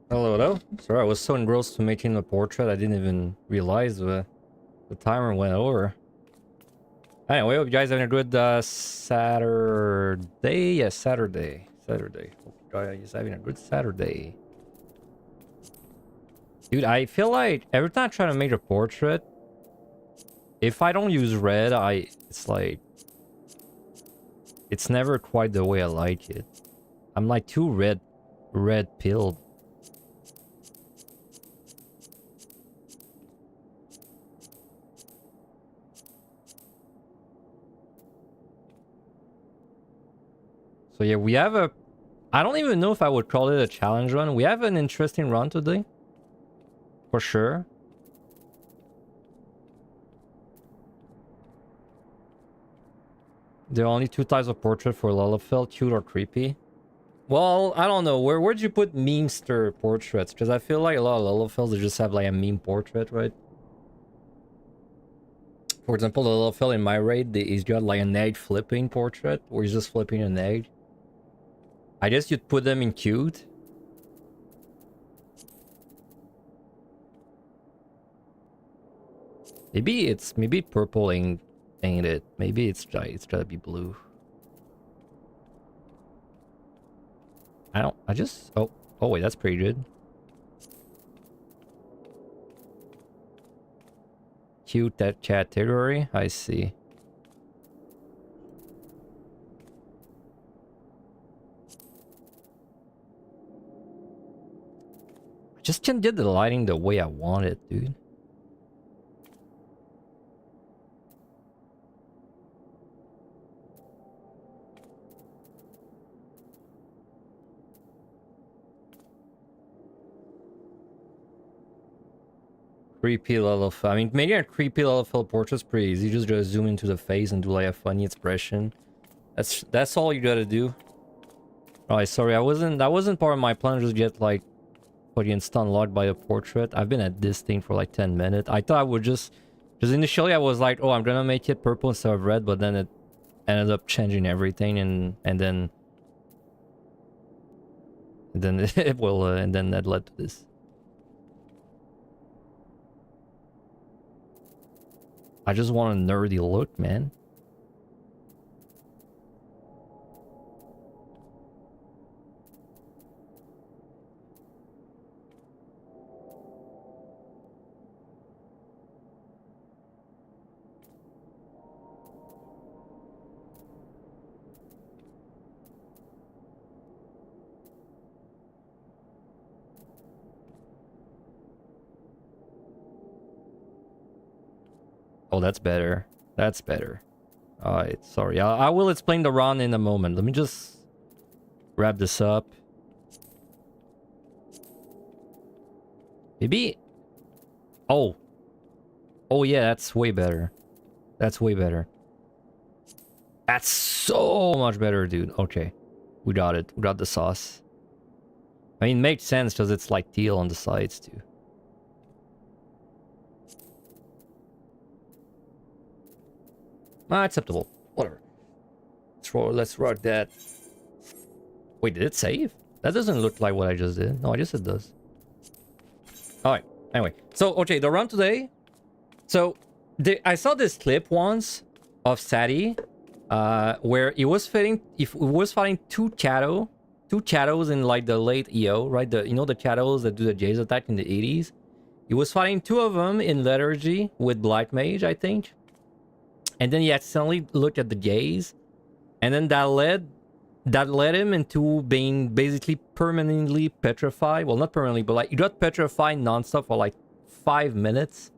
Hello, hello. Sorry, I was so engrossed to making the portrait, I didn't even realize the timer went over. Anyway, hope you guys having a good Saturday. Yes, Saturday. Saturday. Hope you guys having a good Saturday. Dude, I feel like every time I try to make a portrait, if I don't use red, it's like it's never quite the way I like it. I'm like too red pilled. So yeah, we have a... I don't even know if I would call it a challenge run. We have an interesting run today. For sure. There are only two types of portrait for Lalafell, cute or creepy. Well, I don't know. Where'd you put memester portraits? Because I feel like a lot of Lalafells, they just have like a meme portrait, right? For example, the Lalafell in my raid, he's got like an egg flipping portrait, where he's just flipping an egg. I guess you'd put them in cute. Maybe purple ain't it. Maybe it's gotta be blue. Oh wait, that's pretty good. Cute, that category, I see. I just can't get the lighting the way I want it, dude. Creepy Lalafell. I mean, making a creepy Lalafell portrait's pretty easy. You just zoom into the face and do like a funny expression. That's all you gotta do. Oh, sorry, that wasn't part of my plan. Just get like fucking stun locked by a portrait. I've been at this thing for like 10 minutes. I thought I would just initially I was like, oh, I'm gonna make it purple instead of red, but then it ended up changing everything, and then it will and then that led to this. I just want a nerdy look, man. Oh, that's better. That's better. Alright, sorry. I will explain the run in a moment. Let me just wrap this up. Maybe... Oh. Oh yeah, that's way better. That's way better. That's so much better, dude. Okay. We got it. We got the sauce. I mean, it makes sense because it's like teal on the sides, too. Acceptable. Whatever. Let's rock that. Wait, did it save? That doesn't look like what I just did. No, I guess it does. Alright. Anyway. So, okay, the run today. So, I saw this clip once of Sadie, where he was fighting two shadows in like the late EO, right? You know the shadows that do the Jays attack in the 80s? He was fighting two of them in Lethargy with Black Mage, I think. And then he accidentally looked at the gaze, and then that led him into being basically permanently petrified. Well, not permanently, but like he got petrified nonstop for like 5 minutes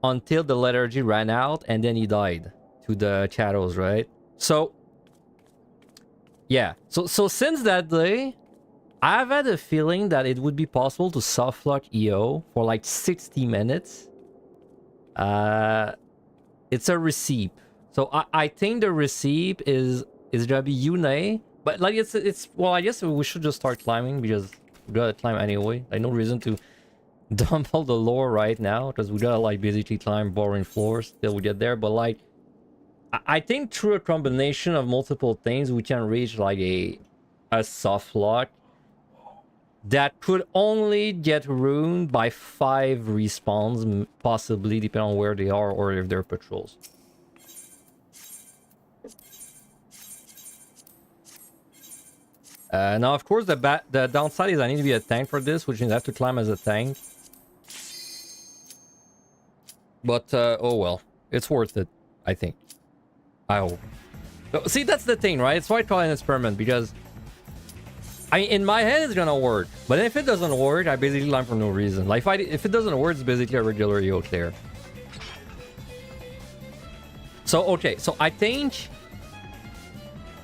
until the lethargy ran out, and then he died to the shadows, right? So yeah, so since that day, I've had a feeling that it would be possible to softlock EO for like 60 minutes. It's a receipt. So I think the receipt is gonna be Yune. But like it's well, I guess we should just start climbing because we gotta climb anyway. Like no reason to dump all the lore right now because we gotta like basically climb boring floors till we get there. But like I think through a combination of multiple things we can reach like a soft lock that could only get ruined by 5 respawns, possibly, depending on where they are or if they're patrols. Now, of course, the downside is I need to be a tank for this, which means I have to climb as a tank. But, oh well. It's worth it, I think. I hope. So, see, that's the thing, right? It's why I call it an experiment, because... in my head, it's gonna work. But if it doesn't work, I basically climb for no reason. Like, if it doesn't work, it's basically a regular yoke there. So, okay. So, I think...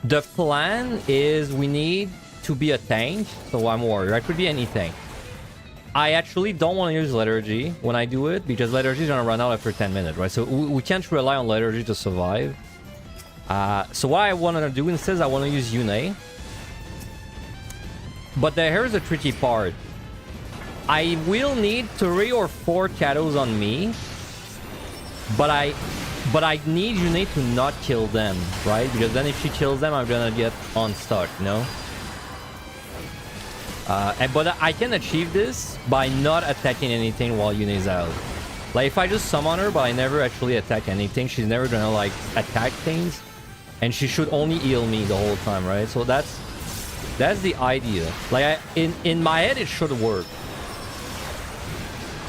the plan is we need to be a tank. So, I'm warrior. I could be anything. I actually don't want to use Lethargy when I do it, because Lethargy is going to run out after 10 minutes, right? So we can't rely on Lethargy to survive. So what I want to do instead is I want to use Yune. But here's the tricky part. I will need 3 or 4 Kados on me. But I need Yune to not kill them, right? Because then if she kills them, I'm going to get unstuck, you know? But I can achieve this by not attacking anything while Yune's out. Like, if I just summon her, but I never actually attack anything, she's never gonna, like, attack things. And she should only heal me the whole time, right? So that's the idea. Like, in my head, it should work.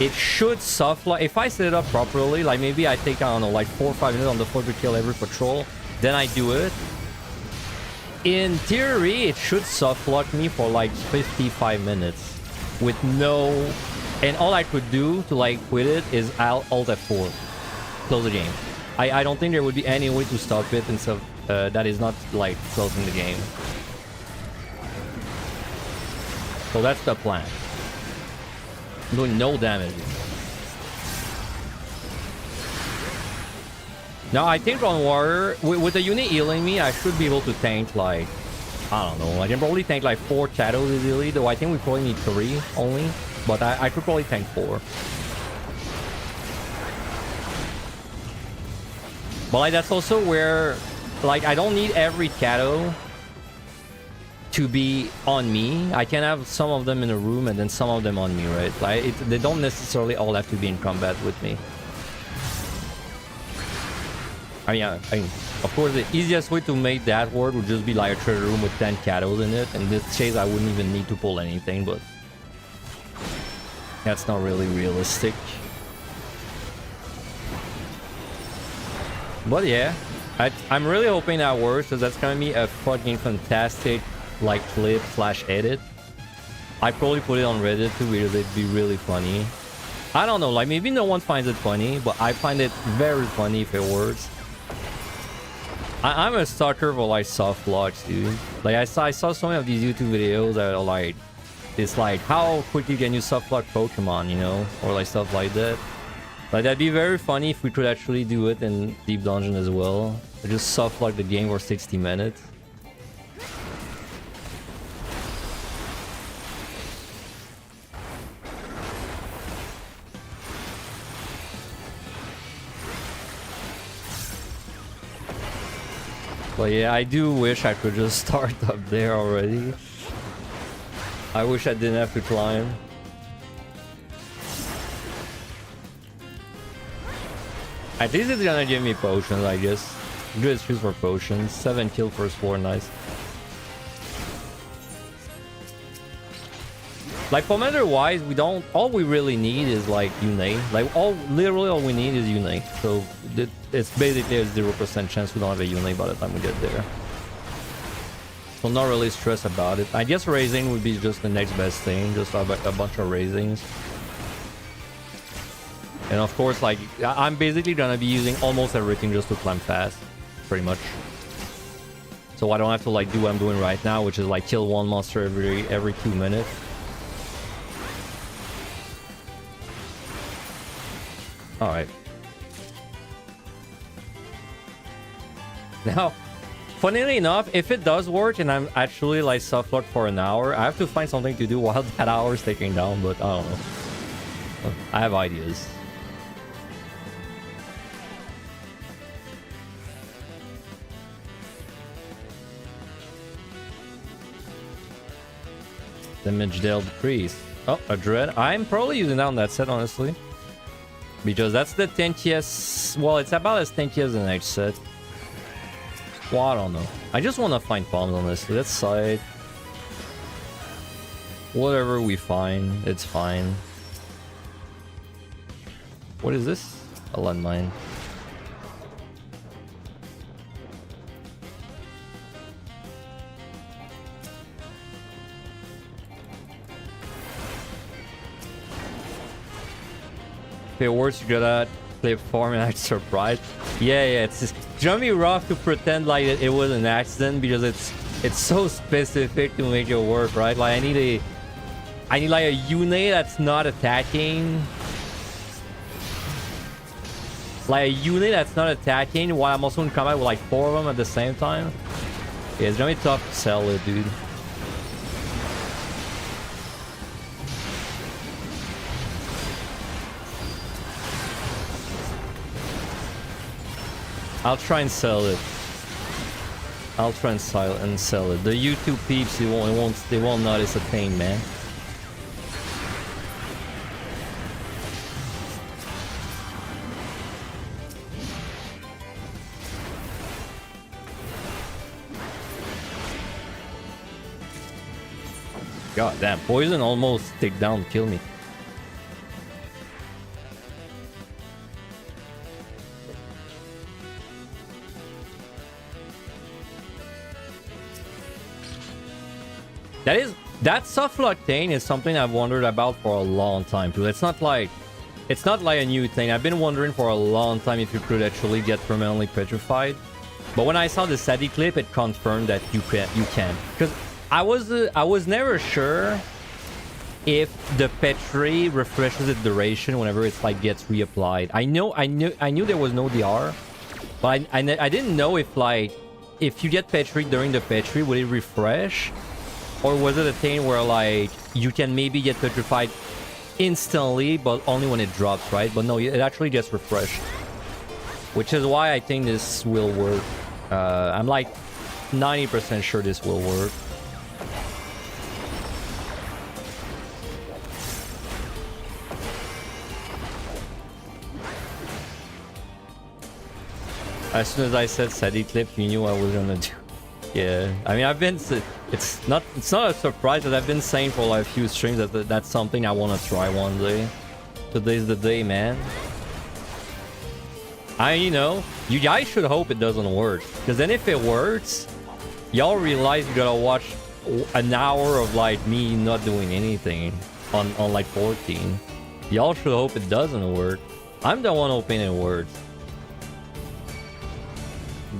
It should softlock. If I set it up properly, like, maybe I take, I don't know, like, 4 or 5 minutes on the floor to kill every patrol. Then I do it. In theory, it should softlock me for like 55 minutes with no... And all I could do to like quit it is Alt F4. Close the game. I don't think there would be any way to stop it and stuff that is not like closing the game. So that's the plan. I'm doing no damage. Now, I think on Warrior, with the unit healing me, I should be able to tank, like, I don't know. I can probably tank, like, 4 Shadows easily, though I think we probably need 3 only. But I could probably tank 4. But, like, that's also where, like, I don't need every Shadow to be on me. I can have some of them in a room and then some of them on me, right? Like, they don't necessarily all have to be in combat with me. I mean, of course, the easiest way to make that work would just be like a treasure room with 10 Kados in it. In this case, I wouldn't even need to pull anything, but that's not really realistic. But yeah, I'm really hoping that works, because that's gonna be a fucking fantastic, like, clip / edit. I'd probably put it on Reddit too, because it'd be really funny. I don't know, like, maybe no one finds it funny, but I find it very funny if it works. I'm a sucker for, like, soft locks, dude. Like, I saw so many of these YouTube videos that are like, it's like, how quickly can you soft lock Pokemon, you know? Or like stuff like that. Like, that'd be very funny if we could actually do it in Deep Dungeon as well. Just soft lock the game for 60 minutes. But yeah, I do wish I could just start up there already. I wish I didn't have to climb. At least it's gonna give me potions, I guess. Good excuse for potions. 7 kill first floor, nice. Like, commander wise, we don't... All we really need is like Yune. Like, literally all we need is Yune. So it's basically a 0% chance we don't have a Yune by the time we get there. So not really stressed about it. I guess raising would be just the next best thing. Just have a bunch of raisings. And of course, like, I'm basically gonna be using almost everything just to climb fast. Pretty much. So I don't have to like do what I'm doing right now, which is like kill one monster every 2 minutes. Alright. Now, funnily enough, if it does work and I'm actually like softlocked for an hour, I have to find something to do while that hour is taking down, but I don't know. I have ideas. Damage dealt decrease. Oh, a dread. I'm probably using that on that set, honestly. Because that's the 10th. Well, it's about as 10th as the next set. Well, I don't know. I just want to find bombs, honestly. Let's side. Whatever we find, it's fine. What is this? A landmine. If it works, you gotta play farm and act surprised. Yeah, it's just gonna be rough to pretend like it was an accident because it's so specific to make it work, right? Like I need like a unit that's not attacking. Like a unit that's not attacking while I'm also in combat with like 4 of them at the same time. Yeah, it's gonna be tough to sell it, dude. I'll try and sell it. I'll try and sell it. The YouTube peeps, they won't notice a thing, man. God damn, poison almost take down, kill me. That Softlock thing is something I've wondered about for a long time too. It's not like a new thing. I've been wondering for a long time if you could actually get permanently petrified. But when I saw the Sadie clip, it confirmed that you can. Because I was never sure if the Petri refreshes its duration whenever it's like gets reapplied. I knew there was no DR, but I didn't know if like if you get Petri during the Petri, would it refresh? Or was it a thing where like you can maybe get petrified instantly, but only when it drops, right? But no, it actually gets refreshed. Which is why I think this will work. I'm like 90% sure this will work. As soon as I said Sadie clip, you knew what I was gonna do. Yeah, I mean, it's not a surprise that I've been saying for like a few streams that that's something I want to try one day. Today's the day, man. You know, you guys should hope it doesn't work, because then if it works, y'all realize you gotta watch an hour of like me not doing anything on like 14. Y'all should hope it doesn't work. I'm the one hoping it works.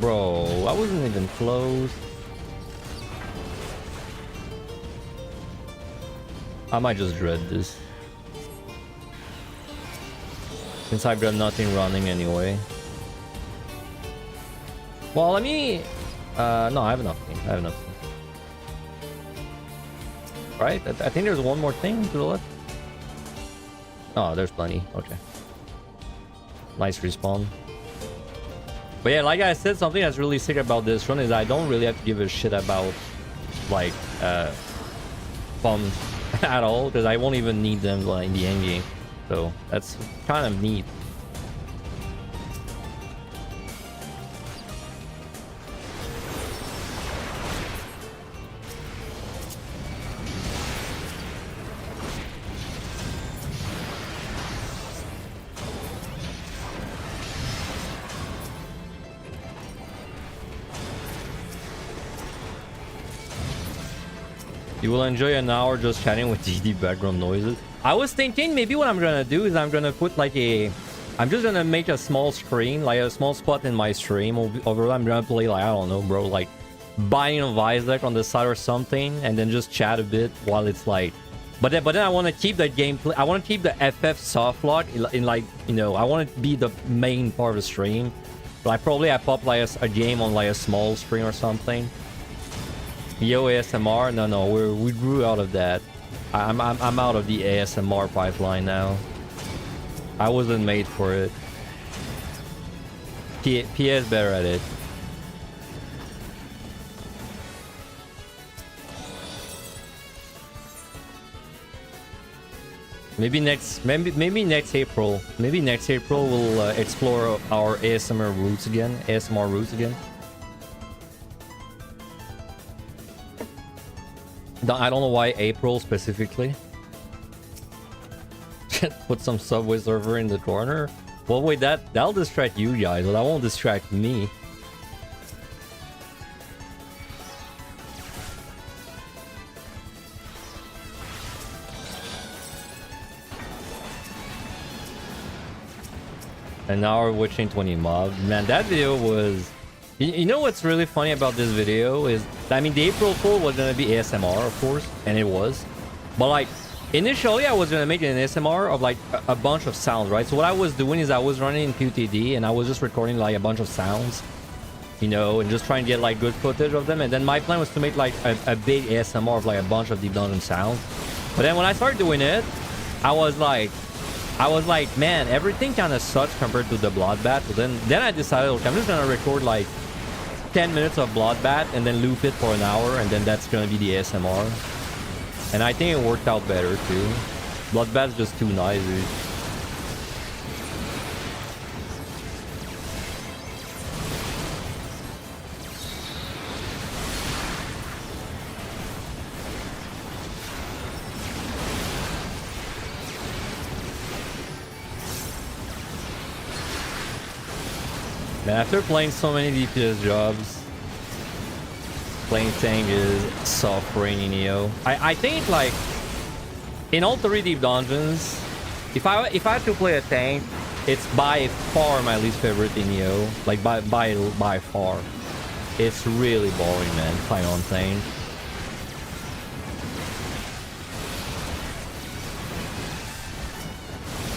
Bro, I wasn't even close. I might just dread this, since I've got nothing running anyway. Well, let me... no, I have nothing. I have nothing. Right? I think there's one more thing to the left. Oh, there's plenty. Okay. Nice respawn. But yeah, like I said, something that's really sick about this run is I don't really have to give a shit about, like, bombs at all, because I won't even need them like, in the end game. So that's kind of neat. You will enjoy an hour just chatting with DD background noises. I was thinking maybe what I'm gonna do is I'm gonna put like I'm just gonna make a small screen, like a small spot in my stream. Over I'm gonna play like, I don't know, bro, like Binding of Isaac on the side or something, and then just chat a bit while it's like... But then I want to keep the gameplay. I want to keep the FF Softlock in like, you know, I want it to be the main part of the stream. But I pop like a game on like a small screen or something. Yo, ASMR? No, we grew out of that. I'm out of the ASMR pipeline now. I wasn't made for it. PS better at it. Maybe next April. Maybe next April we'll explore our ASMR roots again. I don't know why April specifically. Put some Subway server in the corner. Well, wait, that'll distract you guys, but that won't distract me. And now we're watching 20 mobs. Man, that video was... You know what's really funny about this video is... I mean, the April Fool was gonna be ASMR, of course, and it was. But like, initially I was gonna make an ASMR of like a bunch of sounds, right? So what I was doing is I was running in QTD and I was just recording like a bunch of sounds. You know, and just trying to get like good footage of them. And then my plan was to make like a big ASMR of like a bunch of Deep Dungeon sounds. But then when I started doing it, I was like, man, everything kind of sucks compared to the Bloodbath. So then I decided, okay, I'm just gonna record like 10 minutes of Bloodbath and then loop it for an hour, and then that's gonna be the ASMR. And I think it worked out better too. Bloodbath's just too nice, dude. Man, after playing so many DPS jobs, playing tank is suffering in EO. I think like in all 3 deep dungeons, if I had to play a tank, it's by far my least favorite in EO. Like by far. It's really boring, man, playing on tank.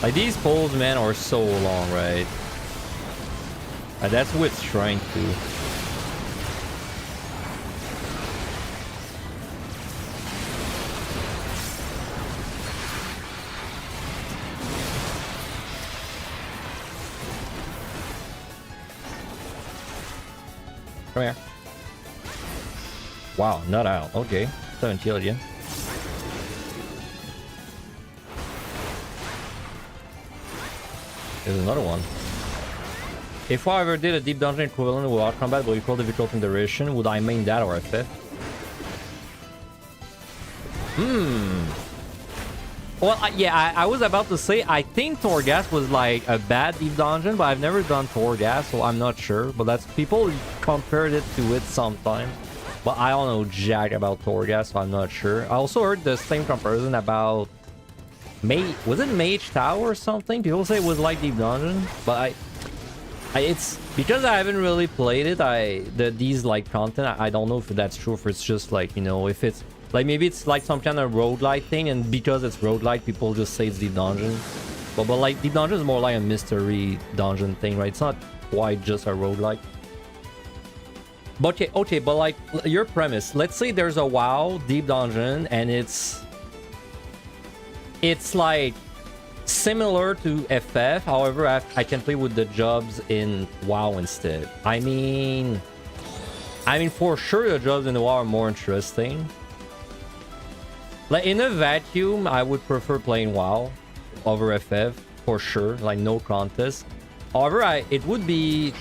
Like these pulls, man, are so long, right? That's what it's trying to. Come here. Wow, not out. Okay. 7 kill again. There's another one. If I ever did a deep dungeon equivalent without combat but equal difficult in duration, would I main that or FF? Well, yeah, I was about to say, I think Torghast was like a bad deep dungeon, but I've never done Torghast, so I'm not sure. But that's, people compared it to it sometimes. But I don't know jack about Torghast, so I'm not sure. I also heard the same comparison about... was it Mage Tower or something? People say it was like deep dungeon, but it's because I haven't really played it. These like content, I don't know if that's true, if it's just like, you know, if it's like maybe it's like some kind of roguelike thing, and because it's roguelike, people just say it's deep dungeon. But like deep dungeon is more like a mystery dungeon thing, right? It's not quite just a roguelike. But okay, but like your premise, let's say there's a WoW deep dungeon and it's like similar to FF, however, I can play with the jobs in WoW instead. I mean, for sure the jobs in the WoW are more interesting. Like in a vacuum, I would prefer playing WoW over FF for sure, like no contest. However, I would be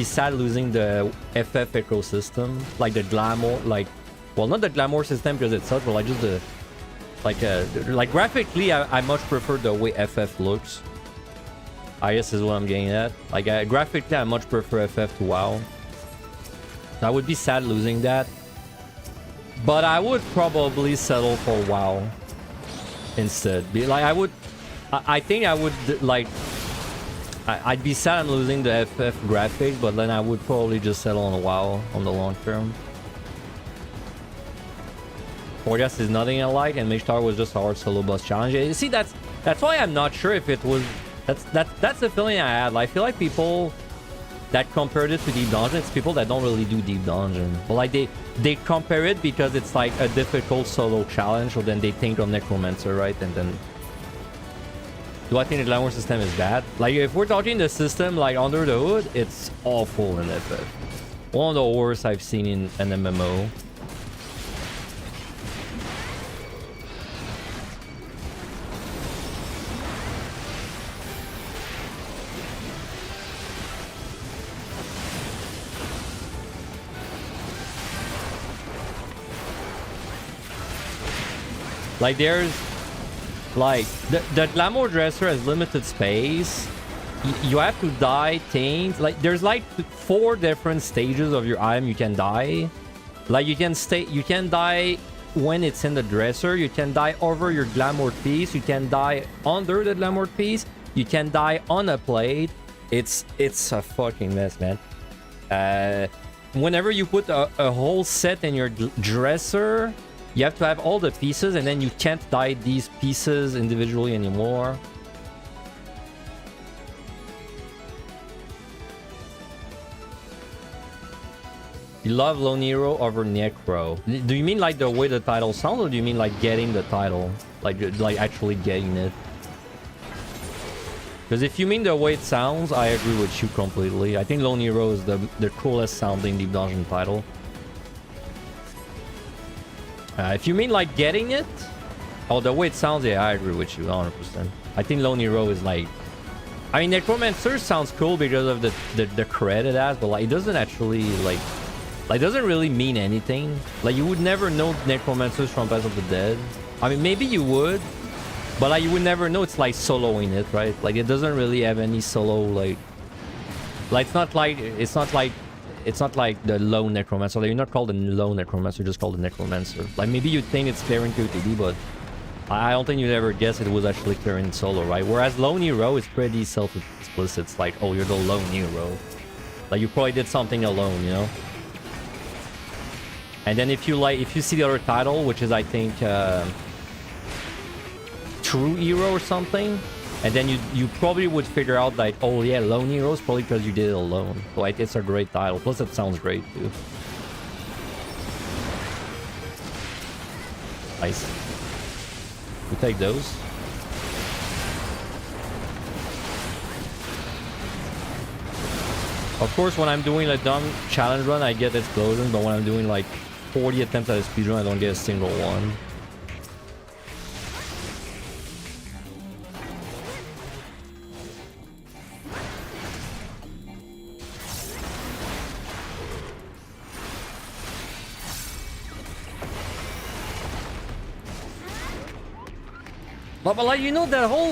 sad losing the FF ecosystem, like the Glamour, like, well, not the Glamour system because it sucks, but like just the like graphically, I much prefer the way FF looks. I guess is what I'm getting at. Like graphically, I much prefer FF to WoW. I would be sad losing that, but I would probably settle for WoW instead. Be like I think I would like. I'd be sad I'm losing the FF graphics, but then I would probably just settle on a WoW on the long term. Orthos is nothing I like, and Mage Tower was just a hard solo boss challenge. You see, that's why I'm not sure if it was. That's the feeling I had. I feel like people that compared it to Deep Dungeon, it's people that don't really do Deep Dungeon, but like they compare it because it's like a difficult solo challenge, so then they think of Necromancer, right? And then, do I think the Glamour system is bad? Like if we're talking the system like under the hood, it's awful in FF. One of the worst I've seen in an MMO. Like there's like the Glamour dresser has limited space. You have to dye things. Like there's like 4 different stages of your item you can dye. Like you can dye when it's in the dresser, you can dye over your Glamour piece, you can dye under the Glamour piece, you can dye on a plate. It's a fucking mess, man. Whenever you put a whole set in your dresser, you have to have all the pieces, and then you can't dye these pieces individually anymore. You love Lone Hero over Necro. Do you mean like the way the title sounds, or do you mean like getting the title? Like actually getting it? Because if you mean the way it sounds, I agree with you completely. I think Lone Hero is the coolest sounding Deep Dungeon title. If you mean like getting it, oh, the way it sounds, yeah, I agree with you 100%. I think Lone Hero is like... I mean, Necromancer sounds cool because of the credit it has, but like it doesn't actually like doesn't really mean anything. Like you would never know Necromancers from Path of the Dead. I mean, maybe you would, but like you would never know it's like soloing it, right? Like it doesn't really have any solo like it's not like the lone Necromancer. Like, you're not called a lone Necromancer, you're just called a Necromancer. Like maybe you'd think it's clearing QTD, but I don't think you'd ever guess it was actually clearing solo, right? Whereas Lone Hero is pretty self-explicit. It's like, oh, you're the Lone Hero. Like you probably did something alone, you know? And then if you see the other title, which is I think True Hero or something, and then you probably would figure out like, oh yeah, Lone Hero is probably because you did it alone. Like it's a great title. Plus it sounds great too. Nice. We take those. Of course, when I'm doing a dumb challenge run, I get explosions, but when I'm doing like 40 attempts at a speedrun, I don't get a single one. But like, you know, that whole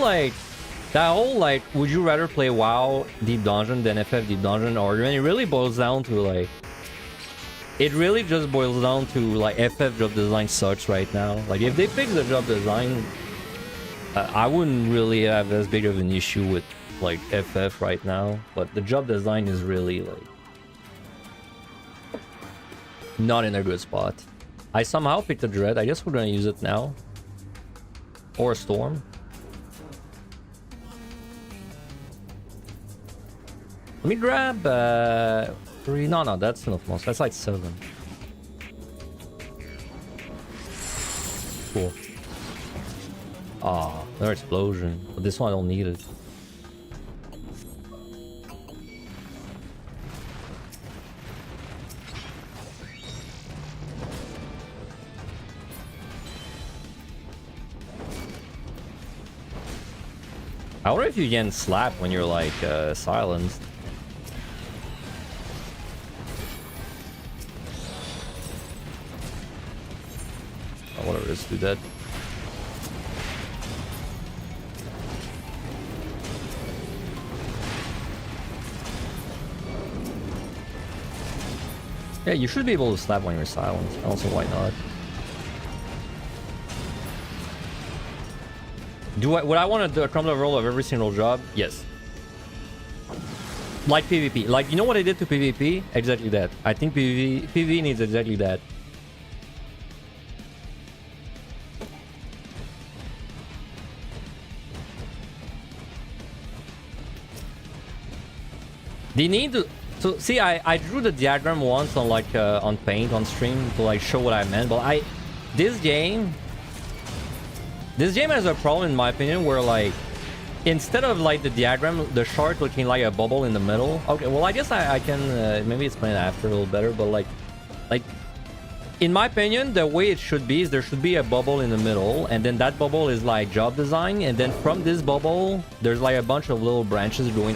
like, would you rather play WoW Deep Dungeon than FF Deep Dungeon? Or it really boils down to like, it really just boils down to like FF job design sucks right now. Like if they fix the job design, I wouldn't really have as big of an issue with like FF right now. But the job design is really like not in a good spot. I somehow picked a Dread. I guess we're gonna use it now. Or a Storm. Let me grab 3. No, that's enough monster. That's like 7. Cool. Ah, another explosion. But this one I don't need it. I wonder if you can slap when you're like silenced. Oh, whatever, let's do that. Yeah, you should be able to slap when you're silenced. Also, why not? Would I want to do a crumble roll of every single job? Yes. Like PvP. Like, you know what I did to PvP? Exactly that. I think PvP needs exactly that. They need to... So, see, I drew the diagram once on, like, on Paint, on stream, to, like, show what I meant, but This game has a problem, in my opinion, where, like, instead of, like, the diagram, the shark looking like a bubble in the middle... Okay, well, I guess I can maybe explain after a little better, but, like, in my opinion, the way it should be is there should be a bubble in the middle, and then that bubble is, like, job design, and then from this bubble, there's, like, a bunch of little branches going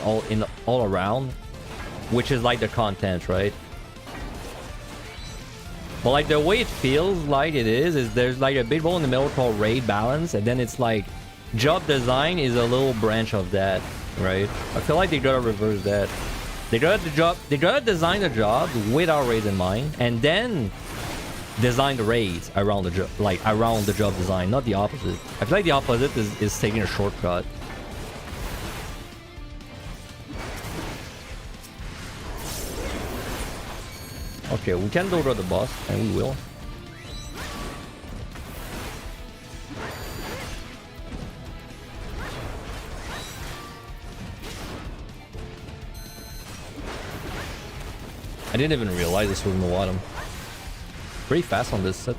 all around, which is, like, the content, right? But like the way it feels like it is there's like a big hole in the middle called raid balance, and then it's like job design is a little branch of that, right? I feel like they gotta reverse that. They gotta design the job without raids in mind, and then design the raids around the job, like around the job design, not the opposite. I feel like the opposite is taking a shortcut. Okay, we can go to the boss, and we will. I didn't even realize this was in the bottom. Pretty fast on this set.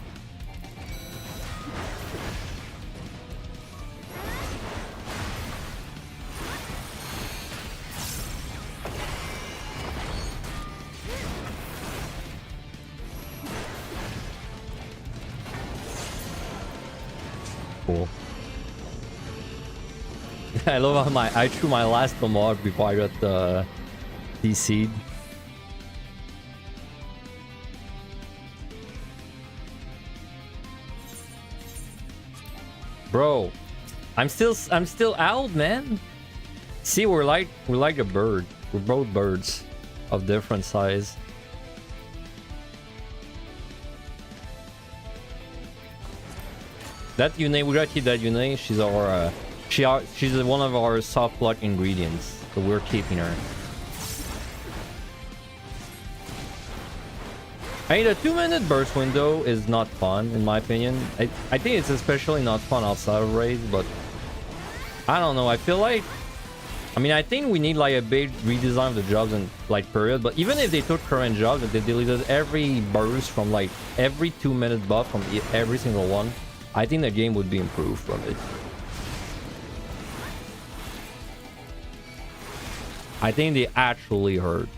Cool. I love how I threw my last mod before I got the DC'd. Bro, I'm still out, man. See, we're like a bird. We're both birds of different size. That Yune, we gotta keep that Yune. She's our she's one of our Softlock ingredients, so we're keeping her. I mean, the 2-minute burst window is not fun, in my opinion. I think it's especially not fun outside of raids, but I don't know. I feel like, I mean, I think we need like a big redesign of the jobs and like period. But even if they took current jobs and they deleted every burst from like every 2-minute buff from every single one, I think the game would be improved from it. I think they actually hurt.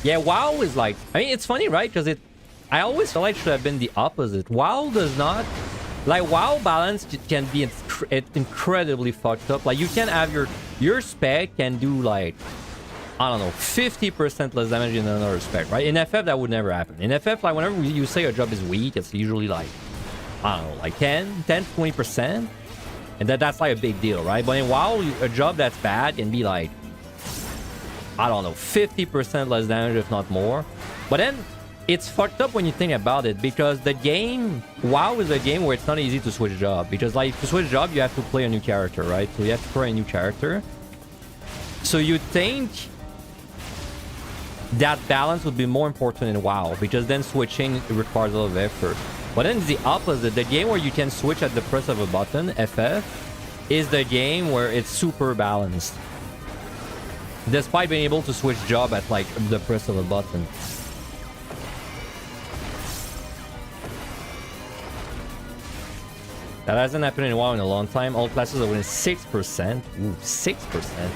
Yeah, WoW is like, I mean, it's funny, right? Because I always felt like it should have been the opposite. WoW does not, like, WoW balance can be incredibly fucked up. Like, you can have your spec can do like, I don't know, 50% less damage in another spec, right? In FF, that would never happen. In FF, like, whenever you say a job is weak, it's usually like, I don't know, like 10-20%. And that's like a big deal, right? But in WoW, a job that's bad can be like, I don't know, 50% less damage, if not more. But then it's fucked up when you think about it, because the game, WoW is a game where it's not easy to switch job. Because like to switch job, you have to play a new character, right? So you have to play a new character. So you think that balance would be more important in WoW, because then switching requires a lot of effort. But then it's the opposite. The game where you can switch at the press of a button, FF, is the game where it's super balanced, despite being able to switch job at like the press of a button. That hasn't happened in WoW in a long time. All classes are within 6%. Ooh, 6%.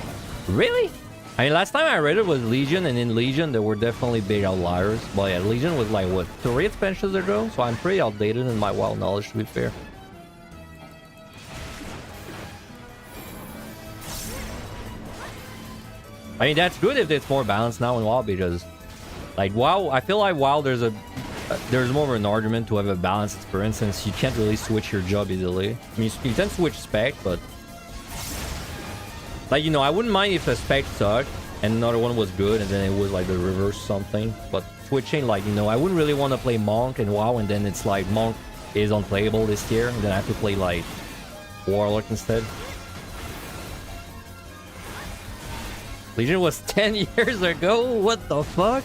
Really? I mean, last time I read it was Legion, and in Legion there were definitely big outliers. But yeah, Legion was like, what, 3 expansions ago? So I'm pretty outdated in my WoW knowledge, to be fair. I mean, that's good if it's more balanced now in WoW, because like WoW, I feel like WoW there's more of an argument to have a balanced experience, since you can't really switch your job easily. I mean, you can switch spec, but like, you know, I wouldn't mind if a spec sucked and another one was good and then it was like the reverse something. But switching, like, you know, I wouldn't really want to play Monk in WoW and then it's like Monk is unplayable this year and then I have to play like Warlock instead. Legion was 10 years ago? What the fuck?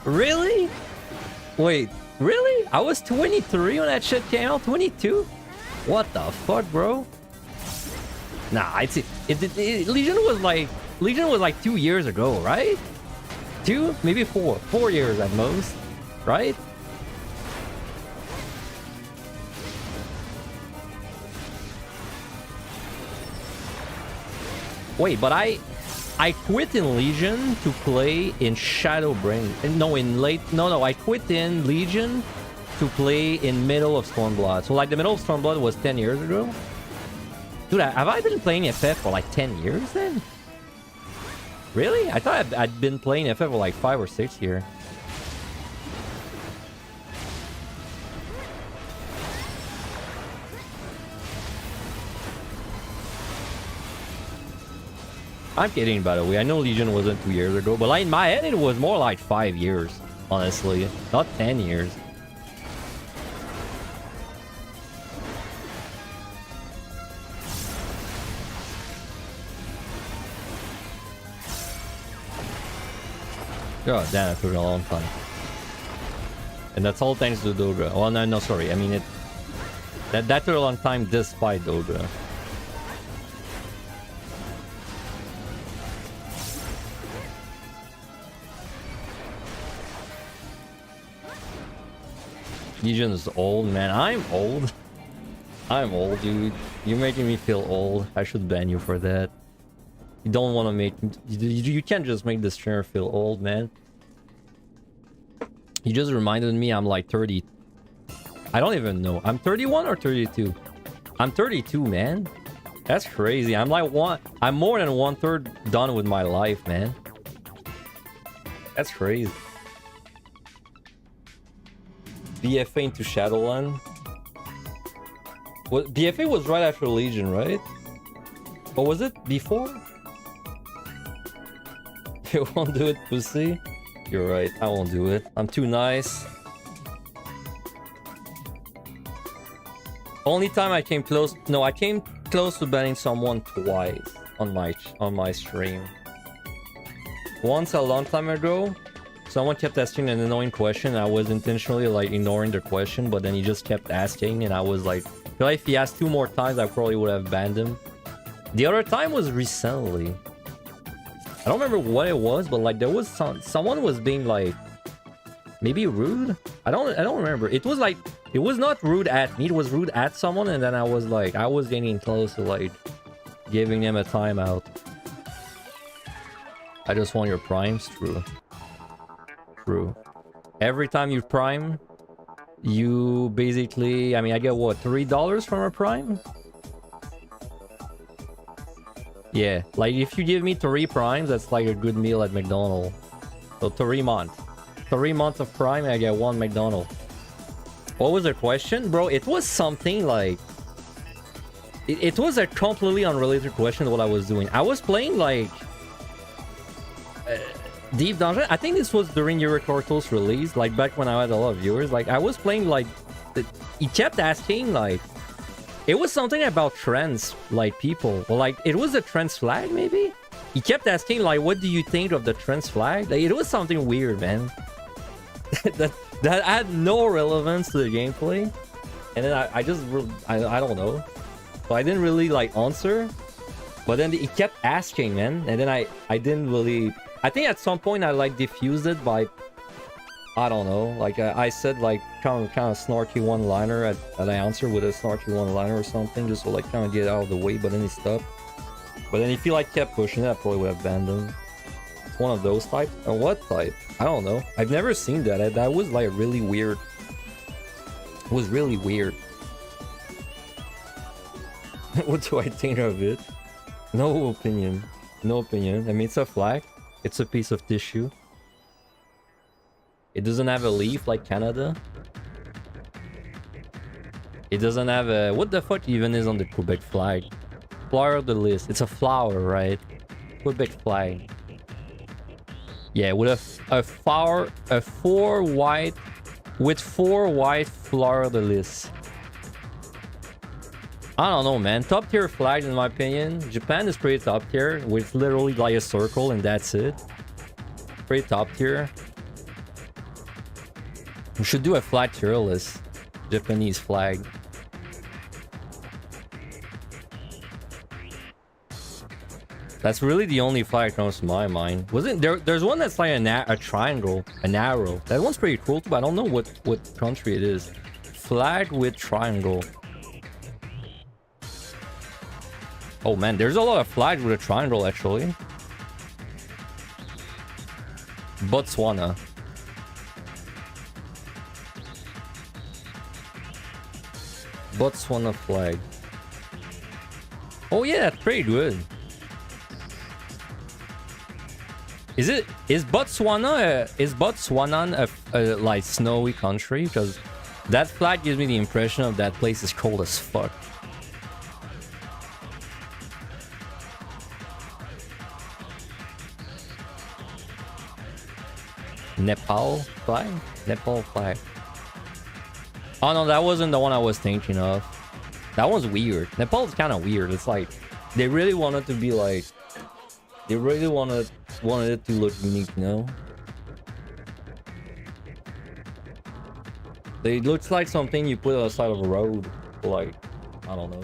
Really? Wait, really? I was 23 when that shit came out? 22? What the fuck, bro? Nah, I'd say Legion was like 2 years ago, right? 2? Maybe 4. 4 years at most, right? Wait, but I quit in Legion to play in Shadowbring. No, I quit in Legion to play in Middle of Stormblood. So like the Middle of Stormblood was 10 years ago. Dude, have I been playing FF for like 10 years then? Really? I thought I'd been playing FF for like 5 or 6 years. I'm kidding, by the way. I know Legion wasn't 2 years ago, but like in my head, it was more like 5 years, honestly. Not 10 years. God damn, it took a long time. And that's all thanks to Dogra. Oh, no, sorry. I mean, that took a long time despite Dogra. Legion is old, man. I'm old. I'm old, dude. You're making me feel old. I should ban you for that. You don't want to make... You can't just make the streamer feel old, man. You just reminded me I'm like 30. I don't even know. I'm 31 or 32? I'm 32, man. That's crazy. I'm like I'm more than 1/3 done with my life, man. That's crazy. BFA into Shadowland. What, BFA was right after Legion, right? Or was it before? You won't do it, pussy? You're right, I won't do it. I'm too nice. Only time I came close... No, I came close to banning someone twice on my stream. Once a long time ago, someone kept asking an annoying question. I was intentionally like ignoring the question, but then he just kept asking, and I was like, I feel like if he asked 2 more times, I probably would have banned him. The other time was recently. I don't remember what it was, but like there was someone was being like maybe rude. I don't remember. It was like it was not rude at me. It was rude at someone, and then I was getting close to like giving them a timeout. I just want your primes. True. True. Every time you prime, you basically, I mean, I get what, $3 from a prime? Yeah, like if you give me 3 primes, that's like a good meal at McDonald's. So 3 months. 3 months of prime, I get 1 McDonald's. What was the question? Bro, it was something like... It was a completely unrelated question to what I was doing. I was playing like... Deep Dungeon. I think this was during Eureka Orthos release, like back when I had a lot of viewers. Like I was playing like... He kept asking like... It was something about trans, like people. Well, like it was a trans flag, maybe? He kept asking like, what do you think of the trans flag? Like, it was something weird, man. that had no relevance to the gameplay. And then I don't know. So I didn't really like answer. But then he kept asking, man. And then I didn't really... I think at some point I like diffused it by... I don't know. Like I said like kind of snarky one-liner that I answered with a snarky one-liner or something. Just to like kind of get out of the way, but then he stopped. But then if he like kept pushing it, I probably would have banned him. It's one of those types. And what type? I don't know. I've never seen that. That was like really weird. It was really weird. What do I think of it? No opinion. No opinion. I mean, it's a flag. It's a piece of tissue. It doesn't have a leaf like Canada. It doesn't have a... What the fuck even is on the Quebec flag? Flower of the list. It's a flower, right? Quebec flag. Yeah, with a flower... With 4 white flower of the list. I don't know, man. Top tier flags, in my opinion. Japan is pretty top tier, with literally like a circle and that's it. Pretty top tier. We should do a flag tier list. Japanese flag. That's really the only flag that comes to my mind. Wasn't there? There's one that's like a triangle, an arrow. That one's pretty cool too, but I don't know what country it is. Flag with triangle. Oh man, there's a lot of flags with a triangle actually. Botswana. Botswana flag. Oh yeah, that's pretty good. Is Botswana a like snowy country? Because that flag gives me the impression of that place is cold as fuck. Nepal flag? Nepal flag. Oh no, that wasn't the one I was thinking of. That one's weird. Nepal's kind of weird. It's like they really wanted to be like, they really wanted it to look unique, you know? It looks like something you put on the side of a road, like, I don't know.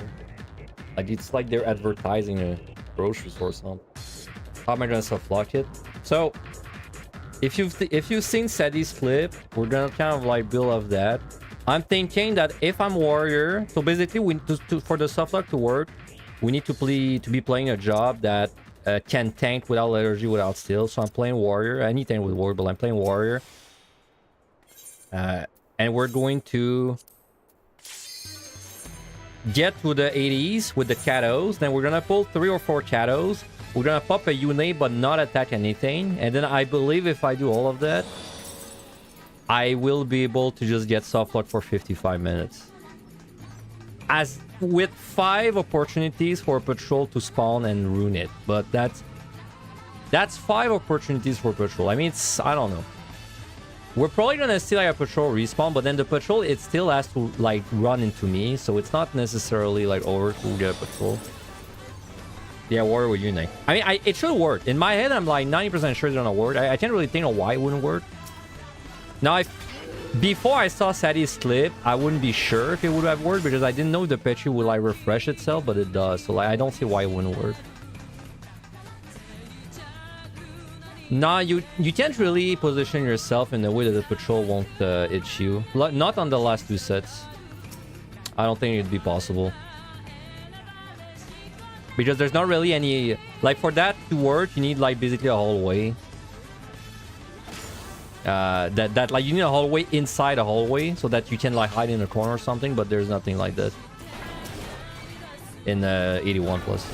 Like it's like they're advertising a grocery store or something. How am I gonna softlock it? So if you've seen Sadie's clip, we're gonna kind of like build off that. I'm thinking that if I'm warrior, so basically for the softlock to work, we need to be playing a job that can tank without liturgy, without steal. So I'm playing warrior. Any tank with warrior, but I'm playing warrior. And we're going to get to the 80s with the Katos. Then we're gonna pull 3 or 4 Katos. We're gonna pop a Yune but not attack anything. And then I believe if I do all of that, I will be able to just get softlock for 55 minutes. As with 5 opportunities for a patrol to spawn and ruin it. But that's 5 opportunities for patrol. I mean, I don't know. We're probably gonna see like a patrol respawn, but then the patrol, it still has to like run into me. So it's not necessarily like over to get a patrol. Yeah, warrior with Yune. I mean, it should work. In my head, I'm like 90% sure it's gonna work. I can't really think of why it wouldn't work. Now, before I saw Sadie's clip, I wouldn't be sure if it would have worked because I didn't know the Petri would like refresh itself, but it does. So like, I don't see why it wouldn't work. Nah, you can't really position yourself in a way that the patrol won't itch you. Not on the last 2 sets. I don't think it'd be possible. Because there's not really any... Like, for that to work, you need, like, basically a hallway. Like, you need a hallway inside a hallway so that you can, like, hide in a corner or something, but there's nothing like that. In 81 plus.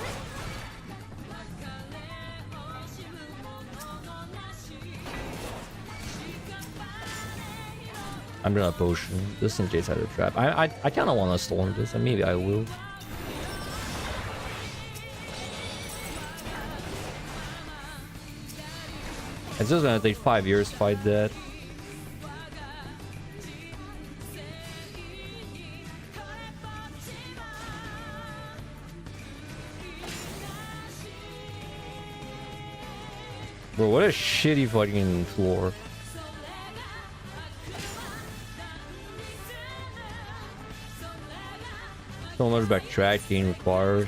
I'm gonna potion just in case I have a trap. I kind of want to storm this, and maybe I will. It's just gonna take 5 years to fight that. Bro, what a shitty fucking floor. So much backtracking required.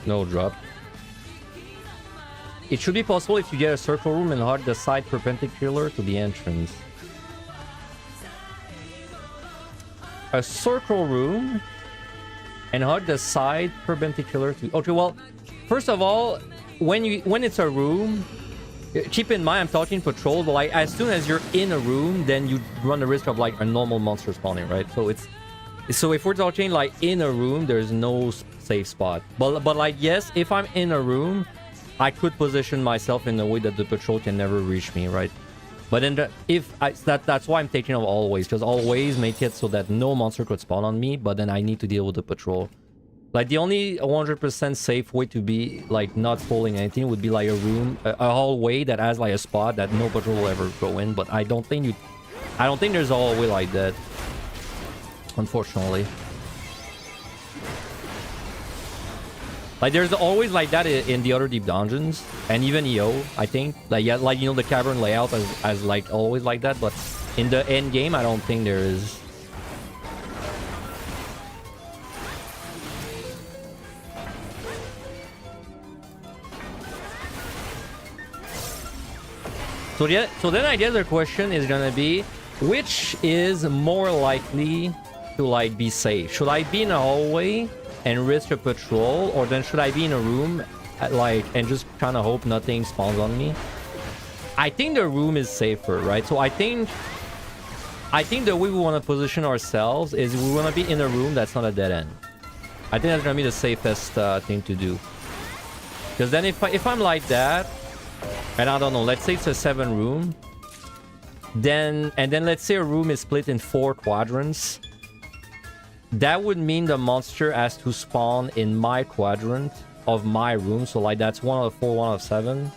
No drop. It should be possible if you get a circle room and hug the side perpendicular to the entrance. A circle room and hug the side perpendicular to... Okay, well, first of all, when it's a room, keep in mind I'm talking patrol, but like as soon as you're in a room, then you run the risk of like a normal monster spawning, right? So if we're talking like in a room, there's no safe spot. But like yes, if I'm in a room, I could position myself in a way that the patrol can never reach me, right? But then that's why I'm taking off always, because always make it so that no monster could spawn on me, but then I need to deal with the patrol. Like the only 100% safe way to be like not pulling anything would be like a room, a hallway that has like a spot that no patrol will ever go in. But I don't think there's a hallway like that, unfortunately. Like there's always like that in the other deep dungeons and even EO, I think. Like yeah, like you know the cavern layout as like always like that, but in the end game I don't think there is. So then I guess the question is gonna be, which is more likely to like be safe? Should I be in a hallway and risk a patrol, or then should I be in a room like, and just kind of hope nothing spawns on me. I think the room is safer, right? So I think the way we want to position ourselves is we want to be in a room that's not a dead end. I think that's gonna be the safest thing to do. Because then if I'm like that, and I don't know, let's say it's a 7 room, then let's say a room is split in 4 quadrants, that would mean the monster has to spawn in my quadrant of my room. So like that's 1 out of 4, 1 out of 7.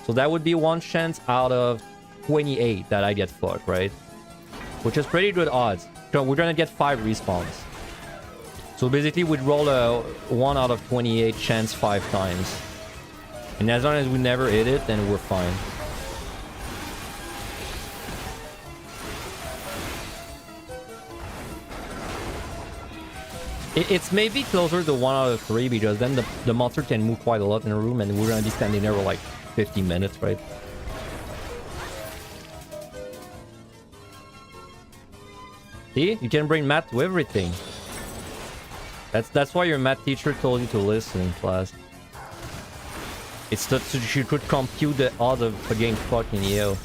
So that would be 1 chance out of 28 that I get fucked, right? Which is pretty good odds. So we're gonna get 5 respawns. So basically we'd roll a 1 out of 28 chance 5 times. And as long as we never hit it, then we're fine. It's maybe closer to 1 out of 3 because then the monster can move quite a lot in a room and we're gonna be standing there for like 50 minutes, right? See? You can bring math to everything. That's why your math teacher told you to listen in class. It's that so you could compute the odds of against fucking you.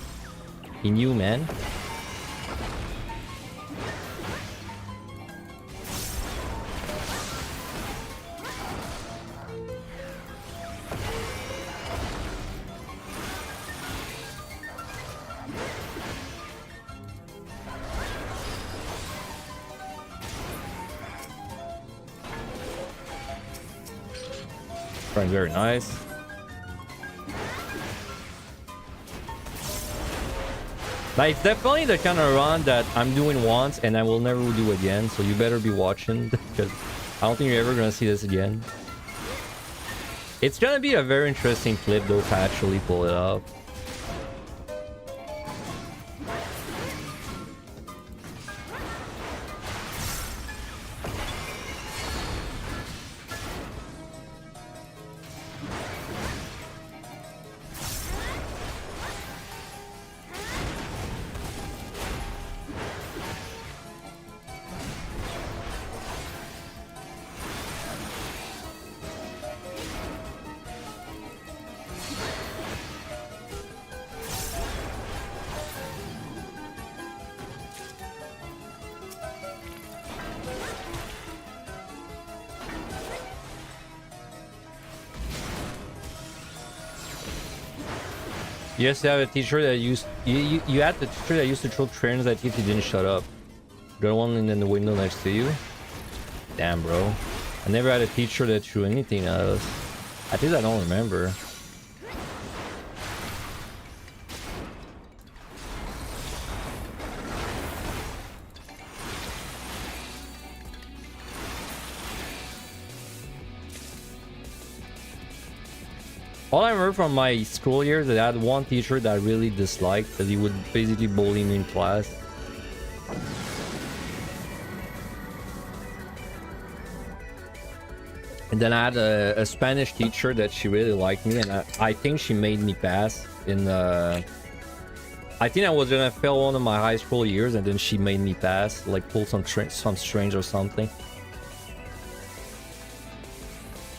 In you, man. Very nice. Like, it's definitely the kind of run that I'm doing once and I will never do again, so you better be watching because I don't think you're ever gonna see this again. It's gonna be a very interesting clip though to actually pull it up. You used to have a teacher that used you had the teacher that used to throw trains at you if you didn't shut up. Got one in the window next to you. Damn, bro. I never had a teacher that threw anything at us. At least I don't remember. All I remember from my school years is that I had one teacher that I really disliked because he would basically bully me in class. And then I had a Spanish teacher that she really liked me, and I think she made me pass in I think I was gonna fail one of my high school years, and then she made me pass, like pull some strings or something.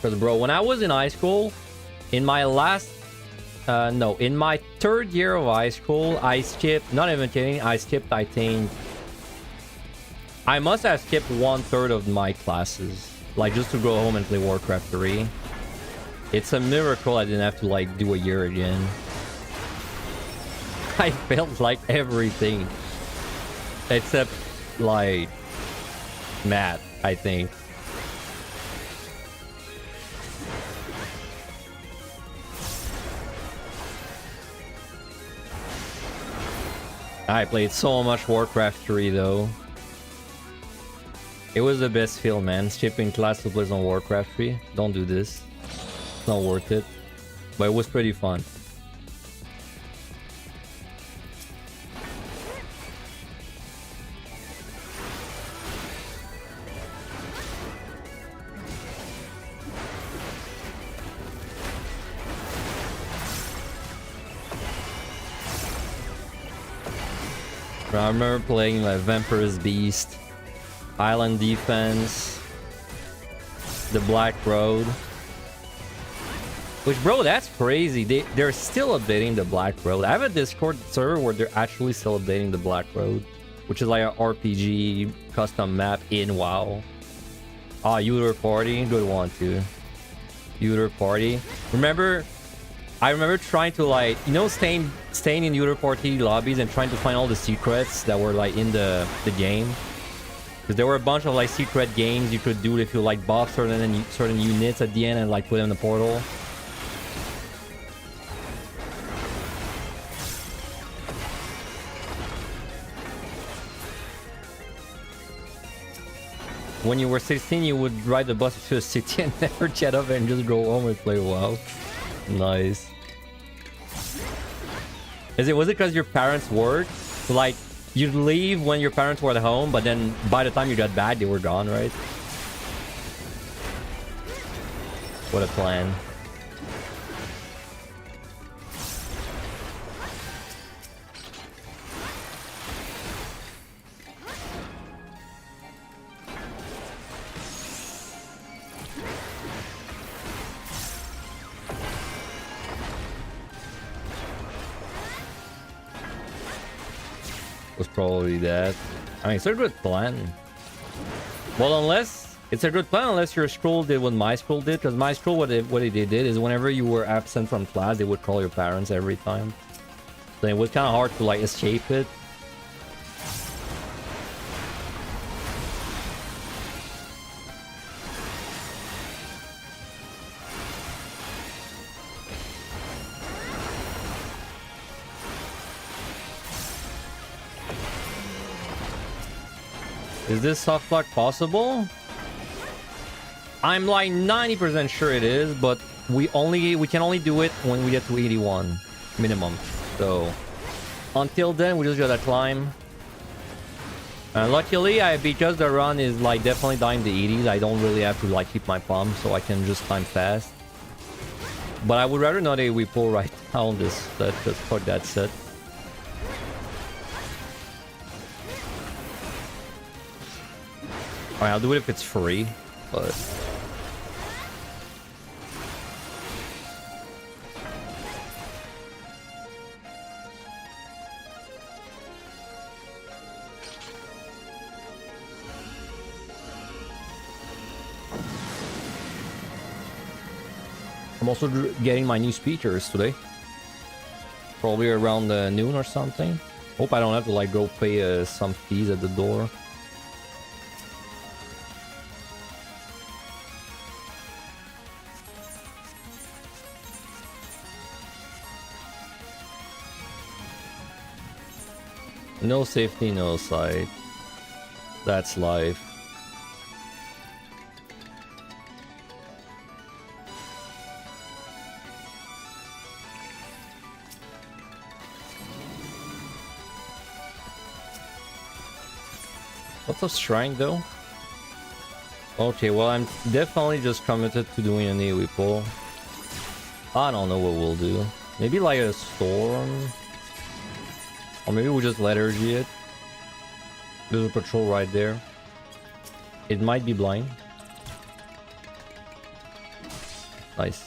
Because bro, when I was in high school, in my in my 3rd year of high school, I skipped, not even kidding, I skipped, I think, I must have skipped 1/3 of my classes, like just to go home and play Warcraft 3. It's a miracle I didn't have to like do a year again. I failed like everything except like math, I think. I played so much Warcraft 3 though. It was the best feel, man. Skipping class to play some Warcraft 3. Don't do this. It's not worth it. But it was pretty fun. I remember playing like Vampir's Beast, Island Defense, the Black Road. Which, bro, that's crazy. They're still updating the Black Road. I have a Discord server where they're actually still updating the Black Road, which is like an RPG custom map in WoW. Ah, Uter Party, good one too. Uter Party. I remember trying to, like, you know, staying in Uter Party lobbies and trying to find all the secrets that were like in the game. Because there were a bunch of like secret games you could do if you like buff certain units at the end and like put them in the portal. When you were 16, you would ride the bus to a city and never jet up and just go home and play WoW. Nice. Was it because your parents worked? Like, you'd leave when your parents were at home, but then by the time you got back, they were gone, right? What a plan. Was probably that. I mean, it's a good plan. Well, unless it's a good plan, unless your school did what my school did. Because my school, what they did is whenever you were absent from class, they would call your parents every time. So it was kind of hard to like escape it. Is this softlock possible? I'm like 90% sure it is, but we can only do it when we get to 81 minimum. So until then, we just gotta climb. Luckily, because the run is like definitely dying the 80s, I don't really have to like keep my pump, so I can just climb fast. But I would rather not AoE pull right now on this set. Just fuck that set. Alright, I'll do it if it's free, but... I'm also getting my new speakers today. Probably around noon or something. Hope I don't have to like go pay some fees at the door. No safety, no sight. That's life. What's a shrine though? Okay, well I'm definitely just committed to doing an AoE pull. I don't know what we'll do. Maybe like a storm? Or maybe we'll just lethargy it. There's a patrol right there. It might be blind. Nice.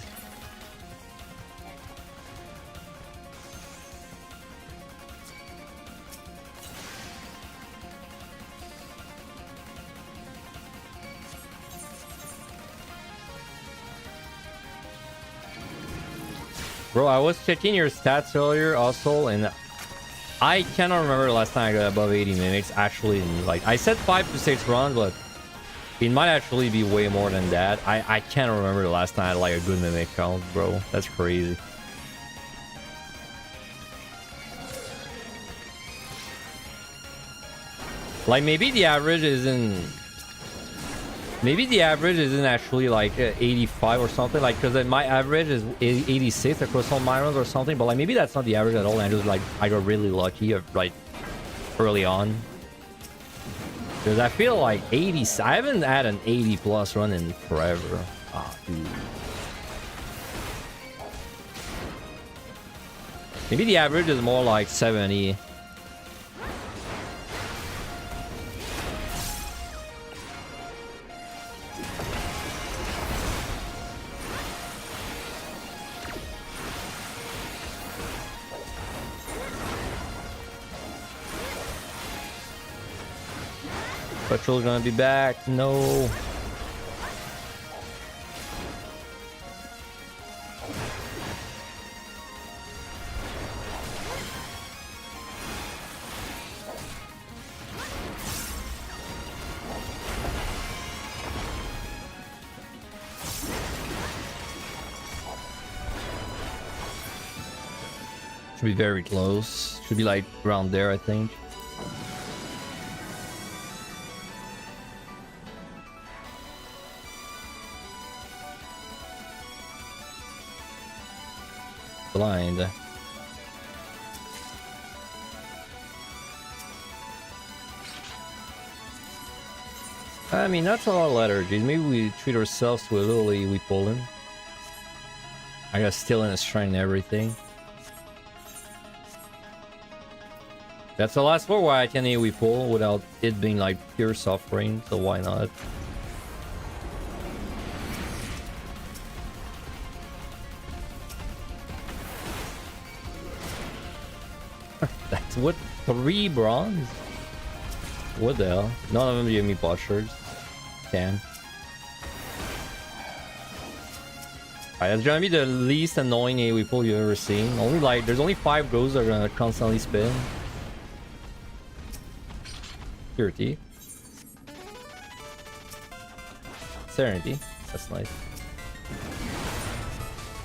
Bro, I was checking your stats earlier also, and I cannot remember the last time I got above 80 mimics. Actually, like I said 5 to 6 runs, but it might actually be way more than that. I can't remember the last time I had like a good mimic count, bro. That's crazy. Like maybe the average isn't... Maybe the average isn't actually like 85 or something, like, because my average is 86 across all my runs or something, but like maybe that's not the average at all, and just like I got really lucky right early on. Because I feel like 80, I haven't had an 80 plus run in forever. Ah, dude. Maybe the average is more like 70. Patrol's gonna be back. No. Should be very close. Should be like around there, I think. Blind. I mean, that's a lot of lethargies. Maybe we treat ourselves to a little we pull in. I got still in a shrine and everything. That's the last floor where I can AoE pull without it being like pure soft rain, so why not? That's what? 3 bronze? What the hell? None of them give me potsherds. Damn. Alright, that's gonna be the least annoying AoE pull you've ever seen. Only like, there's only 5 ghosts that are gonna constantly spin. Purity. Serenity. That's nice.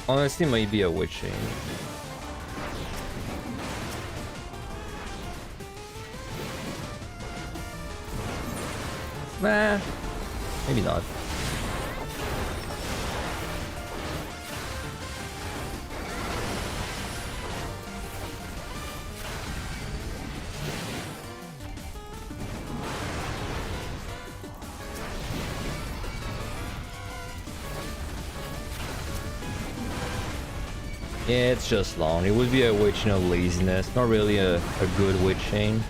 Honestly, maybe a witching. Nah, maybe not. Yeah, it's just long. It would be a witch, no laziness. Not really a good witch chain.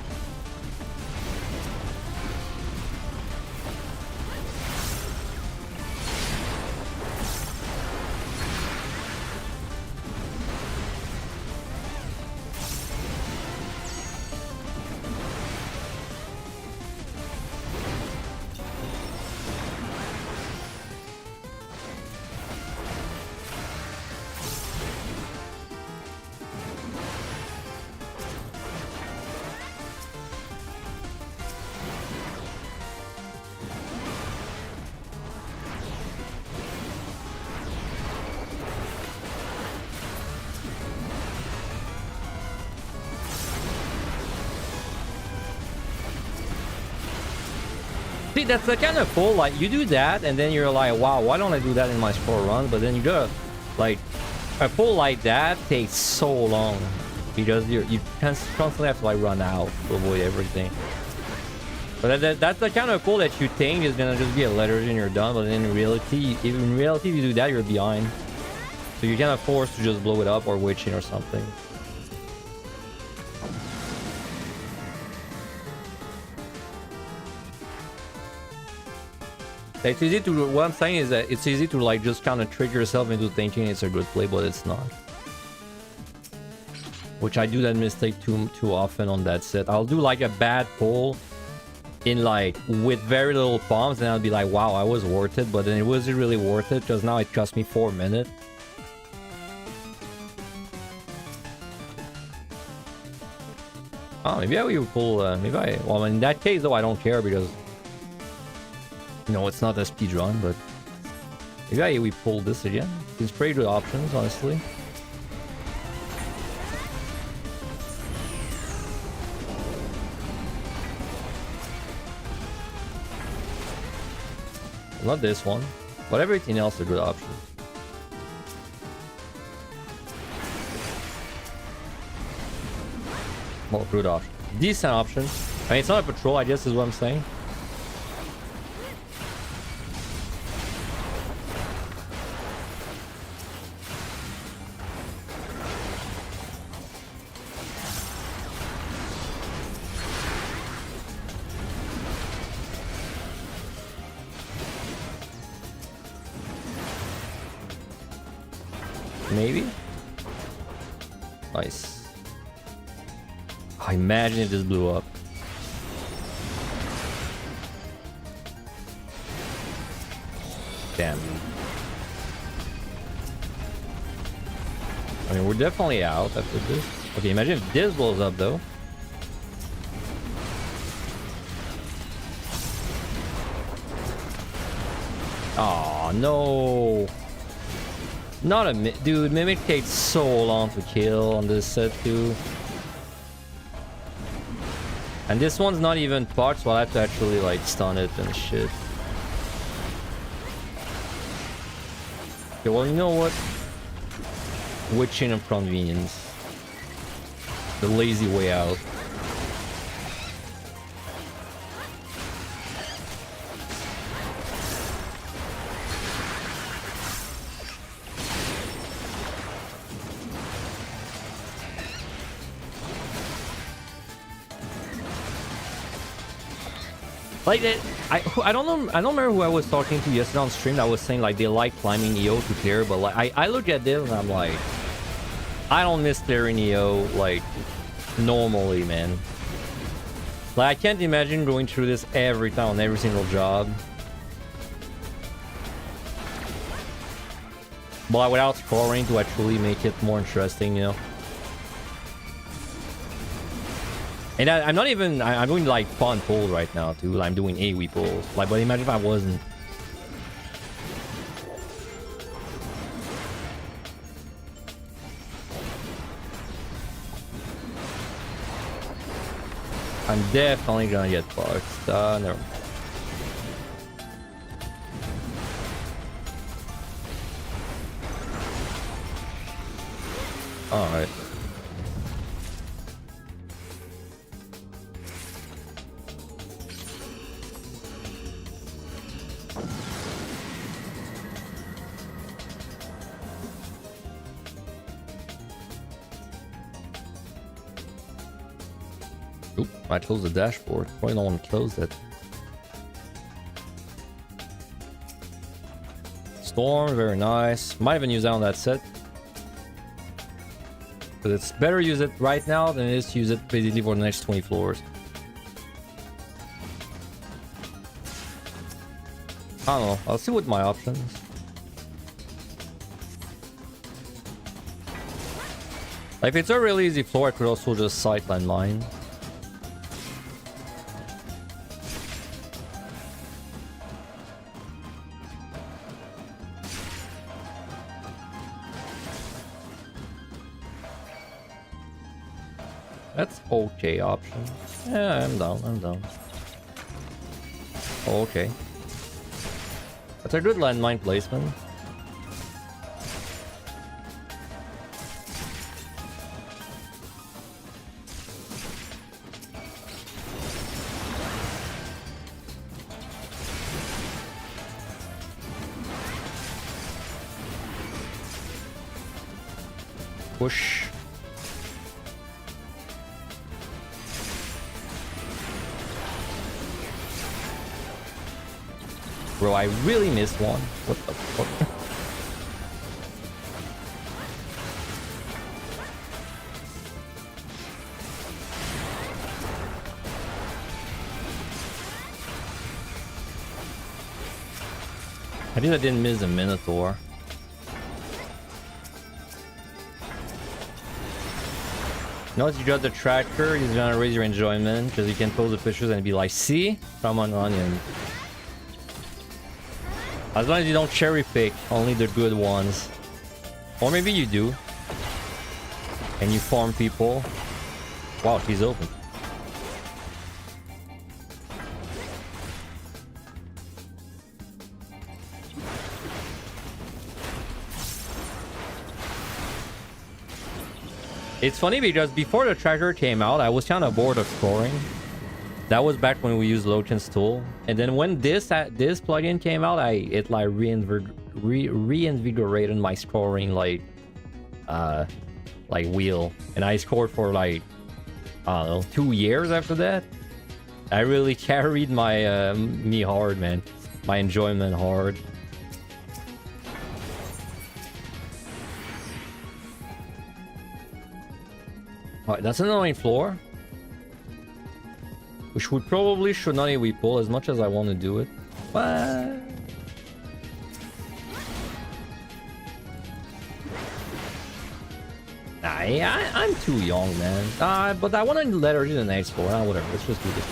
See, that's the kind of pull, like, you do that, and then you're like, wow, why don't I do that in my sport run? But then you gotta, like, a pull like that takes so long. Because you constantly have to, like, run out to avoid everything. But that's the kind of pull that you think is gonna just be a letter and you're done, but in reality, if you do that, you're behind. So you're kind of forced to just blow it up or witching or something. It's easy to, what I'm saying is that it's easy to like just kind of trick yourself into thinking it's a good play, but it's not. Which I do that mistake too often on that set. I'll do like a bad pull in like with very little bombs and I'll be like, wow, I was worth it, but then it wasn't really worth it because now it cost me 4 minutes. Oh, maybe I will pull, well, in that case though, I don't care because no, it's not a speed run, but maybe we pull this again. It's pretty good options, honestly. Not this one, but everything else is a good option. Well, good option. Decent option. I mean, it's not a patrol, I guess is what I'm saying. Maybe? Nice. Oh, imagine if this blew up. Damn. I mean, we're definitely out after this. Okay, imagine if this blows up, though. Oh no. Not a dude, Mimic takes so long to kill on this set too. And this one's not even parts, so I have to actually like stun it and shit. Okay, well, you know what? Witching of convenience. The lazy way out. Like I don't know, I don't remember who I was talking to yesterday on stream that was saying like they like climbing EO to clear, but like I look at this and I'm like, I don't miss clearing EO like normally, man. Like I can't imagine going through this every time on every single job. But like, without scoring to actually make it more interesting, you know. And I'm not even, I'm doing like fun pulls right now too. Like, I'm doing AoE pulls. Like, but imagine if I wasn't. I'm definitely gonna get fucked. Never mind. Alright. Oop, I closed the dashboard. Probably no one closed it. Storm, very nice. Might even use that on that set. But it's better use it right now than it is to use it basically for the next 20 floors. I don't know. I'll see what my options. Like, if it's a really easy floor, I could also just sightline mine. That's okay option. Yeah, I'm down, I'm down. Oh, okay. That's a good landmine placement. Push. Bro, I really missed one. What the fuck? I think I didn't miss a Minotaur. Once you got the tracker, he's gonna raise your enjoyment because you can post the pictures and be like, see? Come on, onion. As long as you don't cherry pick only the good ones. Or maybe you do. And you farm people. Wow, she's open. It's funny because before the tracker came out, I was kind of bored of scoring. That was back when we used Loken's tool, and then when this plugin came out, it like reinvigorated my scoring like wheel, and I scored for like I don't know 2 years after that. I really carried my me hard, man, my enjoyment hard. Alright, that's an annoying floor. Which we probably should not AoE pull as much as I want to do it. But I'm too young, man. But I want to let her do the next floor. Whatever. Let's just do this.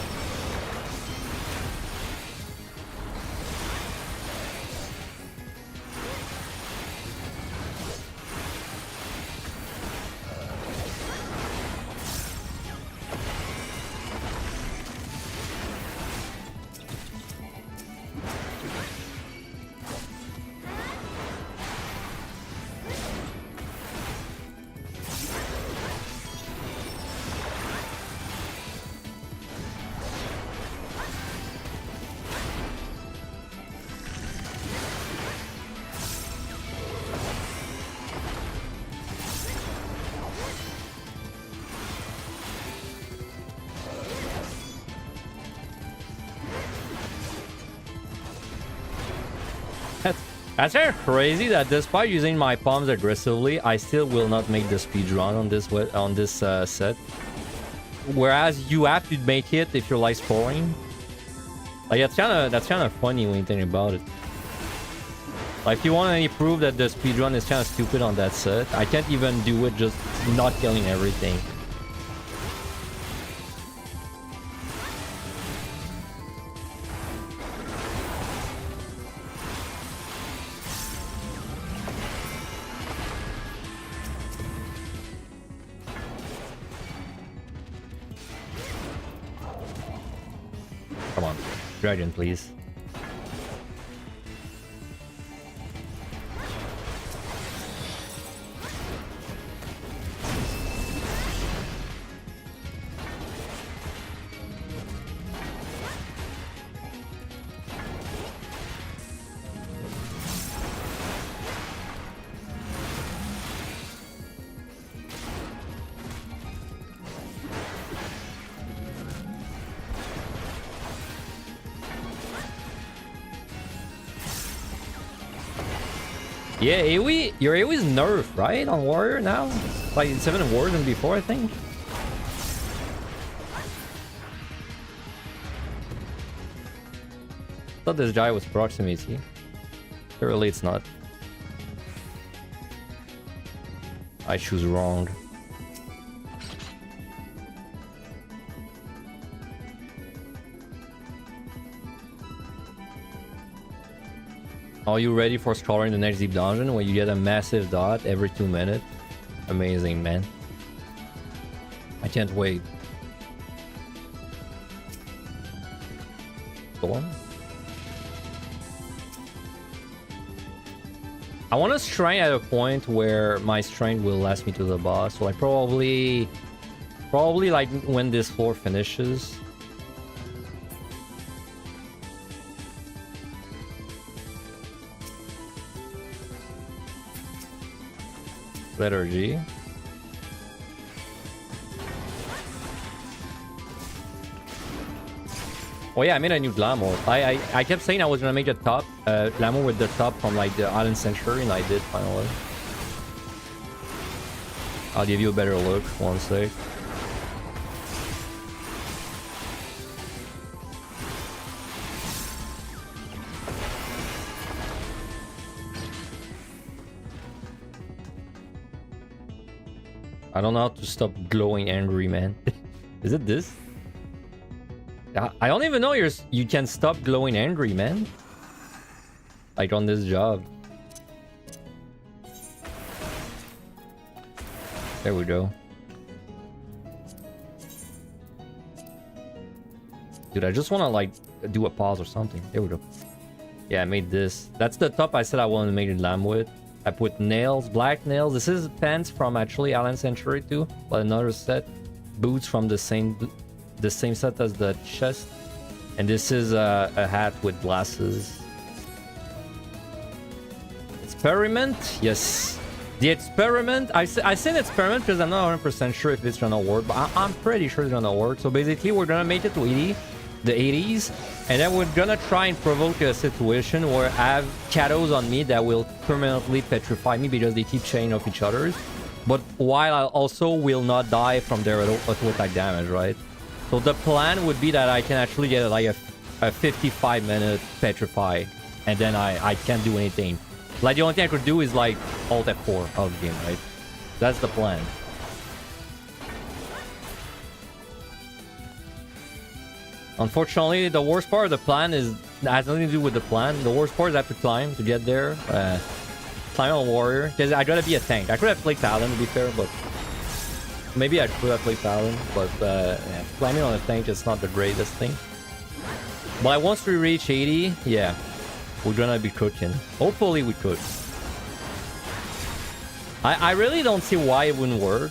That's very crazy that despite using my palms aggressively, I still will not make the speedrun on this set. Whereas you have to make it if you're like scoring. Like that's kind of funny when you think about it. Like if you want any proof that the speedrun is kind of stupid on that set, I can't even do it just not killing everything. Come on, dragon, please. Yeah, AoE, your AoE is nerfed, right? On Warrior now? Like it's 7 Warrior than before, I think. Thought this guy was proximity. Surely it's not. I choose wrong. Are you ready for scoring the next deep dungeon where you get a massive dot every 2 minutes? Amazing, man. I can't wait. Go on. I want to strain at a point where my strength will last me to the boss. So I probably like when this floor finishes. Letter G. Oh yeah, I made a new Glamour. I kept saying I was gonna make a top Glamour with the top from like the Island Century, and I did finally. I'll give you a better look. One sec. I don't know how to stop glowing angry, man. Is it this? I don't even know you can stop glowing angry, man. Like on this job. There we go. Dude, I just want to like do a pause or something. There we go. Yeah, I made this. That's the top I said I wanted to make a lamb with. I put nails, black nails. This is pants from actually Island Century too, but another set. Boots from the same set as the chest, and this is a hat with glasses. Experiment, yes. The experiment. I said experiment because I'm not 100% sure if it's gonna work, but I'm pretty sure it's gonna work. So basically, we're gonna make it to 80, the 80s, and then we're gonna try and provoke a situation where I have shadows on me that will permanently petrify me because they keep chaining off each other. But while I also will not die from their auto attack damage, right? So the plan would be that I can actually get like a 55-minute petrify, and then I can't do anything. Like the only thing I could do is like alt F4 of the game, right? That's the plan. Unfortunately, the worst part of the plan has nothing to do with the plan. The worst part is I have to climb to get there. Climb on warrior. Because I gotta be a tank. I could have played Talon to be fair, but maybe I could have played Talon, but yeah, climbing on a tank is not the greatest thing. But once we reach 80, yeah, we're gonna be cooking. Hopefully we could. I really don't see why it wouldn't work.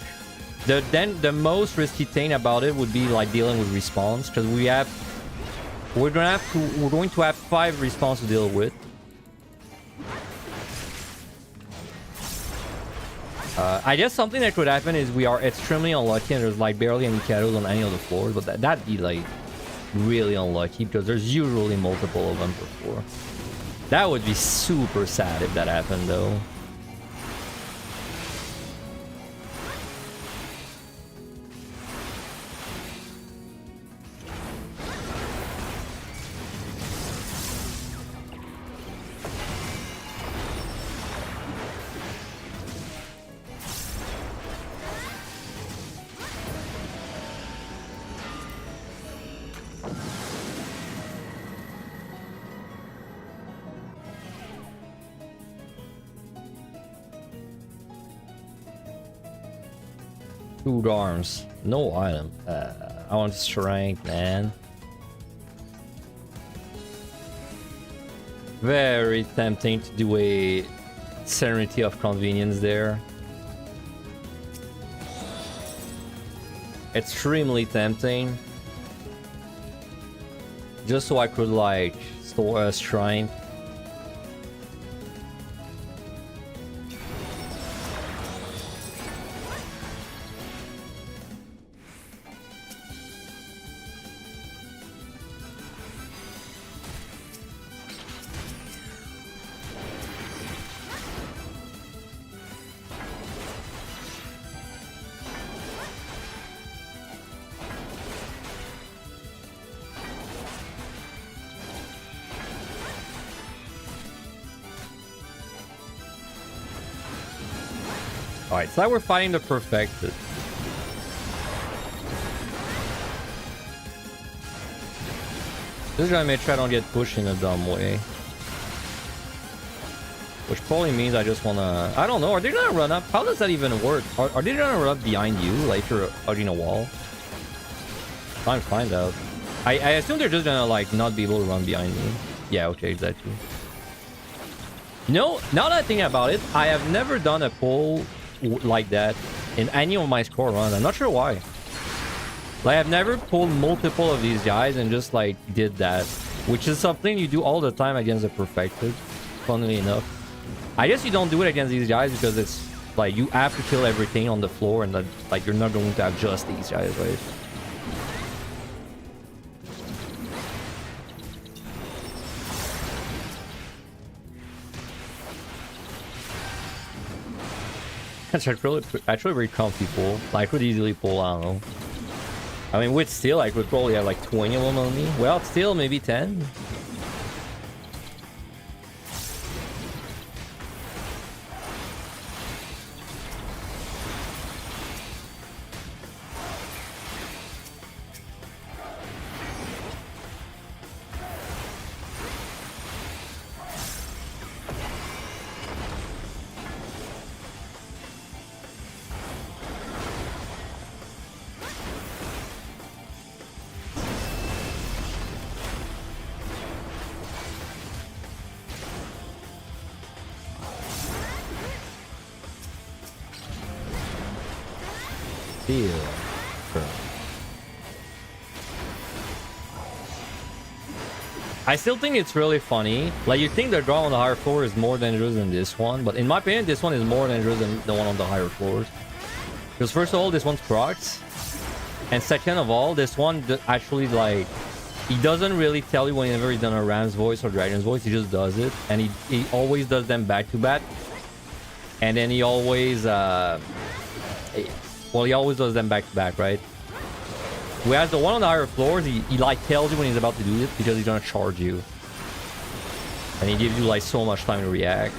The most risky thing about it would be like dealing with respawns, because we're going to have 5 respawns to deal with. I guess something that could happen is we are extremely unlucky and there's like barely any shadows on any of the floors, but that'd be like really unlucky because there's usually multiple of them per floor. That would be super sad if that happened though. Two arms, no item. I want strength, man. Very tempting to do a Serenity of Convenience there. Extremely tempting. Just so I could like store a strength. Alright, so now we're fighting the Perfected. This guy may try to get pushed in a dumb way. Which probably means I just wanna... I don't know, are they gonna run up? How does that even work? Are they gonna run up behind you, like if you're hugging a wall? Try and find out. I assume they're just gonna like not be able to run behind me. Yeah, okay, exactly. No, now that I think about it, I have never done a pull like that in any of my score runs. I'm not sure why. Like I've never pulled multiple of these guys and just like did that, which is something you do all the time against the Perfected, funnily enough. I guess you don't do it against these guys because it's like you have to kill everything on the floor and that, like you're not going to have just these guys, right? That's actually very comfy pull. I could easily pull, I don't know. I mean, with steel, I could probably have like 20 of them on me. Well, steel, maybe 10. I still think it's really funny. Like, you think the draw on the higher floor is more dangerous than this one, but in my opinion, this one is more dangerous than the one on the higher floors. Because first of all, this one's procs, and second of all, this one actually, like, he doesn't really tell you whenever he's done a Ram's voice or Dragon's voice. He just does it, and he always does them back to back. And then he always, well, he always does them back to back, right? Whereas the one on the higher floors, he like tells you when he's about to do it because he's gonna charge you. And he gives you like so much time to react.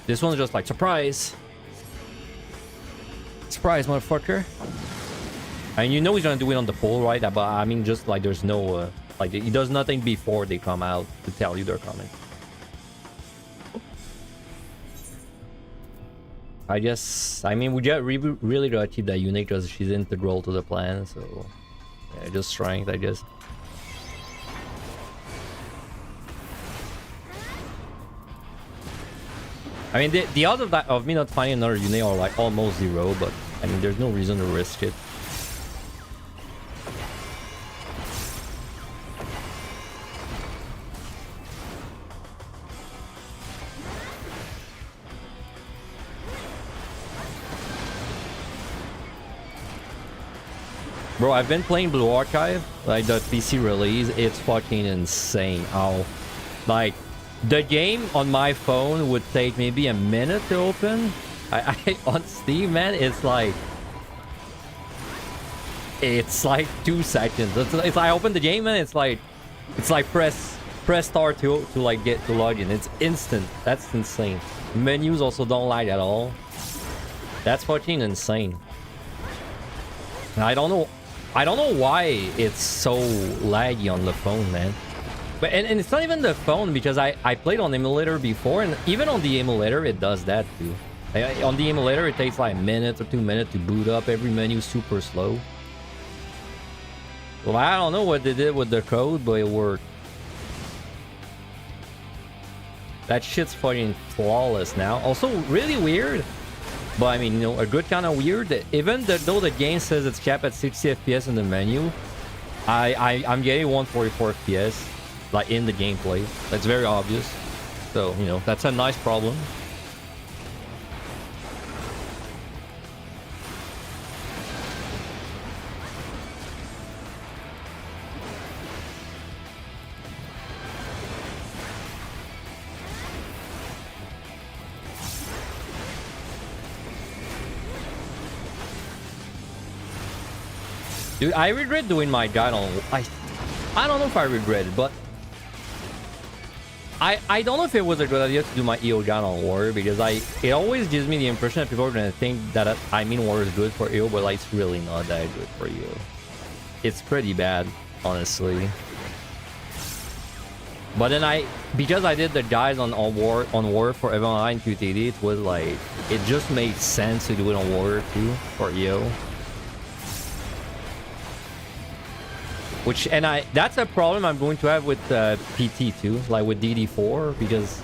This one's just like, surprise! Surprise, motherfucker. And you know he's gonna do it on the poll, right? But I mean, just like there's no like he does nothing before they come out to tell you they're coming. I mean, we get really gotta keep that unique because she's integral to the plan. So yeah, just strength, I guess. I mean, the odds of me not finding another unit are like almost 0, but I mean, there's no reason to risk it. Bro, I've been playing Blue Archive, like the PC release. It's fucking insane how, like, the game on my phone would take maybe a minute to open. On Steam, man, it's like 2 seconds. It's like I open the game and it's like press start to like get to log in. It's instant. That's insane. Menus also don't lag at all. That's fucking insane. I don't know why it's so laggy on the phone, man. But and it's not even the phone, because I played on emulator before, and even on the emulator it does that too. On the emulator it takes like a minute or 2 minutes to boot up. Every menu super slow. Well, I don't know what they did with the code, but it worked. That shit's fucking flawless now. Also really weird. But I mean, you know, a good kind of weird. Even though the game says it's capped at 60 FPS in the menu, I'm getting 144 FPS, like in the gameplay. That's very obvious. So, you know, that's a nice problem. Dude, I regret doing my guide on... I don't know if I regret it, but... I don't know if it was a good idea to do my EO guide on Warrior, because it always gives me the impression that people are going to think that I mean Warrior is good for EO, but like, it's really not that good for EO. It's pretty bad, honestly. But then because I did the guides on Warrior for Evan Online QTD, it was like... It just made sense to do it on Warrior too, for EO. That's a problem I'm going to have with PT too, like with DD4, because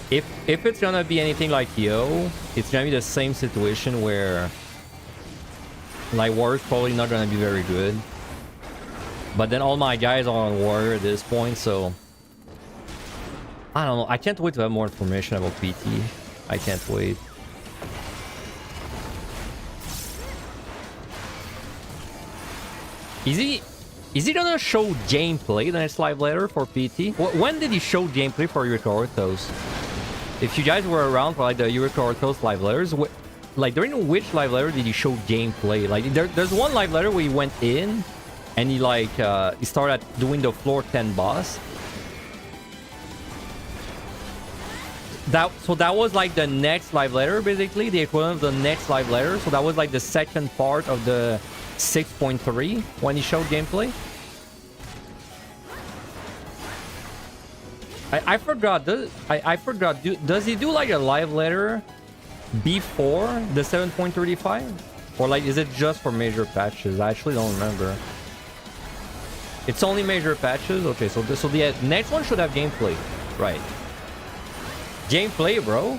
if it's gonna be anything like EO, it's gonna be the same situation where like Warrior's probably not gonna be very good. But then all my guys are on Warrior at this point, so I don't know. I can't wait to have more information about PT. I can't wait. Is he gonna show gameplay the next live letter for PT? When did he show gameplay for Eureka Orthos? If you guys were around for like the Eureka Orthos live letters, like during which live letter did he show gameplay? Like there's one live letter where he went in and he like he started doing the floor 10 boss. So that was like the next live letter, basically the equivalent of the next live letter. So that was like the second part of the 6.3 when he showed gameplay. I forgot. I forgot. Does he do like a live letter before the 7.35, or like is it just for major patches? I actually don't remember. It's only major patches. Okay, so the next one should have gameplay, right? Gameplay, bro.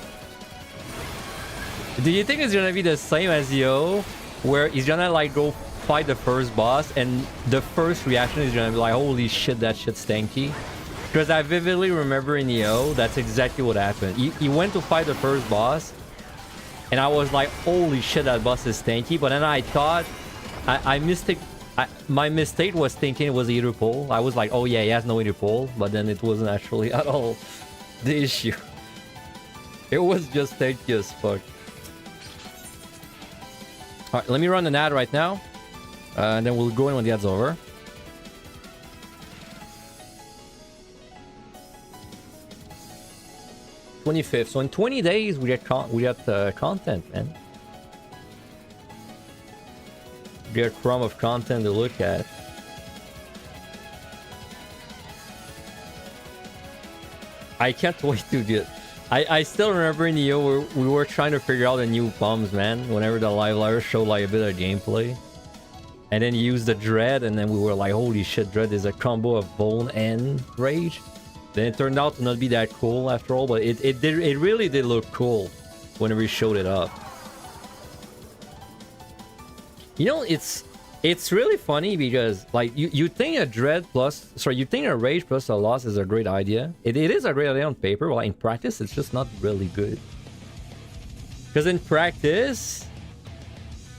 Do you think it's gonna be the same as Yo, where he's gonna like go fight the first boss and the first reaction is gonna be like, holy shit, that shit's tanky? Because I vividly remember in EO, that's exactly what happened. He went to fight the first boss and I was like, holy shit, that boss is tanky. But then I thought my mistake was thinking it was either pull. I was like, oh yeah, he has no either pull, but then it wasn't actually at all the issue. It was just tanky as fuck. Alright, let me run an ad right now. And then we'll go in when the ad's over. '25th. So in 20 days we get content, man. get a crumb of content to look at. I can't wait to get... I still remember in EO we were trying to figure out the new bombs, man. Whenever the live live showed like a bit of gameplay. And then use the Dread, and then we were like, holy shit, Dread is a combo of Bone and Rage. Then it turned out to not be that cool after all, but it really did look cool whenever we showed it up. You know, it's really funny because like you think a Dread plus, sorry, you think a Rage plus a Loss is a great idea. It is a great idea on paper, but in practice it's just not really good. Because in practice,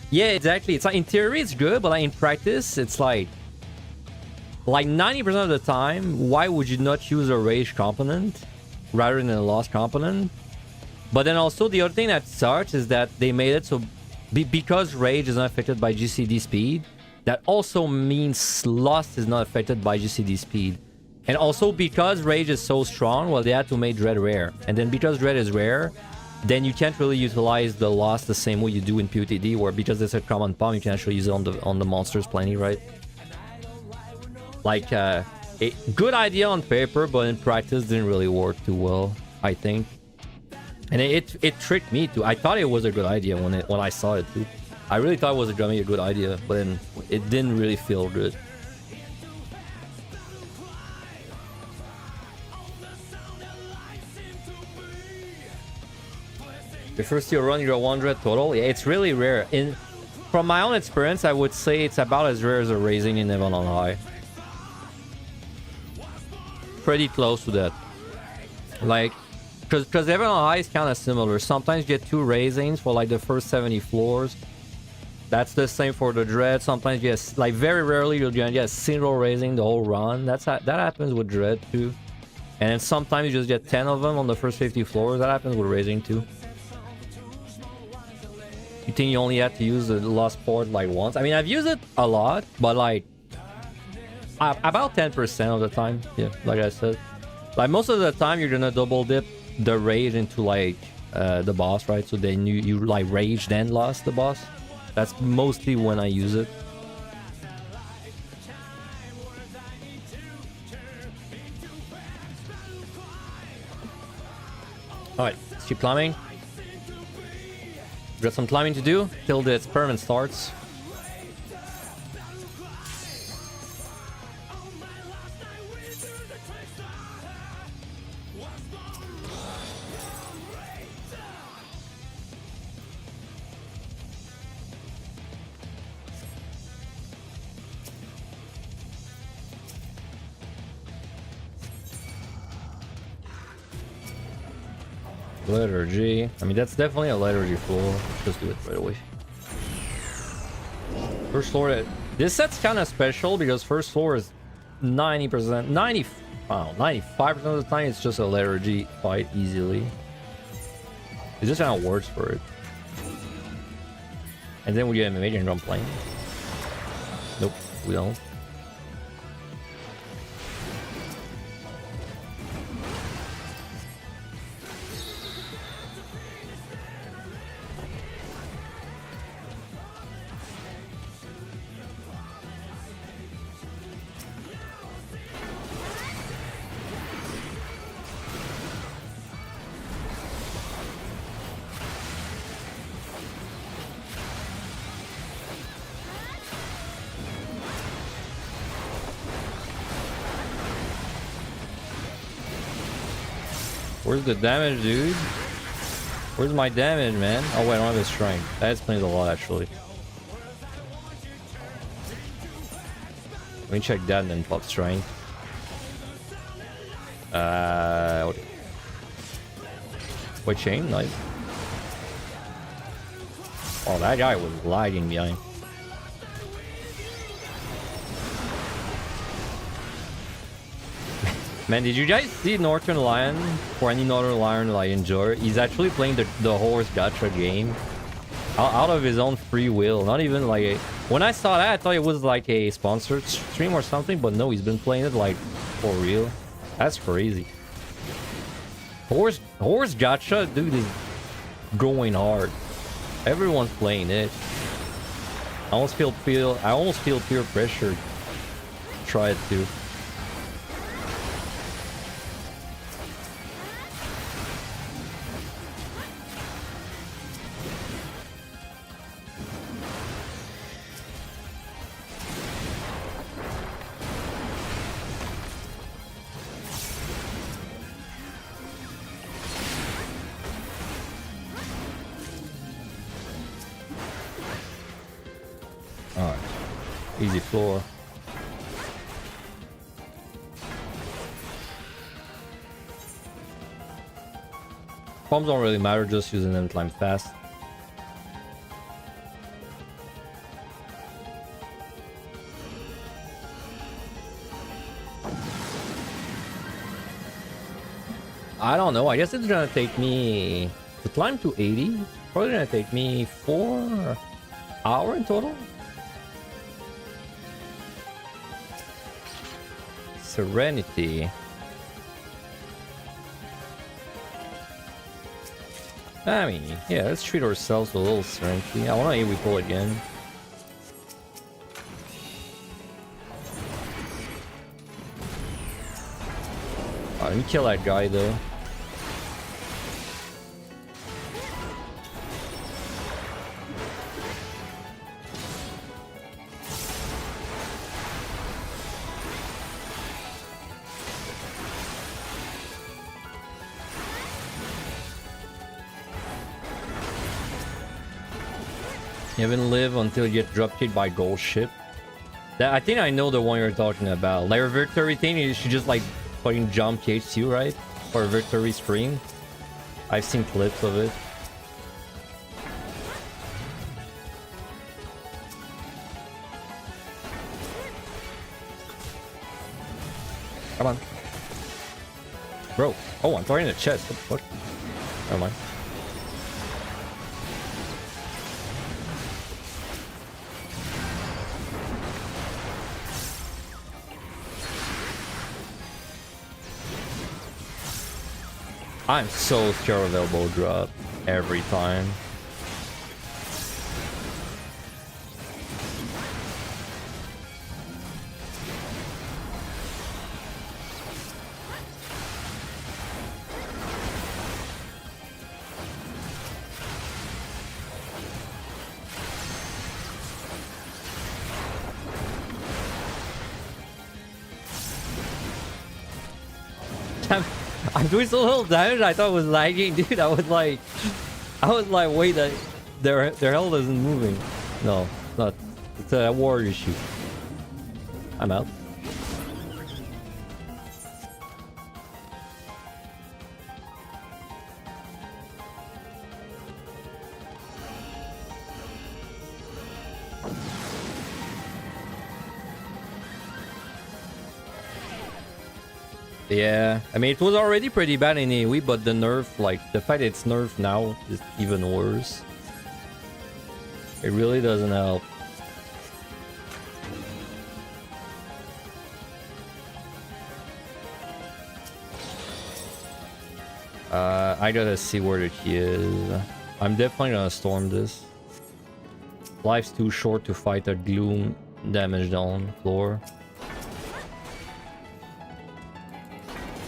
yeah, exactly. It's like in theory it's good, but like in practice it's like 90% of the time, why would you not use a Rage component rather than a Loss component? But then also the other thing that sucks is that they made it so because Rage is not affected by GCD speed, that also means Lost is not affected by GCD speed. And also because Rage is so strong, well, they had to make Dread rare. And then because Dread is rare, then you can't really utilize the Lost the same way you do in POTD, where because it's a common palm, you can actually use it on the monsters plenty, right? Like, a good idea on paper, but in practice didn't really work too well, I think. And it tricked me too. I thought it was a good idea when I saw it too. I really thought it was gonna be a good idea, but then it didn't really feel good. Your first year run, you're 100 total. Yeah, it's really rare. From my own experience, I would say it's about as rare as a raising in Heaven on High. Pretty close to that. Like, because Heaven on High is kind of similar. Sometimes you get 2 raisings for like the first 70 floors. That's the same for the Dread. Sometimes you get, like, very rarely you'll get a single raising the whole run. That happens with Dread too. And then sometimes you just get 10 of them on the first 50 floors. That happens with raising too. You think you only have to use the Lost Port like once? I mean, I've used it a lot, but like about 10% of the time. Yeah, like I said, like most of the time you're gonna double dip the Rage into like the boss, right? So then you like Rage then Lost the boss. That's mostly when I use it. Alright, let's keep climbing. Got some climbing to do till the experiment starts. Liturgy. I mean, that's definitely a liturgy floor. Let's just do it right away. First floor. This set's kind of special because first floor is 90%, 95% of the time it's just a liturgy fight easily. It just kind of works for it. And then we get a major drum plane. Nope, we don't. Where's the damage, dude? Where's my damage, man? Oh wait, I don't have his strength. That explains a lot, actually. Let me check that and then pop strength. Wait, chain? Nice. Oh, that guy was lagging behind. Man, did you guys see Northern Lion, or any Northern Lion like enjoy? He's actually playing the horse gacha game out of his own free will. Not even like a... When I saw that, I thought it was like a sponsored stream or something, but no, he's been playing it like for real. That's crazy. Horse gacha, dude, is going hard. Everyone's playing it. I almost feel peer pressure. Try it too. Alright. Easy floor. Bombs don't really matter, just using them to climb fast. I don't know, I guess it's gonna take me to climb to 80. Probably gonna take me 4 hours in total. Serenity. I mean, yeah, let's treat ourselves with a little serenity. I want to AoE pull again. Let me kill that guy though. You haven't lived until you get drop kicked by gold ship. That, I think I know the one you're talking about. Like a victory thing, you should just like fucking jump TH2, right? Or a victory screen. I've seen clips of it. Come on. Bro. Oh, I'm throwing the chest. What the fuck? Never mind. I'm so scared of elbow drop every time. I'm doing so little damage. I thought it was lagging, dude. I was like, wait, their health isn't moving. No, it's not. It's a war issue. I'm out. Yeah, I mean, it was already pretty bad in AoE, but the nerf, like, the fact that it's nerfed now is even worse. It really doesn't help. I gotta see where the key is. I'm definitely gonna storm this. Life's too short to fight a gloom damage down floor.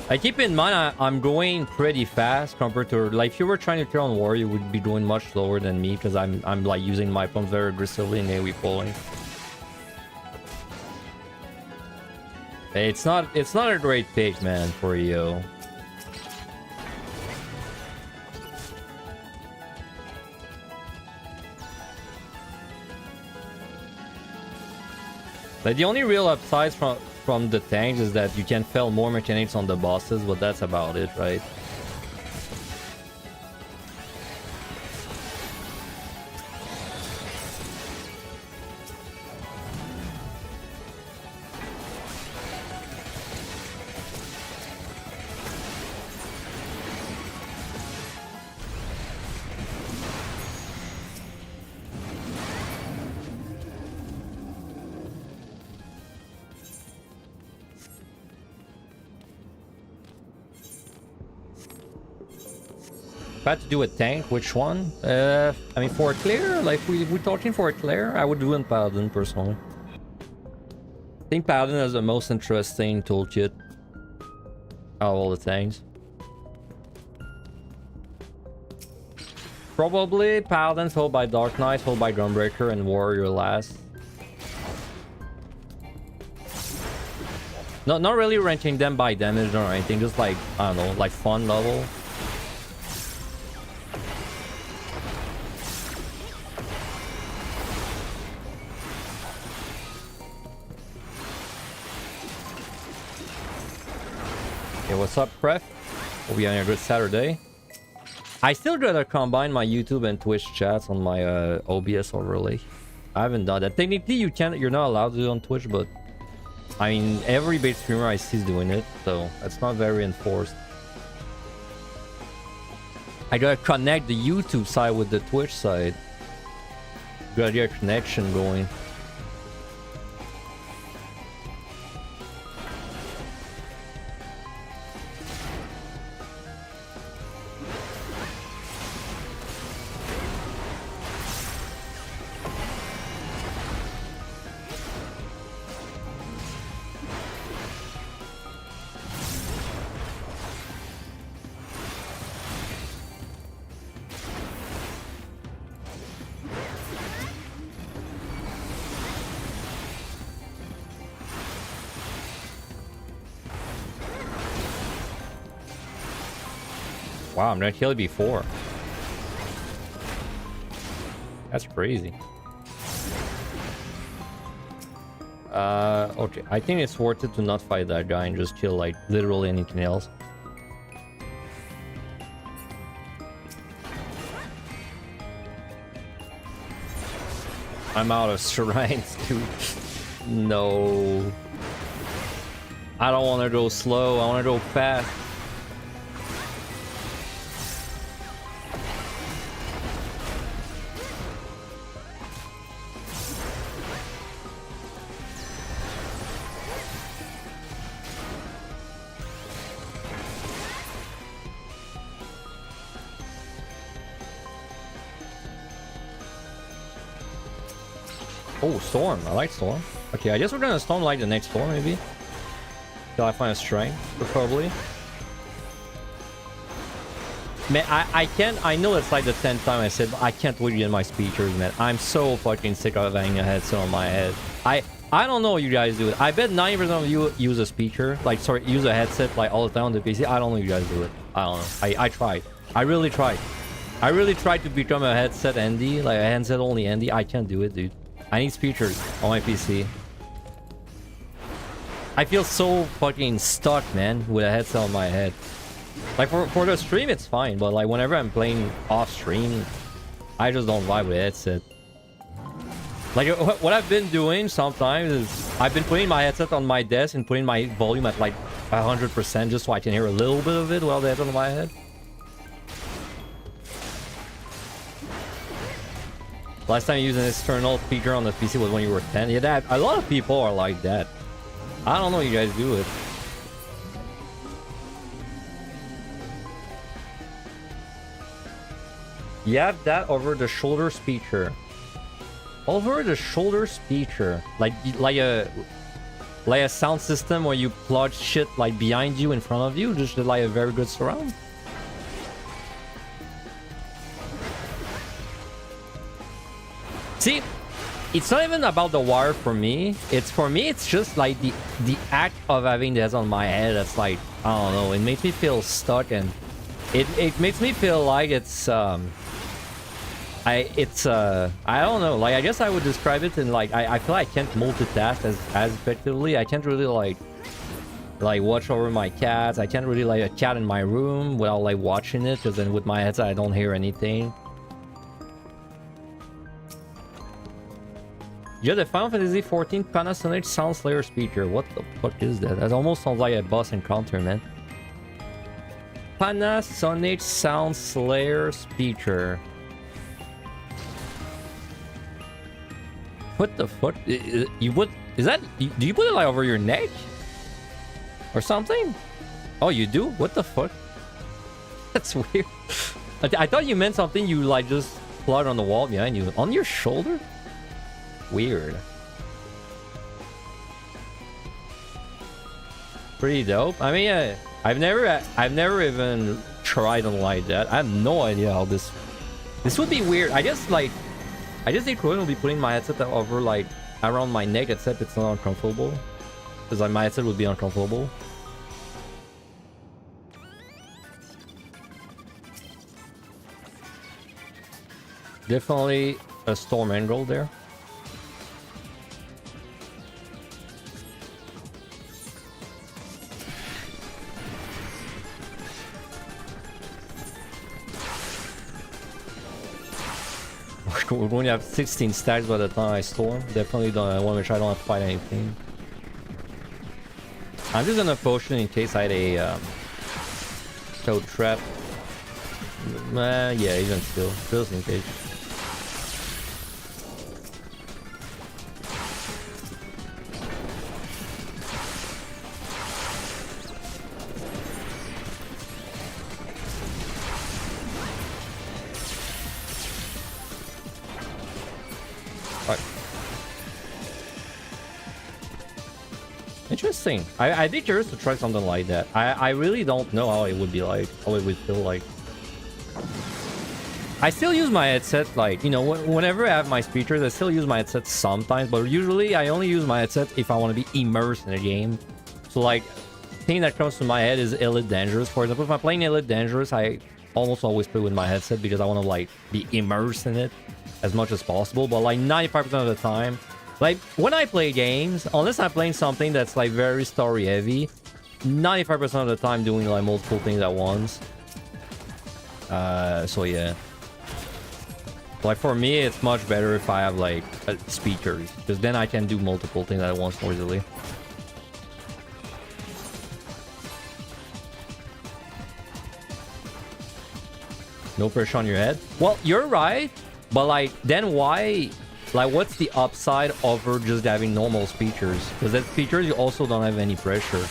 I keep in mind I'm going pretty fast compared to, like, if you were trying to kill on war, you would be doing much slower than me because I'm like using my pump very aggressively in AoE pulling. It's not a great pick, man, for EO. Like, the only real upsides from the tanks is that you can fail more mechanics on the bosses, but that's about it, right? If I had to do a tank, which one? I mean, for a clear, like we're talking for a clear, I would do in Paladin personally. I think Paladin is the most interesting toolkit out of all the tanks. Probably Paladin followed by Dark Knight, followed by Gunbreaker, and Warrior last. No, not really ranking them by damage or anything, just like, I don't know, like fun level. Okay, what's up, Pref? Hope you're having a good Saturday. I still gotta combine my YouTube and Twitch chats on my OBS overlay. I haven't done that. Technically, you're not allowed to do it on Twitch, but I mean, every bait streamer I see is doing it, so that's not very enforced. I gotta connect the YouTube side with the Twitch side. Gotta get a connection going. Wow, I'm gonna kill it before. That's crazy. Okay, I think it's worth it to not fight that guy and just kill like literally anything else. I'm out of shrines, dude. No. I don't want to go slow, I want to go fast. Oh, Storm. I like Storm. Okay, I guess we're gonna Storm like the next Storm, maybe. Till I find a Strength, probably. Man, I can't... I know it's like the 10th time I said, but I can't wait to get my speakers, man. I'm so fucking sick of having a headset on my head. I don't know what you guys do it. I bet 90% of you use a speaker. Like, sorry, use a headset, like, all the time on the PC. I don't know you guys do it. I don't know. I tried. I really tried. I really tried to become a headset Andy. Like, a headset-only Andy. I can't do it, dude. I need speakers on my PC. I feel so fucking stuck, man, with a headset on my head. Like, for the stream, it's fine, but like, whenever I'm playing off-stream, I just don't vibe with a headset. Like, what I've been doing sometimes is I've been putting my headset on my desk and putting my volume at like 100% just so I can hear a little bit of it while the headset on my head. Last time you used an external speaker on the PC was when you were 10. Yeah, that a lot of people are like that. I don't know you guys do it. You have that over the shoulder speaker. Over the shoulder speaker, like a sound system where you plug shit like behind you, in front of you, just like a very good surround. See, it's not even about the wire for me. It's just like the act of having this on my head. That's like, I don't know. It makes me feel stuck, and it makes me feel like it's I don't know. Like, I guess I would describe it in like I feel like I can't multitask as effectively. I can't really like watch over my cats. I can't really like a cat in my room without like watching it, because then with my headset I don't hear anything. Yeah, the Final Fantasy 14 Panasonic Sound Slayer speaker. What the fuck is that? That almost sounds like a boss encounter, man. Panasonic Sound Slayer speaker. What the fuck? You put... Is that... Do you put it like over your neck? Or something? Oh, you do? What the fuck? That's weird. I thought you meant something you like just plug on the wall behind you. On your shoulder? Weird. Pretty dope. I mean, I've never even tried on like that. I have no idea how this would be weird. I just think Croydon will be putting my headset over like around my neck, except it's not uncomfortable. Because like my headset would be uncomfortable. Definitely a storm angle there. We're going to have 16 stacks by the time I storm. Definitely don't. I want to make sure I don't have to fight anything. I'm just gonna potion in case I had a toad trap. Yeah, even still, just in case. Interesting. I'd be curious to try something like that. I really don't know how it would be like, how it would feel like. I still use my headset, like, you know, whenever I have my speakers, I still use my headset sometimes, but usually I only use my headset if I want to be immersed in a game. So, like, thing that comes to my head is Elite Dangerous. For example, if I'm playing Elite Dangerous, I almost always play with my headset because I want to, like, be immersed in it as much as possible. But, like, 95% of the time, like, when I play games, unless I'm playing something that's, like, very story heavy, 95% of the time doing, like, multiple things at once. So, yeah. Like, for me, it's much better if I have, like, speakers. Because then I can do multiple things at once more easily. No pressure on your head? Well, you're right. But, like, then why... Like, what's the upside over just having normal speakers? Because that speakers, you also don't have any pressure.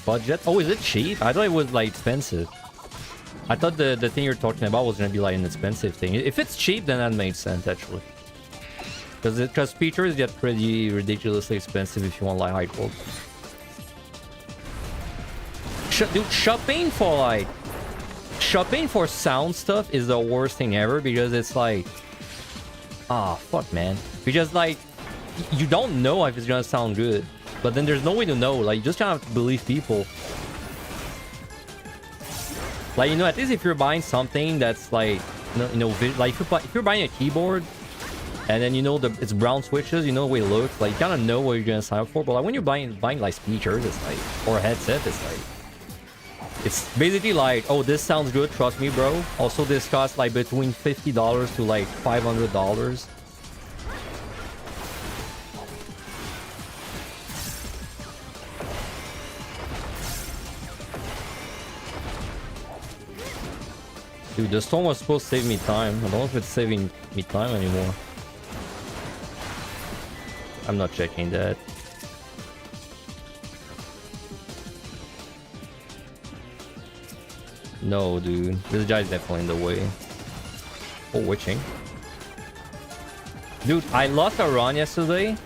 Budget? Oh, is it cheap? I thought it was, like, expensive. I thought the thing you're talking about was gonna be like an expensive thing. If it's cheap, then that makes sense actually. Because speakers get pretty ridiculously expensive if you want like high quality. Dude, shopping for sound stuff is the worst thing ever because it's like, fuck, man. Because like, you don't know if it's gonna sound good, but then there's no way to know. Like, you just kind of have to believe people. Like, you know, at least if you're buying something that's like, like if you're buying a keyboard and then you know it's brown switches, you know the way it looks, like you kind of know what you're gonna sign up for. But like when you're buying like speakers, it's like, or a headset, it's like, it's basically like, oh, this sounds good, trust me, bro. Also, this costs like between $50 to like $500. Dude, the storm was supposed to save me time. I don't know if it's saving me time anymore. I'm not checking that. No, dude. This guy's definitely in the way. Oh, witching. Dude, I lost a run yesterday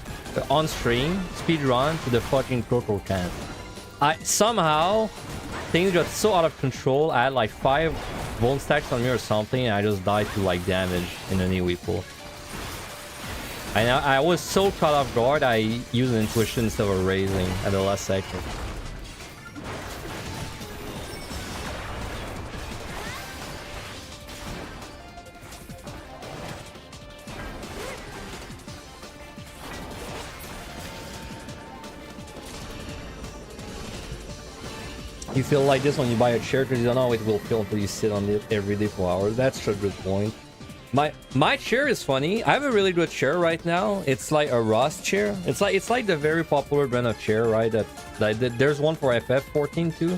on stream. Speed run to the fucking Croco camp. Somehow, things got so out of control. I had like 5 bone stacks on me or something, and I just died to like damage in an AoE pool. And I was so caught off guard, I used an intuition instead of raising at the last second. You feel like this when you buy a chair because you don't know how it will feel until you sit on it every day for hours. That's a good point. My chair is funny. I have a really good chair right now. It's like a Rust chair. It's like the very popular brand of chair, right? That there's one for FF14 too.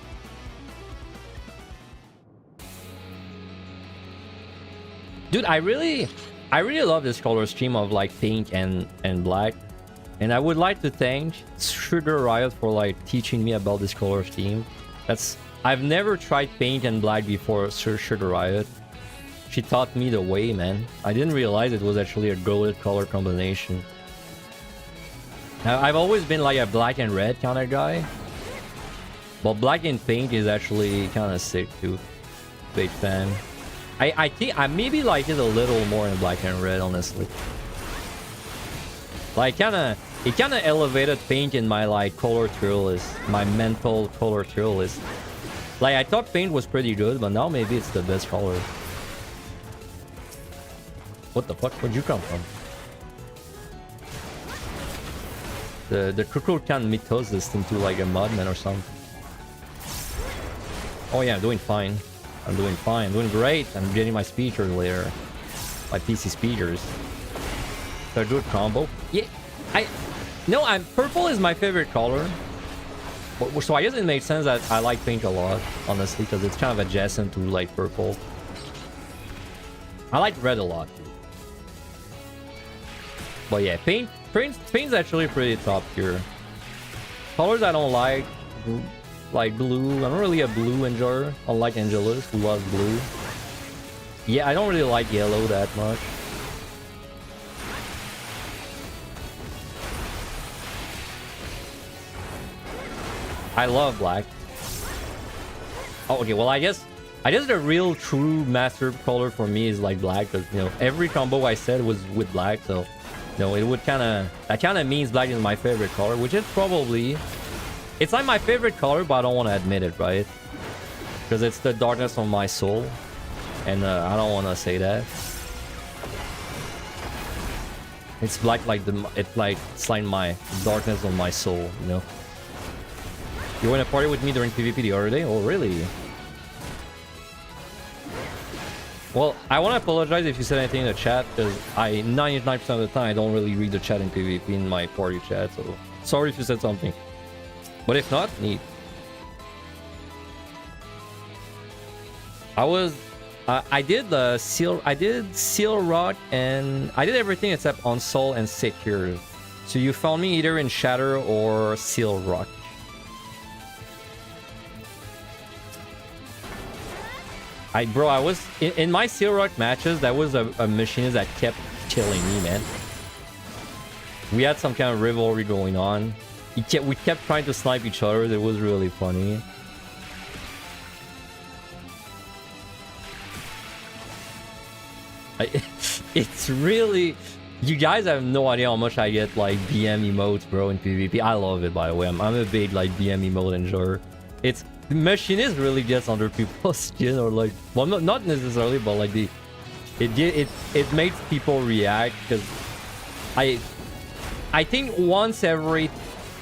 Dude, I really love this color scheme of like pink and black. And I would like to thank Sugar Riot for like teaching me about this color scheme. I've never tried pink and black before Sugar Riot. She taught me the way, man. I didn't realize it was actually a goated color combination. Now, I've always been like a black and red kind of guy. But black and pink is actually kind of sick too. Big fan. I think I maybe like it a little more in black and red, honestly. Like it kind of elevated pink in my like color tier list, my mental color tier list. Like I thought pink was pretty good, but now maybe it's the best color. What the fuck? Where'd you come from? The cuckoo can mitosis into like a mudman or something. Oh yeah, I'm doing fine. I'm doing fine. I'm doing great. I'm getting my speakers later. My PC speakers. They're a good combo. Yeah, purple is my favorite color. So I guess it makes sense that I like pink a lot, honestly, because it's kind of adjacent to like purple. I like red a lot too. But yeah, pink's actually pretty top tier. Colors I don't like blue. I'm not really a blue enjoyer, unlike Angelus, who loves blue. Yeah, I don't really like yellow that much. I love black. Oh, okay, well, I guess the real true master color for me is like black, because, you know, every combo I said was with black, so, you know, it would that kind of means black is my favorite color, which is probably, it's like my favorite color, but I don't want to admit it, right? Because it's the darkness of my soul, and I don't want to say that. It's black it's like my darkness of my soul, you know? You want to party with me during PvP the other day? Oh, really? Well, I want to apologize if you said anything in the chat, because 99% of the time I don't really read the chat in PvP in my party chat, so sorry if you said something. But if not, neat. I did Seal Rock, and I did everything except on Soul and Secure. So you found me either in Shatter or Seal Rock. Bro, I was in my Seal Rock matches. That was a machinist that kept killing me, man. We had some kind of rivalry going on. We kept trying to snipe each other. It was really funny. It's really, you guys have no idea how much I get like BM emotes, bro, in PvP. I love it, by the way. I'm a big like BM emote enjoyer. The machinist really gets under people's skin, or like, well, not necessarily, but like it makes people react, because I think once every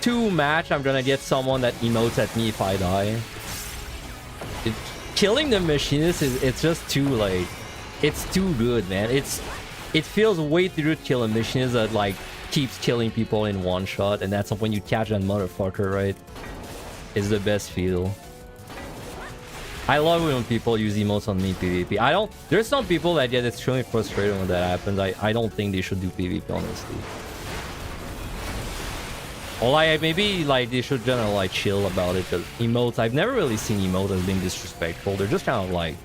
2 match I'm gonna get someone that emotes at me if I die. Killing the machinist it's just too like, it's too good, man. It feels way too good to kill a machinist that like keeps killing people in one shot, and that's when you catch that motherfucker, right? It's the best feel. I love when people use emotes on me PvP. There's some people that get extremely frustrated when that happens. I don't think they should do PvP, honestly. Or like, maybe like they should generally like chill about it, because emotes, I've never really seen emotes as being disrespectful. They're just kind of like,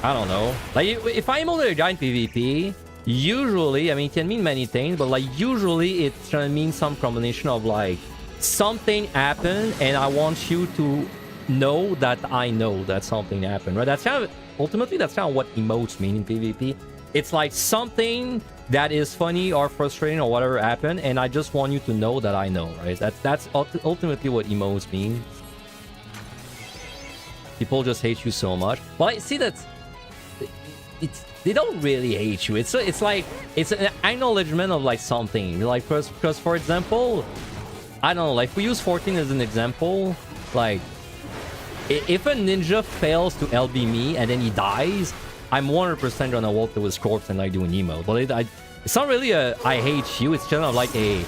I don't know. Like if I emote a guy in PvP, usually, I mean, it can mean many things, but like usually it's gonna mean some combination of like, something happened and I want you to know that I know that something happened, right? That's kind of, ultimately, that's kind of what emotes mean in PvP. It's like something that is funny or frustrating or whatever happened, and I just want you to know that I know, right? That's ultimately what emotes mean. People just hate you so much. Well, I see that they don't really hate you. It's like, it's an acknowledgement of like something. Like, because for example, I don't know, like if we use 14 as an example, like if a ninja fails to LB me and then he dies, I'm 100% gonna walk to his corpse and like do an emote. But it's not really a I hate you, it's kind of like a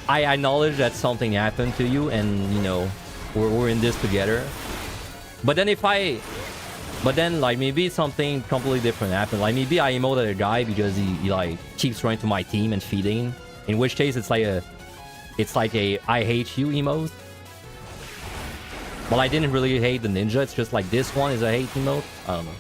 I acknowledge that something happened to you, and you know, we're in this together. But then if I But then, like, maybe something completely different happened. Like, maybe I emote at a guy because he like, keeps running to my team and feeding. In which case, it's like a I hate you emote. Well, I didn't really hate the ninja. It's just like this one is a hate emote. I don't know.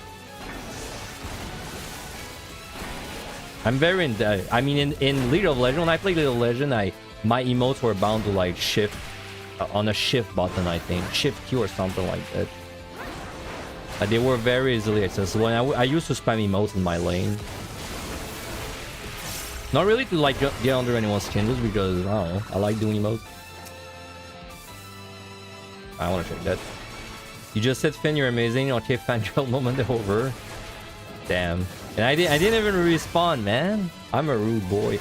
I'm very in... I mean, in League of Legends, when I play League of Legends, my emotes were bound to, like, shift... on a shift button, I think. Shift Q or something like that. They were very easily accessible. And I used to spam emotes in my lane. Not really to, like, get under anyone's skin, just because, I don't know, I like doing emotes. I want to check that. You just said, Finn, you're amazing. Okay, fangirl moment over. Damn. And I didn't even respawn, man. I'm a rude boy.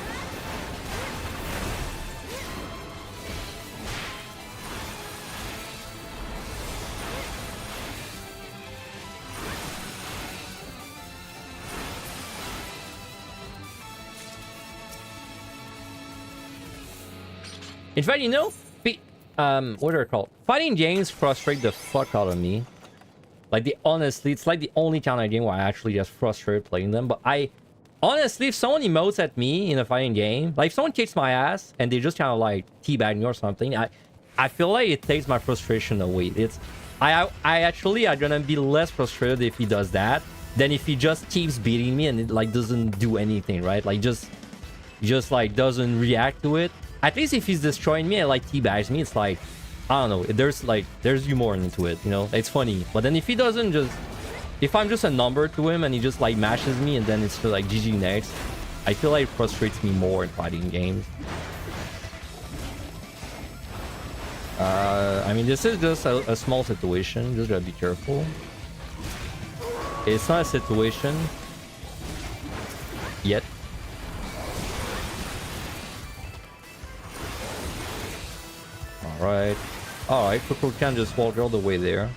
In fact, you know, what are they called? Fighting games frustrate the fuck out of me. Like, honestly, it's like the only kind of game where I actually just frustrated playing them. But honestly, if someone emotes at me in a fighting game, like if someone kicks my ass and they just kind of like teabag me or something, I feel like it takes my frustration away. I'm gonna be less frustrated if he does that than if he just keeps beating me and it like doesn't do anything, right? Like just like doesn't react to it. At least if he's destroying me and like teabags me, it's like, I don't know, there's humor into it, you know? It's funny. But then if he doesn't if I'm just a number to him and he just like mashes me and then it's just like GG next, I feel like it frustrates me more in fighting games. I mean, this is just a small situation, just gotta be careful. It's not a situation yet. Alright. Alright, Coco can just walk all the way there.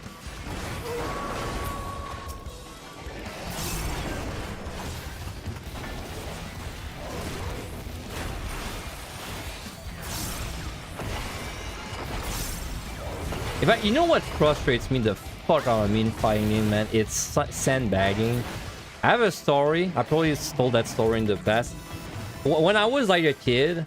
In fact, you know what frustrates me the fuck out of me in fighting game, man? It's sandbagging. I have a story. I probably told that story in the past. When I was like a kid,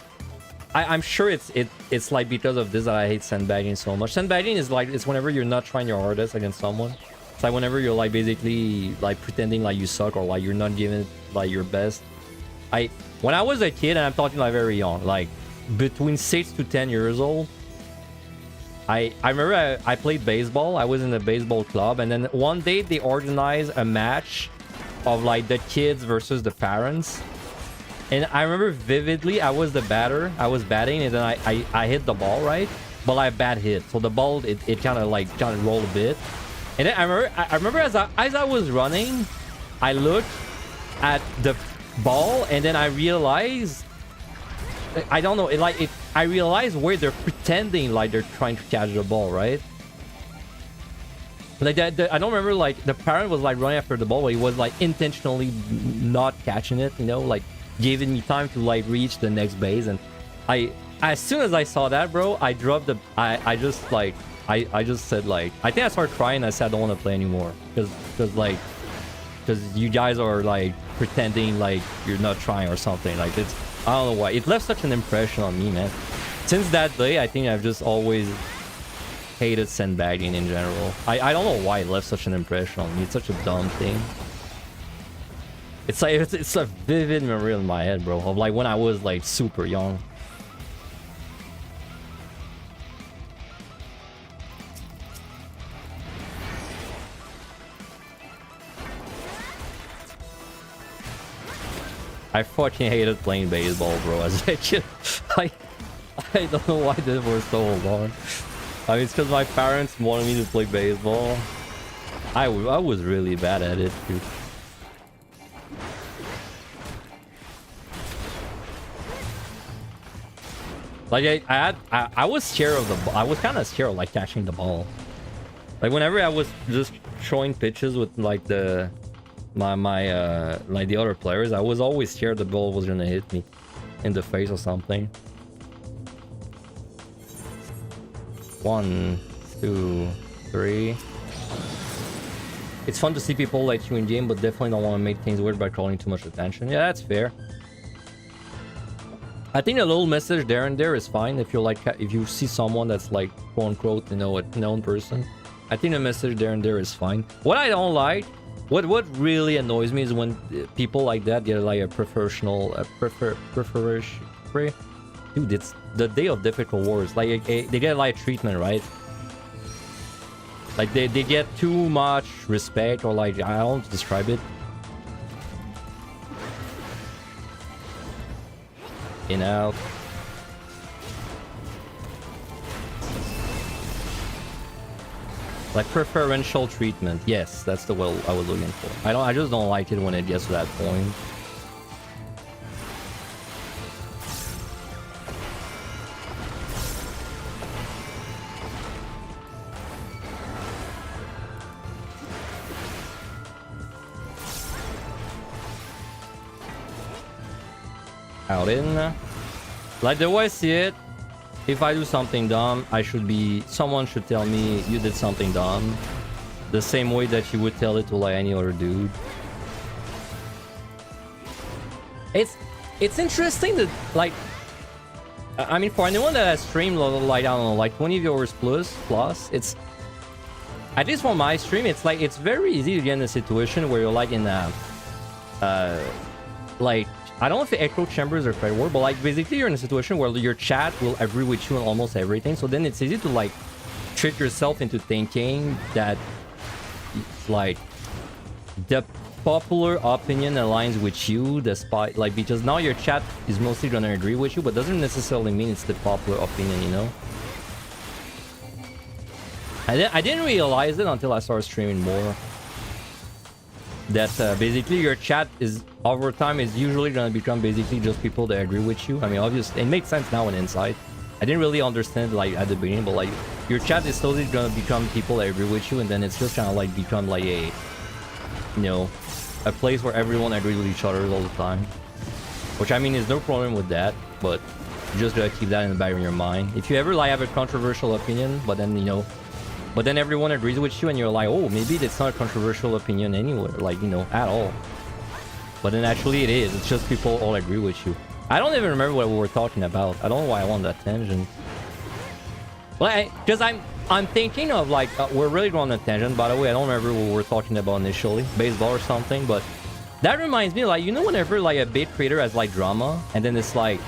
I'm sure it's like because of this that I hate sandbagging so much. Sandbagging is like, it's whenever you're not trying your hardest against someone. It's like whenever you're like basically like pretending like you suck or like you're not giving it like your best. When I was a kid, and I'm talking like very young, like between 6 to 10 years old, I remember I played baseball. I was in a baseball club, and then one day they organized a match of like the kids versus the parents. And I remember vividly, I was the batter. I was batting, and then I hit the ball, right? But I bad hit. So the ball, it kind of rolled a bit. And then I remember as I was running, I looked at the ball, and then I realized, I don't know, I realized where they're pretending like they're trying to catch the ball, right? Like I don't remember, like the parent was like running after the ball, but he was like intentionally not catching it, you know, like giving me time to like reach the next base. And as soon as I saw that, bro, I dropped the I just said, like, I think I started crying. I said I don't want to play anymore because you guys are like pretending like you're not trying or something. Like, it's, I don't know why it left such an impression on me, man. Since that day, I think I've just always hated sandbagging in general. I don't know why it left such an impression on me. It's such a dumb thing. It's like it's a vivid memory in my head, bro, of like when I was like super young. I fucking hated playing baseball, bro, as a kid. I don't know why this was so long. I mean, it's because my parents wanted me to play baseball. I was really bad at it, dude. Like I was scared of the ball. I was kind of scared of like catching the ball. Like whenever I was just throwing pitches with like my like the other players, I was always scared the ball was gonna hit me in the face or something. 1, 2, 3. It's fun to see people like you in game, but definitely don't want to make things weird by calling too much attention. Yeah, that's fair. I think a little message there and there is fine if you're like, if you see someone that's like, quote unquote, you know, a known person. I think a message there and there is fine. What I don't like, what really annoys me is when people like that get like a professional, dude, it's the day of difficult wars. Like they get like treatment, right? Like they get too much respect, or like, I don't describe it. In out. Like preferential treatment. Yes, that's the word I was looking for. I just don't like it when it gets to that point. Out in. Like the way I see it, if I do something dumb, someone should tell me you did something dumb. The same way that you would tell it to like any other dude. It's interesting that like, I mean, for anyone that has streamed like, I don't know, like 20 viewers plus, it's, at least for my stream, it's like, it's very easy to get in a situation where you're like in a, like, I don't know if echo chambers are correct word, but like basically you're in a situation where your chat will agree with you on almost everything. So then it's easy to like trick yourself into thinking that like the popular opinion aligns with you, despite like, because now your chat is mostly gonna agree with you, but doesn't necessarily mean it's the popular opinion, you know? I didn't realize it until I started streaming more. That basically your chat is over time is usually gonna become basically just people that agree with you. I mean, obviously it makes sense now on inside. I didn't really understand like at the beginning, but like your chat is slowly gonna become people that agree with you, and then it's just kind of like become like a, you know, a place where everyone agrees with each other all the time. Which I mean, there's no problem with that, but you just gotta keep that in the back of your mind. If you ever like have a controversial opinion, but then you know, but then everyone agrees with you and you're like, oh, maybe that's not a controversial opinion anywhere, like, you know, at all. But then actually it is. It's just people all agree with you. I don't even remember what we were talking about. I don't know why I want that tangent. Well, because I'm thinking of like, we're really going on a tangent, by the way. I don't remember what we were talking about initially. Baseball or something, but that reminds me, like, you know, whenever like a big creator has like drama and then it's like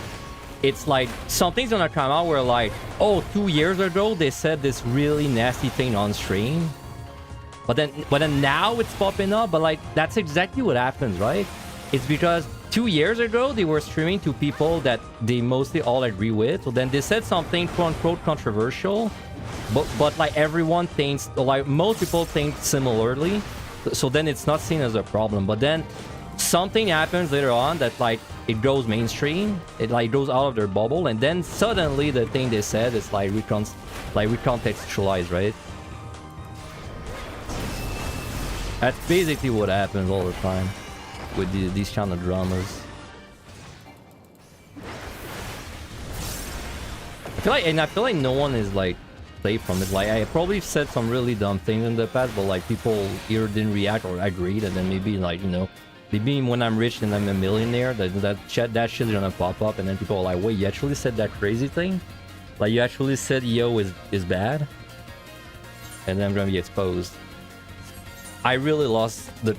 something's gonna come out where like, oh, 2 years ago they said this really nasty thing on stream, but then now it's popping up. But like, that's exactly what happens, right? It's because 2 years ago they were streaming to people that they mostly all agree with, so then they said something quote unquote controversial, but like everyone thinks, like most people think similarly, so then it's not seen as a problem. But then something happens later on that like it goes mainstream, it like goes out of their bubble, and then suddenly the thing they said is like recontextualized, right? That's basically what happens all the time with these kind of dramas. I feel like no one is like safe from it. Like, I probably said some really dumb things in the past, but like people either didn't react or agreed, and then maybe like, you know, maybe when I'm rich and I'm a millionaire, that shit's gonna pop up, and then people are like, wait, you actually said that crazy thing? Like, you actually said EO is bad? And then I'm gonna be exposed. I really lost why I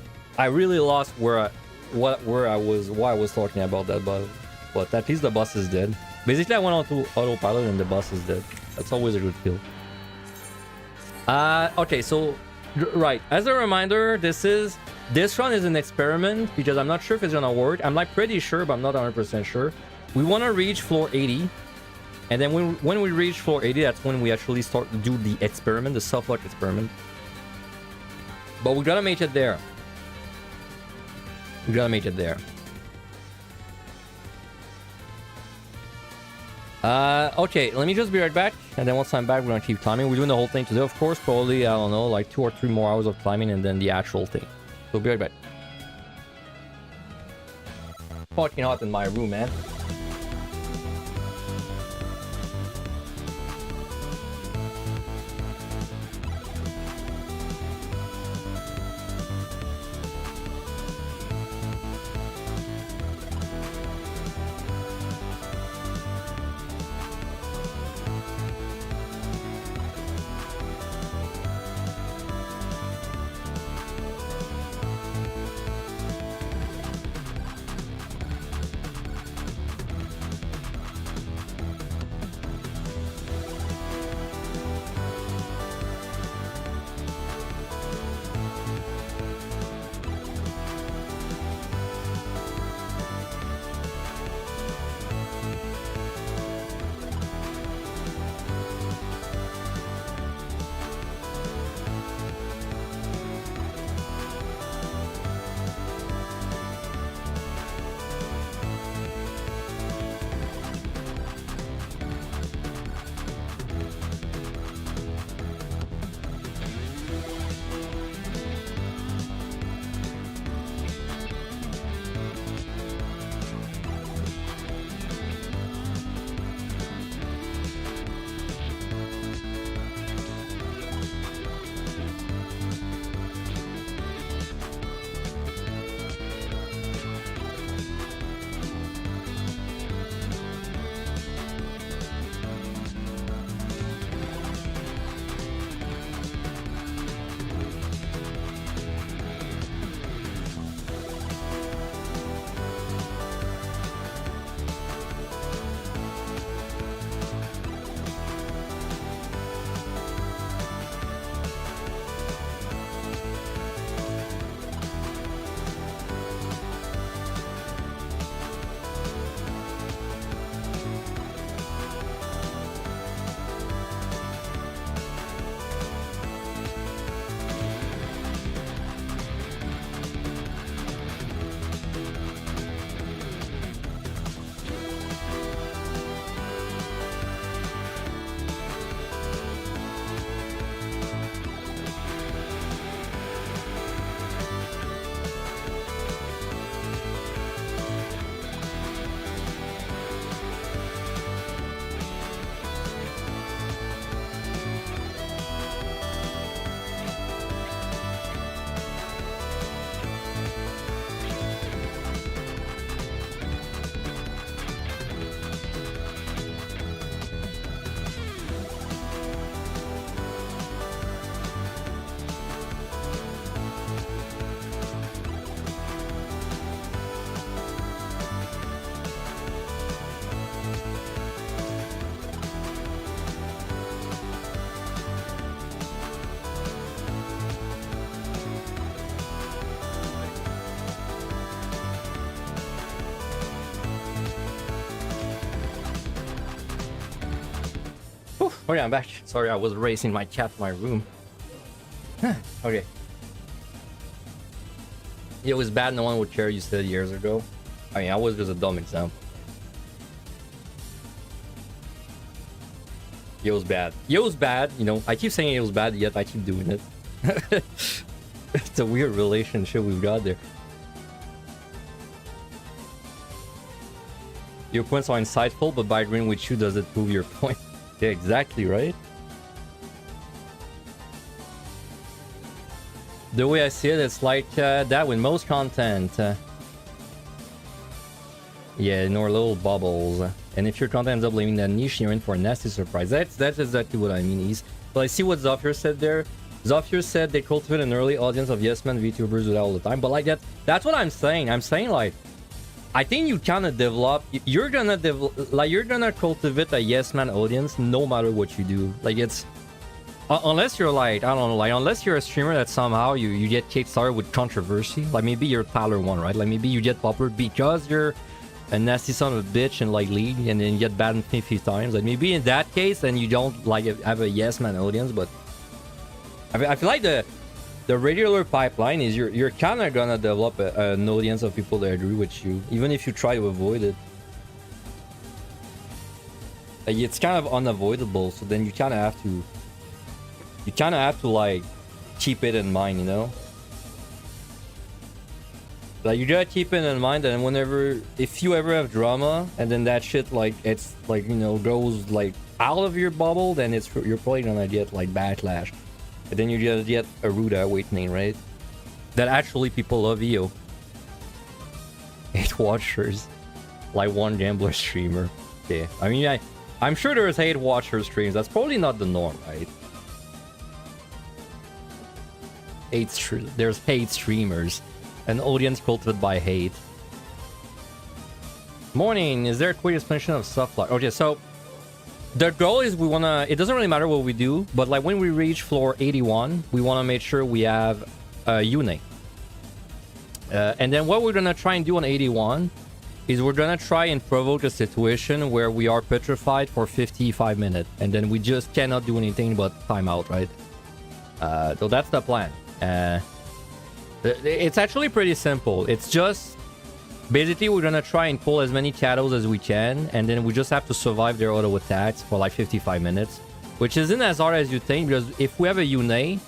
was talking about that, but at least the bus is dead. Basically, I went on to autopilot and the bus is dead. That's always a good feel. Okay, so right, as a reminder, this run is an experiment because I'm not sure if it's gonna work. I'm like pretty sure, but I'm not 100% sure. We want to reach floor 80, and then when we reach floor 80, that's when we actually start to do the experiment, the Softlock experiment. But we gotta make it there. We gotta make it there. Okay, let me just be right back, and then once I'm back, we're gonna keep climbing. We're doing the whole thing today, of course. Probably, I don't know, like 2 or 3 more hours of climbing, and then the actual thing. So be right back. Fucking hot in my room, man. Okay, I'm back. Sorry, I was racing my cat in my room. Okay. It was bad, no one would care, you said years ago. I mean, I was just a dumb example. It was bad. It was bad, you know. I keep saying it was bad, yet I keep doing it. It's a weird relationship we've got there. Your points are insightful, but by agreeing with you, does it prove your point? Yeah, exactly, right? The way I see it, it's like that with most content. Yeah, in our little bubbles. And if your content ends up leaving that niche, you're in for a nasty surprise. That's exactly what I mean, Ease. But I see what Zofir said there. Zofir said they cultivate an early audience of yes men VTubers do that all the time. But like that's what I'm saying. I'm saying like, I think you kind of develop. You're gonna cultivate a yes man audience no matter what you do. Like it's unless you're like, I don't know, like unless you're a streamer that somehow you get kickstarted with controversy. Like maybe you're Tyler One, right? Like maybe you get popular because you're a nasty son of a bitch in like League, and then you get banned 50 times. Like maybe in that case, then you don't like have a yes man audience. But I feel like the regular pipeline is you're kind of gonna develop an audience of people that agree with you, even if you try to avoid it. Like, it's kind of unavoidable. So then you kind of have to like keep it in mind, you know. Like you gotta keep it in mind that whenever, if you ever have drama and then that shit like it's like, you know, goes like out of your bubble, then you're probably gonna get like backlash, and then you just get a rude awakening, right? That actually people love you. 8 watchers, like one gambler streamer. Yeah, I mean I'm sure there's 8 watcher streams. That's probably not the norm, right? There's 8 streamers. An audience cultivated by hate. Morning, is there a quick explanation of Softlock? Okay, so the goal is we wanna, it doesn't really matter what we do, but like when we reach floor 81, we wanna make sure we have a Une. And then what we're gonna try and do on 81 is we're gonna try and provoke a situation where we are petrified for 55 minutes, and then we just cannot do anything but time out, right? So that's the plan. It's actually pretty simple. It's just basically we're gonna try and pull as many shadows as we can, and then we just have to survive their auto attacks for like 55 minutes, which isn't as hard as you think, because if we have a Une,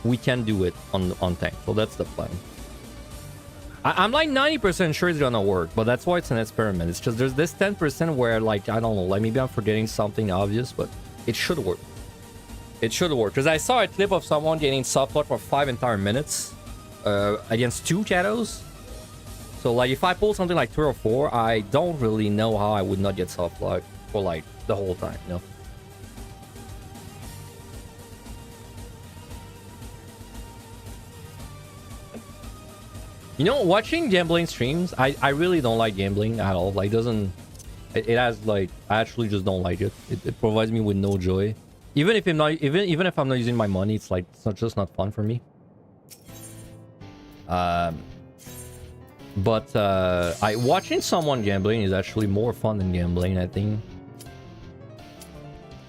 we can do it on tank. So that's the plan. I'm like 90% sure it's gonna work, but that's why it's an experiment. It's just there's this 10% where like, I don't know, like maybe I'm forgetting something obvious, but it should work. It should work, because I saw a clip of someone getting Softlock for 5 entire minutes. Against 2 shadows. So like if I pull something like 3 or 4, I don't really know how I would not get Softlock for like the whole time, you know. You know, watching gambling streams, I really don't like gambling at all. Like it has like, I actually just don't like it. It provides me with no joy. Even if I'm not using my money, it's like just not fun for me. Watching someone gambling is actually more fun than gambling, I think.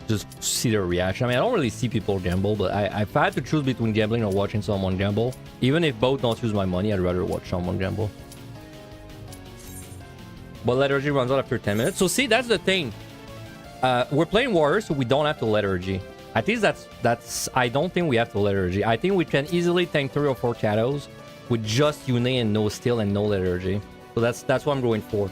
Just see their reaction. I mean, I don't really see people gamble, but if I had to choose between gambling or watching someone gamble, even if both don't use my money, I'd rather watch someone gamble. But lethargy runs out after 10 minutes. So see, that's the thing. We're playing Warriors, so we don't have to lethargy. At least that's I don't think we have to lethargy. I think we can easily tank 3 or 4 shadows with just Une and no steal and no lethargy. So that's what I'm going for.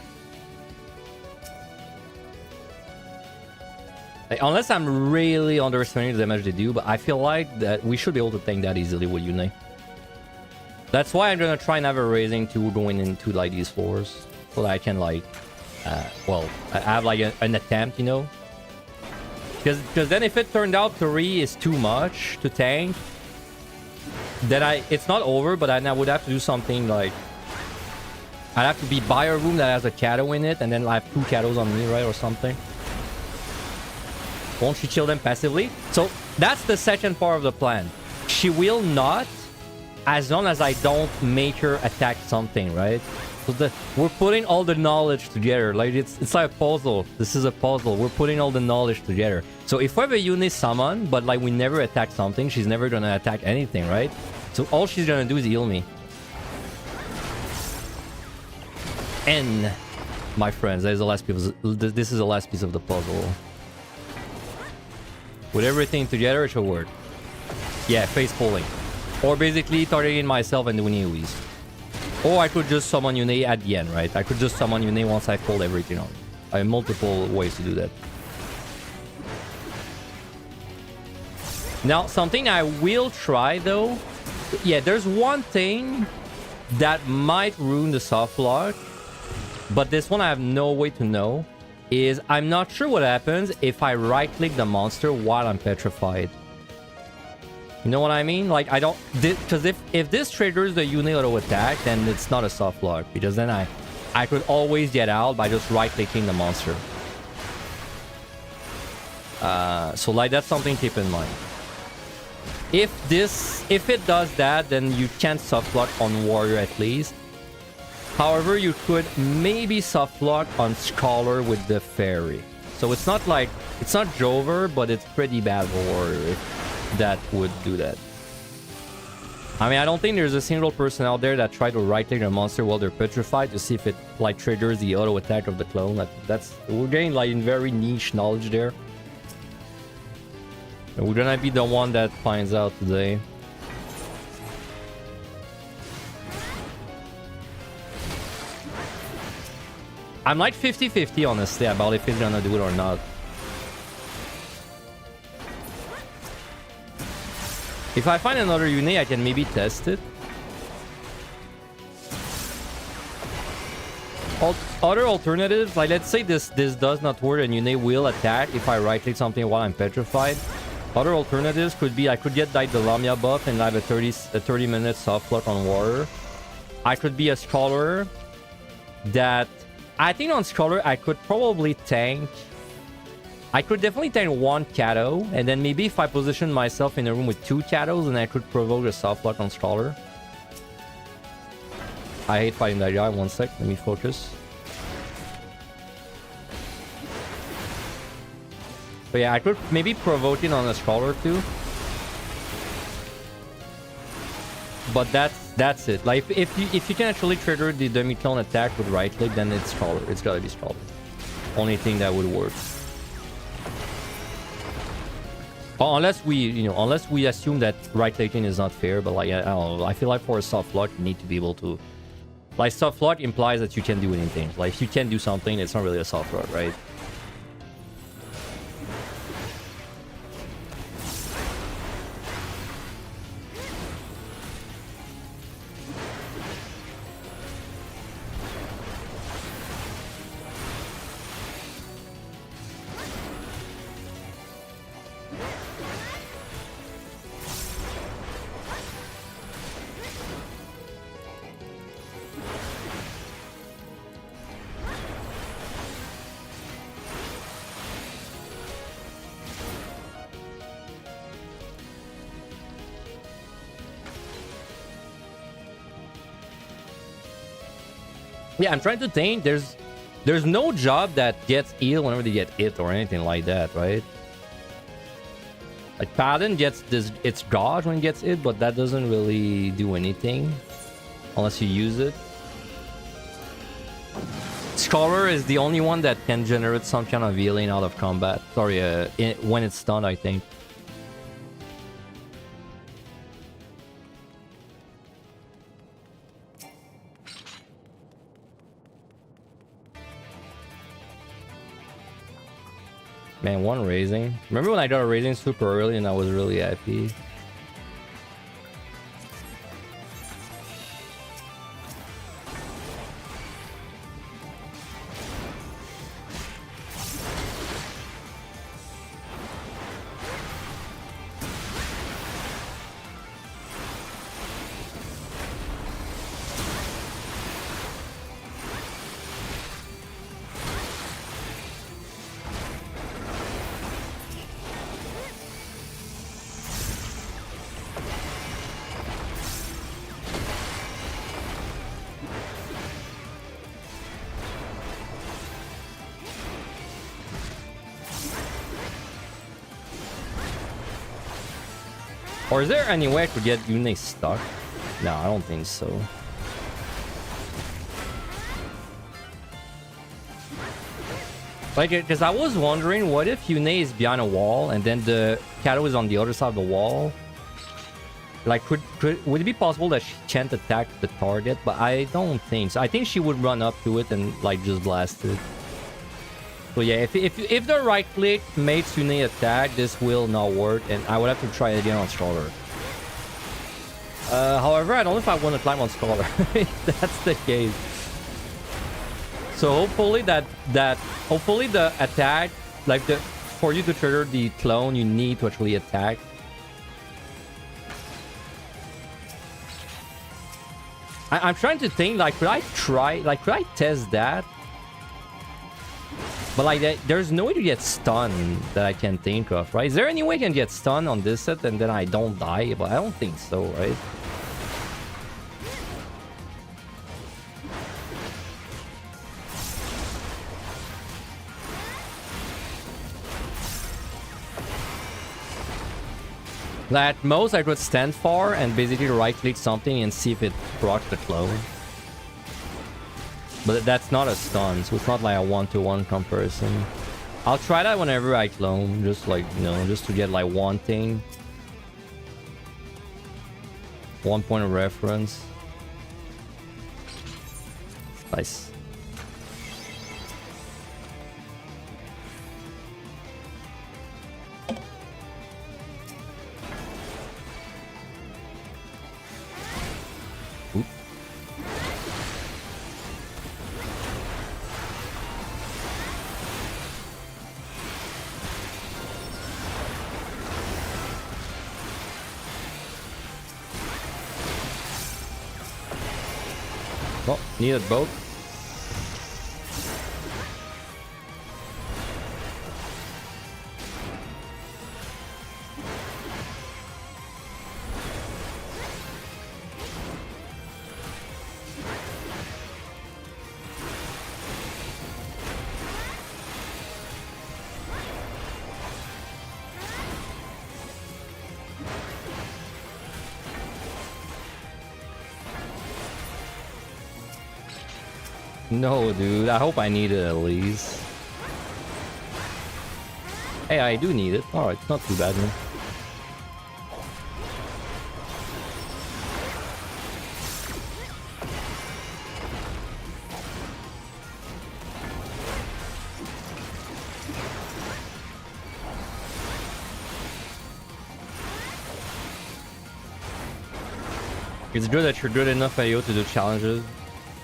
Like, unless I'm really underestimating the damage they do, but I feel like that we should be able to tank that easily with Une. That's why I'm gonna try and have a raising 2 going into like these floors, so that I can like, well, I have like an attempt, you know. Because then if it turned out 3 is too much to tank, then it's not over, but I would have to do something like, I'd have to be buy a room that has a shadow in it, and then I have 2 shadows on me, right, or something. Won't she kill them passively? So that's the second part of the plan. She will not, as long as I don't make her attack something, right? So we're putting all the knowledge together. Like it's like a puzzle. This is a puzzle. We're putting all the knowledge together. So if we have a unit summon, but like we never attack something, she's never gonna attack anything, right? So all she's gonna do is heal me. And my friends, that is the last piece. This is the last piece of the puzzle. With everything together, it should work. Yeah, face pulling. Or basically targeting myself and doing AoEs. Or I could just summon Yune at the end, right? I could just summon Yune once I pulled everything on. I have multiple ways to do that. Now, something I will try though. Yeah, there's one thing that might ruin the Softlock. But this one I have no way to know. Is I'm not sure what happens if I right-click the monster while I'm petrified. You know what I mean? Like, I don't... Because if this triggers the Yune auto attack, then it's not a Softlock. Because then I could always get out by just right-clicking the monster. So, like, that's something to keep in mind. If it does that, then you can't Softlock on Warrior at least. However, you could maybe Softlock on Scholar with the Fairy. So it's not like... It's not Jover, but it's pretty bad for Warrior if that would do that. I mean, I don't think there's a single person out there that tried to right-click a monster while they're petrified to see if it, like, triggers the auto attack of the clone. That's... We're getting, like, in very niche knowledge there. And we're gonna be the one that finds out today. I'm like 50-50 honestly about if it's gonna do it or not. If I find another Yune, I can maybe test it. Other alternatives, like let's say this does not work and Yune will attack if I right click something while I'm petrified. Other alternatives could be I could get like the Lamia buff and have a 30-minute Softlock on Warrior. I could be a Scholar that... I think on Scholar, I could probably tank... I could definitely tank one Kato, and then maybe if I position myself in a room with two Katos, then I could provoke a Softlock on Scholar. I hate fighting that guy. One sec, let me focus. But yeah, I could maybe provoke it on a Scholar too. But that's it. Like if you can actually trigger the demi-clone attack with right click, then it's Scholar. It's gotta be Scholar. Only thing that would work. Unless we assume that right clicking is not fair, but like I don't know, I feel like for a Softlock you need to be able to, like Softlock implies that you can do anything. Like if you can do something, it's not really a Softlock, right? Yeah, I'm trying to think. There's no job that gets healed whenever they get hit or anything like that, right? Like Paladin gets its gauge when it gets hit, but that doesn't really do anything unless you use it. Scholar is the only one that can generate some kind of healing out of combat. Sorry, when it's stunned, I think. Man, one raising. Remember when I got a raising super early and I was really happy? Or is there any way I could get Yune stuck? No, I don't think so. Like, because I was wondering, what if Yune is behind a wall and then the Kato is on the other side of the wall? Like, would it be possible that she can't attack the target? But I don't think so. I think she would run up to it and, like, just blast it. So yeah, if the right click makes Yune attack, this will not work, and I would have to try it again on Scholar. However, I don't know if I want to climb on Scholar. If that's the case. So hopefully hopefully the attack, like for you to trigger the clone, you need to actually attack. I'm trying to think, like, could I test that? But like, there's no way to get stunned that I can think of, right? Is there any way I can get stunned on this set and then I don't die? But I don't think so, right? At most, I could stand for and basically right-click something and see if it procs the clone. But that's not a stun, so it's not like a one-to-one comparison. I'll try that whenever I clone, just like, you know, just to get like one thing. 1 point of reference. Nice. Oh, needed both. No, dude. I hope I need it at least. Hey, I do need it. Alright, not too bad, man. It's good that you're good enough at you to do challenges,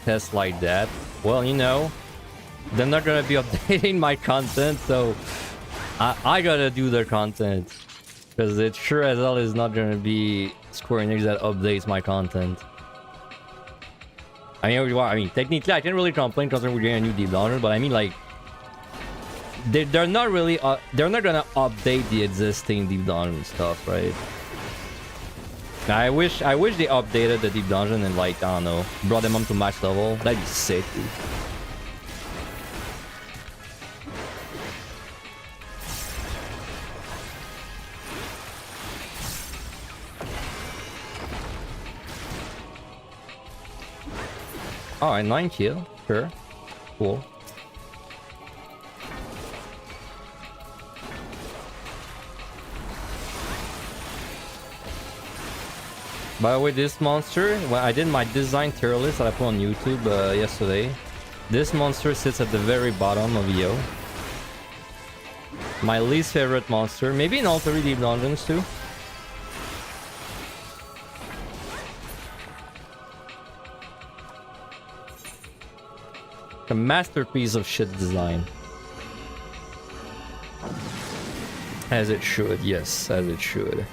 tests like that. Well, you know, they're not gonna be updating my content, so I gotta do their content. Because it sure as hell is not gonna be Square Enix that updates my content. I mean, technically I can't really complain considering we're getting a new Deep Donor, but I mean, like, they're not really, they're not gonna update the existing Deep Donor stuff, right? I wish they updated the Deep Dungeon and, like, I don't know, brought them up to max level. That'd be sick, dude. Alright, 9 kill. Sure. Cool. By the way, this monster, when I did my design tier list that I put on YouTube yesterday, this monster sits at the very bottom of EO. My least favorite monster, maybe in all 3 Deep Dungeons too. A masterpiece of shit design. As it should, yes, as it should.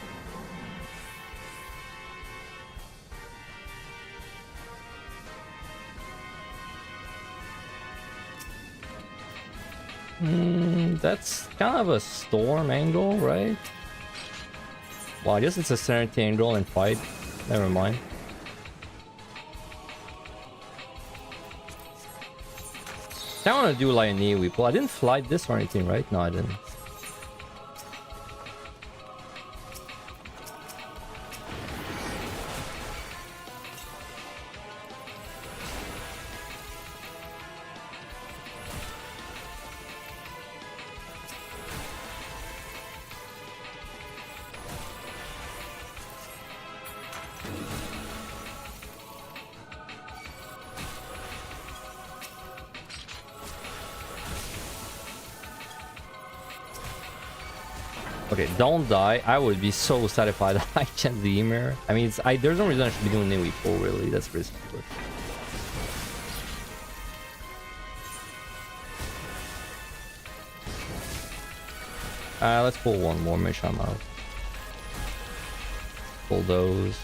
That's kind of a storm angle, right? Well, I guess it's a sanity angle and fight. Never mind. I want to do like a knee weeple. I didn't fly this or anything, right? No, I didn't. Okay, don't die. I would be so satisfied if I chance the Ymir. I mean, there's no reason I should be doing Nui full, really. That's risky. Let's pull one more. Make sure I'm out. Pull those.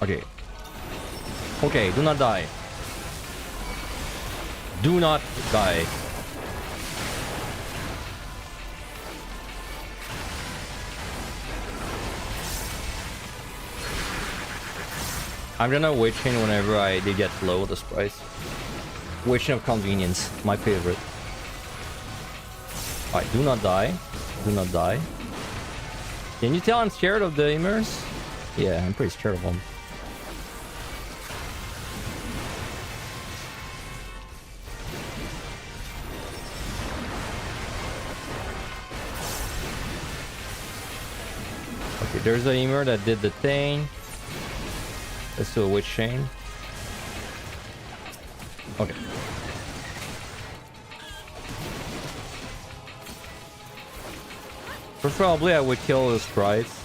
Okay. Okay, do not die. Do not die. I'm gonna witch chain whenever they get low with this price. Witch chain of convenience, my favorite. Alright, do not die. Do not die. Can you tell I'm scared of the Ymirs? Yeah, I'm pretty scared of them. Okay, there's a Ymir that did the thing. Let's do a witch chain. Okay. Preferably I would kill the sprites.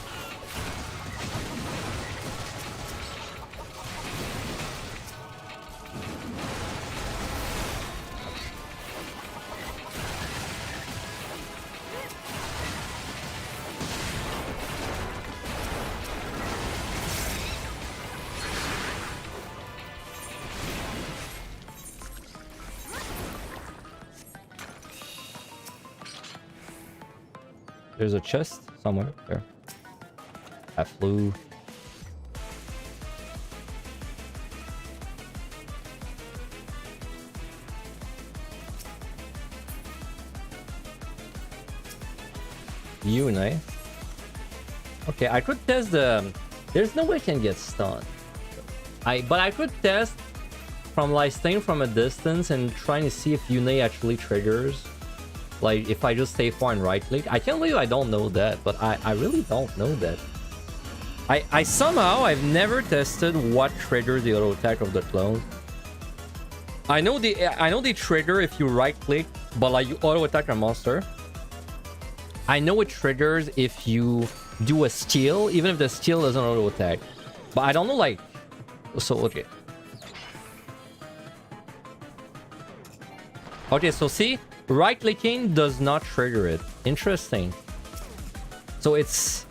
There's a chest somewhere there. I flew. Unite. Okay, I could test the. There's no way I can get stunned. But I could test from like staying from a distance and trying to see if Unite actually triggers. Like, if I just stay far and right click. I can't believe I don't know that, but I really don't know that. I've never tested what triggers the auto attack of the clone. I know they trigger if you right click, but like you auto attack a monster. I know it triggers if you do a steal, even if the steal doesn't auto attack. But I don't know, like, so okay. Okay, so see, right clicking does not trigger it. Interesting. So it's,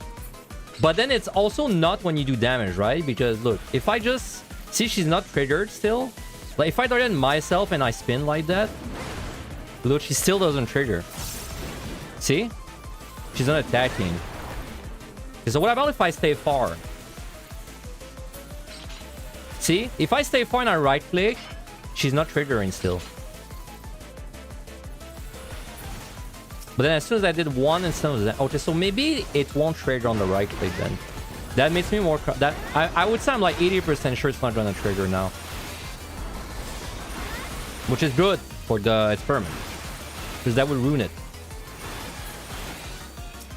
but then it's also not when you do damage, right? Because look, if I just see she's not triggered still, like if I target myself and I spin like that, look, she still doesn't trigger. See, she's not attacking. Okay, so what about if I stay far? See, if I stay far and I right click, she's not triggering still. But then as soon as I did one instead of that, okay, so maybe it won't trigger on the right click then. That makes me more, I would say I'm like 80% sure it's not gonna trigger now. Which is good for the experiment. Because that would ruin it.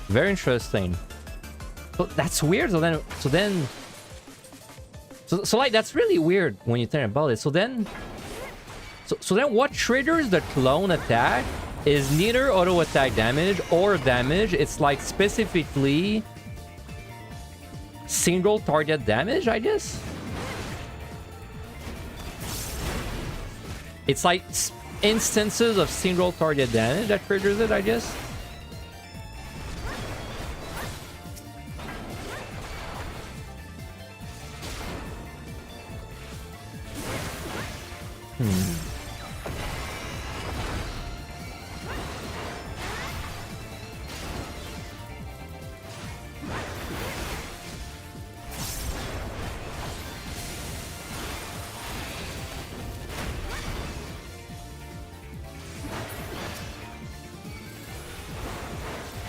Very interesting. So that's weird, so then like that's really weird when you think about it. So then what triggers the clone attack is neither auto attack damage or damage. It's like specifically single target damage, I guess. It's like instances of single target damage that triggers it, I guess.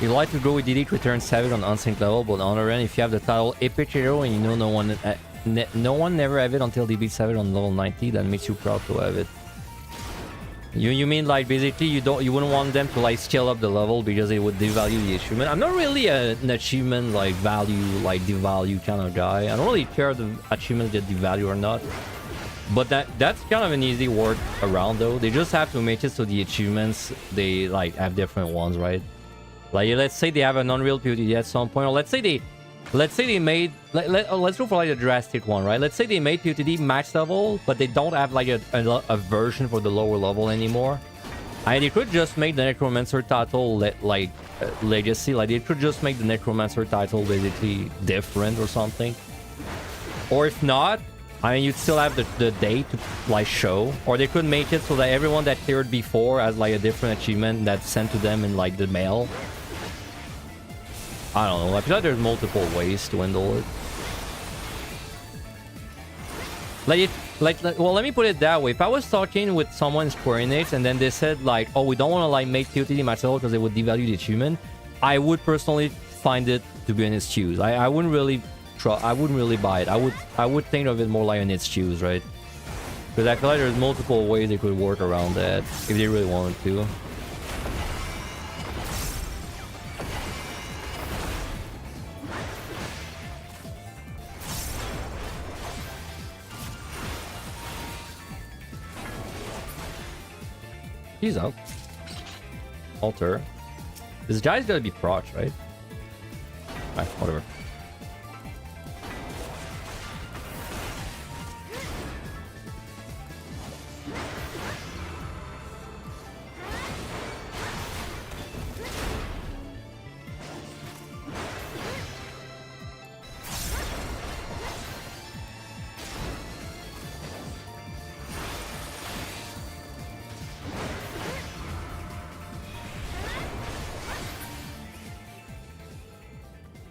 You like to go with DD to return Savage on unsynced level, but on the other end, if you have the title Epic Hero and you know no one never have it until they beat Savage on level 90, that makes you proud to have it. You mean like basically you wouldn't want them to like scale up the level because it would devalue the achievement? I'm not really an achievement like value like devalue kind of guy. I don't really care if the achievements get devalued or not. But that's kind of an easy work around though. They just have to make it so the achievements they like have different ones, right? Like let's say they have an Unreal POTD at some point, or let's say they made let's go for like a drastic one, right? Let's say they made POTD max level, but they don't have like a version for the lower level anymore. And they could just make the Necromancer title legacy. Like they could just make the Necromancer title basically different or something. Or if not, I mean, you'd still have the date to like show, or they could make it so that everyone that cleared before has like a different achievement that's sent to them in like the mail. I don't know. I feel like there's multiple ways to handle it. Well, let me put it that way. If I was talking with someone's coordinates and then they said like, oh, we don't want to like make POTD myself because it would devalue the achievement, I would personally find it to be an excuse. I wouldn't really buy it. I would think of it more like an excuse, right? Because I feel like there's multiple ways they could work around that if they really wanted to. He's out. Alter. This guy's gotta be proc, right? Alright, whatever.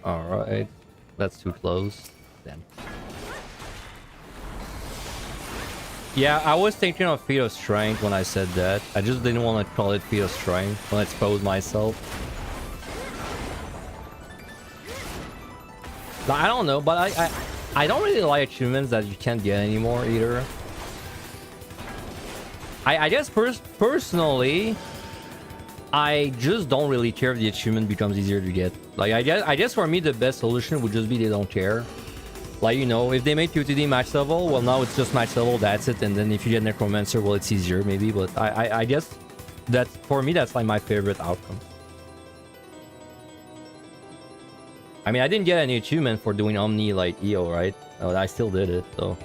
Alright. That's too close. Then. Yeah, I was thinking of Feat of Strength when I said that. I just didn't want to call it Feat of Strength when I exposed myself. I don't know, but I don't really like achievements that you can't get anymore either. I guess personally, I just don't really care if the achievement becomes easier to get. Like I guess for me the best solution would just be they don't care. Like, you know, if they made POTD max level, well now it's just max level, that's it. And then if you get Necromancer, well it's easier maybe. But I guess that for me that's like my favorite outcome. I mean, I didn't get any achievement for doing Omni like EO, right? Oh, I still did it though.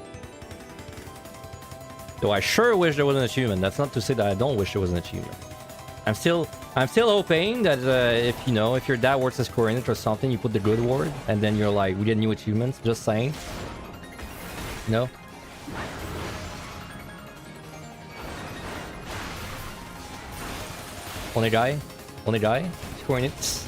Though I sure wish there was an achievement. That's not to say that I don't wish there was an achievement. I'm still hoping that if you know, if your dad works as coordinate or something, you put the good word and then you're like, we get new achievements. Just saying. No. Only guy, coordinates.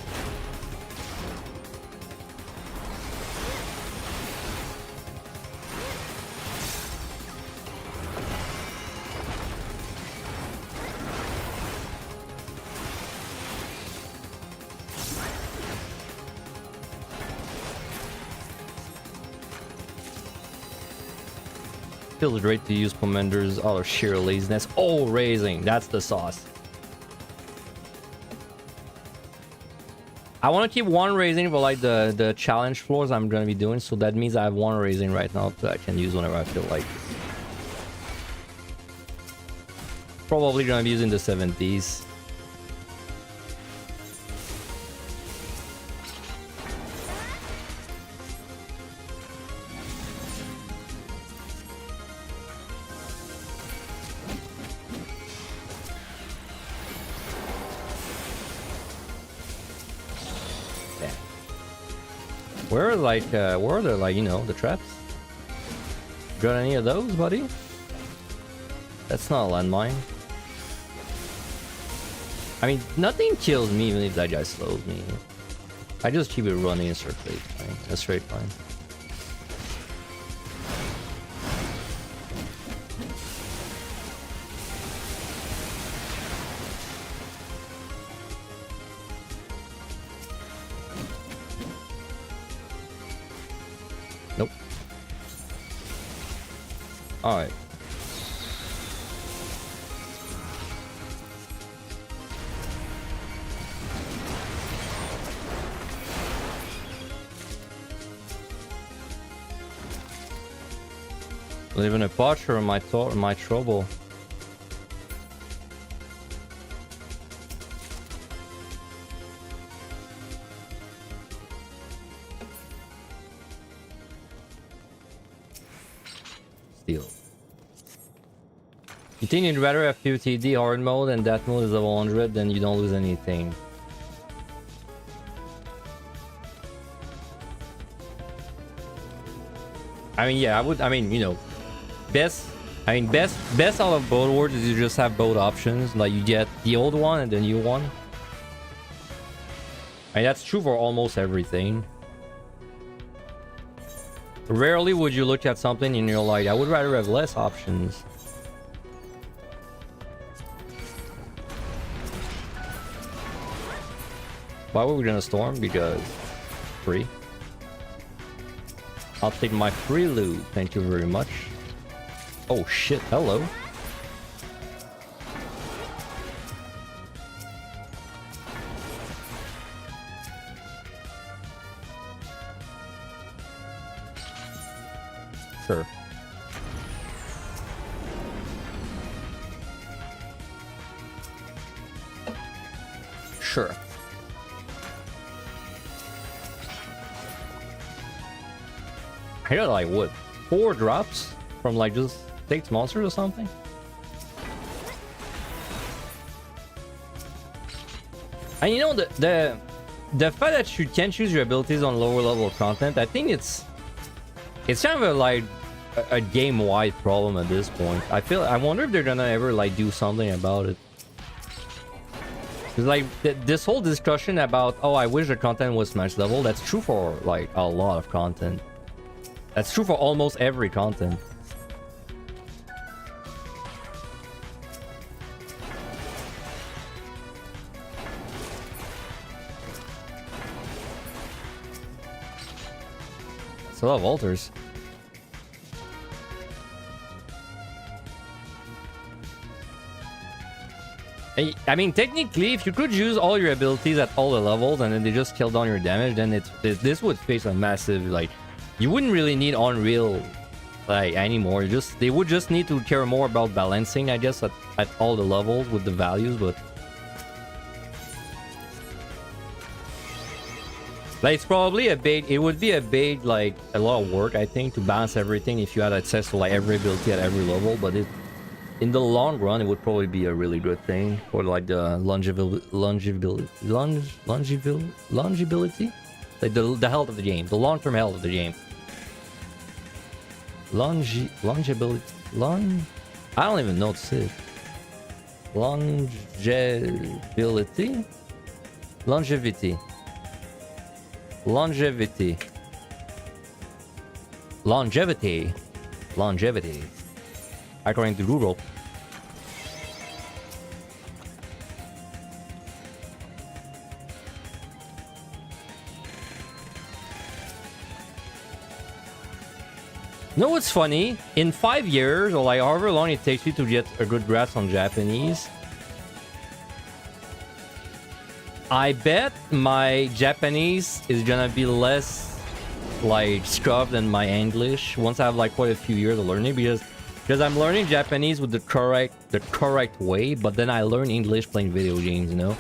Feels great to use commanders out of sheer laziness. Oh, raising. That's the sauce. I want to keep one raising for like the challenge floors I'm going to be doing. So that means I have one raising right now that I can use whenever I feel like. Probably going to be using the 70s. Where are there like, you know, the traps? Got any of those, buddy? That's not a landmine. I mean, nothing kills me even if that guy slows me. I just keep it running in straight line. A straight line. Nope. Alright. Live in a potch or my trouble. Steal. You think you'd rather have PvTD hard mode and that mode is level 100, then you don't lose anything. I mean, yeah, I would. I mean, you know, best out of both worlds is you just have both options. Like you get the old one and the new one. I mean, that's true for almost everything. Rarely would you look at something and you're like, I would rather have less options. Why were we gonna storm? Because free. I'll take my free loot. Thank you very much. Oh shit, hello. Sure. Sure. I got like what, 4 drops from like just takes monsters or something. And you know the fact that you can choose your abilities on lower level content, I think it's kind of a like a game-wide problem at this point. I wonder if they're gonna ever like do something about it. Cause like this whole discussion about, oh, I wish the content was match level, that's true for like a lot of content. That's true for almost every content. It's a lot of altars. I mean, technically, if you could use all your abilities at all the levels and then they just kill down your damage, then this would face a massive, like, you wouldn't really need Unreal like anymore. They would just need to care more about balancing, I guess, at all the levels with the values, but like it's probably it would be a big, like, a lot of work, I think, to balance everything if you had access to like every ability at every level, but in the long run, it would probably be a really good thing for like the longevity, like the health of the game, the long-term health of the game. Longevity. I don't even know what to say. Longevity. According to Google. You know what's funny? In 5 years, or like however long it takes you to get a good grasp on Japanese, I bet my Japanese is gonna be less like scuffed than my English once I have like quite a few years of learning, because I'm learning Japanese with the correct way, but then I learn English playing video games, you know?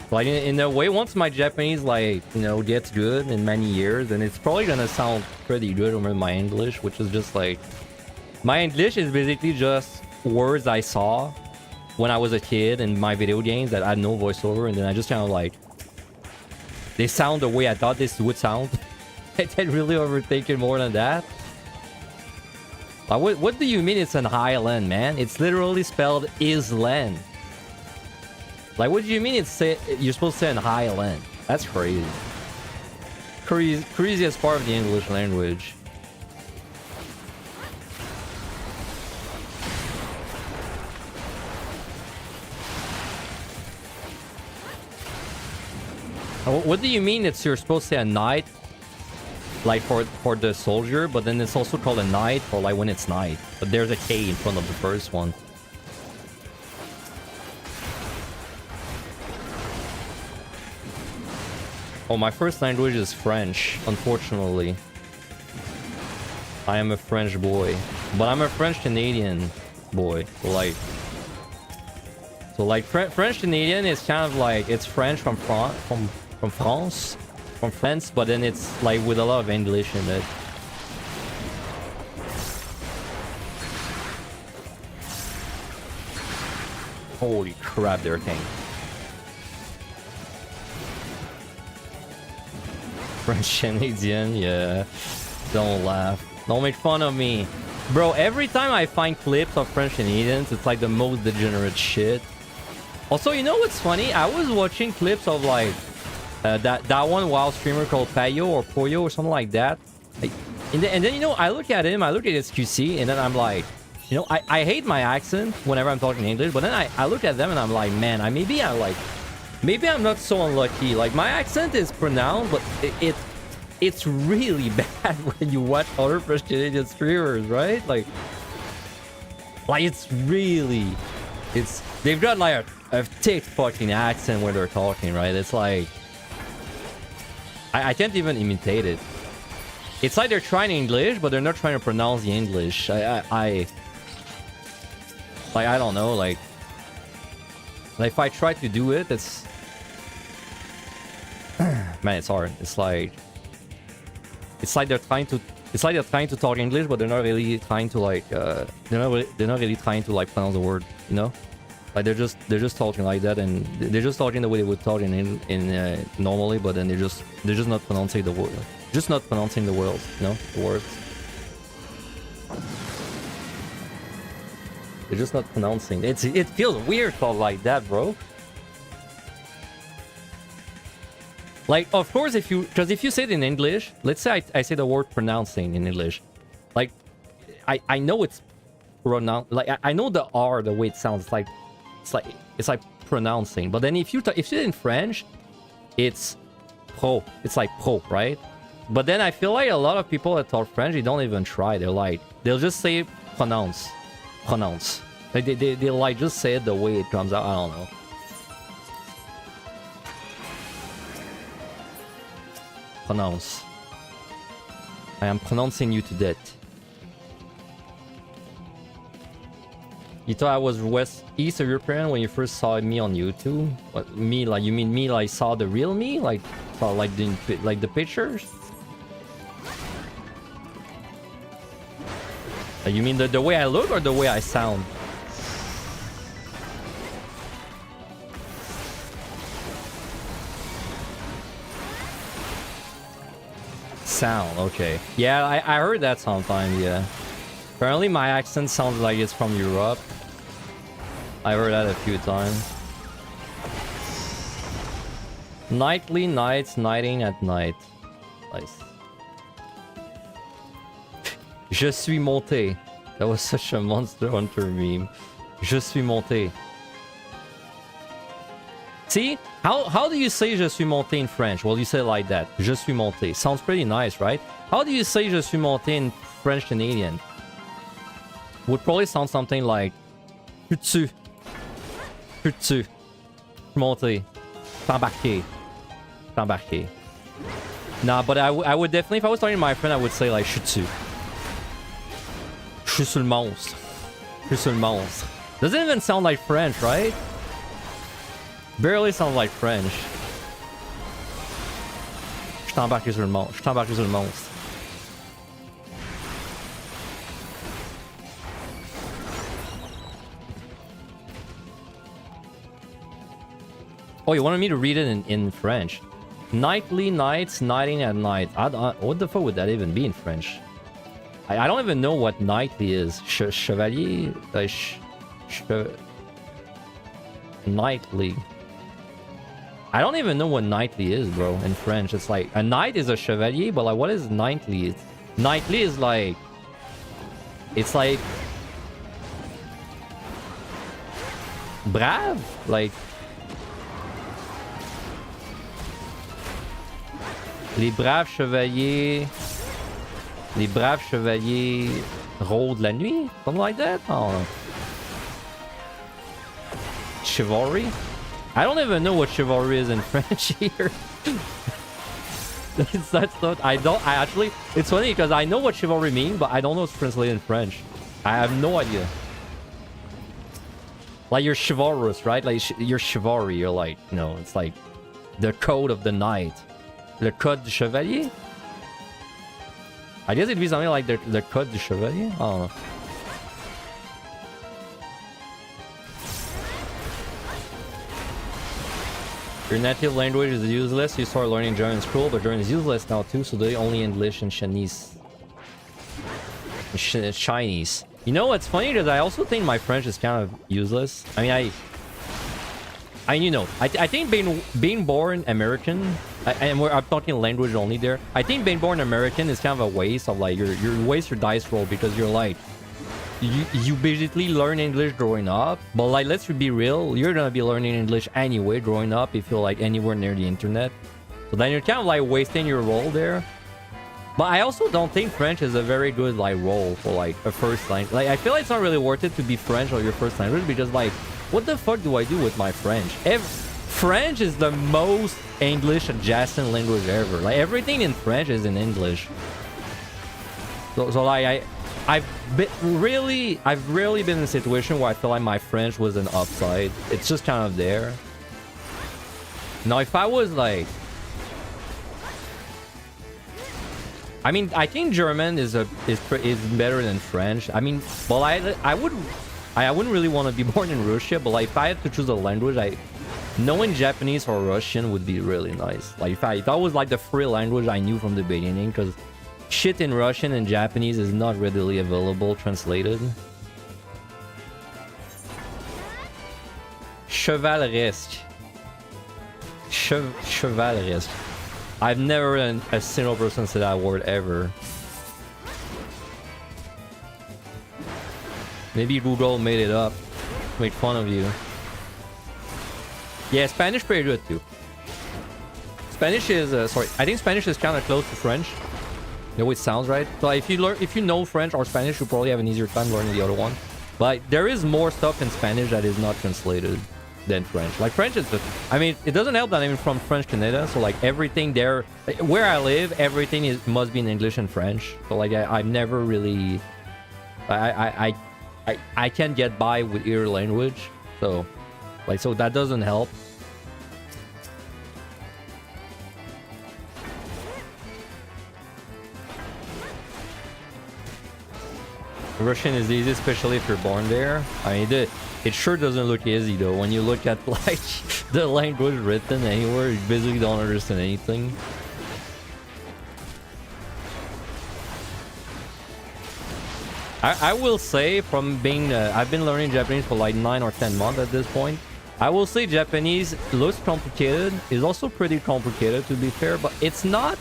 Like in a way, once my Japanese, like, you know, gets good in many years, then it's probably gonna sound pretty good over my English, which is just like, my English is basically just words I saw when I was a kid in my video games that had no voiceover, and then I just kind of like, they sound the way I thought this would sound. I didn't really overthink it more than that. Like, what do you mean it's an highland, man? It's literally spelled island. Like, what do you mean you're supposed to say in highland? That's crazy. Craziest part of the English language. What do you mean you're supposed to say a knight? Like for the soldier, but then it's also called a knight for like when it's night. But there's a K in front of the first one. Oh, my first language is French, unfortunately. I am a French boy, but I'm a French Canadian boy. So like French Canadian is kind of like it's French from France, but then it's like with a lot of English in it. Holy crap, they're king. French Canadian, yeah. Don't laugh. Don't make fun of me. Bro, every time I find clips of French Canadians, it's like the most degenerate shit. Also, you know what's funny? I was watching clips of like that one wild streamer called Payo or Poyo or something like that. Like, and then you know, I look at him, I look at his QC, and then I'm like, you know, I hate my accent whenever I'm talking English, but then I look at them and I'm like, man, maybe I'm not so unlucky. Like my accent is pronounced, but it's really bad when you watch other French Canadian streamers, right? Like they've got like a thick fucking accent when they're talking, right? It's like I can't even imitate it. It's like they're trying English, but they're not trying to pronounce the English. I don't know, like if I try to do it, it's man, it's hard. It's like they're trying to talk English, but they're not really trying to like they're not really trying to like pronounce the word, you know? Like they're just talking like that, and they're just talking the way they would talk in normally, but then they're just not pronouncing the word, just not pronouncing the words, you know, the words. They're just not pronouncing. It feels weird talk like that, bro. Like, of course, if you say it in English, let's say I say the word pronouncing in English, like I know it's pronounced, like I know the R, the way it sounds, it's like pronouncing. But then if you say it in French, it's pro. It's like pro, right? But then I feel like a lot of people that talk French, they don't even try. They'll just say pronounce. Like they like just say it the way it comes out. I don't know. Pronounce. I am pronouncing you to death. You thought I was East European when you first saw me on YouTube? What, me, like, you mean me, like, saw the real me? Like, saw, like, the pictures? You mean the way I look or the way I sound? Sound, okay. Yeah, I heard that sometimes, yeah. Apparently my accent sounds like it's from Europe. I heard that a few times. Nightly nights, nighting at night. Nice. Je suis monté. That was such a Monster Hunter meme. Je suis monté. See? How do you say je suis monté in French? Well, you say it like that. Je suis monté. Sounds pretty nice, right? How do you say je suis monté in French Canadian? Would probably sound something like je suis monté. T'embarqué. Nah, but I would definitely, if I was talking to my friend, I would say like je suis sur le monstre. Je suis sur le monstre. Doesn't even sound like French, right? Barely sounds like French. Je t'embarque sur le monstre. Oh, you wanted me to read it in French? Nightly nights, nighting at night. What the fuck would that even be in French? I don't even know what nightly is. Chevalier? Nightly. I don't even know what nightly is, bro, in French. It's like, a knight is a chevalier, but like, what is nightly? Nightly is like... It's like... Brave? Like... Les braves chevaliers rôdent la nuit? Something like that? I don't know. Chivalry? I don't even know what chivalry is in French here. That's not. I actually. It's funny because I know what chivalry means, but I don't know it's translated in French. I have no idea. Like you're chivalrous, right? Like you're chivalry. You're like, you know, it's like the code of the knight, le code du chevalier. I guess it'd be something like the code du chevalier. I don't know. Your native language is useless. You start learning German in school, but German is useless now too, so they only English and Chinese. Chinese. You know what's funny? Because I also think my French is kind of useless. I mean, I think being born American, and I'm talking language only there. I think being born American is kind of a waste of like you waste your dice roll because you're like. You basically learn English growing up, but like let's be real, you're gonna be learning English anyway growing up if you're like anywhere near the internet. So then you're kind of like wasting your role there. But I also don't think French is a very good like role for like a first language. Like I feel like it's not really worth it to be French or your first language because like what the fuck do I do with my French? French is the most English adjacent language ever. Like everything in French is in English. So like I've rarely been in a situation where I feel like my French was an upside. It's just kind of there. Now, if I was like, I mean, I think German is better than French. I mean, well, I wouldn't really want to be born in Russia, but like if I had to choose a language, knowing Japanese or Russian would be really nice. Like if that was like the free language I knew from the beginning, because shit in Russian and Japanese is not readily available translated. Chevaleresque. Chevaleresque. I've never heard a single person say that word ever. Maybe Google made it up. Made fun of you. Yeah, Spanish pretty good too. Spanish is I think Spanish is kind of close to French. You know, it sounds right. So if you know French or Spanish, you probably have an easier time learning the other one. But there is more stuff in Spanish that is not translated than French. Like French is just, I mean, it doesn't help that I'm from French Canada, so like everything there, where I live, everything must be in English and French. So like I've never really, I can't get by with either language. So like so that doesn't help. Russian is easy, especially if you're born there. I mean, it sure doesn't look easy though. When you look at like the language written anywhere, you basically don't understand anything. I will say from being, I've been learning Japanese for like 9 or 10 months at this point. I will say Japanese looks complicated. It's also pretty complicated to be fair, but it's not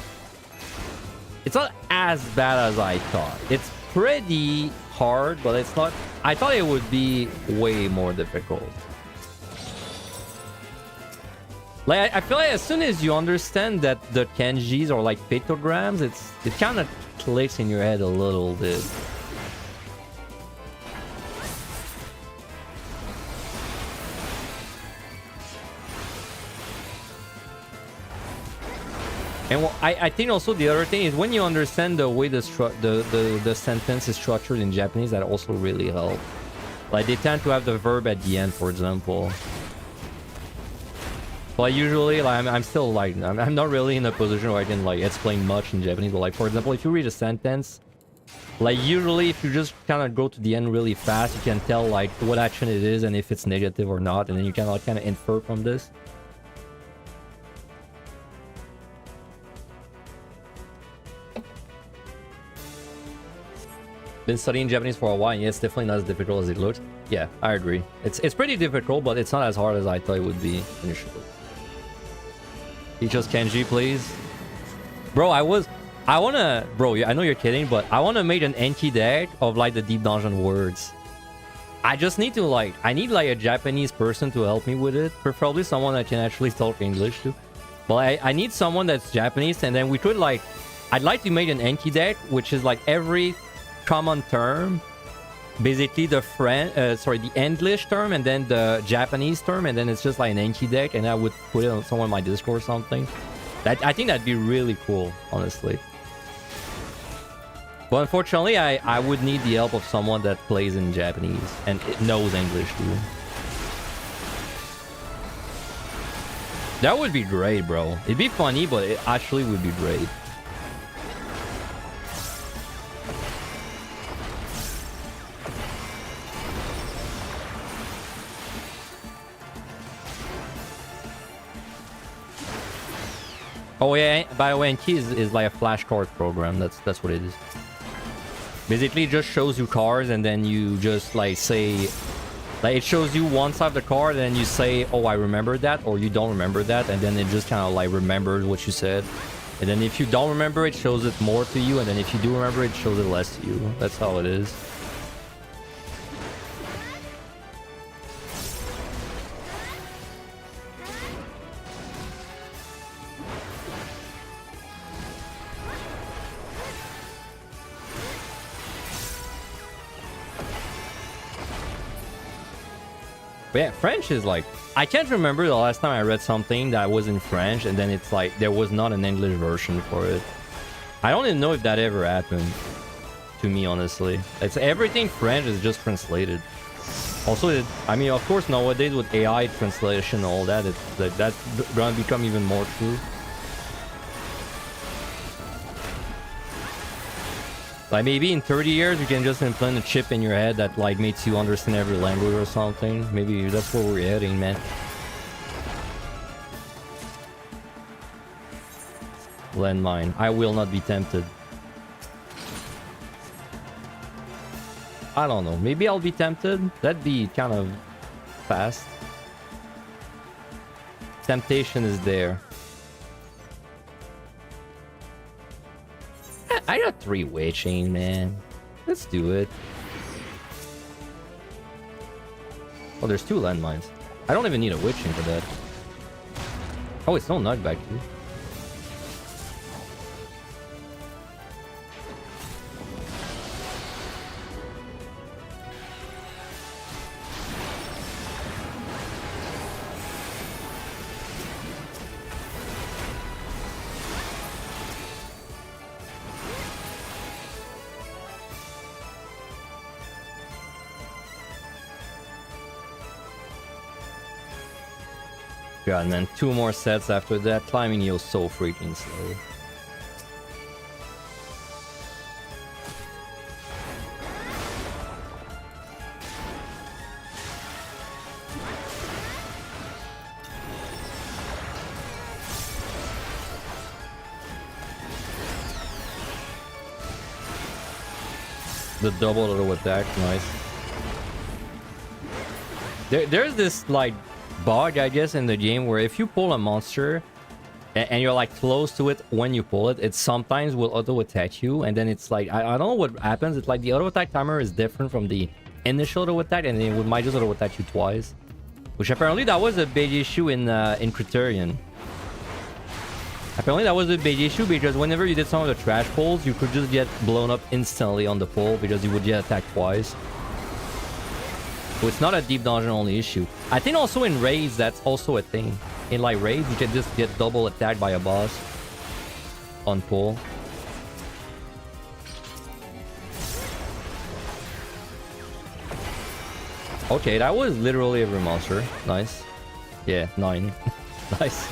as bad as I thought. It's pretty hard, but it's not. I thought it would be way more difficult. Like I feel like as soon as you understand that the kanjis are like pictograms, it kind of clicks in your head a little bit. And well, I think also the other thing is when you understand the way the sentence is structured in Japanese, that also really helps. Like they tend to have the verb at the end, for example. But usually, like I'm still like I'm not really in a position where I can like explain much in Japanese. But like for example, if you read a sentence, like usually if you just kind of go to the end really fast, you can tell like what action it is and if it's negative or not, and then you can like kind of infer from this. Been studying Japanese for a while, and yeah, it's definitely not as difficult as it looks. Yeah, I agree. It's pretty difficult, but it's not as hard as I thought it would be initially. Teach us kanji, please. Bro, I know you're kidding, but I wanna make an Enki deck of like the Deep Dungeon words. I just need to like, I need like a Japanese person to help me with it. Preferably someone that can actually talk English to. But I need someone that's Japanese, and then we could like, I'd like to make an Enki deck, which is like every common term, basically the English term and then the Japanese term, and then it's just like an Enki deck, and I would put it on someone in my Discord or something. I think that'd be really cool, honestly. But unfortunately, I would need the help of someone that plays in Japanese and it knows English too. That would be great, bro. It'd be funny, but it actually would be great. Oh yeah, by the way, Enki is like a flashcard program. That's what it is. Basically, it just shows you cards, and then you just like say, like it shows you one side of the card, and then you say, "Oh, I remember that," or you don't remember that, and then it just kind of like remembers what you said. And then if you don't remember, it shows it more to you, and then if you do remember, it shows it less to you. That's how it is. But yeah, French is like... I can't remember the last time I read something that was in French and then it's like there was not an English version for it. I don't even know if that ever happened to me, honestly. It's everything French is just translated. Also, I mean, of course, nowadays with AI translation and all that, that's gonna become even more true. Like maybe in 30 years you can just implant a chip in your head that like makes you understand every language or something. Maybe that's where we're heading, man. Landmine. I will not be tempted. I don't know. Maybe I'll be tempted. That'd be kind of fast. Temptation is there. I got 3 way chain, man. Let's do it. Oh, there's 2 landmines. I don't even need a witching for that. Oh, it's no knockback, dude. God, man, 2 more sets after that. Climbing heals so freaking slow. The double auto attack, nice. There's this like bug, I guess, in the game where if you pull a monster and you're like close to it when you pull it, it sometimes will auto attack you, and then it's like I don't know what happens. It's like the auto attack timer is different from the initial auto attack, and it might just auto attack you twice, which apparently that was a big issue in Criterion. Apparently that was a big issue because whenever you did some of the trash pulls, you could just get blown up instantly on the pull because you would get attacked twice. So it's not a deep dungeon only issue. I think also in raids that's also a thing. In like raids you can just get double attacked by a boss on pull. Okay, that was literally every monster. Nice. Yeah, 9. Nice.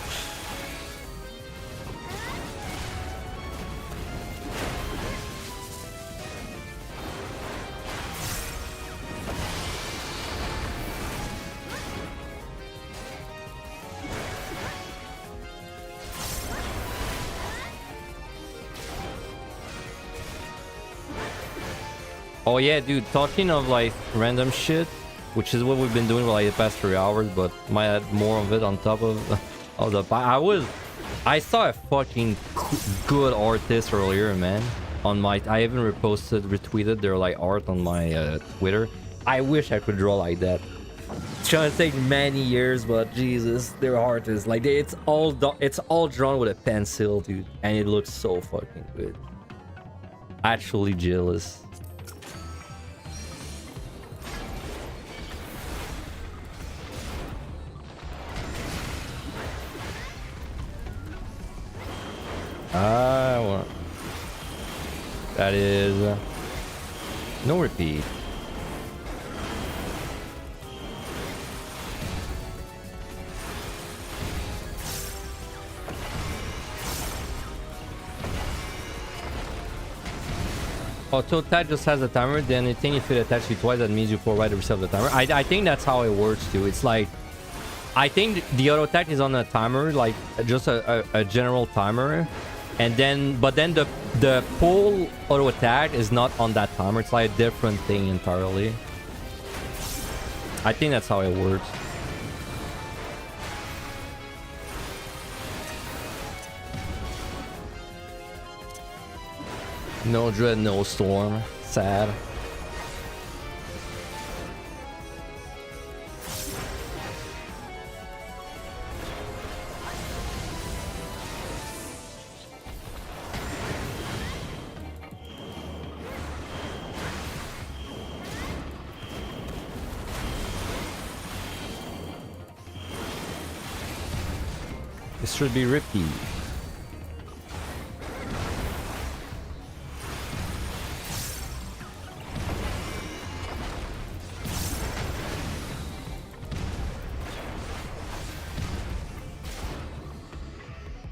Oh yeah, dude, talking of like random shit, which is what we've been doing for like the past 3 hours, but might add more of it on top of the... I saw a fucking good artist earlier, man. On my... I even retweeted their like art on my Twitter. I wish I could draw like that. It's gonna take many years, but Jesus, their art is like... It's all drawn with a pencil, dude. And it looks so fucking good. Actually jealous. Well, that is no repeat. Auto attack just has a timer, then I think if it attacks you twice, that means you provide the reset of the timer. I think that's how it works too. It's like, I think the auto attack is on a timer, like just a general timer, and then but then the pull auto attack is not on that timer. It's like a different thing entirely. I think that's how it works. No dread, no storm. Sad. This should be repeat.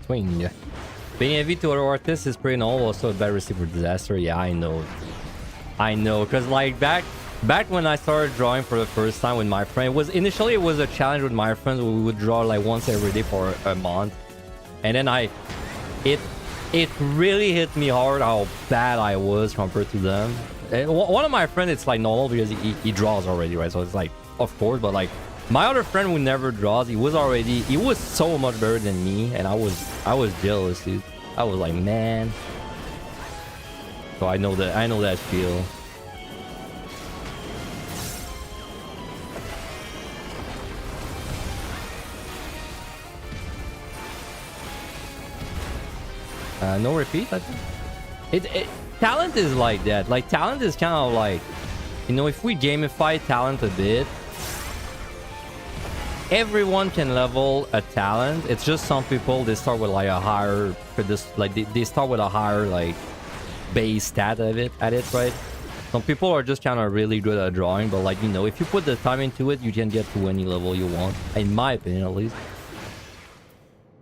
Swing. Being heavy to Orthos is pretty normal, also a bad recipe for disaster. Yeah, I know. I know, because like back when I started drawing for the first time with my friend, initially it was a challenge with my friends where we would draw like once every day for a month. And then it really hit me hard how bad I was compared to them. And one of my friends, it's like normal because he draws already, right? So it's like, of course, but like my other friend who never draws, he was so much better than me, and I was jealous, dude. I was like, man. So I know that feel. No repeat, I think. Talent is like that. Like, talent is kind of like, you know, if we gamify talent a bit, everyone can level a talent. It's just some people, they start with like a higher, they start with a higher like base stat at it, right? Some people are just kind of really good at drawing, but like, you know, if you put the time into it, you can get to any level you want, in my opinion at least.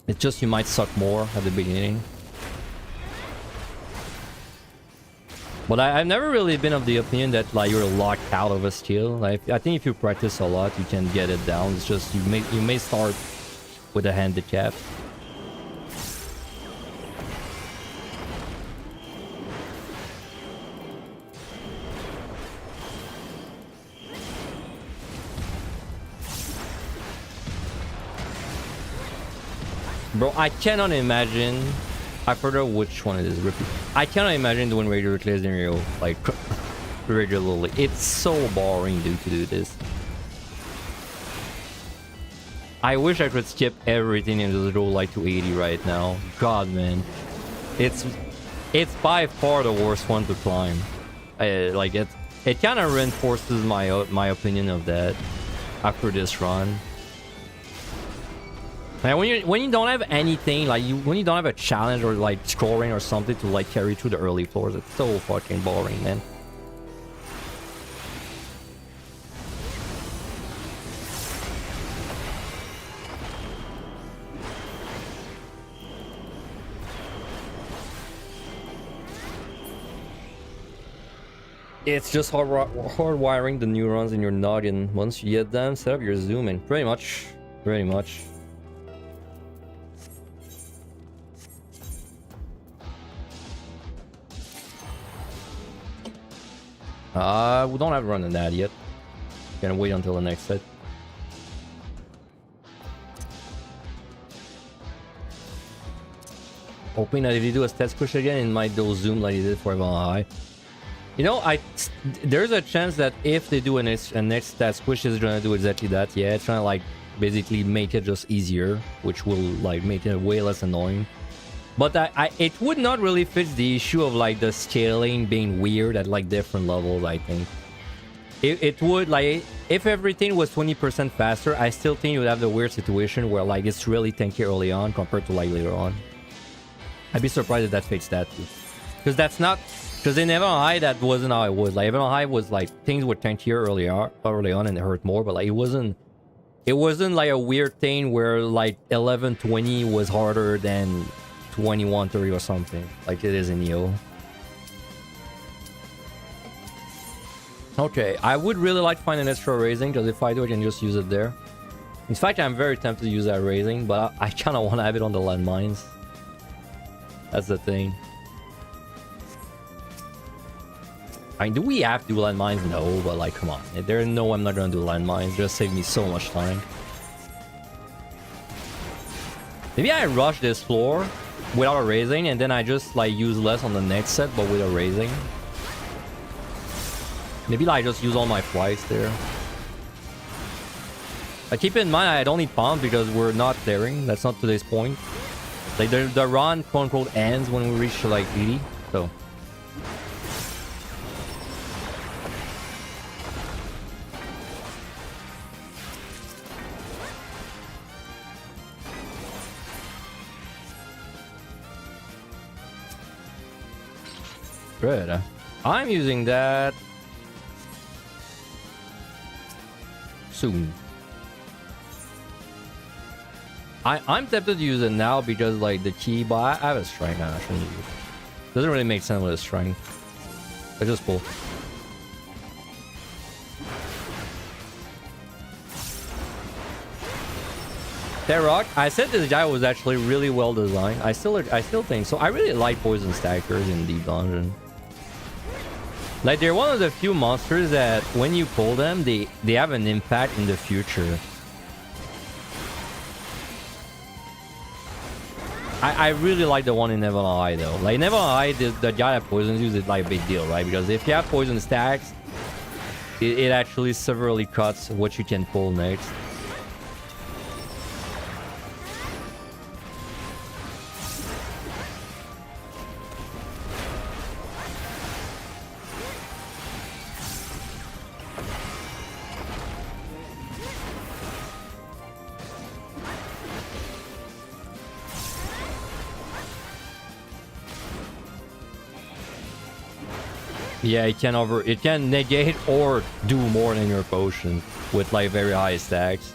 It's just you might suck more at the beginning. But I've never really been of the opinion that like you're locked out of a skill. Like, I think if you practice a lot, you can get it down. It's just you may start with a handicap. Bro, I cannot imagine. I forgot which one it is. I cannot imagine doing regular classes in real, like, regularly. It's so boring, dude, to do this. I wish I could skip everything and just go like to 80 right now. God, man, it's by far the worst one to climb. Like it kind of reinforces my opinion of that after this run. Like when you don't have anything, like when you don't have a challenge or like scoring or something to like carry through the early floors, it's so fucking boring, man. It's just hardwiring the neurons in your noggin. Once you get them, set up your zoom in. Pretty much. We don't have run on that yet. Gonna wait until the next set. Hoping that if you do a stats push again, it might do zoom like it did for Evan High. You know, there's a chance that if they do a next stats push, it's gonna do exactly that. Yeah, it's gonna like basically make it just easier, which will like make it way less annoying. But it would not really fix the issue of like the scaling being weird at like different levels. I think it would, like, if everything was 20% faster, I still think you would have the weird situation where like it's really tanky early on compared to like later on. I'd be surprised if that fake stat too. Because that's not... Because in Evan High, that wasn't how it was. Like, Evan High was like, things were tankier early on and it hurt more, but like, it wasn't like a weird thing where like 1120 was harder than 2130 or something, like it is in Yo. Okay, I would really like to find an extra raising, because if I do, I can just use it there. In fact, I'm very tempted to use that raising, but I kind of want to have it on the landmines. That's the thing. I mean, do we have to do landmines? No, but like, come on. There's no, I'm not gonna do landmines. Just save me so much time. Maybe I rush this floor without a raising, and then I just like use less on the next set, but with a raising. Maybe like just use all my flights there. But keep in mind, I don't need bombs because we're not clearing. That's not today's point. Like the run, quote unquote, ends when we reach like 80. So. Good. I'm using that soon. I'm tempted to use it now because like the key, but I have a strength. I shouldn't use it. Doesn't really make sense with a strength. I just pull. That rock, I said this guy was actually really well designed. I still think so. I really like poison stackers in Deep Dungeon. Like, they're one of the few monsters that when you pull them, they have an impact in the future. I really like the one in Neville Eye though. Like Neville Eye, the guy that poisons you is like a big deal, right? Because if you have poison stacks, it actually severely cuts what you can pull next. Yeah, it can negate or do more than your potion with like very high stacks.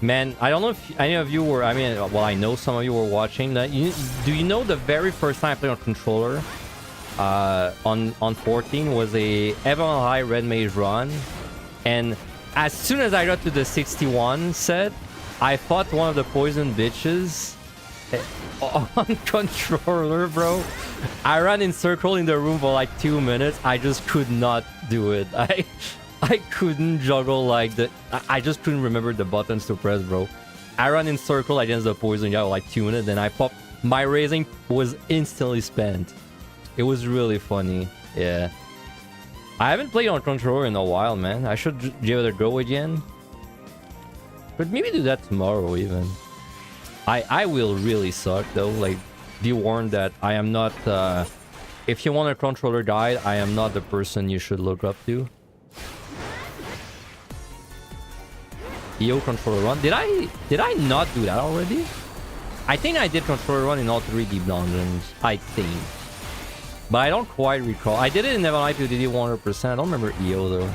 Man, I don't know if any of you were, I mean, well, I know some of you were watching that. Do you know the very first time I played on controller on 14 was a Evan High Red Mage run, and as soon as I got to the 61 set, I fought one of the poison bitches on controller, bro. I ran in circle in the room for like 2 minutes. I just could not do it. I couldn't juggle like the... I just couldn't remember the buttons to press, bro. I ran in circle against the poison guy for like 2 minutes, then I popped. My raising was instantly spent. It was really funny. Yeah. I haven't played on controller in a while, man. I should give it a go again. But maybe do that tomorrow even. I will really suck though. Like, be warned that I am not... if you want a controller guide, I am not the person you should look up to. EO controller run. Did I not do that already? I think I did controller run in all 3 deep dungeons. I think. But I don't quite recall. I did it in Never Night 2, did it 100%. I don't remember EO though.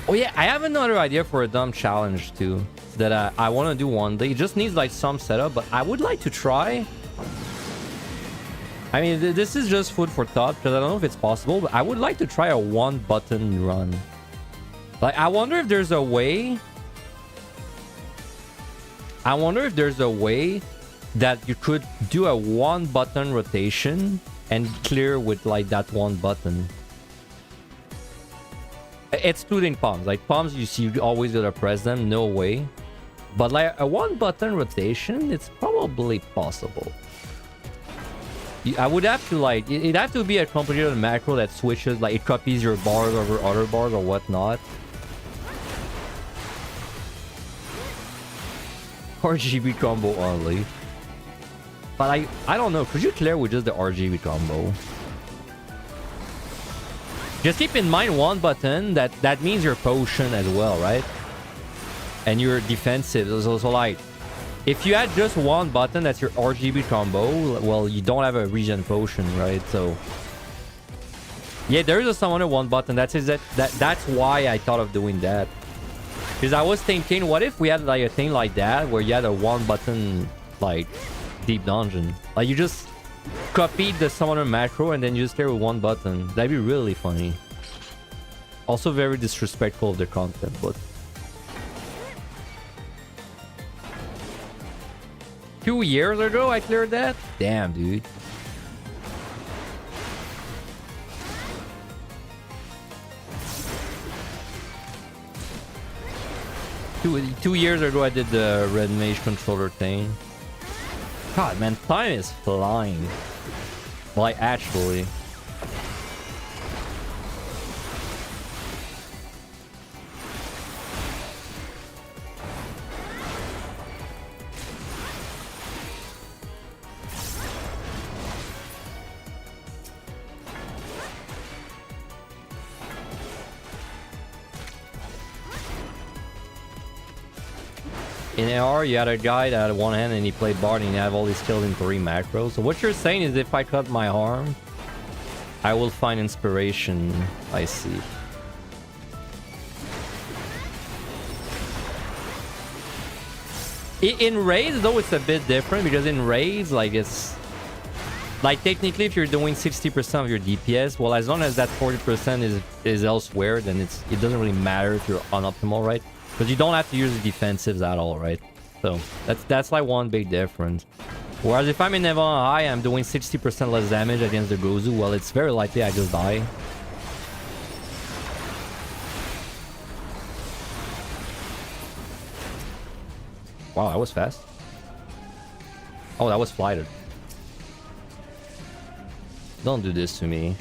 Oh yeah, I have another idea for a dumb challenge too. That I want to do one day. It just needs like some setup, but I would like to try. I mean, this is just food for thought because I don't know if it's possible, but I would like to try a 1-button run. Like, I wonder if there's a way... I wonder if there's a way that you could do a 1-button rotation and clear with like that 1 button. Excluding palms. Like palms, you see, you always gotta press them. No way. But like a 1-button rotation, it's probably possible. I would have to like... It'd have to be a complicated macro that switches, like it copies your bars over other bars or whatnot. RGB combo only. But I don't know. Could you clear with just the RGB combo? Just keep in mind 1 button, that means your potion as well, right? and you're defensive. So like, if you had just one button that's your RGB combo, well, you don't have a regen potion, right? So yeah, there is a summoner one button. That's why I thought of doing that. Because I was thinking, what if we had like a thing like that where you had a one button like deep dungeon? Like you just copied the summoner macro and then you just stay with one button. That'd be really funny. Also very disrespectful of the content, but 2 years ago I cleared that? Damn, dude. Two years ago I did the red mage controller thing. God, man, time is flying. Like, actually. In AR, you had a guy that had one hand and he played Bard and he had all these kills in 3 macros. So what you're saying is if I cut my arm, I will find inspiration. I see. In raids, though, it's a bit different because in raids, like it's... Like technically if you're doing 60% of your DPS, well, as long as that 40% is elsewhere, then it doesn't really matter if you're unoptimal, right? Because you don't have to use the defensives at all, right? So that's like one big difference. Whereas if I'm in Never High, I'm doing 60% less damage against the Gozu. Well, it's very likely I just die. Wow, that was fast. Oh, that was flighted. Don't do this to me.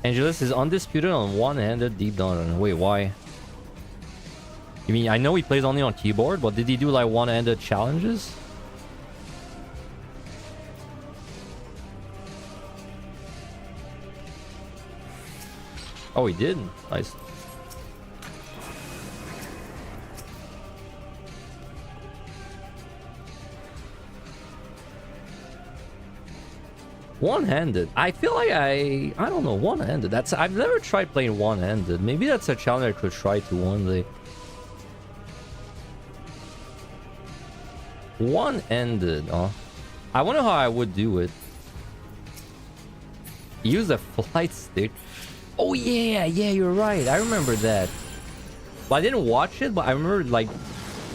Angelus is undisputed on one-handed deep dungeon. Wait, why? You mean, I know he plays only on keyboard, but did he do like one-handed challenges? Oh, he did? Nice. One-handed. I feel like I don't know, one-handed. I've never tried playing one-handed. Maybe that's a challenge I could try to one day. One-handed, huh? I wonder how I would do it. Use a flight stick. Oh yeah, you're right. I remember that. Well, I didn't watch it, but I remember like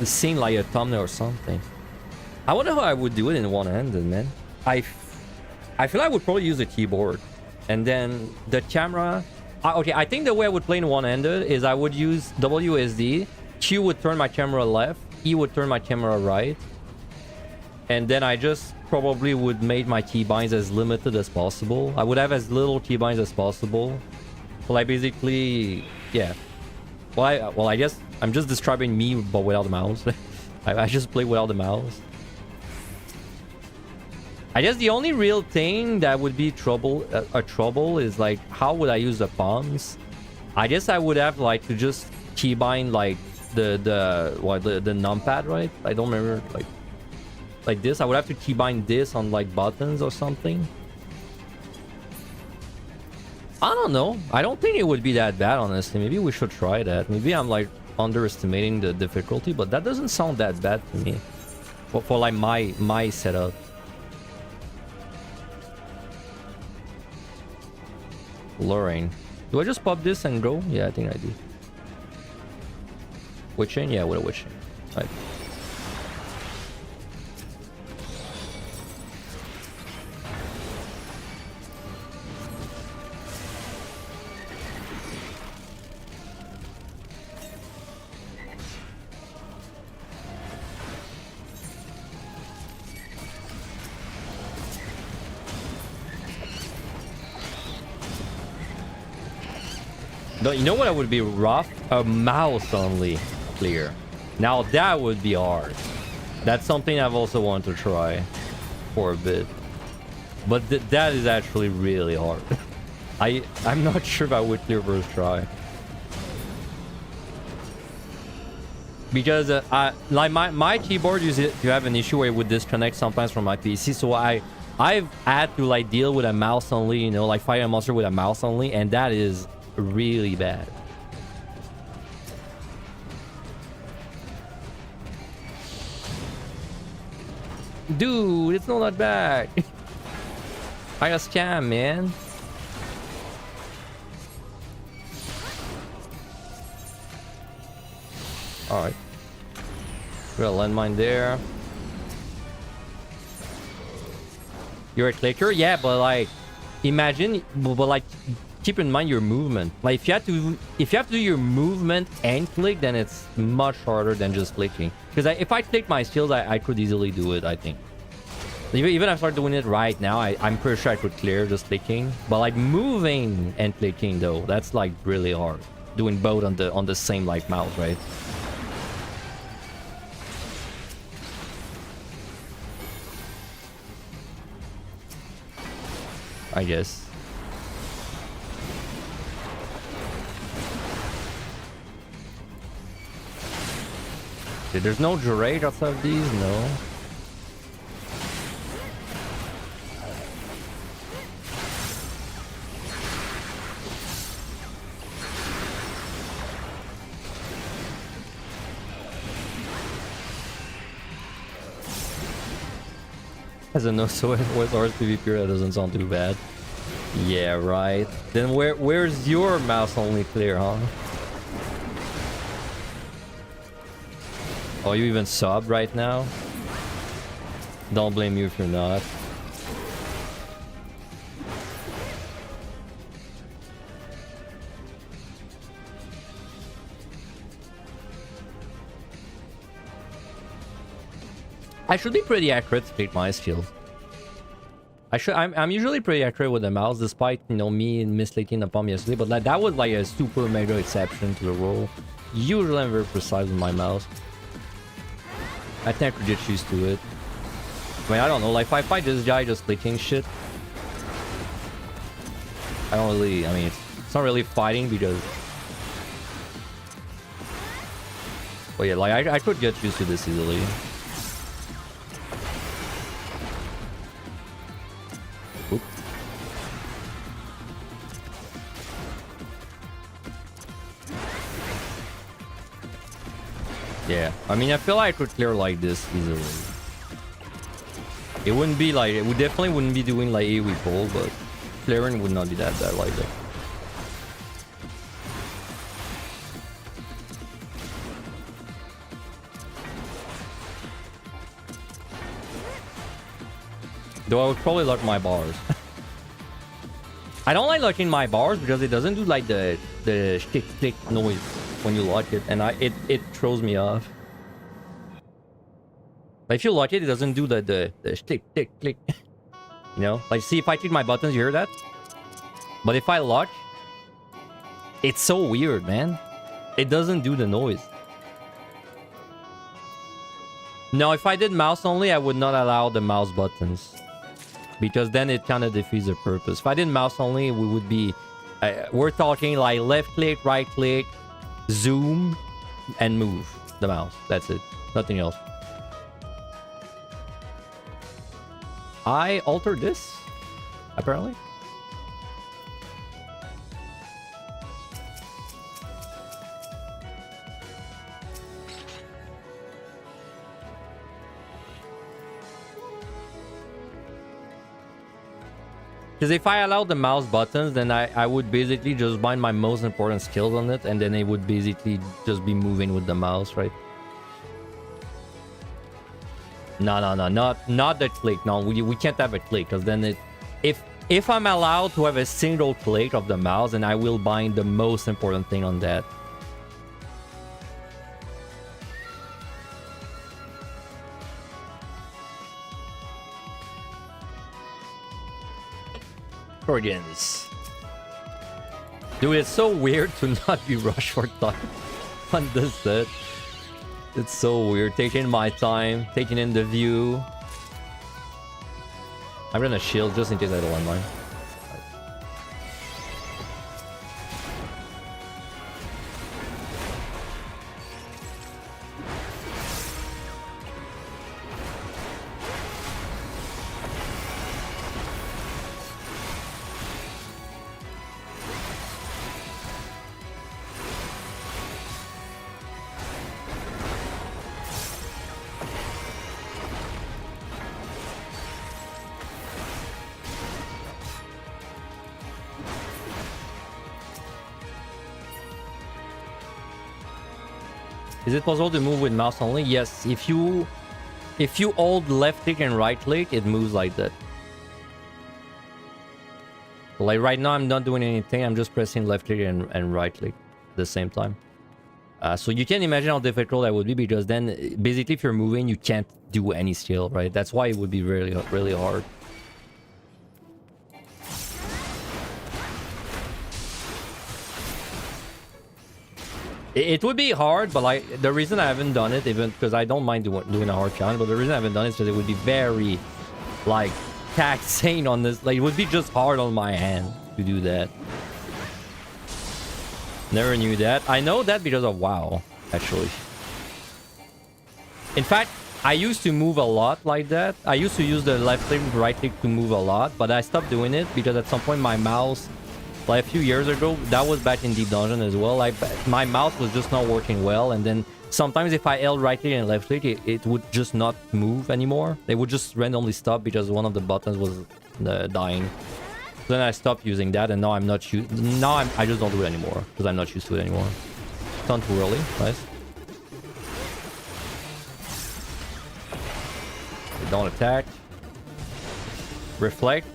seeing like a thumbnail or something. I wonder how I would do it in one-handed, man. I feel I would probably use a keyboard. And then the camera... okay, I think the way I would play in one-handed is I would use WSD. Q would turn my camera left. E would turn my camera right. And then I just probably would make my keybinds as limited as possible. I would have as little keybinds as possible. Well, I basically... Yeah. Well, I guess I'm just describing me, but without the mouse. I just play without the mouse. I guess the only real thing that would be a trouble is like how would I use the palms? I guess I would have like to just keybind like the numpad, right? I don't remember like this. I would have to keybind this on like buttons or something. I don't know. I don't think it would be that bad, honestly. Maybe we should try that. Maybe I'm like underestimating the difficulty, but that doesn't sound that bad to me. For like my setup. Luring. Do I just pop this and go? Yeah, I think I do. Witching? Yeah, with a witching. Right. No, you know what would be rough? A mouse only clear. Now that would be hard. That's something I've also wanted to try for a bit. But that is actually really hard. I'm not sure if I would clear first try. Because like my keyboard used to have an issue where it would disconnect sometimes from my PC, so I've had to like deal with a mouse only, you know, like fight a monster with a mouse only, and that is really bad. Dude, it's not that bad. I got scammed, man. Alright. We got a landmine there. You're a clicker? Yeah, but like, imagine, but like, keep in mind your movement. Like, if you have to do your movement and click, then it's much harder than just clicking. Because if I click my skills, I could easily do it, I think. Even if I start doing it right now, I'm pretty sure I could clear just clicking. But like moving and clicking though, that's like really hard. Doing both on the same like mouse, right? I guess. There's no Eureka outside of these, no. As a no so with ours PvP, that doesn't sound too bad. Yeah, right. Then where's your mouse only clear, huh? Oh, you even subbed right now? Don't blame you if you're not. I should be pretty accurate to take my skills. I'm usually pretty accurate with the mouse, despite, you know, me misclicking the palm yesterday, but like that was like a super mega exception to the rule. Usually I'm very precise with my mouse. I think I could get used to it. I mean, I don't know, like if I fight this guy just clicking shit, I don't really, I mean, it's not really fighting because... But yeah, like I could get used to this easily. Oop. Yeah, I mean, I feel like I could clear like this easily. It wouldn't be like, we definitely wouldn't be doing like AoE pull, but clearing would not be that bad like that. Though I would probably lock my bars. I don't like locking my bars because it doesn't do like the click click noise when you lock it, and it throws me off. Like if you lock it, it doesn't do the click click click. You know, like see if I click my buttons, you hear that? But if I lock, it's so weird, man. It doesn't do the noise. No, if I did mouse only, I would not allow the mouse buttons. Because then it kind of defeats the purpose. If I did mouse only, we would be... we're talking like left click, right click, zoom, and move the mouse. That's it. Nothing else. I altered this, apparently. Because if I allow the mouse buttons, then I would basically just bind my most important skills on it, and then it would basically just be moving with the mouse, right? No, not the click. No, we can't have a click, because then it... If I'm allowed to have a single click of the mouse, then I will bind the most important thing on that. Organs. Dude, it's so weird to not be rushed for time on this set. It's so weird. Taking my time, taking in the view. I'm gonna shield just in case I don't want mine. Is it possible to move with mouse only? Yes. If you hold left click and right click, it moves like that. Like right now, I'm not doing anything. I'm just pressing left click and right click at the same time. So you can imagine how difficult that would be, because then basically if you're moving, you can't do any skill, right? That's why it would be really, really hard. It would be hard, but like the reason I haven't done it, even because I don't mind doing a hard challenge, but the reason I haven't done it is because it would be very like taxing on this. Like it would be just hard on my hand to do that. Never knew that. I know that because of WoW, actually. In fact, I used to move a lot like that. I used to use the left click, right click to move a lot, but I stopped doing it because at some point my mouse, like a few years ago, that was back in Deep Dungeon as well, like my mouse was just not working well, and then sometimes if I held right click and left click, it would just not move anymore. They would just randomly stop because one of the buttons was dying. Then I stopped using that, and now I'm not I just don't do it anymore because I'm not used to it anymore. It's not too early. Nice. Don't attack. Reflect.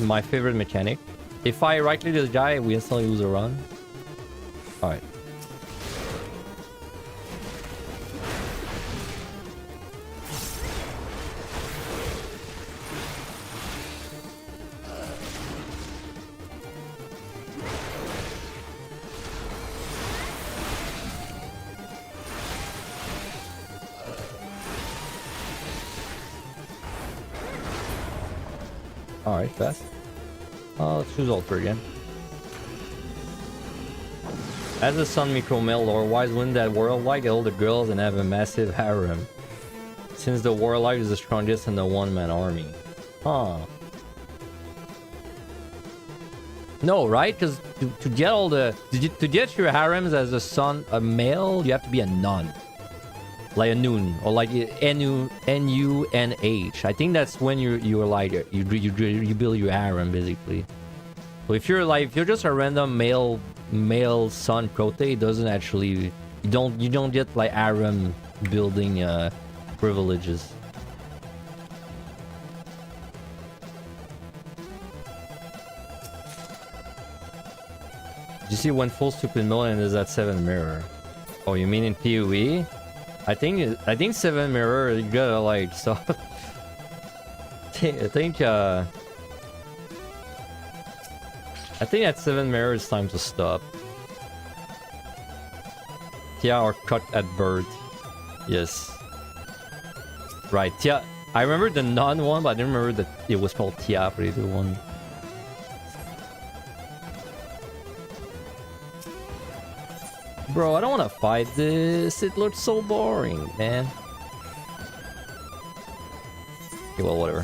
My favorite mechanic. If I right click this guy, we instantly lose a run. Alright. Alright, fast. Let's choose Alter again. As a sun micro male lore, why wouldn't that warlock get all the girls and have a massive harem? Since the warlock is the strongest in the one-man army. Huh. No, right? Because to get all the... To get your harems as a male, you have to be a nun. Like a noon, or like N-U-N-H. I think that's when you're like you build your harem basically. So if you're just a random male son prote, it doesn't actually you don't get like harem building privileges. Did you see when full stupid million is at 7 mirror? Oh, you mean in PoE? I think 7 mirror, you gotta like stop. I think at 7 mirror it's time to stop. Tia or cut at bird. Yes. Right, Tia. I remember the non one, but I didn't remember that it was called Tia for the other one. Bro, I don't want to fight this. It looks so boring, man. Okay, well, whatever.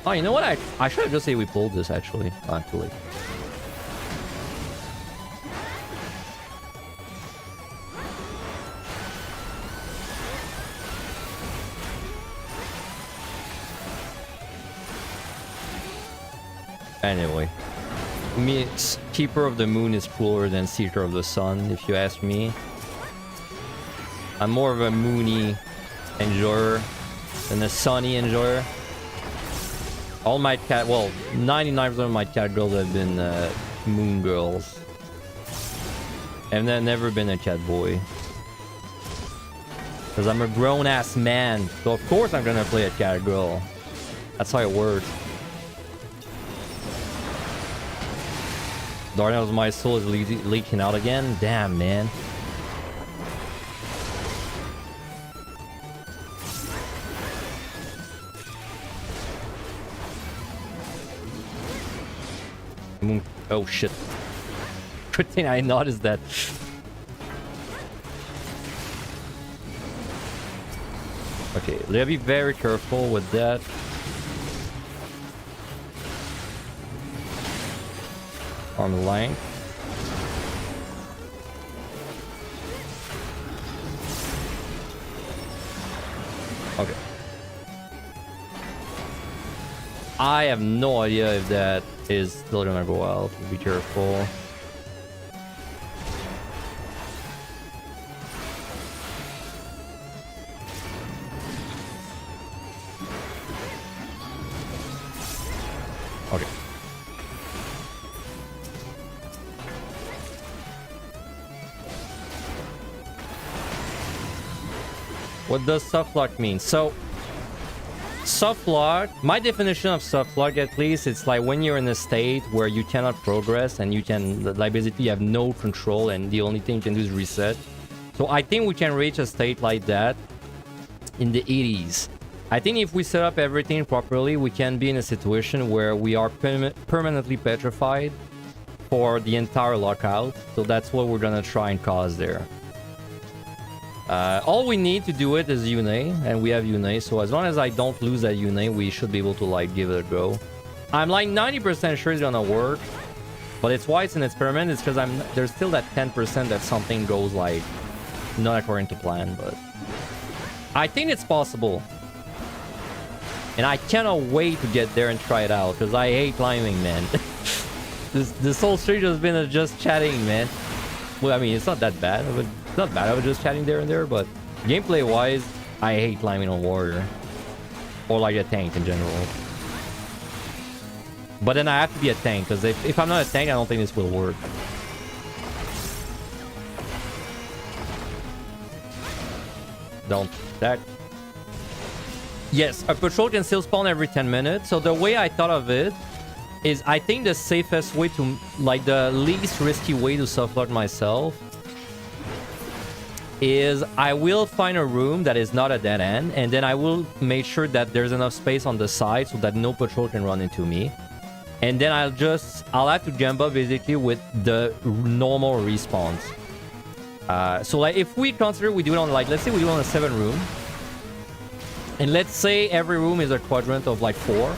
Oh, you know what? I should have just said we pulled this, actually. Not too late. Anyway. Me, Keeper of the Moon is cooler than Seeker of the Sun, if you ask me. I'm more of a moony enjoyer than a sunny enjoyer. All my cat, well, 99% of my cat girls have been moon girls. And I've never been a cat boy. Because I'm a grown-ass man, so of course I'm gonna play a cat girl. That's how it works. Darnell's my soul is leaking out again. Damn, man. Oh shit. Good thing I noticed that. Okay, let's be very careful with that. Arm length. Okay. I have no idea if that is still gonna go out. Be careful. What does softlock mean? So, softlock, my definition of softlock at least, it's like when you're in a state where you cannot progress and you can, like basically you have no control and the only thing you can do is reset. So I think we can reach a state like that in the 80s. I think if we set up everything properly, we can be in a situation where we are permanently petrified for the entire lockout. So that's what we're gonna try and cause there. All we need to do it is Yune, and we have Yune. So as long as I don't lose that Yune, we should be able to like give it a go. I'm like 90% sure it's gonna work, but it's why it's an experiment. It's because there's still that 10% that something goes like not according to plan, but I think it's possible. And I cannot wait to get there and try it out, because I hate climbing, man. this whole stream has been just chatting, man. Well, I mean, it's not that bad. It's not bad. I was just chatting there and there, but gameplay-wise, I hate climbing on warrior. Or like a tank in general. But then I have to be a tank, because if I'm not a tank, I don't think this will work. Don't attack. Yes, a patrol can still spawn every 10 minutes. So the way I thought of it is I think the safest way to, like the least risky way to softlock myself is I will find a room that is not a dead end, and then I will make sure that there's enough space on the side so that no patrol can run into me. And then I'll have to jump up basically with the normal respawns. So like if we consider we do it on like, let's say we do it on a 7 room. And let's say every room is a quadrant of like 4.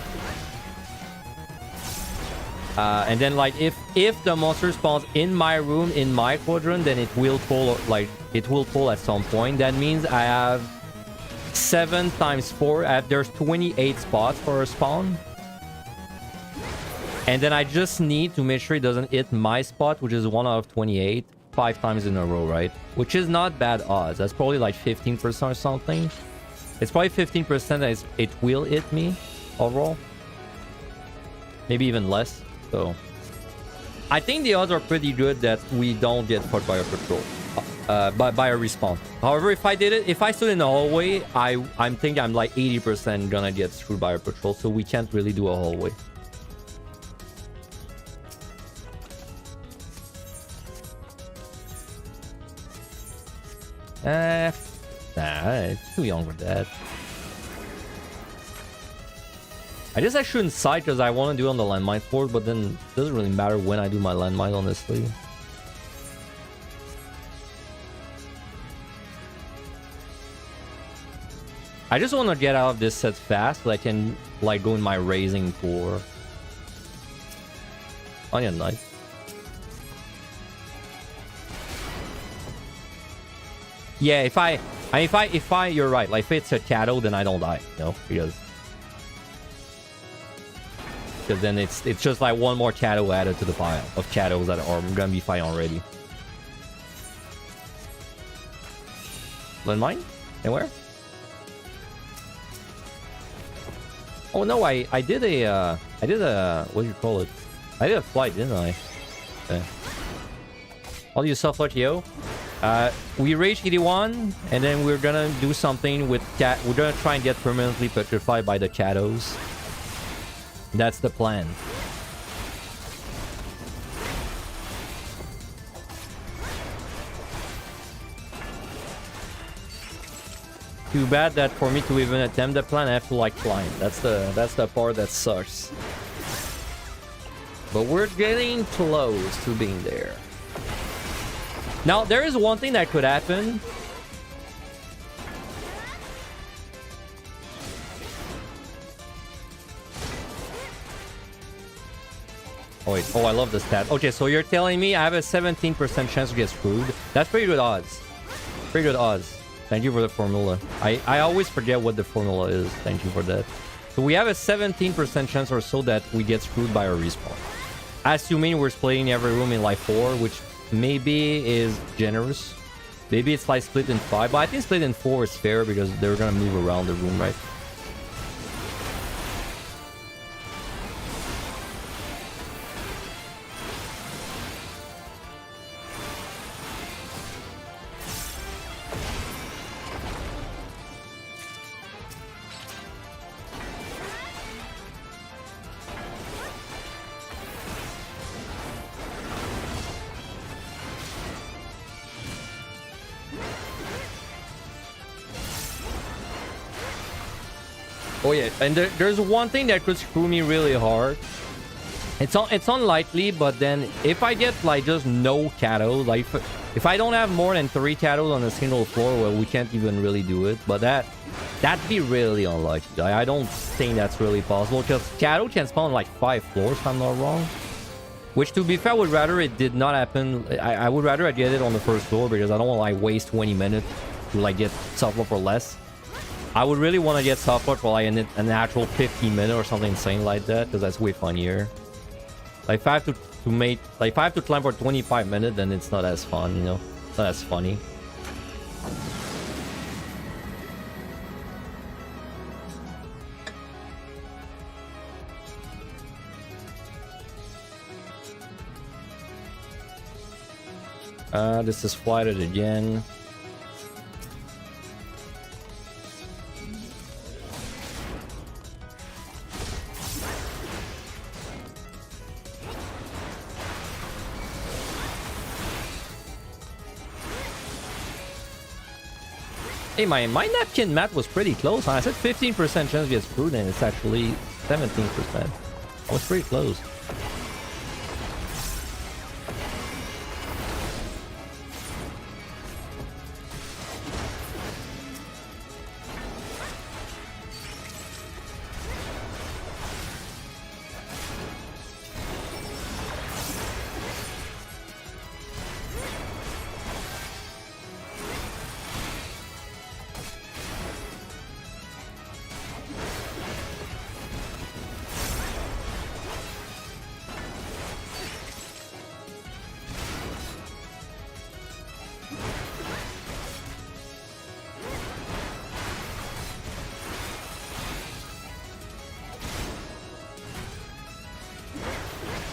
And then like if the monster spawns in my room, in my quadrant, then it will pull, like it will pull at some point. That means I have 7 times 4. There's 28 spots for a spawn. And then I just need to make sure it doesn't hit my spot, which is 1 out of 28, 5 times in a row, right? Which is not bad odds. That's probably like 15% or something. It's probably 15% that it will hit me overall. Maybe even less. So I think the odds are pretty good that we don't get fucked by a patrol. By a respawn. However, if I did it, if I stood in the hallway, I'm thinking I'm like 80% gonna get screwed by a patrol. So we can't really do a hallway. Nah, it's too young for that. I guess I shouldn't sight because I want to do it on the landmine floor, but then it doesn't really matter when I do my landmine, honestly. I just want to get out of this set fast so I can like go in my raising for onion knife. Yeah, if I, you're right. Like if it's a shadow, then I don't die, you know, because then it's just like one more shadow added to the pile of shadows that are gonna be fighting already. Landmine? Anywhere? Oh no, I did a what do you call it? I did a flight, didn't I? Okay. I'll use Softlock, yo. We rage 81, and then we're gonna do something with cat. We're gonna try and get permanently petrified by the shadows. That's the plan. Too bad that for me to even attempt the plan, I have to like climb. That's the part that sucks. But we're getting close to being there. Now, there is one thing that could happen. Oh wait, oh I love the stat. Okay, so you're telling me I have a 17% chance to get screwed. That's pretty good odds. Pretty good odds. Thank you for the formula. I always forget what the formula is. Thank you for that. So we have a 17% chance or so that we get screwed by a respawn. Assuming we're splitting every room in like 4, which maybe is generous. Maybe it's like split in 5, but I think split in 4 is fair because they're gonna move around the room, right? Oh yeah, and there's one thing that could screw me really hard. It's unlikely, but then if I get like just no cattles, like if I don't have more than 3 cattles on a single floor, well, we can't even really do it. But that'd be really unlikely. I don't think that's really possible because cattle can spawn like 5 floors, if I'm not wrong. Which, to be fair, I would rather it did not happen. I would rather I get it on the first floor because I don't want to like waste 20 minutes to like get Softlock for less. I would really want to get Softlock for like an actual 15 minutes or something insane like that because that's way funnier. Like if I have to make, like if I have to climb for 25 minutes, then it's not as fun, you know? It's not as funny. This is flighted again. Hey, my napkin mat was pretty close. I said 15% chance to get screwed, and it's actually 17%. I was pretty close.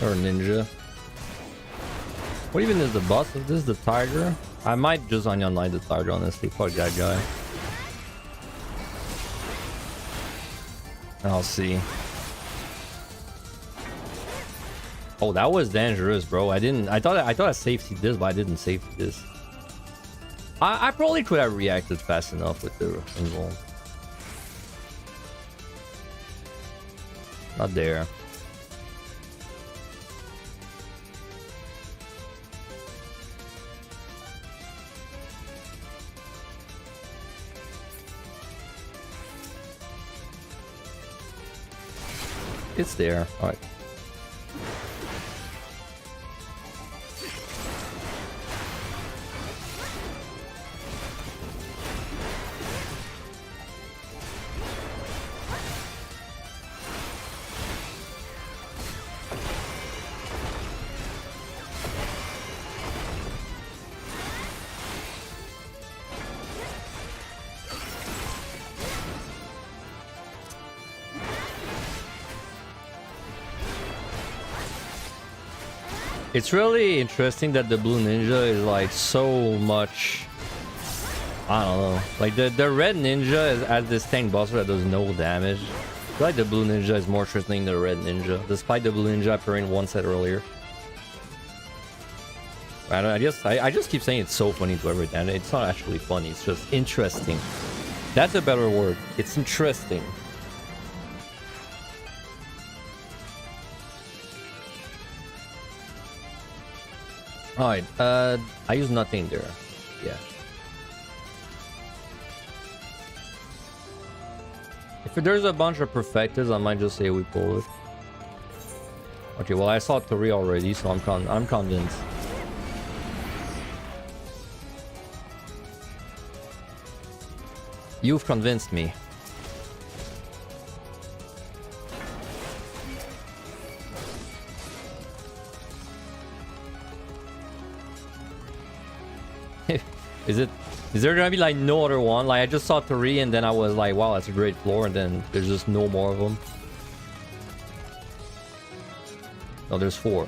Or ninja. What even is the boss? Is this the tiger? I might just onion light the tiger, honestly. Fuck that guy. I'll see. Oh, that was dangerous, bro. I thought I safety this, but I didn't safety this. I probably could have reacted fast enough with the involved. Not there. It's there. All right. It's really interesting that the blue ninja is like so much. I don't know. Like the red ninja has this tank buster that does no damage. I feel like the blue ninja is more threatening than the red ninja, despite the blue ninja appearing one set earlier. I just keep saying it's so funny to every time. It's not actually funny. It's just interesting. That's a better word. It's interesting. Alright, I use nothing there. Yeah. If there's a bunch of perfectors, I might just say we pull it. Okay, well I saw 3 already, so I'm convinced. You've convinced me. Is there gonna be like no other one? Like I just saw 3 and then I was like, wow, that's a great floor, and then there's just no more of them. No, there's 4.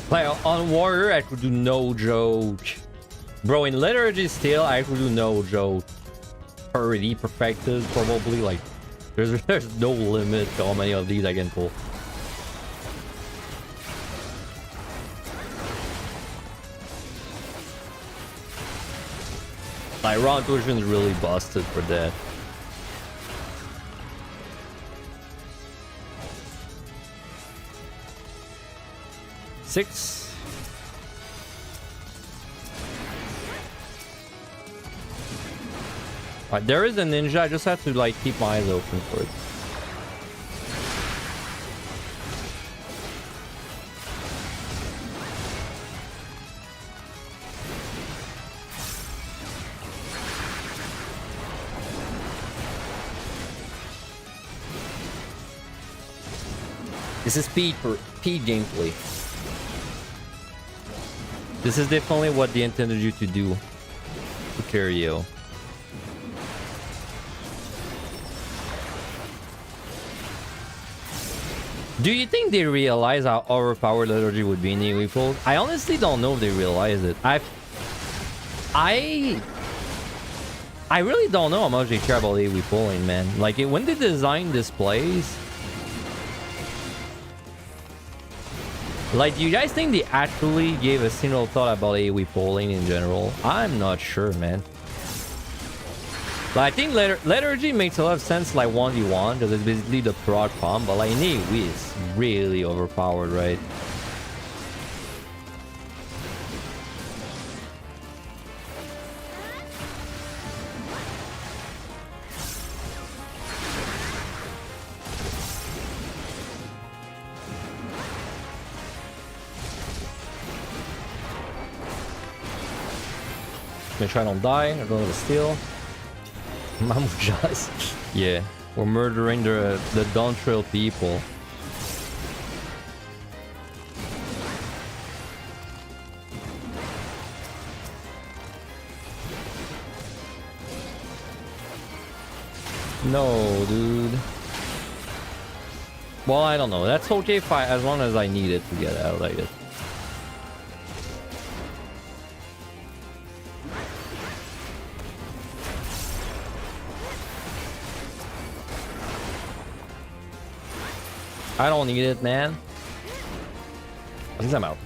Like on warrior, I could do no joke. Bro, in liturgy still, I could do no joke. Already perfected, probably. Like there's no limit to how many of these I can pull. Like, round 2 is really busted for that. Six. Alright, there is a ninja. I just have to like keep my eyes open for it. This is speed gameplay. This is definitely what they intended you to do to carry you. Do you think they realize how overpowered liturgy would be in AoE pool? I honestly don't know if they realize it. I really don't know how much they care about AoE pulling, man. Like, when they design displays, like, do you guys think they actually gave a single thought about AoE polling in general? I'm not sure, man. Like, I think Liturgy makes a lot of sense, like, 1v1, because it's basically the proc pump, but, like, in AoE, it's really overpowered, right? Make sure I don't die. I'm going to steal. Mamujas. Yeah, we're murdering the Dawn Trail people. No, dude. Well, I don't know. That's okay if as long as I need it to get out, I guess. I don't need it, man. I think I'm out.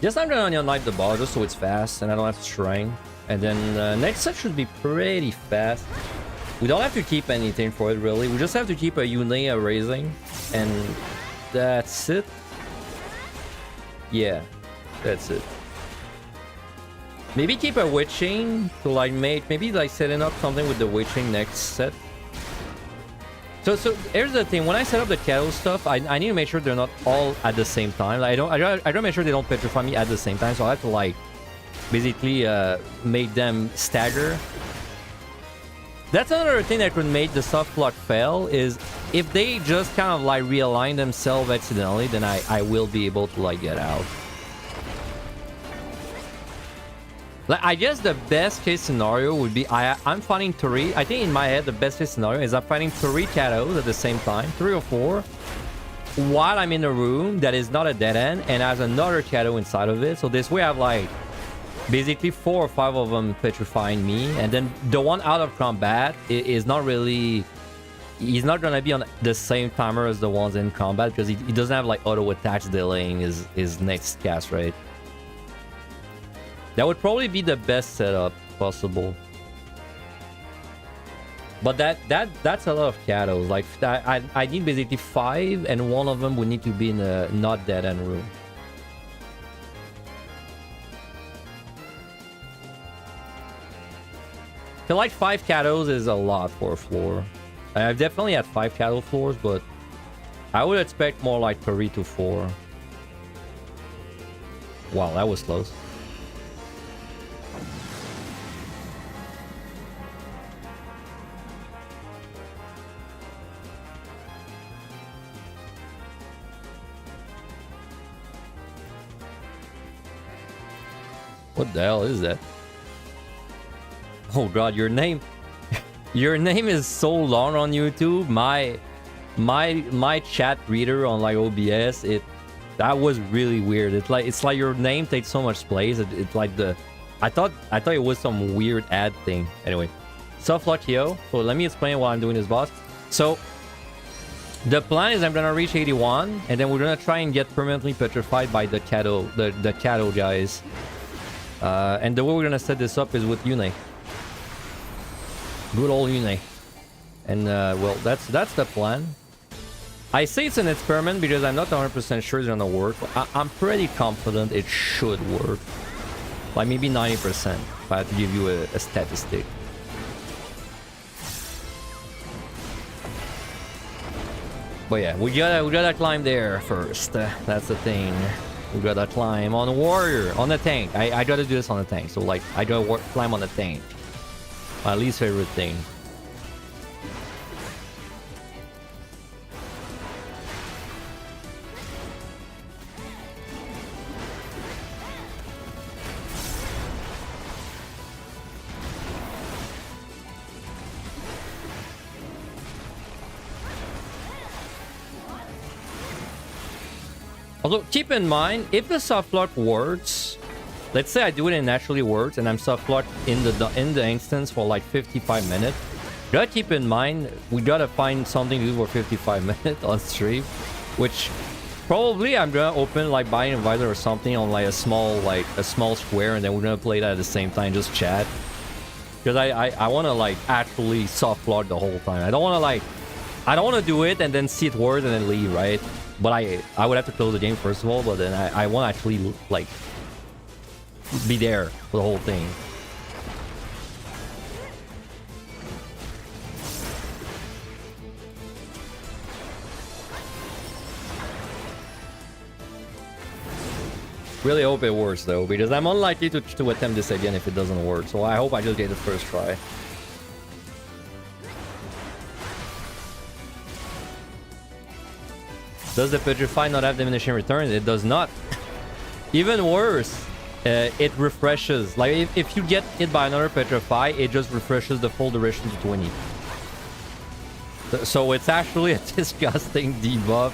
Just I'm gonna unite the ball just so it's fast and I don't have to shrine. And then next set should be pretty fast. We don't have to keep anything for it, really. We just have to keep a Unea raising. And that's it. Yeah, that's it. Maybe keep a witching to like make... Maybe like setting up something with the witching next set. So here's the thing. When I set up the cattle stuff, I need to make sure they're not all at the same time. Like, I don't make sure they don't petrify me at the same time. So I have to like basically make them stagger. That's another thing that could make the Softlock fail, is if they just kind of like realign themselves accidentally, then I will be able to like get out. Like, I guess the best case scenario would be I'm fighting 3. I think in my head the best case scenario is I'm fighting 3 Katos at the same time, 3 or 4, while I'm in a room that is not a dead end and has another Kato inside of it. So this way I have like basically 4 or 5 of them petrifying me, and then the one out of combat is not really... He's not gonna be on the same timer as the ones in combat because he doesn't have like auto attacks delaying his next cast, right? That would probably be the best setup possible. But that's a lot of Katos. Like, I need basically 5, and one of them would need to be in a not dead end room. I feel like 5 Katos is a lot for a floor. I've definitely had 5 Kato floors, but I would expect more like 3 to 4. Wow, that was close. What the hell is that? Oh god, your name is so long on YouTube. My chat reader on like OBS, that was really weird. It's like your name takes so much space. It's like I thought it was some weird ad thing. Anyway, Softlock yo. So let me explain why I'm doing this, boss. So the plan is I'm gonna reach 81, and then we're gonna try and get permanently petrified by the Kato guys. And the way we're gonna set this up is with Une. Good old Une. And well, that's the plan. I say it's an experiment because I'm not 100% sure it's gonna work. I'm pretty confident it should work. Like maybe 90% if I had to give you a statistic. But yeah, we gotta climb there first. That's the thing. We gotta climb on a warrior, on a tank. I gotta do this on a tank. So like, I gotta climb on a tank. My least favorite thing. Although, keep in mind, if the softlock works, let's say I do it and it naturally works, and I'm softlocked in the instance for like 55 minutes, you gotta keep in mind, we gotta find something to do for 55 minutes on stream, which probably I'm gonna open like Binding of Isaac or something on like a small square, and then we're gonna play that at the same time, just chat. Because I wanna like actually softlock the whole time. I don't wanna do it and then see it work and then leave, right? But I would have to close the game first of all, but then I want to actually like be there for the whole thing. Really hope it works though, because I'm unlikely to attempt this again if it doesn't work. So I hope I just get the first try. Does the Petrify not have diminishing returns? It does not. Even worse, it refreshes. Like, if you get hit by another Petrify, it just refreshes the full duration to 20. So it's actually a disgusting debuff,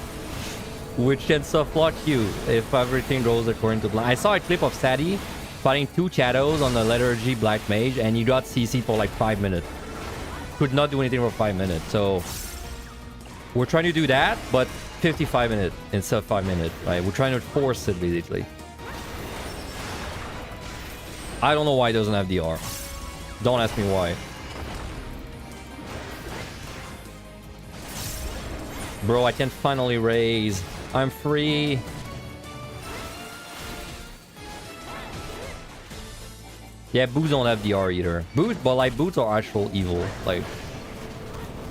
which can softlock you if everything goes according to plan. I saw a clip of Sadie fighting 2 Shadows on the Lethargy Black Mage, and he got CC for like 5 minutes. Could not do anything for 5 minutes. So we're trying to do that, but 55 minutes instead of 5 minutes, right? We're trying to force it, basically. I don't know why it doesn't have DR. Don't ask me why. Bro, I can finally raise. I'm free. Yeah, boots don't have DR either. Boots, but like, boots are actual evil. Like,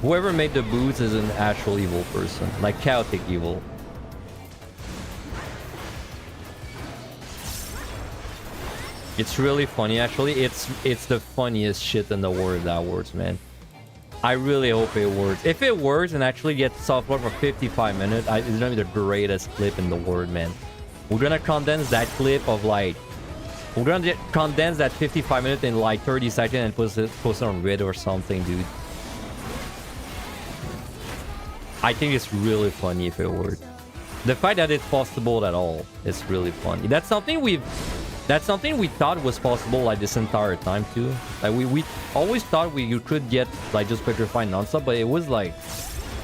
whoever made the boots is an actual evil person. Like, chaotic evil. It's really funny, actually. It's the funniest shit in the world, that works, man. I really hope it works. If it works and actually gets softlock for 55 minutes, it's gonna be the greatest clip in the world, man. We're gonna condense that clip of like... We're gonna condense that 55 minutes in like 30 seconds and post it on Reddit or something, dude. I think it's really funny if it works. The fact that it's possible at all is really funny. That's something we thought was possible like this entire time too. Like we always thought you could get like just Petrify non-stop, but it was like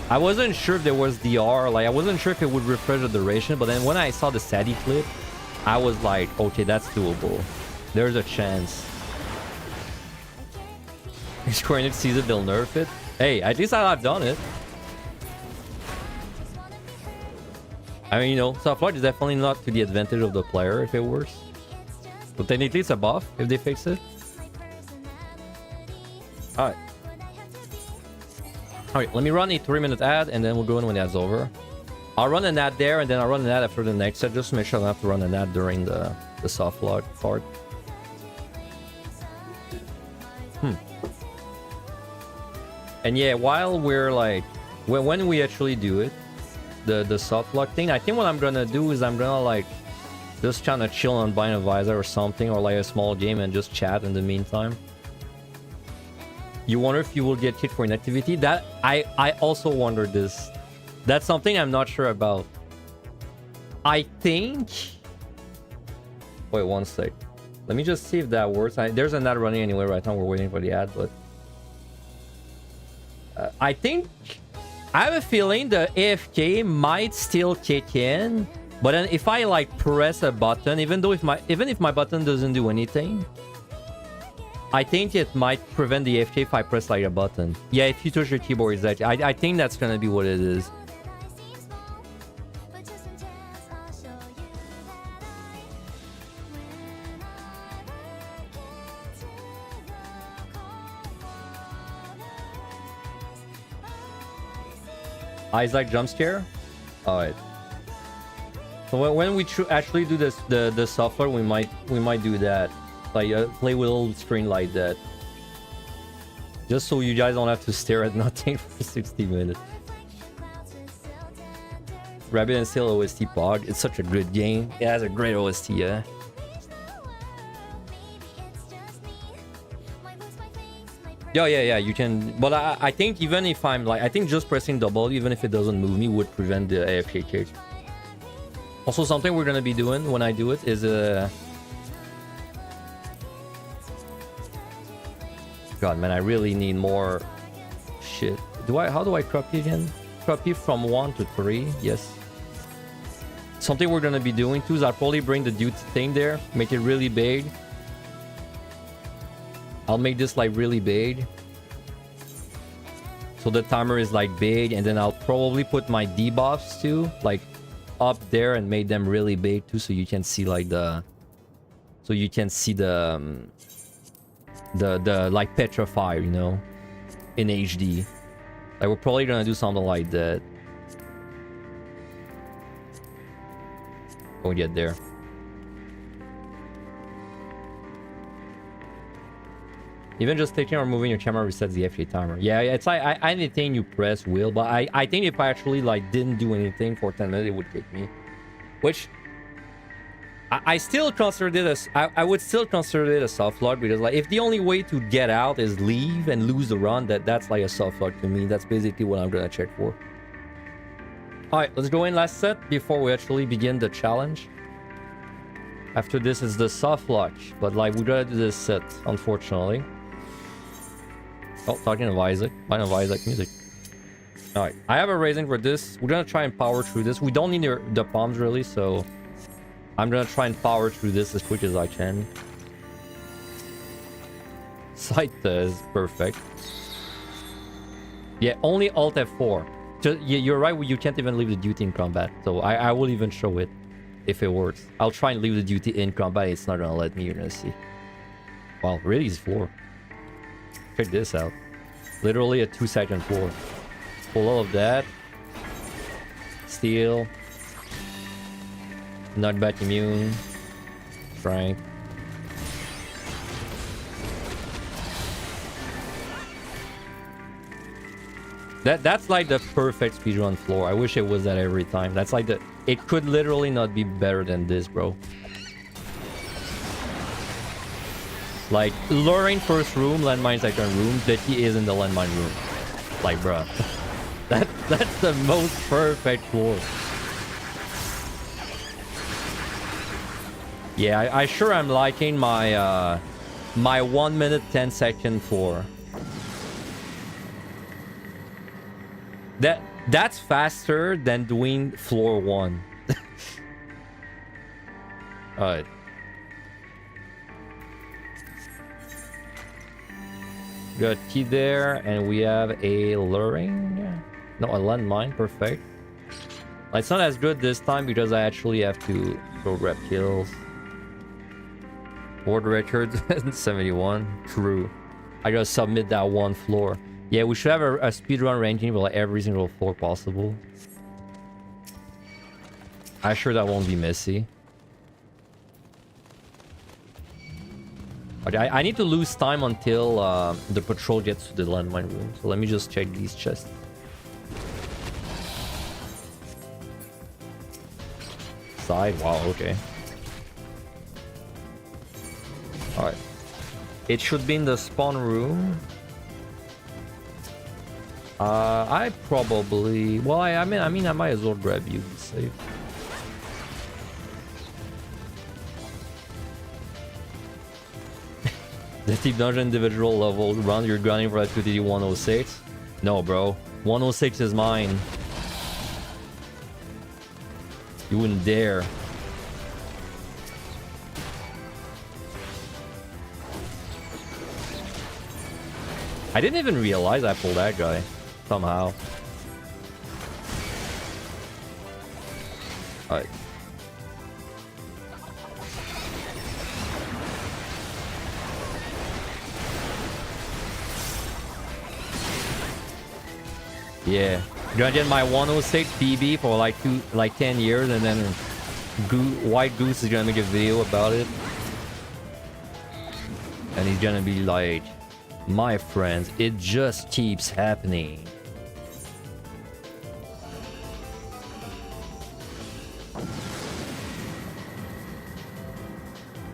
I wasn't sure if there was DR. Like I wasn't sure if it would refresh the duration. But then when I saw the Sadie clip, I was like, okay, that's doable. There's a chance. Square Enix sees it, they'll nerf it. Hey, at least I've done it. I mean, you know, softlock is definitely not to the advantage of the player if it works. But technically it's a buff if they fix it. Alright. Alright, let me run a 3-minute ad and then we'll go in when the ad's over. I'll run an ad there and then I'll run an ad after the next set just to make sure I don't have to run an ad during the softlock part. And yeah, while we're like... When we actually do it, the softlock thing, I think what I'm gonna do is I'm gonna like... just kind of chill on Binding of Isaac or something, or like a small game and just chat in the meantime. You wonder if you will get kicked for inactivity? That I also wonder this. That's something I'm not sure about. I think... Wait, one sec. Let me just see if that works. There's an ad running anyway right now. We're waiting for the ad, but... I think... I have a feeling the AFK might still kick in, But then if I like press a button, even if my button doesn't do anything, I think it might prevent the AFK if I press like a button. Yeah, if you touch your keyboard, exactly. I think that's gonna be what it is. Eyes like jump scare? Alright. So when we actually do this, the software, we might do that. Like play with a little screen like that. Just so you guys don't have to stare at nothing for 60 minutes. Rabbit and Steel OST Pog. It's such a good game. It has a great OST, yeah. Yeah, you can. But I think even if I'm like, I think just pressing double, even if it doesn't move me, would prevent the AFK kick. Also, something we're gonna be doing when I do it is God, man, I really need more shit. How do I crop you again? Crop you from 1 to 3. Yes. Something we're gonna be doing too is I'll probably bring the dude thing there, make it really big. I'll make this like really big. So the timer is like big, and then I'll probably put my debuffs too, like up there, and make them really big too, so you can see like the like petrify, you know, in HD. Like we're probably gonna do something like that. When we get there. Even just taking or moving your camera resets the FA timer. Yeah, it's like anything you press will, but I think if I actually like didn't do anything for 10 minutes, it would kick me. Which I still consider it as I would still consider it a soft lock, because like if the only way to get out is leave and lose the run, that's like a soft lock to me. That's basically what I'm gonna check for. Alright, let's go in last set before we actually begin the challenge. After this is the soft lock, but like we gotta do this set, unfortunately. Oh, talking of Isaac. Mine of Isaac music. Alright, I have a raising for this. We're gonna try and power through this. We don't need the palms really, so I'm gonna try and power through this as quick as I can. Sight is perfect. Yeah, only Alt F4. Yeah, you're right, you can't even leave the duty in combat. So I will even show it if it works. I'll try and leave the duty in combat. It's not gonna let me, you're gonna see. Wow, really is floor. Check this out. Literally a 2-second floor. Pull all of that. Steal. Knockback immune. Frank. That's like the perfect speedrun floor. I wish it was that every time. That's like it could literally not be better than this, bro. Like, luring first room, landmine second room, the key is in the landmine room. Like, bruh. That's the most perfect floor. Yeah, I sure am liking my my 1 minute 10 second floor. That's faster than doing floor 1. Alright. Got key there, and we have a luring. No, a landmine, perfect. It's not as good this time because I actually have to go grab kills. World record 71. True. I gotta submit that one floor. Yeah, we should have a speedrun ranking with like every single floor possible. I'm sure that won't be messy. Okay, I need to lose time until the patrol gets to the landmine room. So let me just check these chests. Side, wow, okay. Alright. It should be in the spawn room. I probably... Well, I mean, I might as well grab you to be safe. The Deep Dungeon individual level run, you're gunning for activity 106? No, bro. 106 is mine. You wouldn't dare. I didn't even realize I pulled that guy. Somehow. Alright. Yeah. Gonna get my 106 PB for like 10 years, and then White Goose is gonna make a video about it. And he's gonna be like, my friends, it just keeps happening.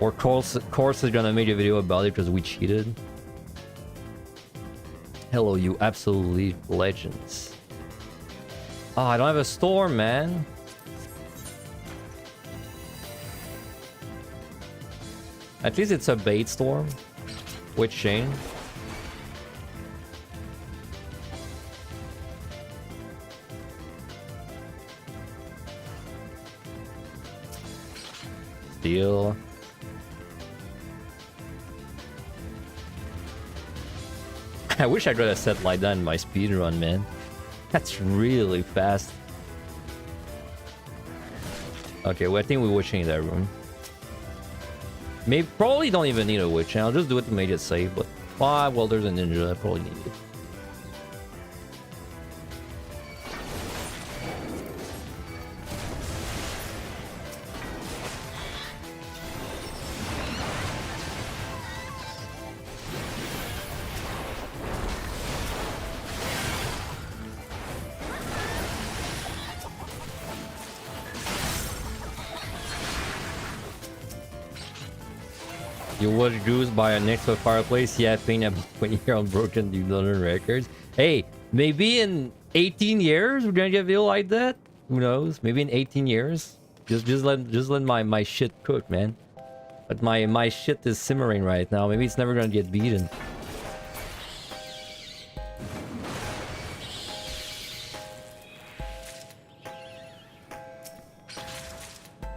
Or Course is gonna make a video about it because we cheated. Hello, you absolutely legends. Oh, I don't have a storm, man. At least it's a bait storm with Shane. Steal. I wish I could have set like that in my speedrun, man. That's really fast. Okay, well, I think we witching that room. Maybe probably don't even need a witch. I'll just do it to make it safe. But well, there's a ninja. I probably need it. You was used by a next to a fireplace. Yeah, paying a 20-year-old broken New London records. Hey, maybe in 18 years we're gonna get a video like that. Who knows? Maybe in 18 years. Just let my shit cook, man. But my shit is simmering right now. Maybe it's never gonna get beaten.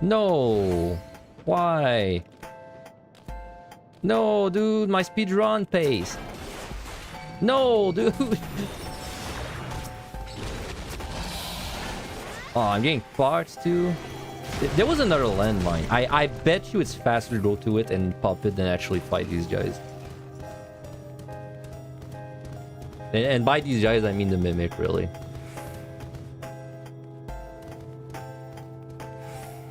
No. Why? No, dude, my speedrun pace. No, dude. Oh, I'm getting parts too. There was another landmine. I bet you it's faster to go to it and pop it than actually fight these guys. And by these guys, I mean the Mimic, really.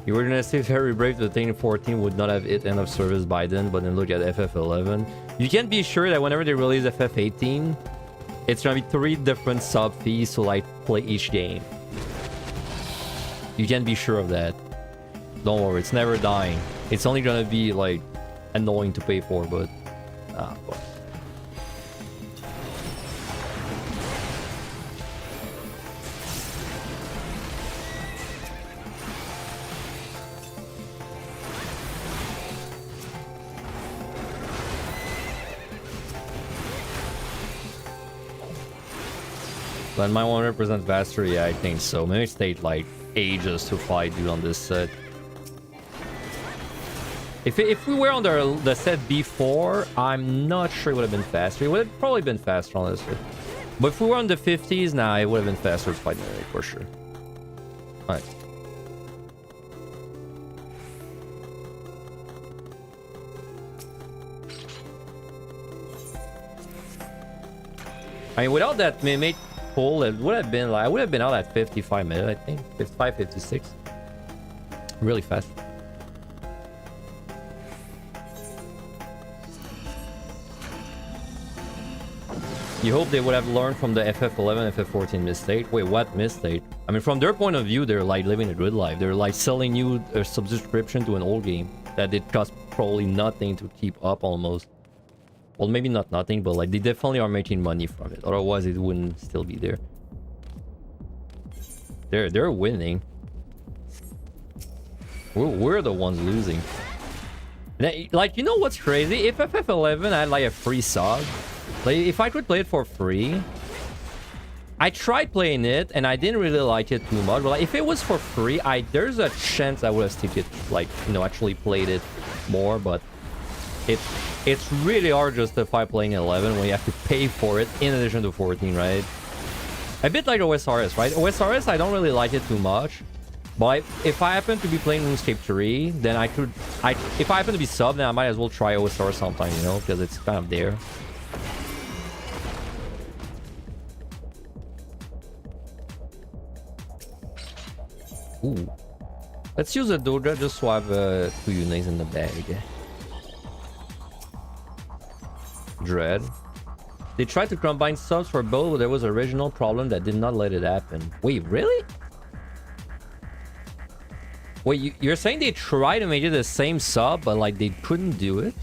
You were gonna say very brave the thing 14 would not have hit end of service by then, but then look at FF11. You can be sure that whenever they release FF18, it's gonna be 3 different sub fees to like play each game. You can be sure of that. Don't worry, it's never dying. It's only gonna be like annoying to pay for, but fuck. But my 100% faster, yeah, I think so. Maybe it take like ages to fight dude on this set. If we were on the set before, I'm not sure it would have been faster. It would have probably been faster, honestly. But if we were on the 50s, nah, it would have been faster to fight Mimic for sure. Alright. I mean, without that Mimic pull, it would have been like I would have been out at 55 minutes, I think. 55, 56. Really fast. You hope they would have learned from the FF11, FF14 mistake. Wait, what mistake? I mean, from their point of view, they're like living a good life. They're like selling you a subscription to an old game that it costs probably nothing to keep up almost. Well, maybe not nothing, but like they definitely are making money from it. Otherwise, it wouldn't still be there. They're winning. We're the ones losing. Like, you know what's crazy? If FF11 had like a free sub, like if I could play it for free, I tried playing it and I didn't really like it too much. But like, if it was for free, there's a chance I would have stick it, like, you know, actually played it more. But it's really hard to justify playing 11 when you have to pay for it in addition to 14, right? A bit like OSRS, right? OSRS, I don't really like it too much. But if I happen to be playing RuneScape 3, then if I happen to be sub, then I might as well try OSRS sometime, you know, because it's kind of there. Ooh. Let's use a Doja just so I have 2 units in the bag. Dread. They tried to combine subs for both, but there was an original problem that did not let it happen. Wait, really? Wait, you're saying they tried to make it the same sub, but like they couldn't do it?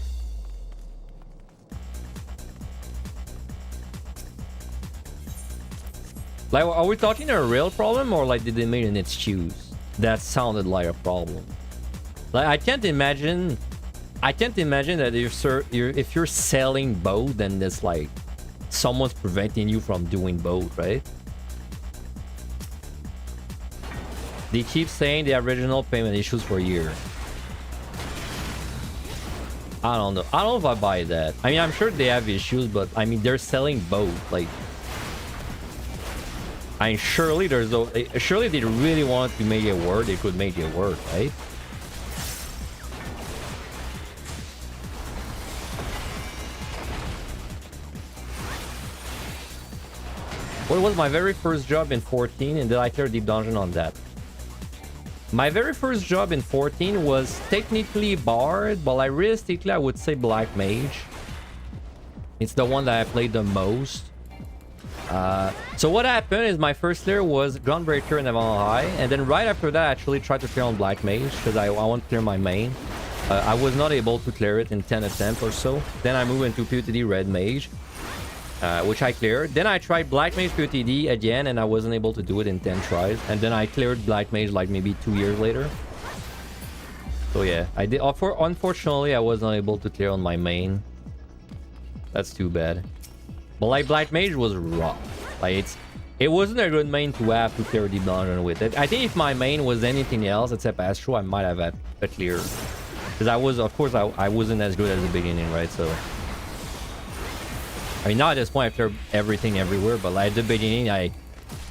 Like, are we talking a real problem, or like did they make an excuse? That sounded like a problem. Like, I can't imagine that if you're selling both, then it's like someone's preventing you from doing both, right? They keep saying the original payment issues for a year. I don't know. I don't know if I buy that. I mean, I'm sure they have issues, but I mean, they're selling both. Like, I mean, surely there's no. Surely they really wanted to make it work. They could make it work, right? What was my very first job in 14, and did I clear Deep Dungeon on that? My very first job in 14 was technically Bard, but like realistically I would say Black Mage. It's the one that I played the most. So what happened is my first clear was Gunbreaker and Avant High, and then right after that I actually tried to clear on Black Mage because I want to clear my main. I was not able to clear it in 10 attempts or so. Then I moved into POTD Red Mage, which I cleared. Then I tried Black Mage POTD again, and I wasn't able to do it in 10 tries. And then I cleared Black Mage like maybe 2 years later. So yeah, I did. Unfortunately, I was not able to clear on my main. That's too bad. But like Black Mage was rough. Like it wasn't a good main to have to clear Deep Dungeon with it. I think if my main was anything else except Astro, I might have had a clear. Because I was, of course, I wasn't as good at the beginning, right? So I mean, now at this point I clear everything everywhere, but like at the beginning,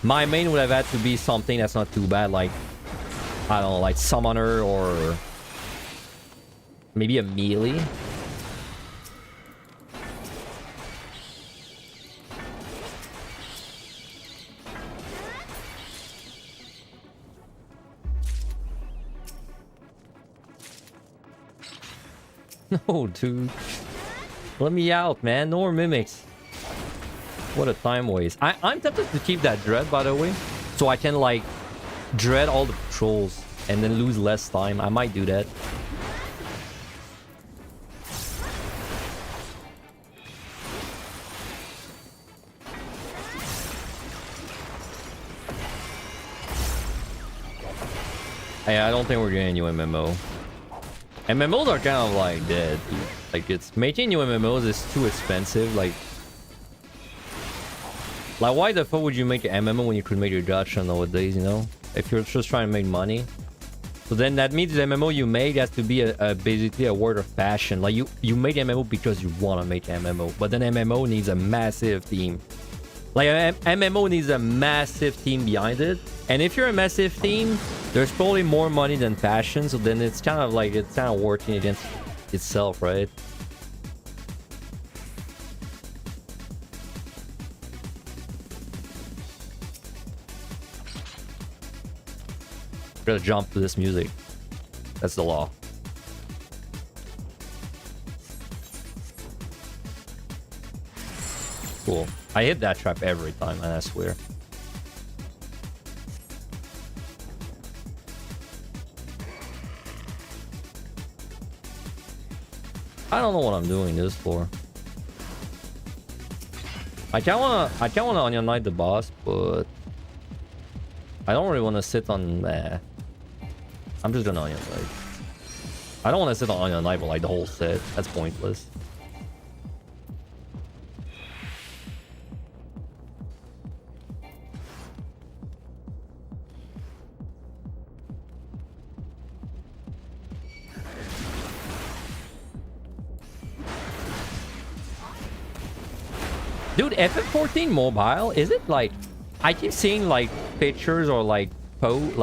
my main would have had to be something that's not too bad, like I don't know, like Summoner or maybe a melee. No, dude. Let me out, man. No more mimics. What a time waste. I'm tempted to keep that dread, by the way. So I can, like, dread all the patrols and then lose less time. I might do that. Hey, I don't think we're getting a new MMO. MMOs are kind of like dead, dude. Like, it's making new MMOs is too expensive. Like why the fuck would you make an MMO when you could make your gacha nowadays, you know? If you're just trying to make money. So then that means the MMO you make has to be basically a word of passion. Like you make MMO because you want to make MMO. But then MMO needs a massive team. Like MMO needs a massive team behind it. And if you're a massive team, there's probably more money than passion. So then it's kind of like, it's kind of working against itself, right? Gotta jump to this music. That's the law. Cool. I hit that trap every time, man, I swear. I don't know what I'm doing this for. I can't wanna Onion Knight the boss, but I don't really want to sit on. I'm just gonna Onion Knight. I don't want to sit on Onion Knight for like the whole set. That's pointless. Dude, FF14 mobile, is it like... I keep seeing like pictures or like fucking,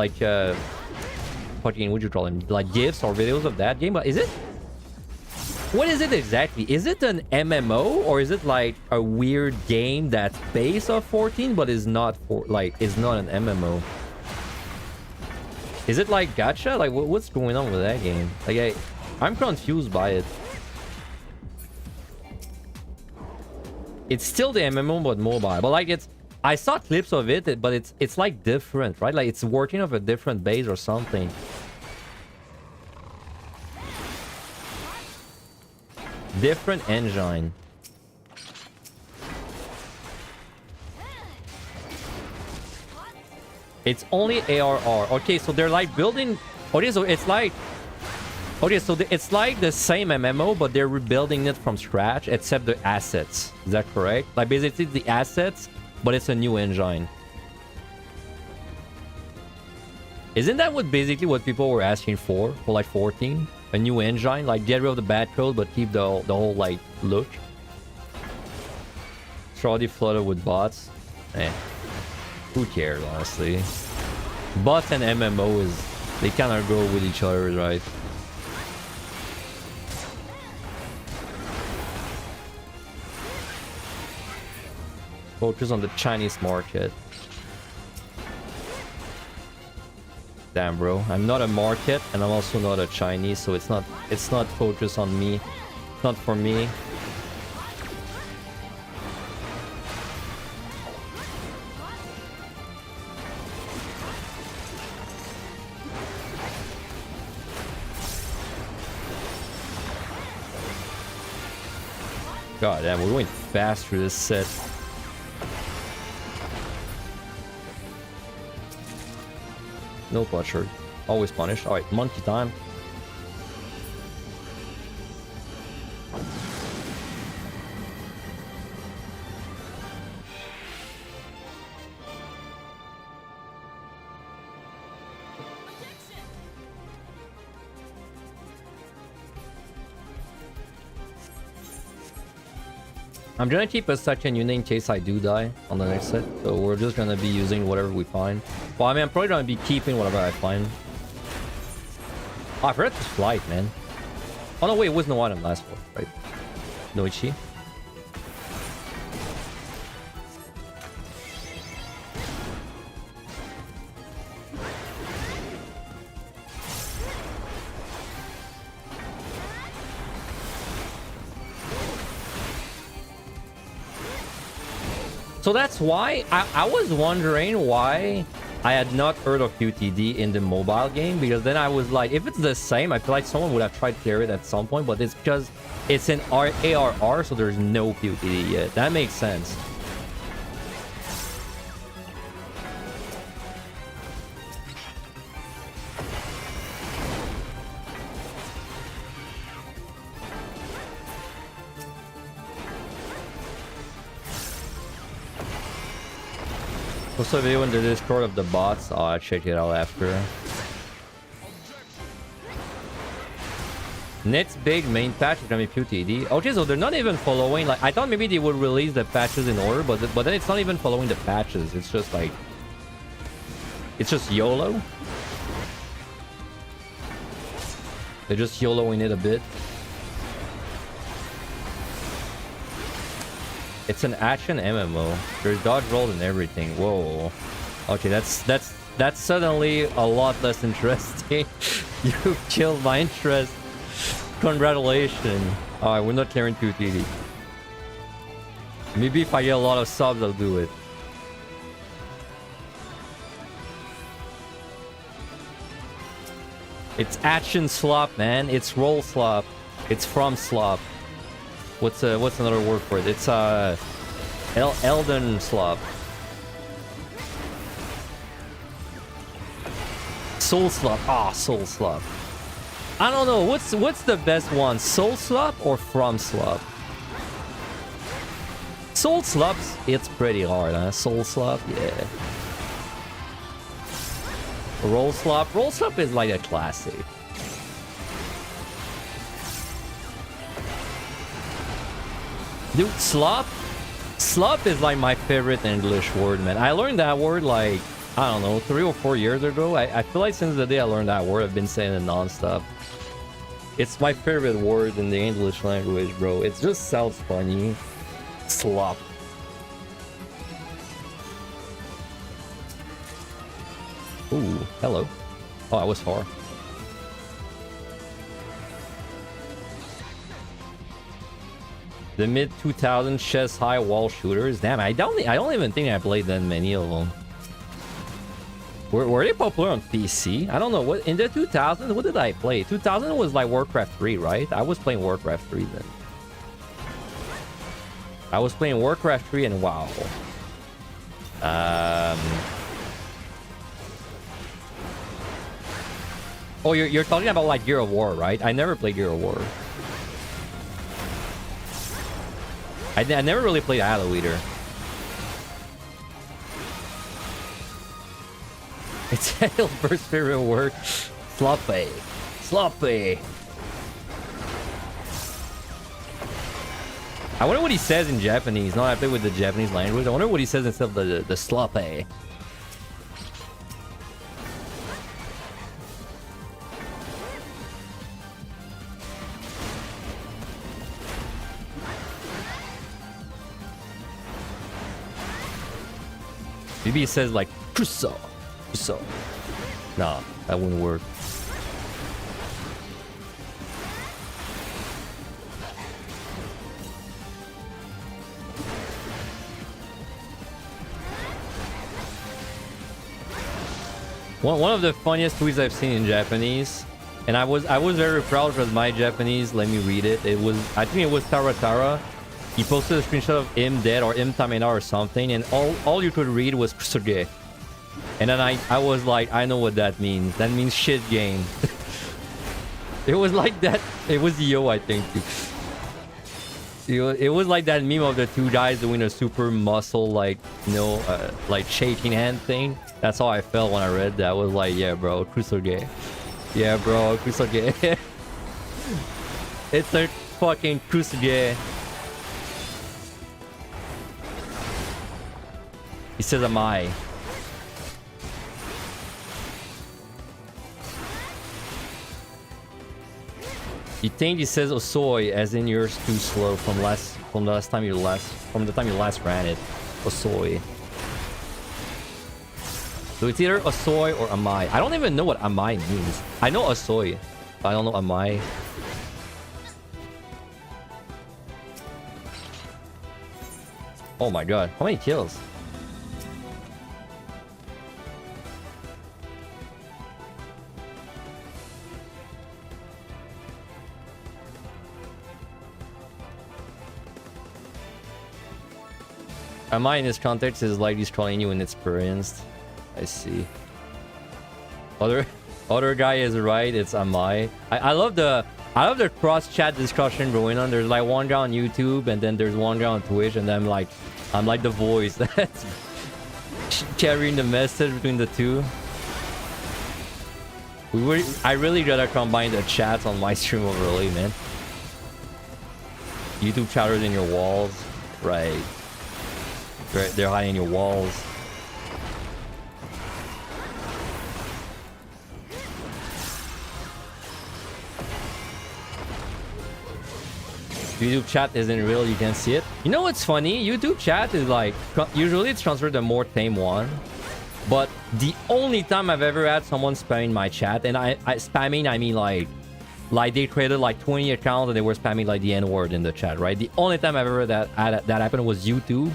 what do you call them? Like GIFs or videos of that game, but is it... What is it exactly? Is it an MMO or is it like a weird game that's based off 14 but is not is not an MMO? Is it like gacha? Like what's going on with that game? Like I'm confused by it. It's still the MMO but mobile, but like I saw clips of it, but it's like different, right? Like it's working off a different base or something. Different engine. It's only ARR. Okay, so they're like building... Okay, so it's like... Okay, so it's like the same MMO, but they're rebuilding it from scratch, except the assets. Is that correct? Like basically the assets, but it's a new engine. Isn't that what people were asking for like 14? A new engine, like get rid of the bad code, but keep the whole like look. It's already flooded with bots. Eh, who cares, honestly? Bots and MMO they kind of go with each other, right? Focus on the Chinese market. Damn, bro. I'm not a market, and I'm also not a Chinese, so it's not focused on me. It's not for me. God damn, we're going fast through this set. No butcher. Always punished. Alright, monkey time. I'm gonna keep a second unit in case I do die on the next set. So we're just gonna be using whatever we find. Well, I mean, I'm probably gonna be keeping whatever I find. Oh, I forgot this flight, man. Oh, no, wait, it was no item last one, right? Noichi. So that's why I was wondering why I had not heard of QTD in the mobile game, because then I was like, if it's the same, I feel like someone would have tried to clear it at some point, but it's because it's an ARR, so there's no QTD yet. That makes sense. What's the video in the Discord of the bots? Oh, I'll check it out after. Next big main patch is gonna be QTD. Okay, so they're not even following. Like I thought maybe they would release the patches in order, but then it's not even following the patches. It's just like it's just YOLO. They're just YOLOing it a bit. It's an action MMO. There's dodge roll and everything. Whoa. Okay, that's suddenly a lot less interesting. You killed my interest. Congratulations. Alright, we're not clearing 2TD. Maybe if I get a lot of subs, I'll do it. It's action slop, man. It's roll slop. It's from slop. What's another word for it? It's Elden slop. Soul slop. Ah, soul slop. I don't know. What's the best one? Soul slop or from slop? Soul slops. It's pretty hard, huh? Soul slop. Yeah. Roll slop. Roll slop is like a classic. Dude, slop Slop is like my favorite English word, man. I learned that word like, I don't know, 3 or 4 years ago. I feel like since the day I learned that word, I've been saying it non-stop. It's my favorite word in the English language, bro. It just sounds funny. Slop. Ooh, hello. Oh, I was far. The mid 2000 chest high wall shooters. Damn, I don't even think I played that many of them. Were they popular on PC? I don't know. What in the 2000s? What did I play? 2000 was like Warcraft 3, right? I was playing Warcraft 3 then. I was playing Warcraft 3 and WoW. Oh, you're talking about like Gear of War, right? I never played Gear of War. I never really played Halo either. It's Hilbert's favorite word. Sloppy. Sloppy. I wonder what he says in Japanese. No, I play with the Japanese language. I wonder what he says instead of the sloppy. Maybe he says like Kuso. Kuso. No, that wouldn't work. One of the funniest tweets I've seen in Japanese, and I was very proud because my Japanese, let me read it. It was, I think it was Taratara. He posted a screenshot of him dead or him Tamina or something, and all you could read was Kusuge. And then I was like, I know what that means. That means shit game. It was like that. It was Yo, I think. It was like that meme of the two guys doing a super muscle, like, you know, like shaking hand thing. That's how I felt when I read that. I was like, yeah, bro, Kusuge. Yeah, bro, Kusuge. It's a fucking Kusuge. He says, am I? You think he says Osoi as in yours too slow from the time you last ran it. Osoi. So it's either Osoi or Amai. I don't even know what Amai means. I know Osoi, but I don't know Amai. Oh my god, how many kills? Amai in this context is like he's trolling you inexperienced. I see. Other guy is right. It's Amai. I love the cross chat discussion going on. There's like one guy on YouTube and then there's one guy on Twitch, and I'm like the voice that's carrying the message between the two. I really gotta combine the chats on my stream overlay, man. YouTube chatters in your walls, right? They're hiding your walls. YouTube chat isn't real, you can't see it. You know what's funny? YouTube chat is like, usually it's transferred to more tame one. But the only time I've ever had someone spamming my chat, and I spamming, I mean like they created like 20 accounts and they were spamming like the N-word in the chat, right? The only time I've ever that happened was YouTube.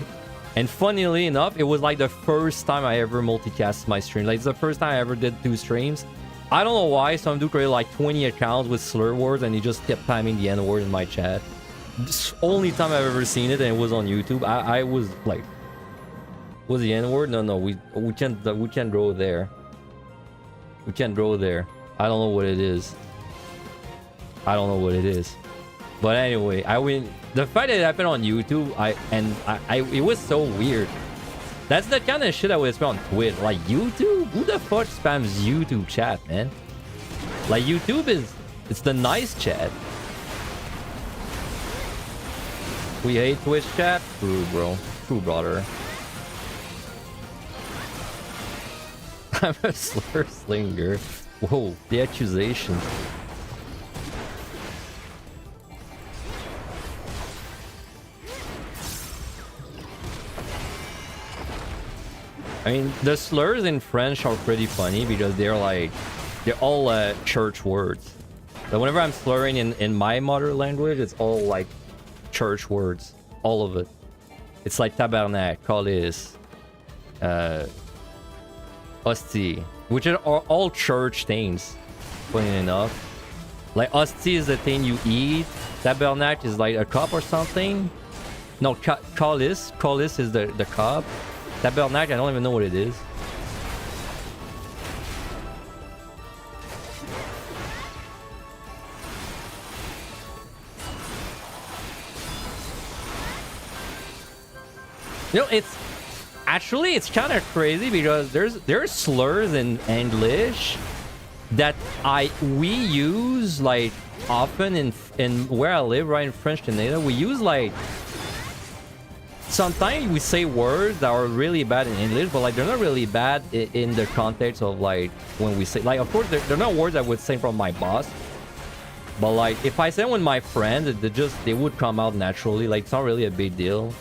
And funnily enough, it was like the first time I ever multicast my stream. Like, it's the first time I ever did 2 streams. I don't know why some dude created like 20 accounts with slur words and he just kept spamming the N-word in my chat. This only time I've ever seen it, and it was on YouTube. I was like, was the N-word? No, we can't go there. We can't go there. I don't know what it is. I don't know what it is. But anyway, the fact that it happened on YouTube, it was so weird. That's the kind of shit I would expect on Twitch. Like, YouTube? Who the fuck spams YouTube chat, man? Like, YouTube it's the nice chat. We hate Twitch chat? True, bro. true, brother. I'm a slur slinger. Whoa, the accusation. I mean, the slurs in French are pretty funny because they're all church words. So whenever I'm slurring in my mother language, it's all like church words. All of it. It's like tabernacle, colis, hostie, which are all church things, funny enough. Like hostie is the thing you eat. Tabernacle is like a cup or something. No, colis is the cup. Tabernacle, I don't even know what it is. You know, it's kind of crazy because there's slurs in English that we use like often in where I live, right in French Canada. We use like sometimes we say words that are really bad in English, but like they're not really bad in the context of like when we say, like, of course they're not words I would say from my boss, but like if I say them with my friends, they would come out naturally. Like it's not really a big deal.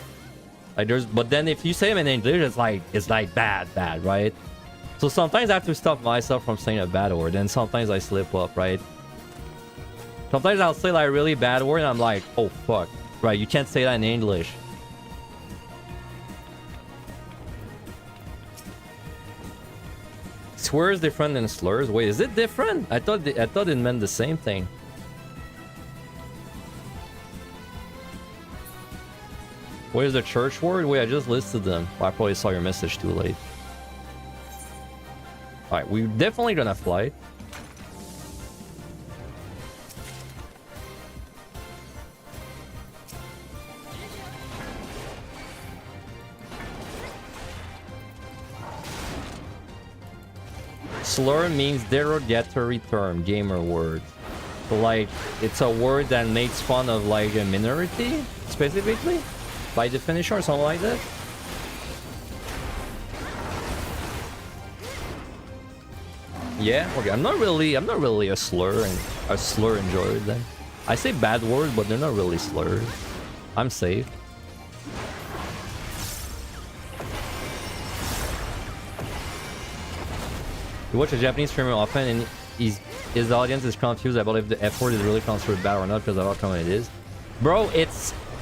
Like but then if you say them in English, it's like bad, right? So sometimes I have to stop myself from saying a bad word, and sometimes I slip up, right? Sometimes I'll say like a really bad word, and I'm like, oh fuck, right? You can't say that in English. Swear is different than slurs. Wait, is it different? I thought it meant the same thing. What is the church word? Wait, I just listed them. Oh, I probably saw your message too late. Alright, we're definitely gonna fly. Slur means derogatory term, gamer word. So like, it's a word that makes fun of like a minority, specifically? By definition or something like that? Yeah, okay. I'm not really a slur enjoyer then. I say bad words, but they're not really slurs. I'm safe. You watch a Japanese streamer often, and his audience is confused about if the F word is really considered bad or not because of how common it is. Bro,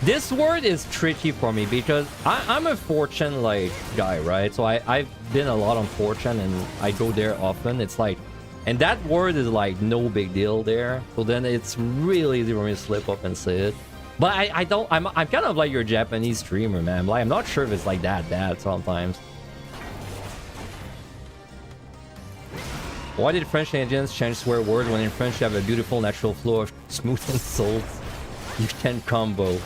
this word is tricky for me because I'm a 4chan like guy, right? So I've been a lot on 4chan and I go there often. It's like, and that word is like no big deal there. So then it's really easy for me to slip up and say it. But I'm kind of like your Japanese streamer, man. Like, I'm not sure if it's like that bad sometimes. Why did French agents change swear words when in French you have a beautiful natural flow of smooth insults? You can combo.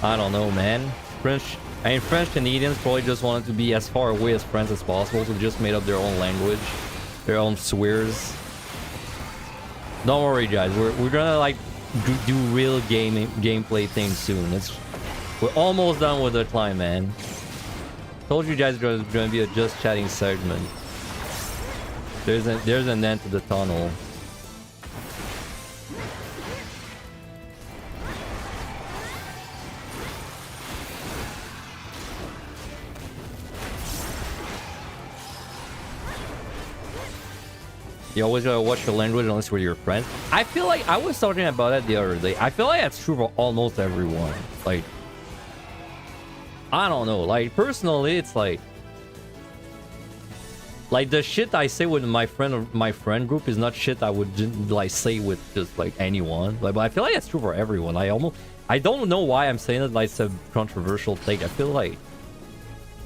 I don't know, man. French Canadians probably just wanted to be as far away as France as possible, so they just made up their own language, their own swears. Don't worry, guys. We're gonna like do real gameplay things soon. We're almost done with the climb, man. Told you guys there's gonna be a just chatting segment. There's an end to the tunnel. You always gotta watch your language unless you're with your friends. I feel like I was talking about that the other day. I feel like that's true for almost everyone. Like, I don't know. Like, personally, it's like the shit I say with my friend group is not shit I would like say with just like anyone. Like, but I feel like it's true for everyone. I don't know why I'm saying it like it's a controversial take. I feel like,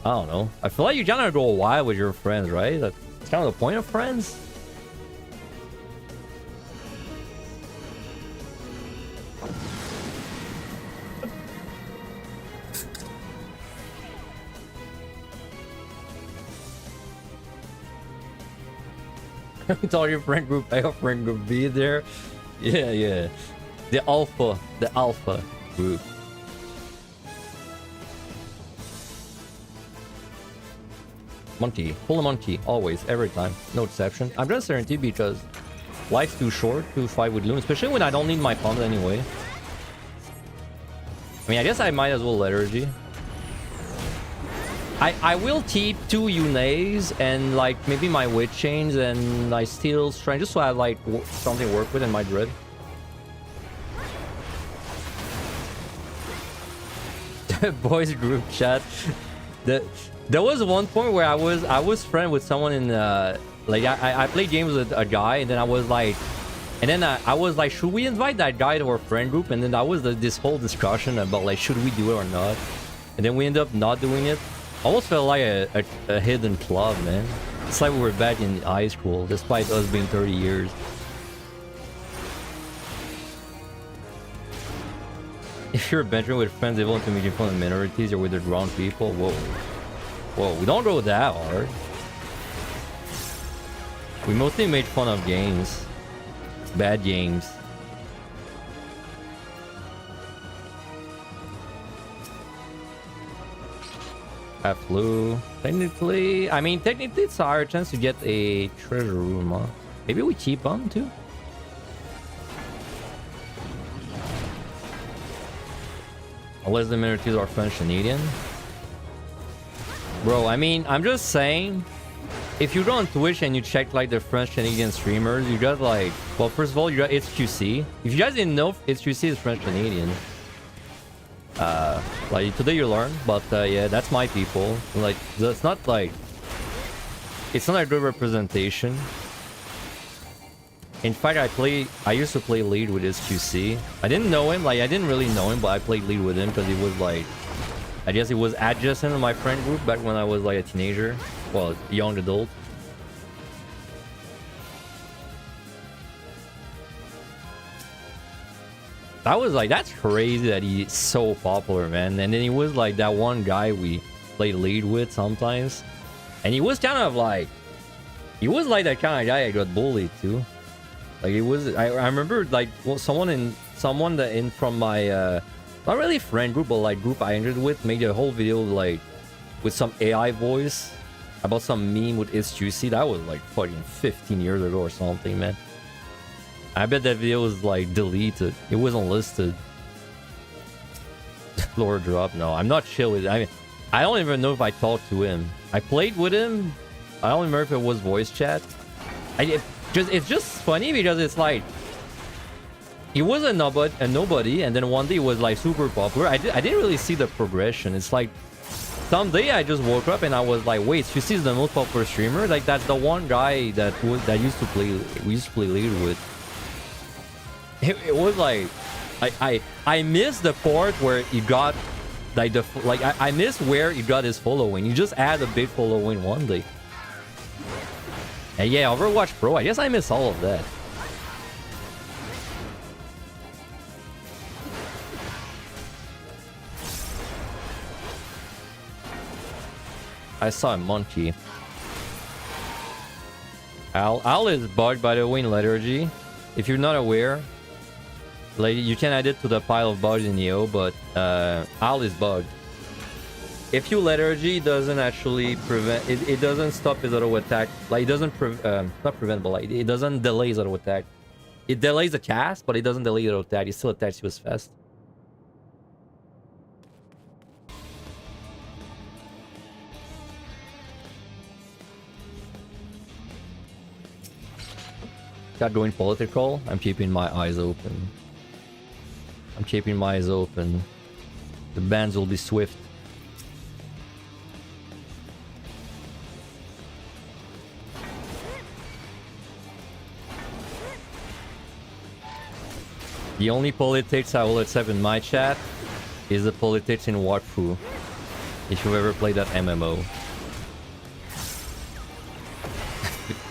I don't know. I feel like you gotta go wild with your friends, right? That's kind of the point of friends. Tell your friend group A or friend group B there. Yeah. The alpha group. Monty. Pull a Monty. Always. Every time. No exception. I'm just Serenity because life's too short to fight with Loon. Especially when I don't need my pump anyway. I mean, I guess I might as well Liturgy. I will keep 2 Yunays and like maybe my Witch Chains and I steal Strength just so I have like something to work with in my Dread. Boys group chat. There was one point where I was friend with someone in like I played games with a guy and then I was like, and then I was like, should we invite that guy to our friend group? And then that was this whole discussion about like, should we do it or not? And then we ended up not doing it. Almost felt like a hidden club, man. It's like we were back in high school, despite us being 30 years. If you're venturing with friends able to make fun of minorities or with the wrong people, whoa. Whoa, we don't go that hard. We mostly made fun of games. Bad games. Have flu. Technically, I mean, technically it's our chance to get a treasure room, huh? Maybe we keep them too? Unless the minorities are French Canadian. Bro, I mean, I'm just saying, if you go on Twitch and you check like the French Canadian streamers, you got like, well, first of all, you got HQC. If you guys didn't know, HQC is French Canadian. Like today you learn, but yeah, that's my people. Like, it's not like, it's not a good representation. In fact, I used to play lead with HQC. I didn't know him, like I didn't really know him, but I played lead with him because he was like, I guess he was adjacent to my friend group back when I was like a teenager, well, a young adult. That was like, that's crazy that he's so popular, man. And then he was like that one guy we played lead with sometimes. And he was kind of like, he was like that kind of guy I got bullied too. Like it was, I remember like, well, someone that in from my, not really friend group, but like group I entered with made a whole video like with some AI voice about some meme with HQC. That was like fucking 15 years ago or something, man. I bet that video was like deleted. It wasn't listed. Floor drop. No, I'm not chill with it. I mean, I don't even know if I talked to him. I played with him. I don't remember if it was voice chat. It's just funny because it's like he was a nobody, and then one day he was like super popular. I didn't really see the progression. It's like someday I just woke up and I was like, wait, you see the most popular streamer? Like that's the one guy that we used to play lead with. It was like I missed the part where he got like I missed where he got his following. He just had a big following one day. And yeah, Overwatch Pro, I guess I missed all of that. I saw a monkey. Al is bugged, by the way, in Liturgy. If you're not aware, like you can add it to the pile of bugs in EO, but Al is bugged. If you Liturgy, it doesn't actually prevent it doesn't stop his auto attack. Like it doesn't not prevent, but like it doesn't delay his auto attack. It delays the cast, but it doesn't delay the auto attack. It still attacks you as fast. Got going political. I'm keeping my eyes open. I'm keeping my eyes open. The bans will be swift. The only politics I will accept in my chat is the politics in Watfu. If you've ever played that MMO.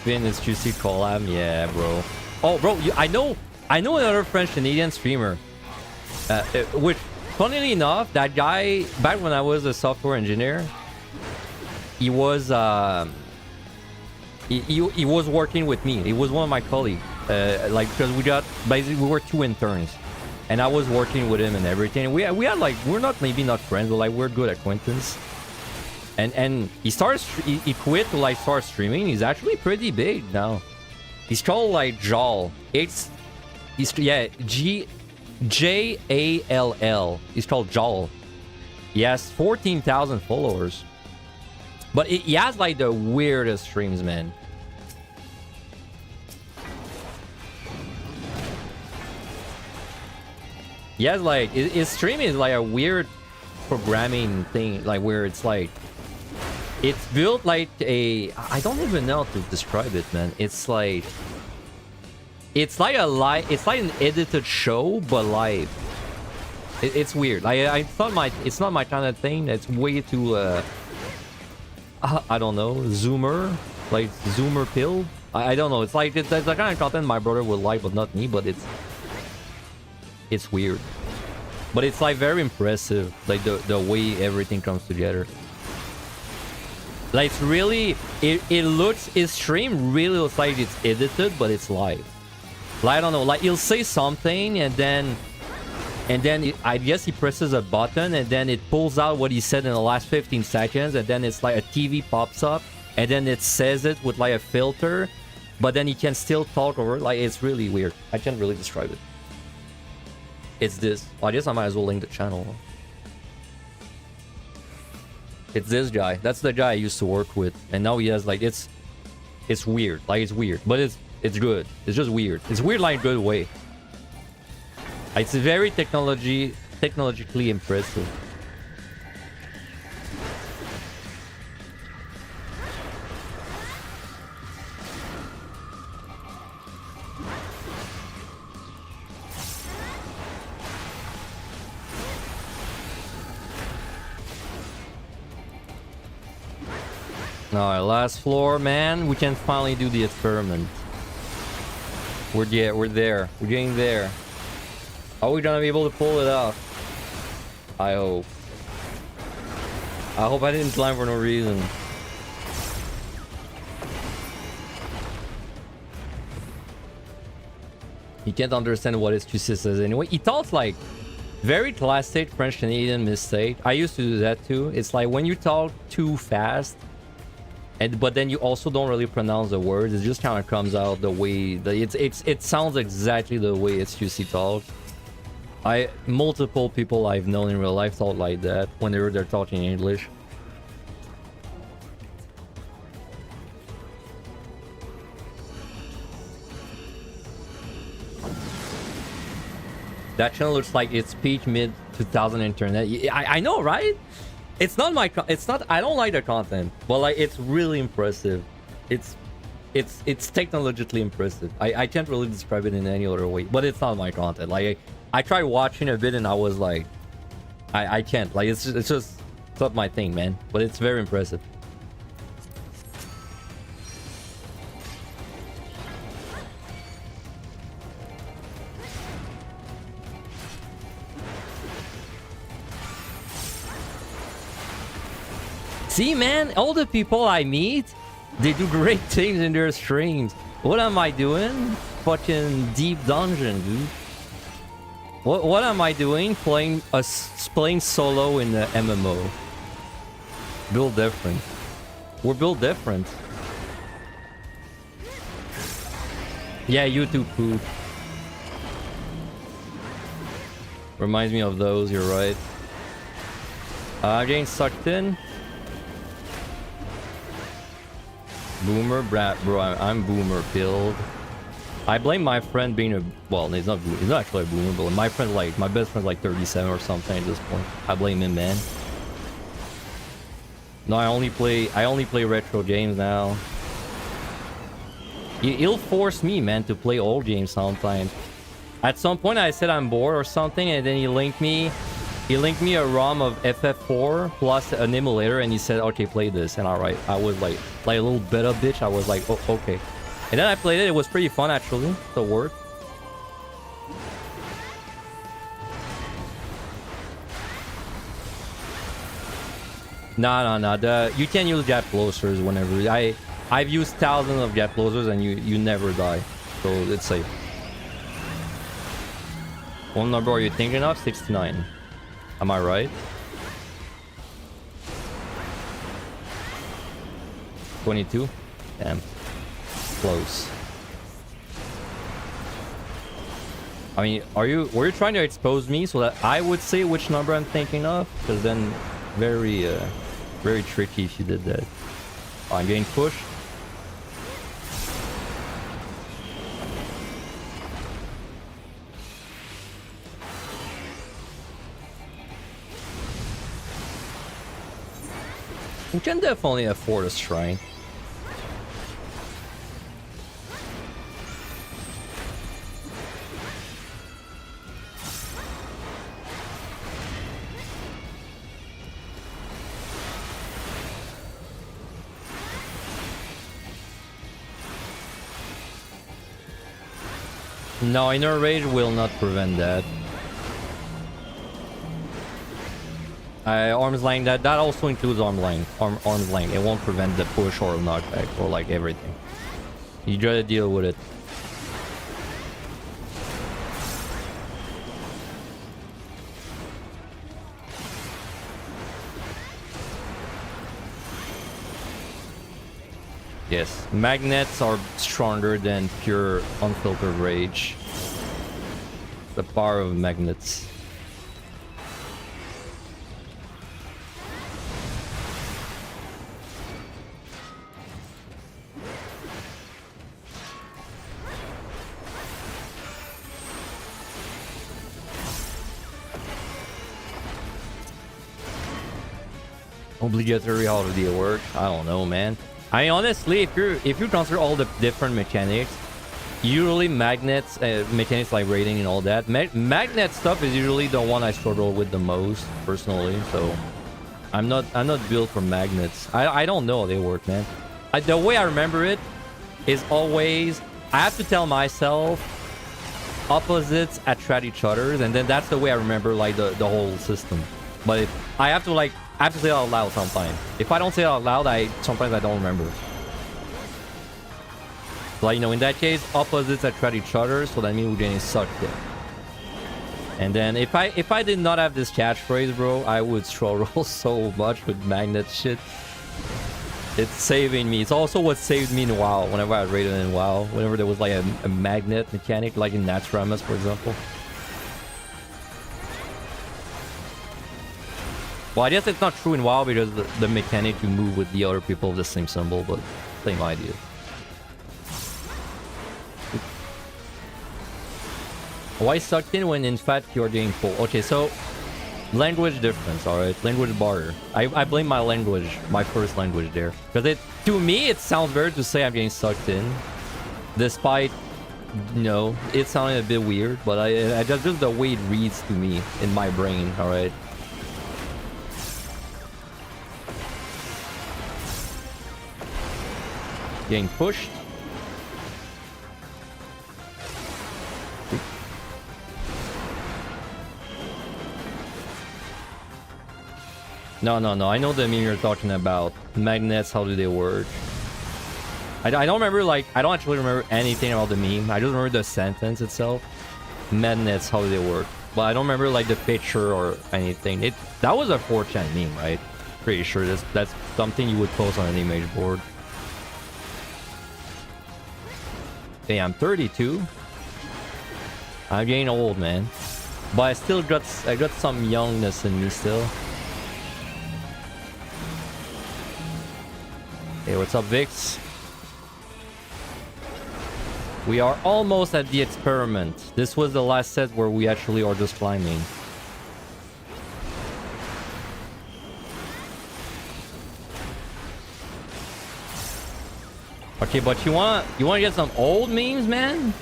Finn is QC collab, yeah, bro. Oh, bro, I know another French Canadian streamer. Which, funnily enough, that guy back when I was a software engineer, he was he was working with me. He was one of my colleagues. Like because we were 2 interns, and I was working with him and everything. We had like we're not friends, but like we're good acquaintance. And he quit to like start streaming. He's actually pretty big now. He's called like Jall. He's yeah, Jall. He's called Jall. He has 14,000 followers. But he has like the weirdest streams, man. He has like his stream is like a weird programming thing, like where it's like it's built like a, I don't even know how to describe it, man. It's like a live, it's like an edited show but live. It's weird. I thought it's not my kind of thing. It's way too I don't know, zoomer pill. I don't know. It's like it's the kind of content my brother would like, but not me. But it's weird. But it's like very impressive, like the way everything comes together. Like it's really, it looks, his stream really looks like it's edited, but it's live. Like I don't know, like he'll say something and then I guess he presses a button and then it pulls out what he said in the last 15 seconds, and then it's like a TV pops up and then it says it with like a filter, but then he can still talk over it. Like it's really weird. I can't really describe it. It's this. Well, I guess I might as well link the channel. It's this guy. That's the guy I used to work with, and now he has like it's weird. Like it's weird, but it's good. It's just weird. It's weird like a good way. It's very technologically impressive. Alright, last floor, man. We can finally do the experiment. We're there. We're getting there. Are we gonna be able to pull it off? I hope. I hope I didn't climb for no reason. He can't understand what his QC says anyway. He talks like very classic French Canadian mistake. I used to do that too. It's like when you talk too fast, but then you also don't really pronounce the words. It just kind of comes out the way it sounds exactly the way its QC talks. Multiple people I've known in real life thought like that when they're talking English. That channel looks like it's peak mid 2000 internet. I know, right? It's not I don't like the content, but like it's really impressive. It's technologically impressive. I can't really describe it in any other way, but it's not my content. Like I tried watching a bit and I was like, I can't. Like it's not my thing, man. But it's very impressive. See, man, all the people I meet, they do great things in their streams. What am I doing? Fucking deep dungeon, dude. What am I doing? Playing solo in the MMO. Built different. We're built different. Yeah, YouTube poop. Reminds me of those, you're right. Getting sucked in. Boomer, bro, I'm boomer pilled. I blame my friend being a, well, he's not actually a boomer, but my friend, like, my best friend's like 37 or something at this point. I blame him, man. No, I only play retro games now. He'll force me, man, to play old games sometimes. At some point I said I'm bored or something, and then he linked me a ROM of FF4 plus an emulator, and he said, okay, play this. And alright, I was like a little beta bitch. I was like, oh, okay. And then I played it. It was pretty fun, actually. The word. No. You can use gap closers whenever. I've used thousands of gap closers, and you never die. So it's safe. What number are you thinking of? 69. Am I right? 22. Damn. Close. I mean, were you trying to expose me so that I would say which number I'm thinking of? Because then very tricky if you did that. Oh, I'm getting pushed. We can definitely afford a shrine. No, Inner Rage will not prevent that. Arm's length, that also includes arm's length. It won't prevent the push or knockback or like everything. You gotta deal with it. Yes, magnets are stronger than pure unfiltered rage. The power of magnets. Obligatory holiday work? I don't know, man. I mean, honestly, if you consider all the different mechanics, usually magnets, mechanics like raiding and all that, magnet stuff is usually the one I struggle with the most personally. So I'm not built for magnets. I don't know how they work, man. The way I remember it is always I have to tell myself opposites attract each other, and then that's the way I remember like the whole system. But if I have to say it out loud sometimes. If I don't say it out loud, sometimes I don't remember. Like, you know, in that case, opposites attract each other, so that means we're getting sucked in. And then if I did not have this catchphrase, bro, I would struggle so much with magnet shit. It's saving me. It's also what saved me in WoW. Whenever I raided in WoW, whenever there was like a magnet mechanic, like in Natsramas, for example. Well, I guess it's not true in WoW because the mechanic you move with the other people of the same symbol, but same idea. Why sucked in when in fact you're getting full? Okay, so language difference, alright? Language barrier. I blame my language, my first language there. Because to me, it sounds weird to say I'm getting sucked in. Despite, you know, it sounded a bit weird, but I just the way it reads to me in my brain, alright? Getting pushed. No. I know the meme you're talking about. Magnets, how do they work? I don't remember, like, I don't actually remember anything about the meme. I just remember the sentence itself. Magnets, how do they work? But I don't remember, like, the picture or anything. That was a 4chan meme, right? Pretty sure that's something you would post on an image board. Hey, I'm 32. I'm getting old, man. But I still got some youngness in me still. Hey, what's up, Vix? We are almost at the experiment. This was the last set where we actually are just climbing. Okay, but you want to get some old memes, man?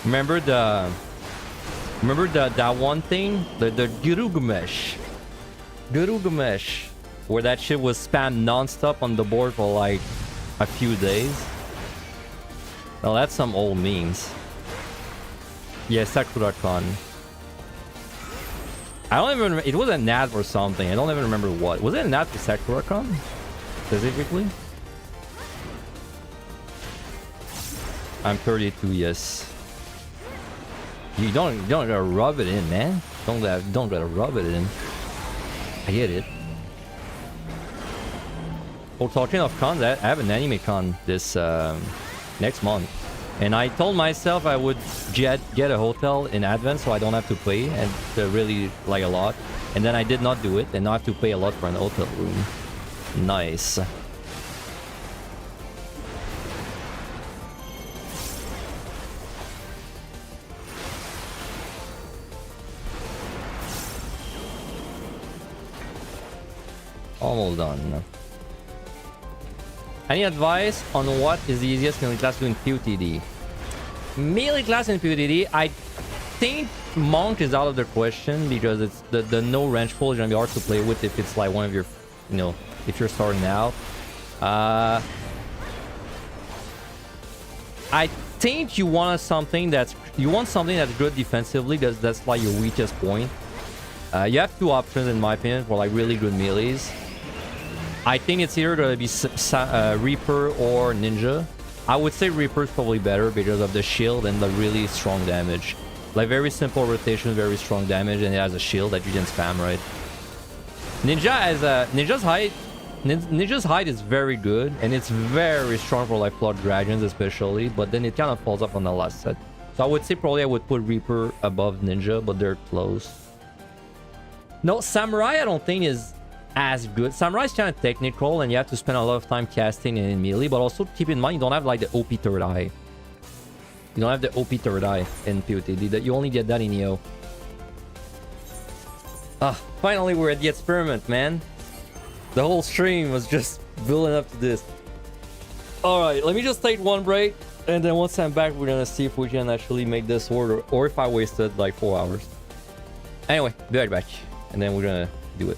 Remember that one thing, the Gilgamesh, where that shit was spammed non-stop on the board for like a few days. Well, that's some old memes. Yeah, Sakura-con. I don't even remember. It was a NAT or something. I don't even remember what. Was it a NAT for Sakura-con specifically? I'm 32, yes. You don't gotta rub it in, man. Don't gotta rub it in. I get it. Oh, talking of cons, I have an anime con this next month. And I told myself I would get a hotel in advance so I don't have to pay, and really like a lot. And then I did not do it, and now I have to pay a lot for an hotel room. Nice. Almost done. Any advice on what is the easiest melee class to do in PUTD? Melee class in PUTD, I think Monk is out of the question because it's the no range pull is gonna be hard to play with if it's like one of your, you know, if you're starting out. I think you want something that's good defensively. That's like your weakest point. You have two options in my opinion for like really good melees. I think it's either going to be Reaper or Ninja. I would say Reaper is probably better because of the shield and the really strong damage. Like very simple rotation, very strong damage, and it has a shield that you can spam, right? Ninja's height is very good, and it's very strong for like Flood Dragons especially, but then it kind of falls off on the last set. So I would say probably I would put Reaper above Ninja, but they're close. No, Samurai I don't think is as good. Samurai is kind of technical and you have to spend a lot of time casting in melee, but also keep in mind you don't have like the OP third eye. You don't have the OP third eye in POTD. That you only get that in EO. Finally we're at the experiment, man. The whole stream was just building up to this. Alright, let me just take one break, and then once I'm back we're gonna see if we can actually make this order, or if I wasted like 4 hours. Anyway, be right back, and then we're gonna do it.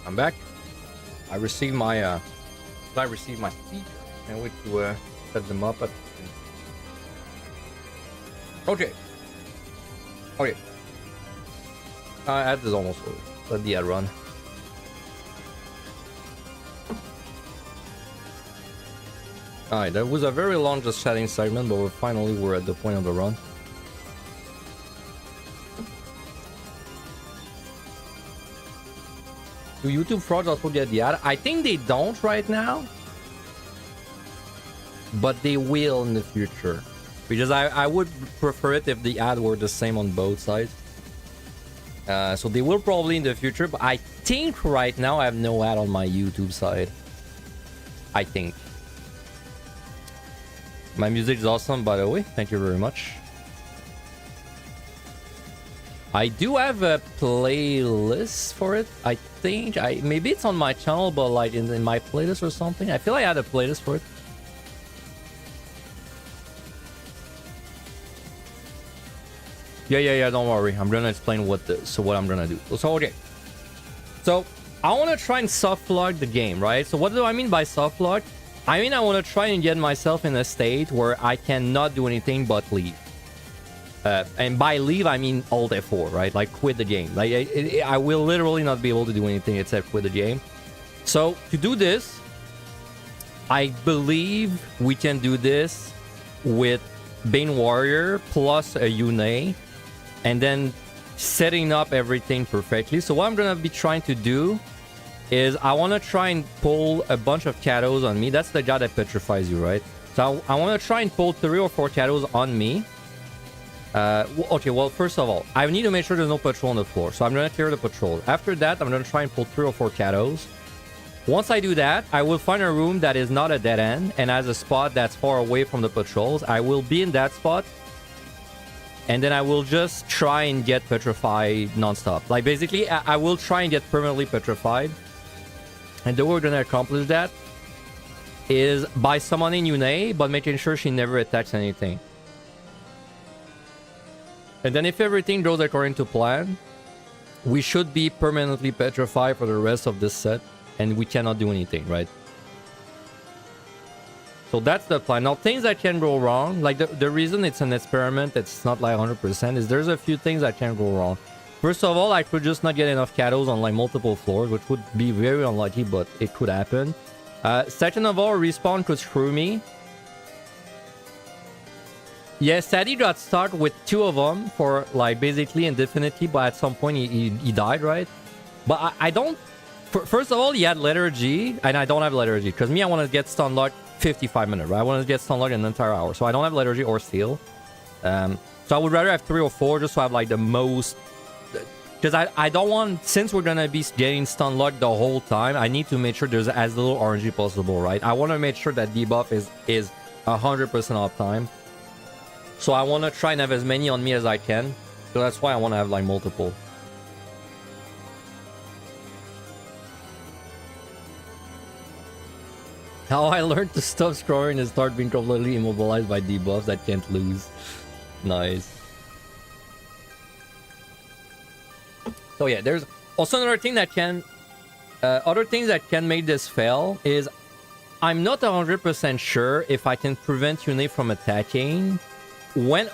I'm back. I received my speaker. Can't wait to set them up. Okay. Ad is almost over. Let the ad run. Alright, that was a very long just chatting segment, but we're at the point of the run. Do YouTube frauds also get the ad? I think they don't right now, but they will in the future. Because I would prefer it if the ad were the same on both sides. So they will probably in the future, but I think right now I have no ad on my YouTube side. I think. My music is awesome, by the way. Thank you very much. I do have a playlist for it. I think maybe it's on my channel, but like in my playlist or something. I feel like I had a playlist for it. Yeah. Don't worry. I'm gonna explain what I'm gonna do. So okay. So I want to try and softlock the game, right? So what do I mean by softlock? I mean I want to try and get myself in a state where I cannot do anything but leave. And by leave, I mean Alt F4, right? Like quit the game. Like I will literally not be able to do anything except quit the game. So to do this, I believe we can do this with Bane Warrior plus a Yune, and then setting up everything perfectly. So what I'm gonna be trying to do is I want to try and pull a bunch of Kados on me. That's the guy that petrifies you, right? So I want to try and pull 3 or 4 Kados on me. Okay, well, first of all, I need to make sure there's no patrol on the floor. So I'm going to clear the patrol. After that, I'm going to try and pull 3 or 4 Kados. Once I do that, I will find a room that is not a dead end and has a spot that's far away from the patrols. I will be in that spot. And then I will just try and get petrified non-stop. Like, basically, I will try and get permanently petrified. And the way we're going to accomplish that is by summoning Yune, but making sure she never attacks anything. And then if everything goes according to plan, we should be permanently petrified for the rest of this set. And we cannot do anything, right? So that's the plan. Now, things that can go wrong, like the reason it's an experiment, it's not like 100%, is there's a few things that can go wrong. First of all, I could just not get enough Kados on like multiple floors, which would be very unlucky, but it could happen. Second of all, respawn could screw me. Yeah, Sadie got stuck with 2 of them for like basically indefinitely, but at some point he died, right? But I don't... First of all, he had Lethargy, and I don't have Lethargy, because me, I want to get stun locked 55 minutes, right? I want to get stun locked an entire hour, so I don't have Lethargy or Steel. So I would rather have 3 or 4 just to have like the most... Because I don't want, since we're going to be getting stun locked the whole time, I need to make sure there's as little RNG possible, right? I want to make sure that debuff is 100% uptime. So I want to try and have as many on me as I can. So that's why I want to have like multiple. How I learned to stop scrolling and start being completely immobilized by debuffs that can't lose. Nice. So yeah, there's also another thing that can... other things that can make this fail is... I'm not 100% sure if I can prevent Yune from attacking. When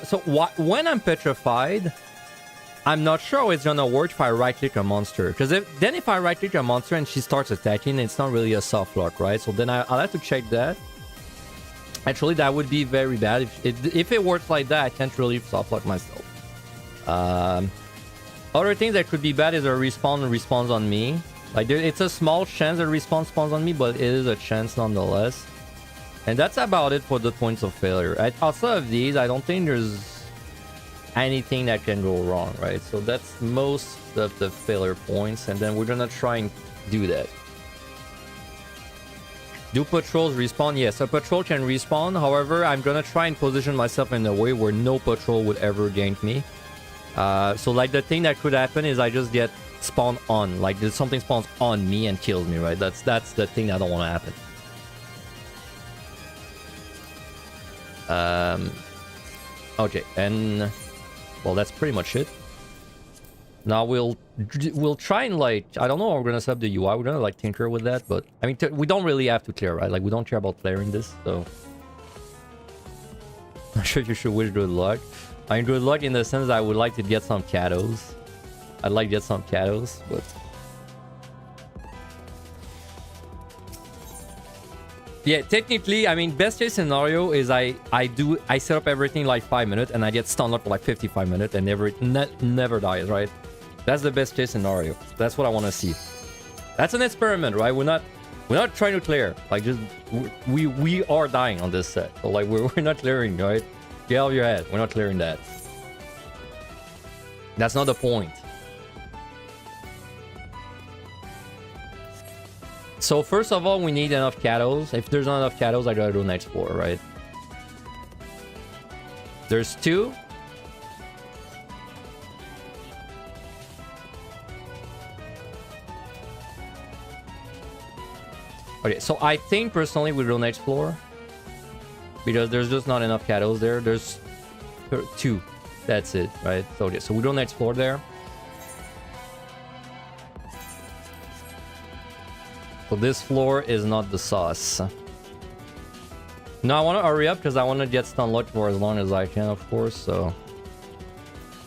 I'm petrified, I'm not sure how it's gonna work if I right-click a monster. Because if I right-click a monster and she starts attacking, it's not really a soft lock, right? So then I'll have to check that. Actually, that would be very bad. If it works like that, I can't really soft lock myself. Other things that could be bad is a respawn respawns on me. Like, it's a small chance that respawn spawns on me, but it is a chance nonetheless. And that's about it for the points of failure. Outside of these, I don't think there's anything that can go wrong, right? So that's most of the failure points, and then we're gonna try and do that. Do patrols respawn? Yes, a patrol can respawn. However, I'm gonna try and position myself in a way where no patrol would ever gank me. So like the thing that could happen is I just get spawned on, like something spawns on me and kills me, right? That's the thing that I don't want to happen. Okay, and well, that's pretty much it. Now we'll try and like, I don't know how we're gonna set up the UI. We're gonna like tinker with that, but I mean we don't really have to clear, right? Like we don't care about clearing this, so I'm sure you should wish good luck. I mean, good luck in the sense that I would like to get some Kados. I'd like to get some Kados, but... Yeah, technically, I mean, best case scenario is I set up everything like 5 minutes and I get stunned up for like 55 minutes and never dies, right? That's the best case scenario. That's what I want to see. That's an experiment, right? We're not trying to clear. Like, just... We are dying on this set. So, like, we're not clearing, right? Get out of your head. We're not clearing that. That's not the point. So first of all, we need enough Kados. If there's not enough Kados, I gotta do an explore, right? There's 2. Okay, so I think personally we go next floor. Because there's just not enough cattles there. There's 2. That's it, right? So, okay, so we go next floor there. So this floor is not the sauce. No, I want to hurry up because I want to get Stunlock for as long as I can, of course, so...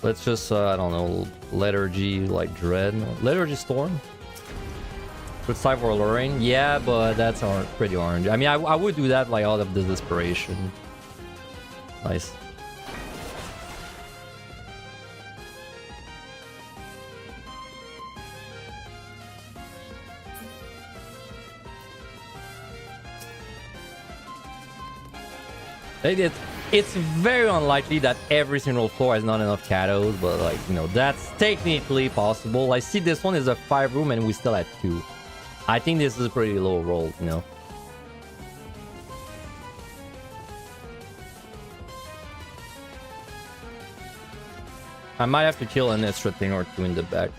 Let's just, I don't know, Lethargy, like, Dread. Lethargy Storm? Good side for Alluring? Yeah, but that's pretty orange. I mean, I would do that, like, out of the desperation. Nice. It's very unlikely that every single floor has not enough cattles, but like, you know, that's technically possible. I see this one is a 5 room and we still at 2. I think this is a pretty low roll, you know. I might have to kill an extra thing or 2 in the back.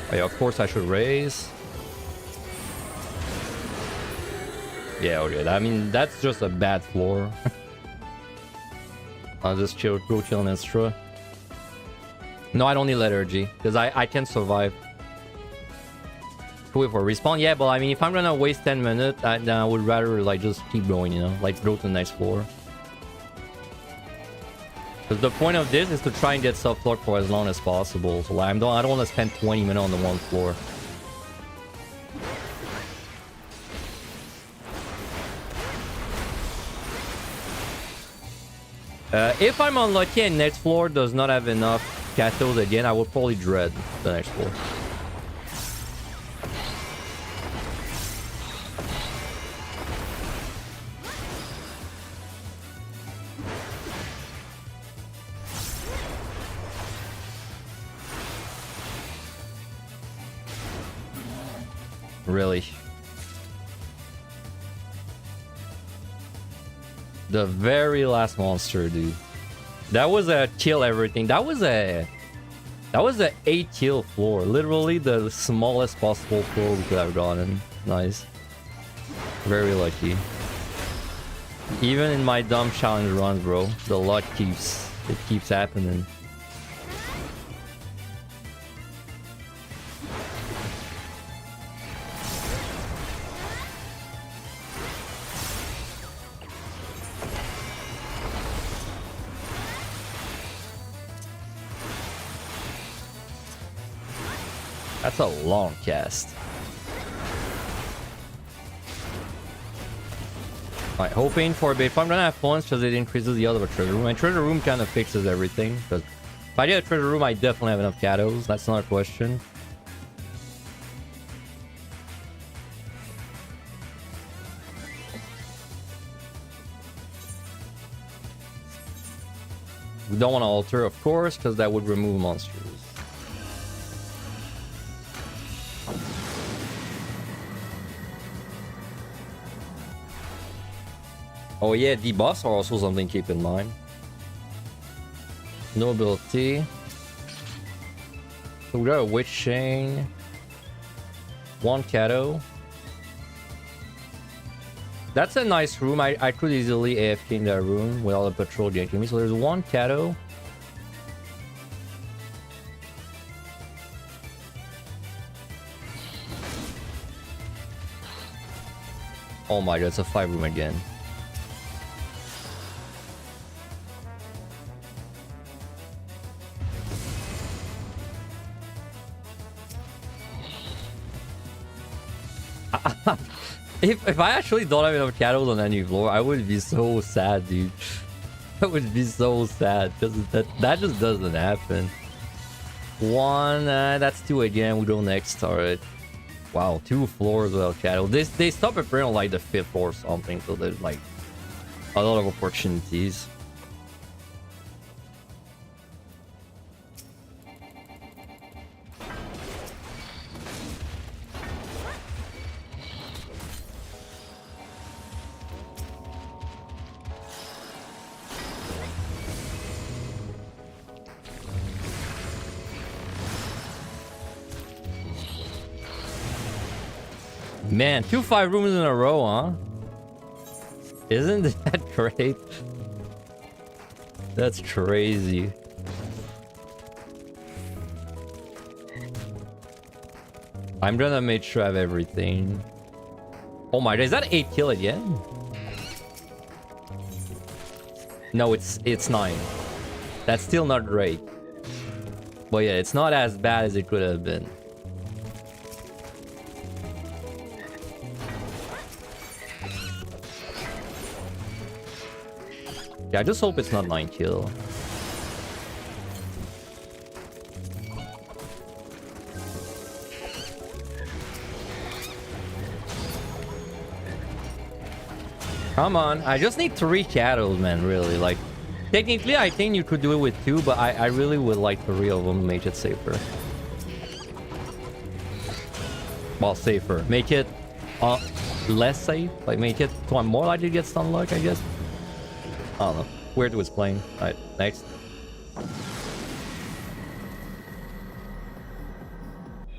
Yeah, of course I should raise. Yeah, okay. I mean, that's just a bad floor. I'll just go kill an extra. No, I don't need Lethargy, because I can survive. Wait for respawn? Yeah, but I mean, if I'm gonna waste 10 minutes, then I would rather like just keep going, you know? Like, go to the next floor. Because the point of this is to try and get Softlock for as long as possible. So like, I don't want to spend 20 minutes on the one floor. If I'm unlucky and next floor does not have enough cattles again, I will probably dread the next floor. Really? The very last monster, dude. That was a kill everything. That was a 8 kill floor. Literally the smallest possible floor we could have gotten. Nice. Very lucky. Even in my dumb challenge runs, bro, the luck keeps happening. That's a long cast. Alright, hoping for a bit. If I'm gonna have funds because it increases the other treasure room. And treasure room kind of fixes everything. Because if I get a treasure room, I definitely have enough cattles. That's not a question. We don't want to alter, of course, because that would remove monsters. Oh yeah, debuffs are also something to keep in mind. No ability. So we got a Witch Chain. 1 Cato. That's a nice room. I could easily AFK in that room with all the patrol ganking me. So there's 1 Cato. Oh my god, it's a 5 room again. If I actually don't have enough cattles on any floor, I would be so sad, dude. I would be so sad because that just doesn't happen. 1, that's 2 again. We go next. All right. Wow, 2 floors without shadow. They stop appearing on like the 5th floor or something, so there's like a lot of opportunities. Man, 2 5 rooms in a row, huh? Isn't that great? That's crazy. I'm gonna make sure I have everything. Oh my god, is that 8 kill again? No, it's 9. That's still not great. But yeah, it's not as bad as it could have been. Yeah, I just hope it's not 9 kill. Come on, I just need 3 shadows, man, really. Like, technically, I think you could do it with 2, but I really would like 3 of them to make it safer. Well, safer. Make it less safe. Like, make it so I'm more likely to get stun luck, I guess. I don't know. Weird was playing. Alright, next.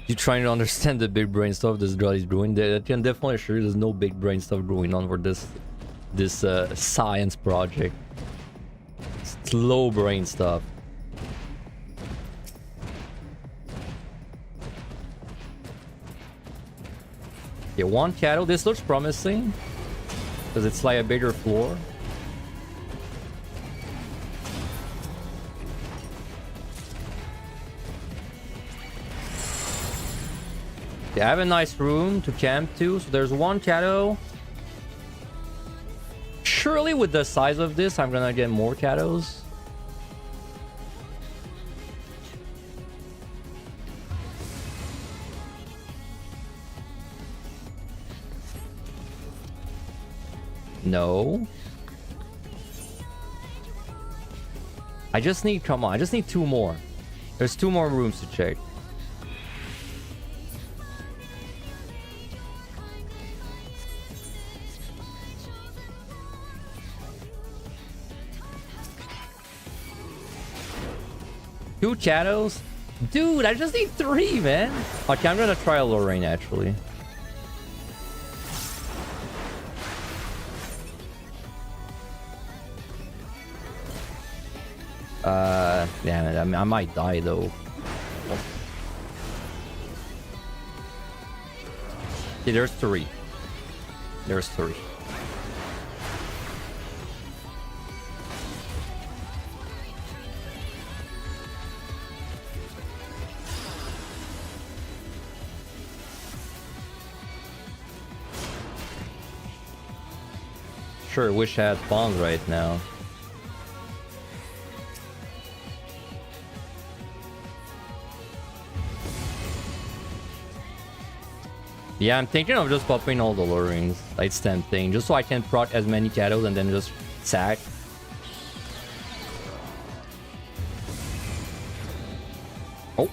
You trying to understand the big brain stuff this girl is doing? I can definitely assure you there's no big brain stuff going on for this science project. It's low brain stuff. Yeah, 1 cattle. This looks promising because it's like a bigger floor. I have a nice room to camp to, so there's 1 shadow. Surely with the size of this, I'm gonna get more shadows. No. I just need, come on, I just need 2 more. There's 2 more rooms to check. Two shadows? Dude, I just need 3, man. Okay, I'm gonna try a low rain, actually. Damn it, I might die, though. Okay, there's 3. There's 3. Sure, wish I had spawns right now. Yeah, I'm thinking of just popping all the lurings. It's tempting, just so I can proc as many shadows and then just sack. Oh,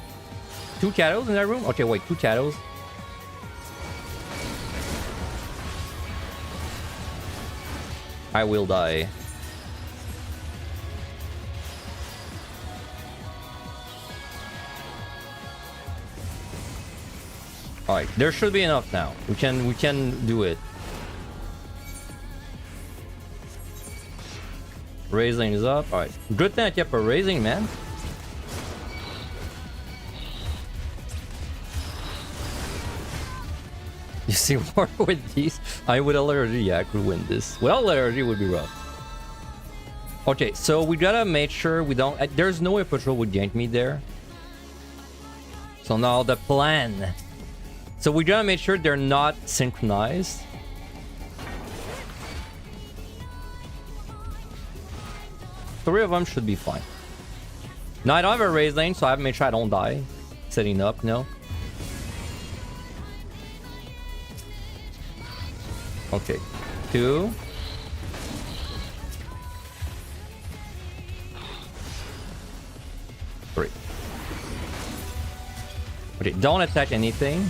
2 shadows in that room? Okay, wait, 2 shadows. I will die. Alright, there should be enough now. We can do it. Raising is up. Alright. Good thing I kept a raising, man. You see more with these? I would allergy, yeah, I could win this. Without allergy would be rough. Okay, so we gotta make sure we don't... there's no way patrol would gank me there. So now the plan. So we gotta make sure they're not synchronized. Three of them should be fine. Now I don't have a raise lane, so I have to make sure I don't die. Setting up, no. Okay. 2. Three. Okay, don't attack anything.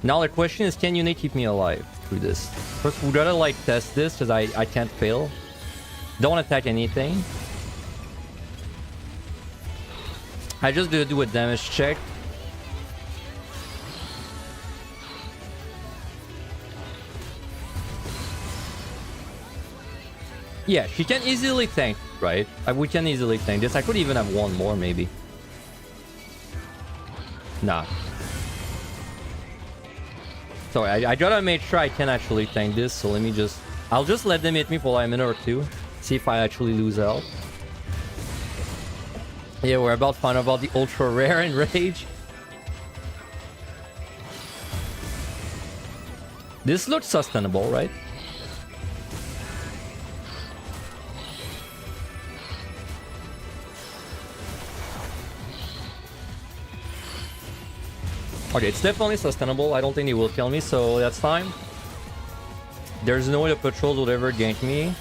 Now the question is, can you keep me alive through this? First, we gotta like test this because I can't fail. Don't attack anything. I just do a damage check. Yeah, she can easily tank, right? We can easily tank this. I could even have one more, maybe. Nah. Sorry, I gotta make sure I can actually tank this, so let me just... I'll just let them hit me for like a minute or two. See if I actually lose health. Yeah, we're about to find out about the ultra rare enrage. This looks sustainable, right? Okay, it's definitely sustainable. I don't think he will kill me, so that's fine. There's no way the patrols will ever gank me.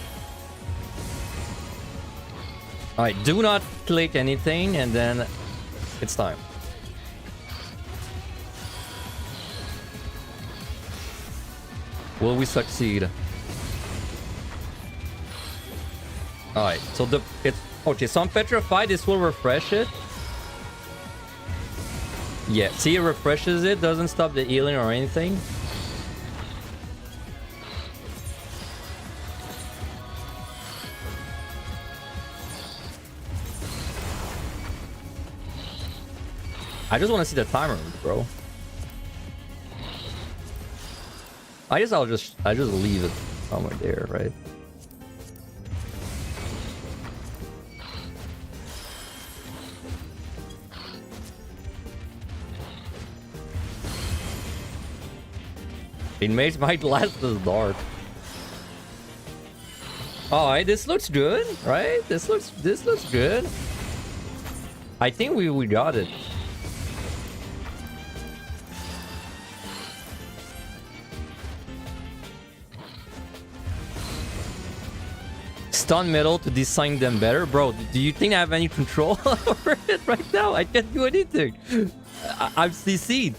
Alright, do not click anything, and then it's time. Will we succeed? Alright, so it's okay, so I'm petrified. This will refresh it. Yeah, see, it refreshes it, doesn't stop the healing or anything. I just want to see the timer, bro. I guess I just leave it somewhere there, right? Inmates might last this dark. Alright, this looks good, right? This looks good. I think we got it. Stun metal to design them better, bro. Do you think I have any control over it right now? I can't do anything. I'm CC'd.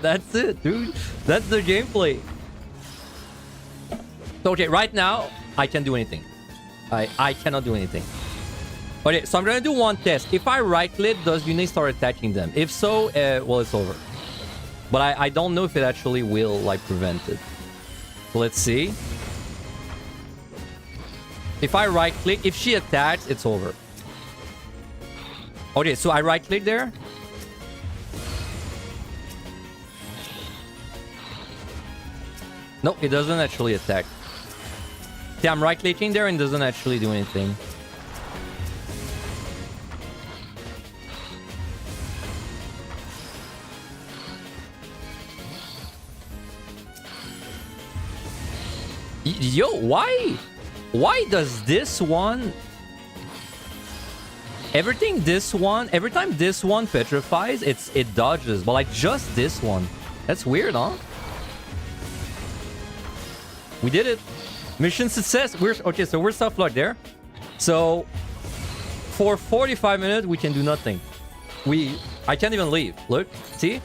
That's it, dude. That's the gameplay. So, okay, right now, I can't do anything. I cannot do anything. Okay, so I'm gonna do one test. If I right-click, does Unite start attacking them? If so, well, it's over. But I don't know if it actually will, like, prevent it. So let's see. If I right-click, if she attacks, it's over. Okay, so I right-click there. No, it doesn't actually attack. See, I'm right-clicking there and doesn't actually do anything. Yo, why? Why does this one... every time this one petrifies, it dodges. But like just this one. That's weird, huh? We did it. Mission success. Okay, so we're Softlock there. So for 45 minutes we can do nothing. I can't even leave. Look, see?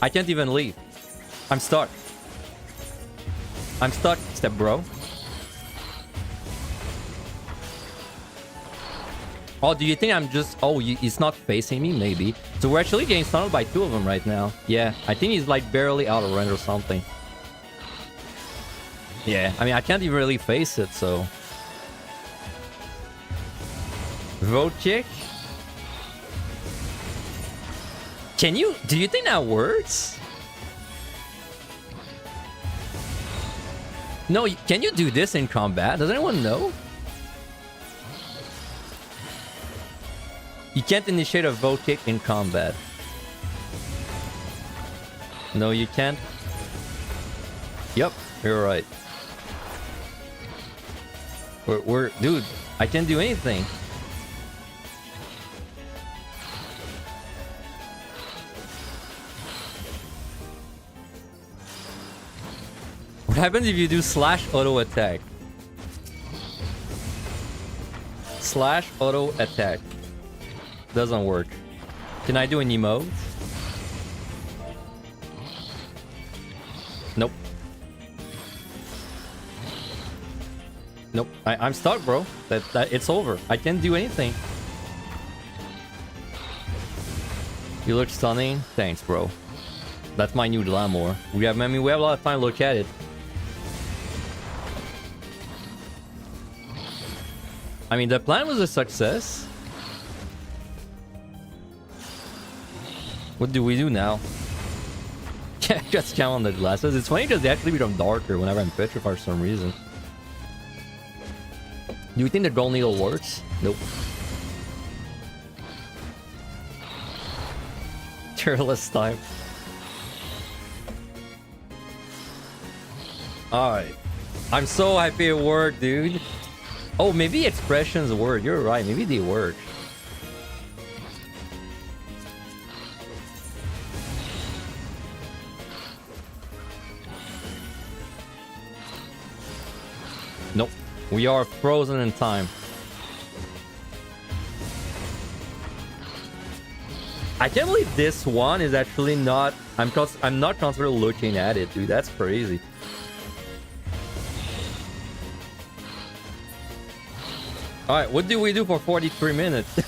I can't even leave. I'm stuck. I'm stuck, step bro. Oh, do you think I'm just... oh, he's not facing me? Maybe. So we're actually getting stunned by 2 of them right now. Yeah, I think he's like barely out of range or something. Yeah, I mean, I can't even really face it, so... Vote kick? Can you... do you think that works? No, can you do this in combat? Does anyone know? You can't initiate a vote kick in combat. No, you can't. Yep, you're right. Dude, I can't do anything. happens if you do slash auto attack? Slash auto attack. Doesn't work. Can I do an emote? Nope. Nope. I'm stuck, bro. That it's over. I can't do anything. You look stunning. Thanks, bro. That's my new Glamour. We have a lot of time to look at it. I mean, the plan was a success. What do we do now? Just count on the glasses. It's funny because they actually become darker whenever I'm petrified for some reason. Do you think the gold needle works? Nope. Careless time. Alright. I'm so happy it worked, dude. Oh, maybe expressions work. You're right. Maybe they work. Nope. We are frozen in time. I can't believe this one is actually not... I'm not constantly looking at it, dude. That's crazy. Alright, what do we do for 43 minutes?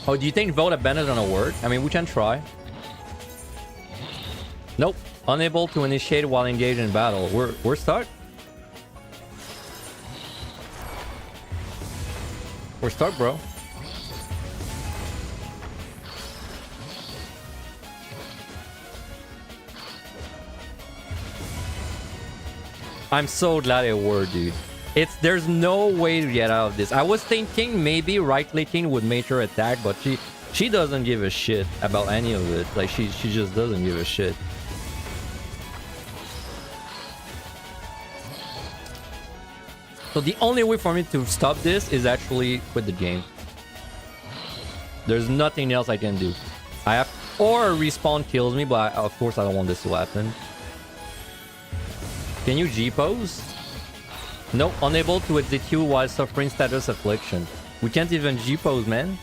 Oh, do you think vote abandoned gonna work? I mean, we can try. Nope. Unable to initiate while engaged in battle. We're stuck? We're stuck, bro. I'm so glad it worked, dude. There's no way to get out of this. I was thinking maybe right-clicking would make her attack, but she doesn't give a shit about any of it. Like, she just doesn't give a shit. So the only way for me to stop this is actually quit the game. There's nothing else I can do. Or respawn kills me, but of course I don't want this to happen. Can you G-pose? Nope, unable to execute while suffering status affliction. We can't even G-pose, man.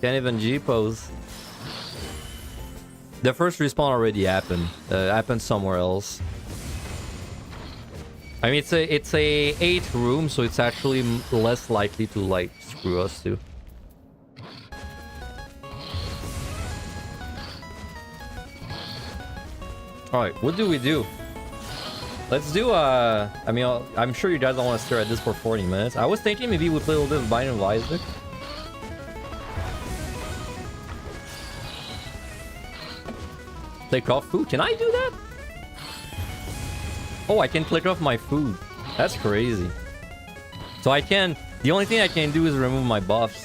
Can't even G-pose. The first respawn already happened. Happened somewhere else. I mean, it's a 8 room, so it's actually less likely to like screw us too. Alright, what do we do? Let's do I mean, I'm sure you guys don't want to stare at this for 40 minutes. I was thinking maybe we play a little bit of Binding of Isaac. Click off food. Can I do that? Oh, I can click off my food. That's crazy. So I can... The only thing I can do is remove my buffs.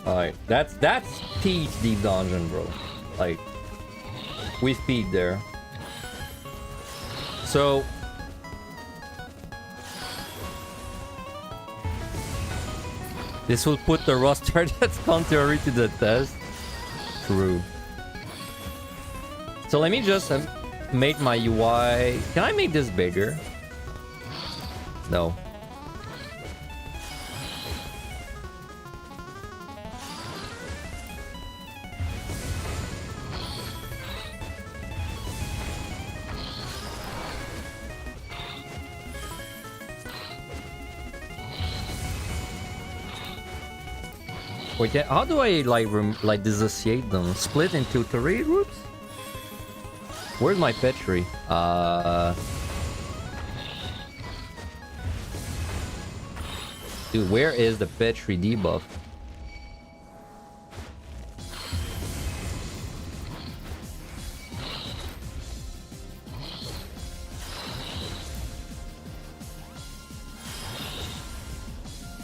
Alright, that's peak deep dungeon, bro. Like, we've peaked there. So... This will put the roster that's contrary to the test. True. So let me just make my UI... Can I make this bigger? No. Wait, how do I like dissociate them? Split into 3 groups? Where's my pet tree? Dude, where is the pet tree debuff?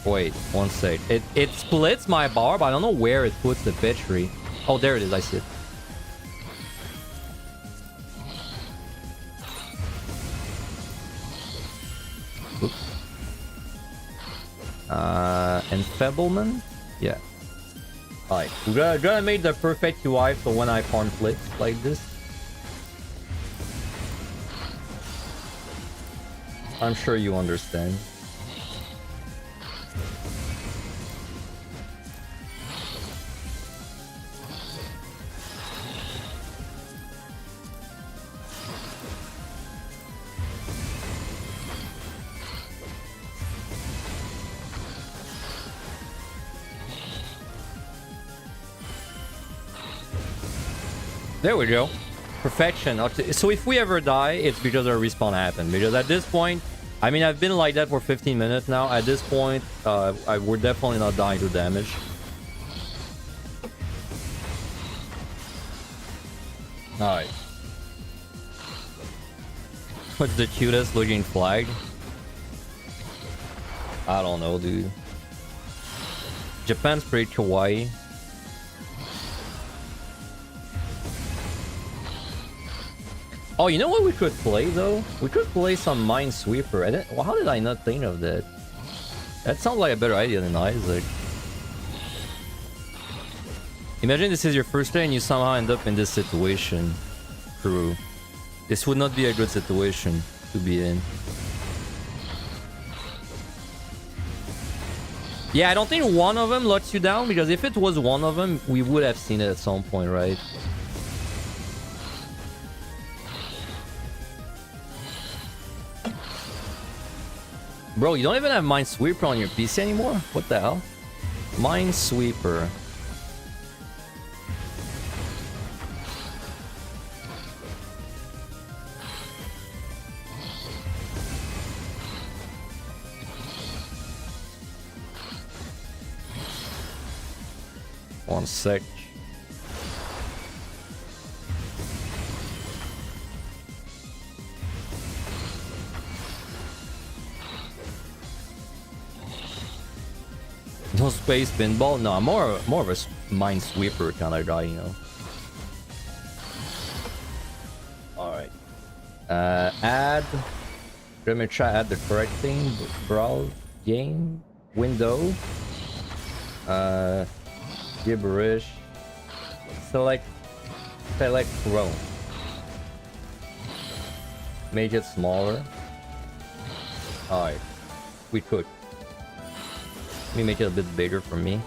Wait, one sec. It splits my bar, but I don't know where it puts the pitch tree. Oh, there it is. I see it. Oops. Enfeeblement? Yeah. Alright, we're gonna make the perfect UI for when I farm flips like this. I'm sure you understand. There we go. Perfection. So if we ever die, it's because our respawn happened. Because at this point, I mean, I've been like that for 15 minutes now. At this point, we're definitely not dying to damage. Alright. What's the cutest looking flag? I don't know, dude. Japan's pretty kawaii. Oh, you know what we could play though? We could play some Minesweeper. Well, how did I not think of that? That sounds like a better idea than Isaac. Imagine this is your first day and you somehow end up in this situation. True. This would not be a good situation to be in. Yeah, I don't think one of them locks you down, because if it was one of them, we would have seen it at some point, right? Bro, you don't even have Minesweeper on your PC anymore? What the hell? Minesweeper. One sec. No space pinball? No, I'm more of a Minesweeper kind of guy, you know. Alright. Add. Let me try add the correct thing. Browse game window. Gibberish. Select Chrome. Make it smaller. Alright. We could. Let me make it a bit bigger for me.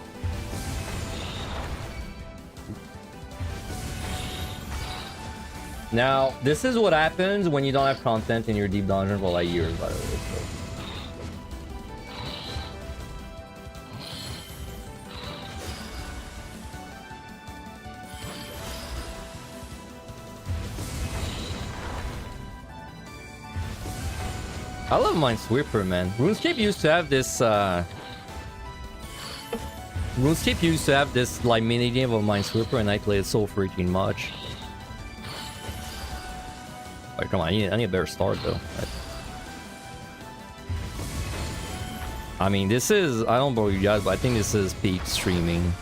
Now, this is what happens when you don't have content in your deep dungeon for like years, by the way. So. I love Minesweeper, man. RuneScape used to have this like mini game of Minesweeper, and I played it so freaking much. Alright, come on, I need a better start though. I mean, this is, I don't know you guys, but I think this is peak streaming.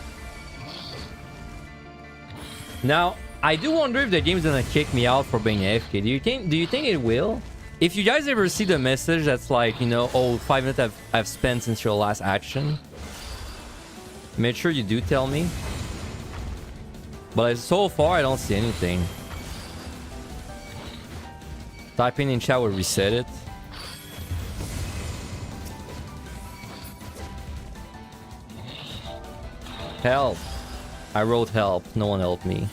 Now, I do wonder if the game's gonna kick me out for being AFK. Do you think it will? If you guys ever see the message that's like, you know, oh, 5 minutes I've spent since your last action, make sure you do tell me. But so far, I don't see anything. Typing in chat will reset it. Help. I wrote help. No one helped me.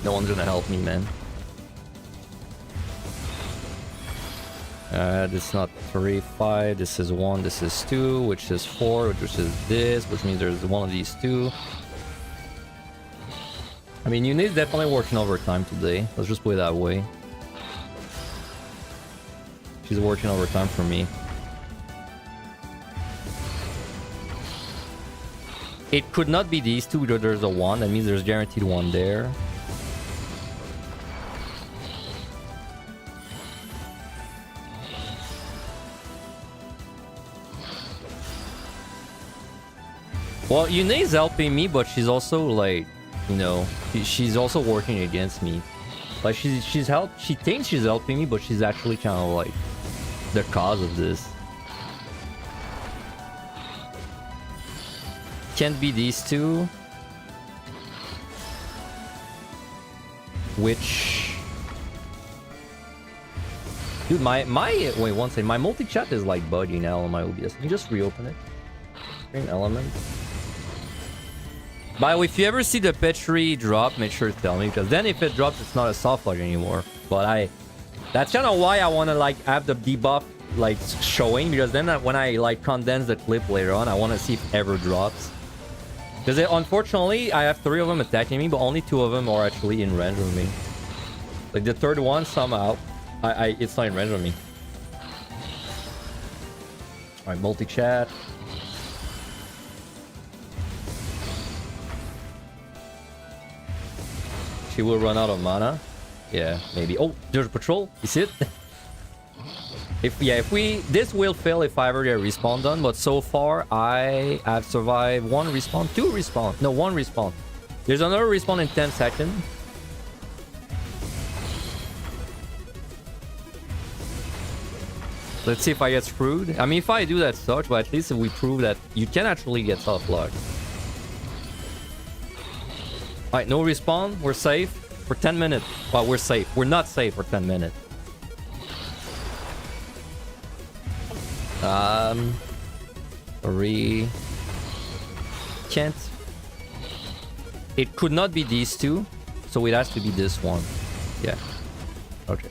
No one's gonna help me, man. This is not 3, 5. This is 1. This is 2, which is 4, which is this, which means there's one of these two. I mean, Uni's definitely working overtime today. Let's just put it that way. She's working overtime for me. It could not be these two because there's a 1. That means there's guaranteed 1 there. Well, Yune's helping me, but she's also like, you know, she's also working against me. Like she thinks she's helping me, but she's actually kind of like the cause of this. Can't be these two. Which, dude, my wait one second. My multi-chat is like buggy now on my OBS. Can you just reopen it? Same element. By the way, if you ever see the Petri drop, make sure to tell me, because then if it drops, it's not a Softlock anymore. But that's kind of why I want to like have the debuff like showing, because then when I like condense the clip later on, I want to see if it ever drops. Because unfortunately, I have 3 of them attacking me, but only 2 of them are actually in range of me. Like the third one, somehow, it's not in range of me. Alright, multi-chat. She will run out of mana. Yeah, maybe. Oh, there's a patrol. You see it? This will fail if I ever get a respawn done, but so far I have survived 1 respawn, 2 respawn. No, 1 respawn. There's another respawn in 10 seconds. Let's see if I get screwed. I mean, if I do, that sucks, but at least if we prove that you can actually get Softlock. Alright, no respawn. We're safe for 10 minutes. Well, we're safe. We're not safe for 10 minutes. Can't. It could not be these two, so it has to be this one. Yeah. Okay.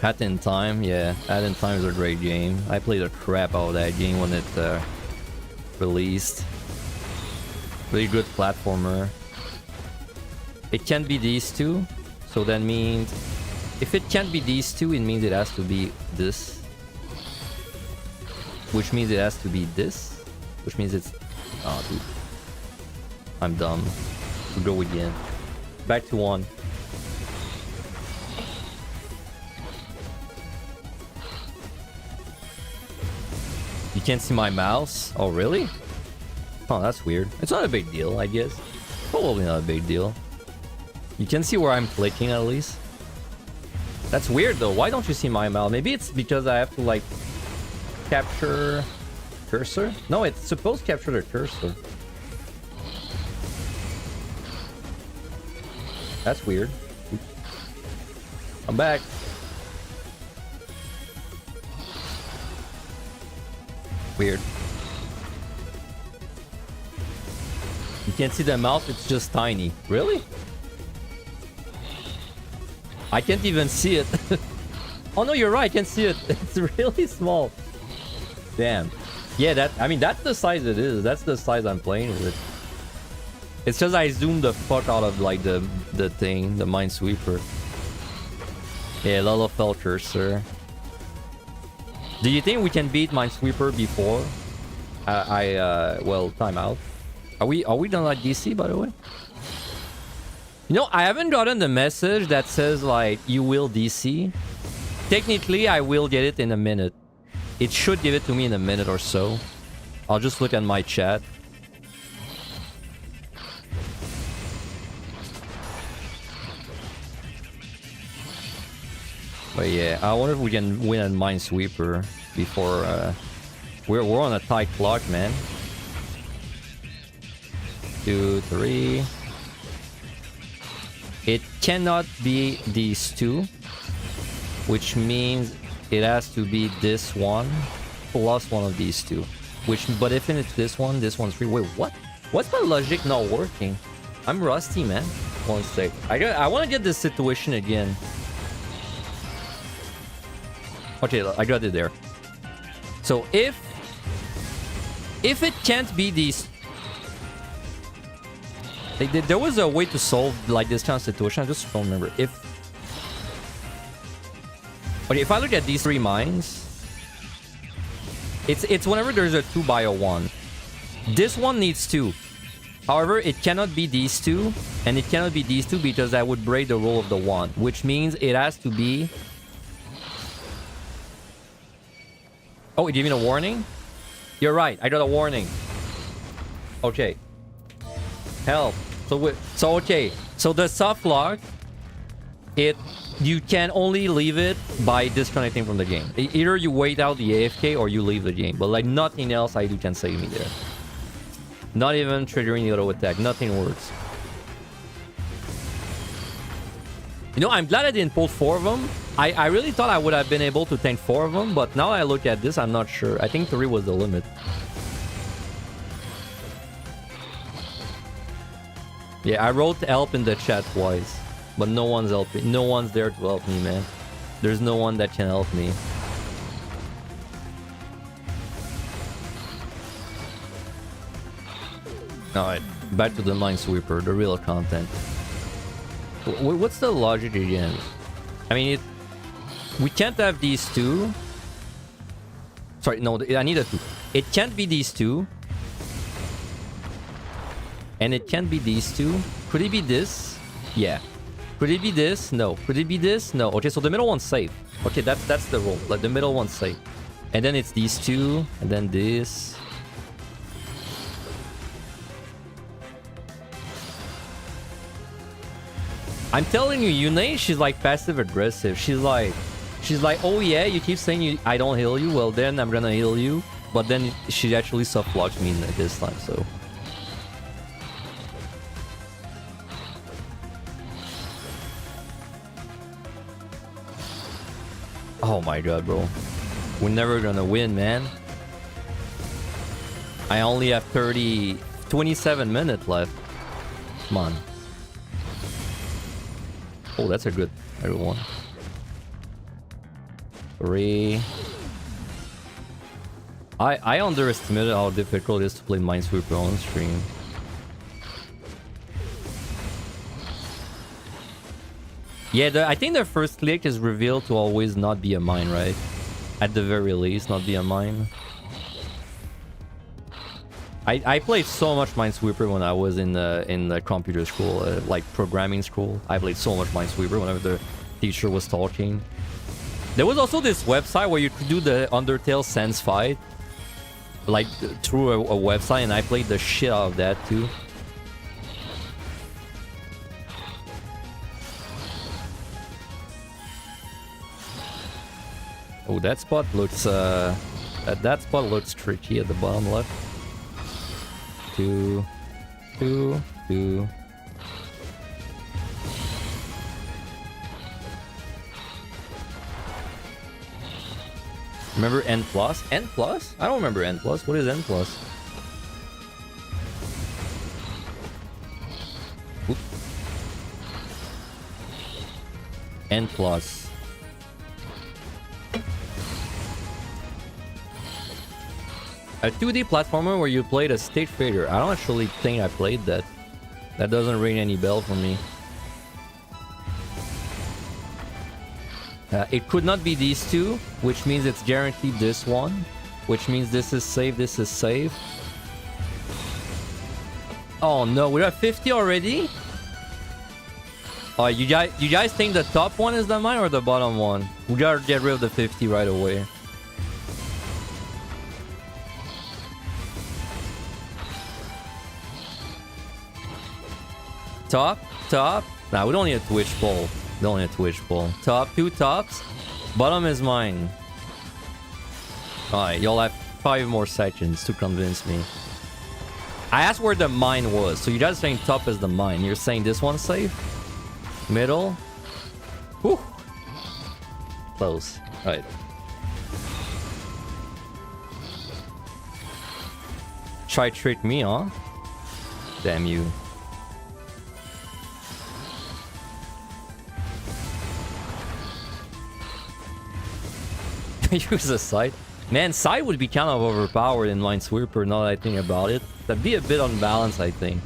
Hat in Time, yeah. Hat in Time is a great game. I played the crap out of that game when it released. Really good platformer. It can't be these two, so that means if it can't be these two, it means it has to be this. Which means it has to be this. Which means it's... Oh, dude. I'm dumb. We'll go again. Back to 1. You can't see my mouse? Oh, really? Oh, that's weird. It's not a big deal, I guess. Probably not a big deal. You can see where I'm clicking, at least. That's weird though. Why don't you see my mouse? Maybe it's because I have to like capture cursor? No, it's supposed to capture the cursor. That's weird. I'm back. Weird. You can't see the mouse, it's just tiny. Really? I can't even see it. Oh no, you're right, I can see it. It's really small. Damn. Yeah, I mean, that's the size it is. That's the size I'm playing with. It's just I zoomed the fuck out of like the thing, the Minesweeper. Yeah, Lullafell cursor. Do you think we can beat Minesweeper before well, timeout? Are we done like DC, by the way? You know, I haven't gotten the message that says, like, you will DC. Technically, I will get it in a minute. It should give it to me in a minute or so. I'll just look at my chat. But yeah, I wonder if we can win a Minesweeper before... We're on a tight clock, man. 2, 3... It cannot be these two, which means it has to be this one plus one of these two. But if it's this one's free. Wait, what? What's my logic not working? I'm rusty, man. One sec. I want to get this situation again. Okay, I got it there. So if it can't be these. There was a way to solve like this kind of situation. I just don't remember. Okay, if I look at these 3 mines, it's whenever there's a 2 by a 1. This one needs 2. However, it cannot be these 2, and it cannot be these 2 because that would break the rule of the 1, which means it has to be... Oh, it gave me a warning? You're right, I got a warning. Okay. Help. So okay. So the Softlock, you can only leave it by disconnecting from the game. Either you wait out the AFK or you leave the game. But like nothing else I do can save me there. Not even triggering the auto attack. Nothing works. You know, I'm glad I didn't pull 4 of them. I really thought I would have been able to tank 4 of them, but now I look at this, I'm not sure. I think 3 was the limit. Yeah, I wrote help in the chat twice, but no one's helping. No one's there to help me, man. There's no one that can help me. Alright, back to the Minesweeper, the real content. What's the logic again? I mean, we can't have these two. Sorry, no, I need a 2. It can't be these two. And it can't be these two. Could it be this? Yeah. Could it be this? No. Could it be this? No. Okay, so the middle one's safe. Okay, that's the rule. Like, the middle one's safe. And then it's these two. And then this. I'm telling you, Yune, she's like passive-aggressive. She's like, oh yeah, you keep saying I don't heal you. Well, then I'm gonna heal you. But then she actually soft-locks me this time, so... Oh my god, bro. We're never gonna win, man. I only have 27 minutes left. Come on. Oh, that's a good one. 3. I underestimated how difficult it is to play Minesweeper on stream. Yeah, I think the first click is revealed to always not be a mine, right? At the very least, not be a mine. I played so much Minesweeper when I was in the computer school, like programming school. I played so much Minesweeper whenever the teacher was talking. There was also this website where you could do the Undertale Sense fight, like through a website, and I played the shit out of that too. Oh, that spot looks that spot looks tricky at the bottom left. 2, 2, 2. Remember N plus? N plus? I don't remember N plus. What is N plus? Oop. N plus. A 2D platformer where you played a stage fader. I don't actually think I played that. That doesn't ring any bell for me. It could not be these two, which means it's guaranteed this one. Which means this is safe, this is safe. Oh no, we're at 50 already? Oh, you guys think the top one is the mine or the bottom one? We gotta get rid of the 50 right away. Top, top. Nah, we don't need a Twitch poll. Don't need a Twitch poll. Top, 2 tops. Bottom is mine. Alright, y'all have 5 more seconds to convince me. I asked where the mine was, so you guys are saying top is the mine. You're saying this one's safe? Middle? Whew. Close. Alright. Try trick me, huh? Damn you. Use a scythe. Man, scythe would be kind of overpowered in Minesweeper now that I think about it. That'd be a bit unbalanced, I think.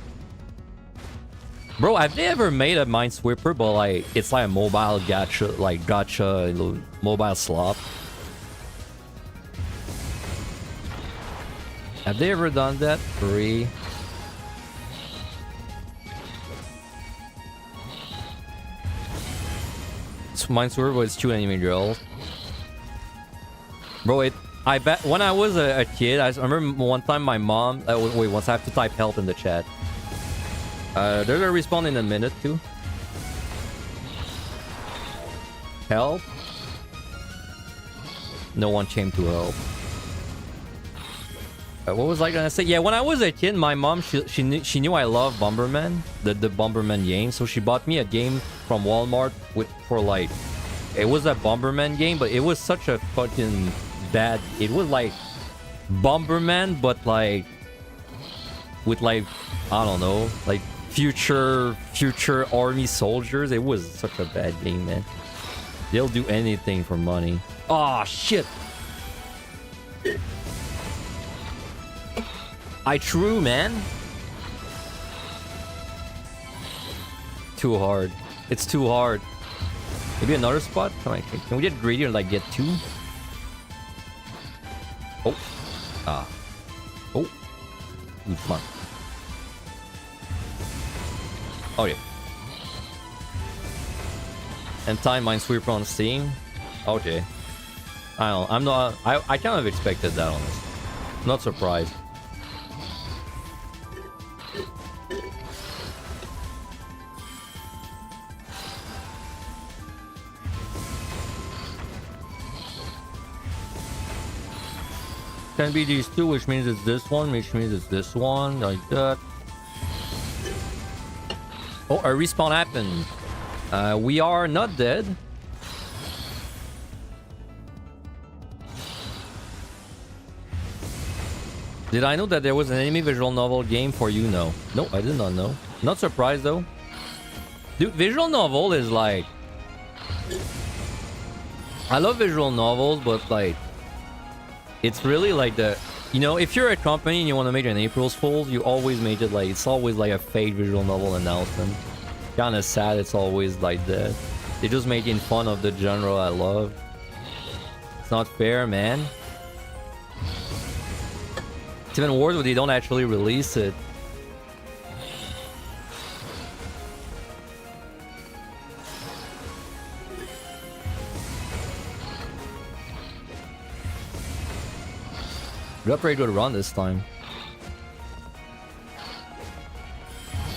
Bro, have they ever made a Minesweeper, but like it's like a mobile gacha, like gacha mobile slop? Have they ever done that? 3. It's Minesweeper, but it's 2 enemy girls. Bro, I bet when I was a kid, I remember one time my mom... wait, once I have to type help in the chat. There's a respawn in a minute, too. Help? No one came to help. What was I gonna say? Yeah, when I was a kid, my mom, she knew I love Bomberman, the Bomberman game, so she bought me a game from Walmart for like... It was a Bomberman game, but it was such a fucking bad... It was like Bomberman, but like... With like, I don't know, like future army soldiers. It was such a bad game, man. They'll do anything for money. Oh shit! I true, man. Too hard. It's too hard. Maybe another spot? Can we get greedy and like get 2? Oh. Ah. Oh. Ooh, come on. Oh yeah. And time Minesweeper on Steam. Okay. I don't. I'm not. I kind of expected that, honestly. Not surprised. Can be these two, which means it's this one, which means it's this one, like that. Oh, a respawn happened. We are not dead. Did I know that there was an enemy visual novel game for you? No. No, I did not know. Not surprised though. Dude, visual novel is like... I love visual novels, but like... It's really like the... You know, if you're a company and you want to make an April's Fool's, you always make it like... It's always like a fake visual novel announcement. Kinda sad it's always like that. They're just making fun of the genre I love. It's not fair, man. It's even worse when they don't actually release it. We got pretty good run this time.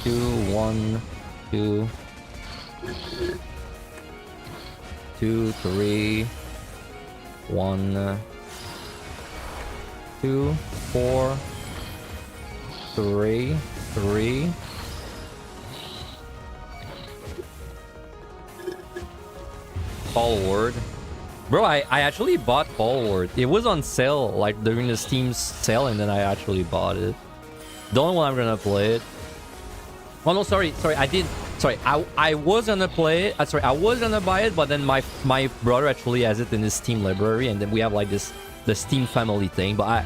2, 1, 2, 2, 3, 1, 2, 4, 3, 3. Forward. Bro, I actually bought Forward. It was on sale, like during the Steam sale, and then I actually bought it. Don't know when I'm gonna play it. Oh no, sorry, I did. Sorry, I was gonna play it. Sorry, I was gonna buy it, but then my brother actually has it in his Steam library, and then we have like the Steam family thing. But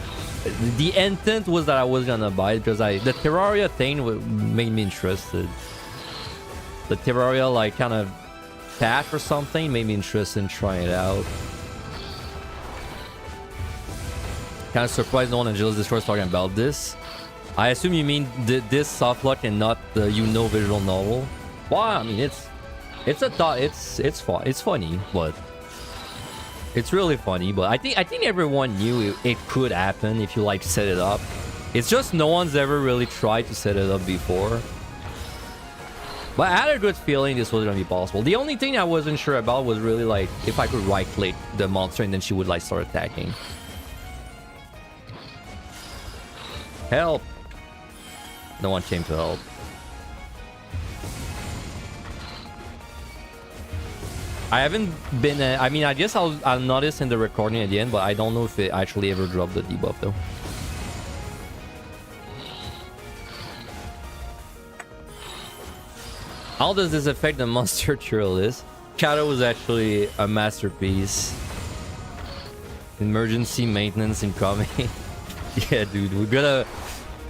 the intent was that I was gonna buy it because the Terraria thing made me interested. The Terraria like kind of path or something made me interested in trying it out. Kind of surprised no one in Angeles Discord is talking about this. I assume you mean this Softlock and not the visual novel. Well, I mean it's a thought. It's fun. It's funny, but it's really funny. But I think everyone knew it could happen if you like set it up. It's just no one's ever really tried to set it up before. But I had a good feeling this was gonna be possible. The only thing I wasn't sure about was really like if I could right click the monster and then she would like start attacking. Help! No one came to help. I haven't been... I mean, I guess I'll notice in the recording at the end, but I don't know if it actually ever dropped the debuff though. How does this affect the monster trail list? Shadow is actually a masterpiece. Emergency maintenance incoming. Yeah, dude, we're gonna...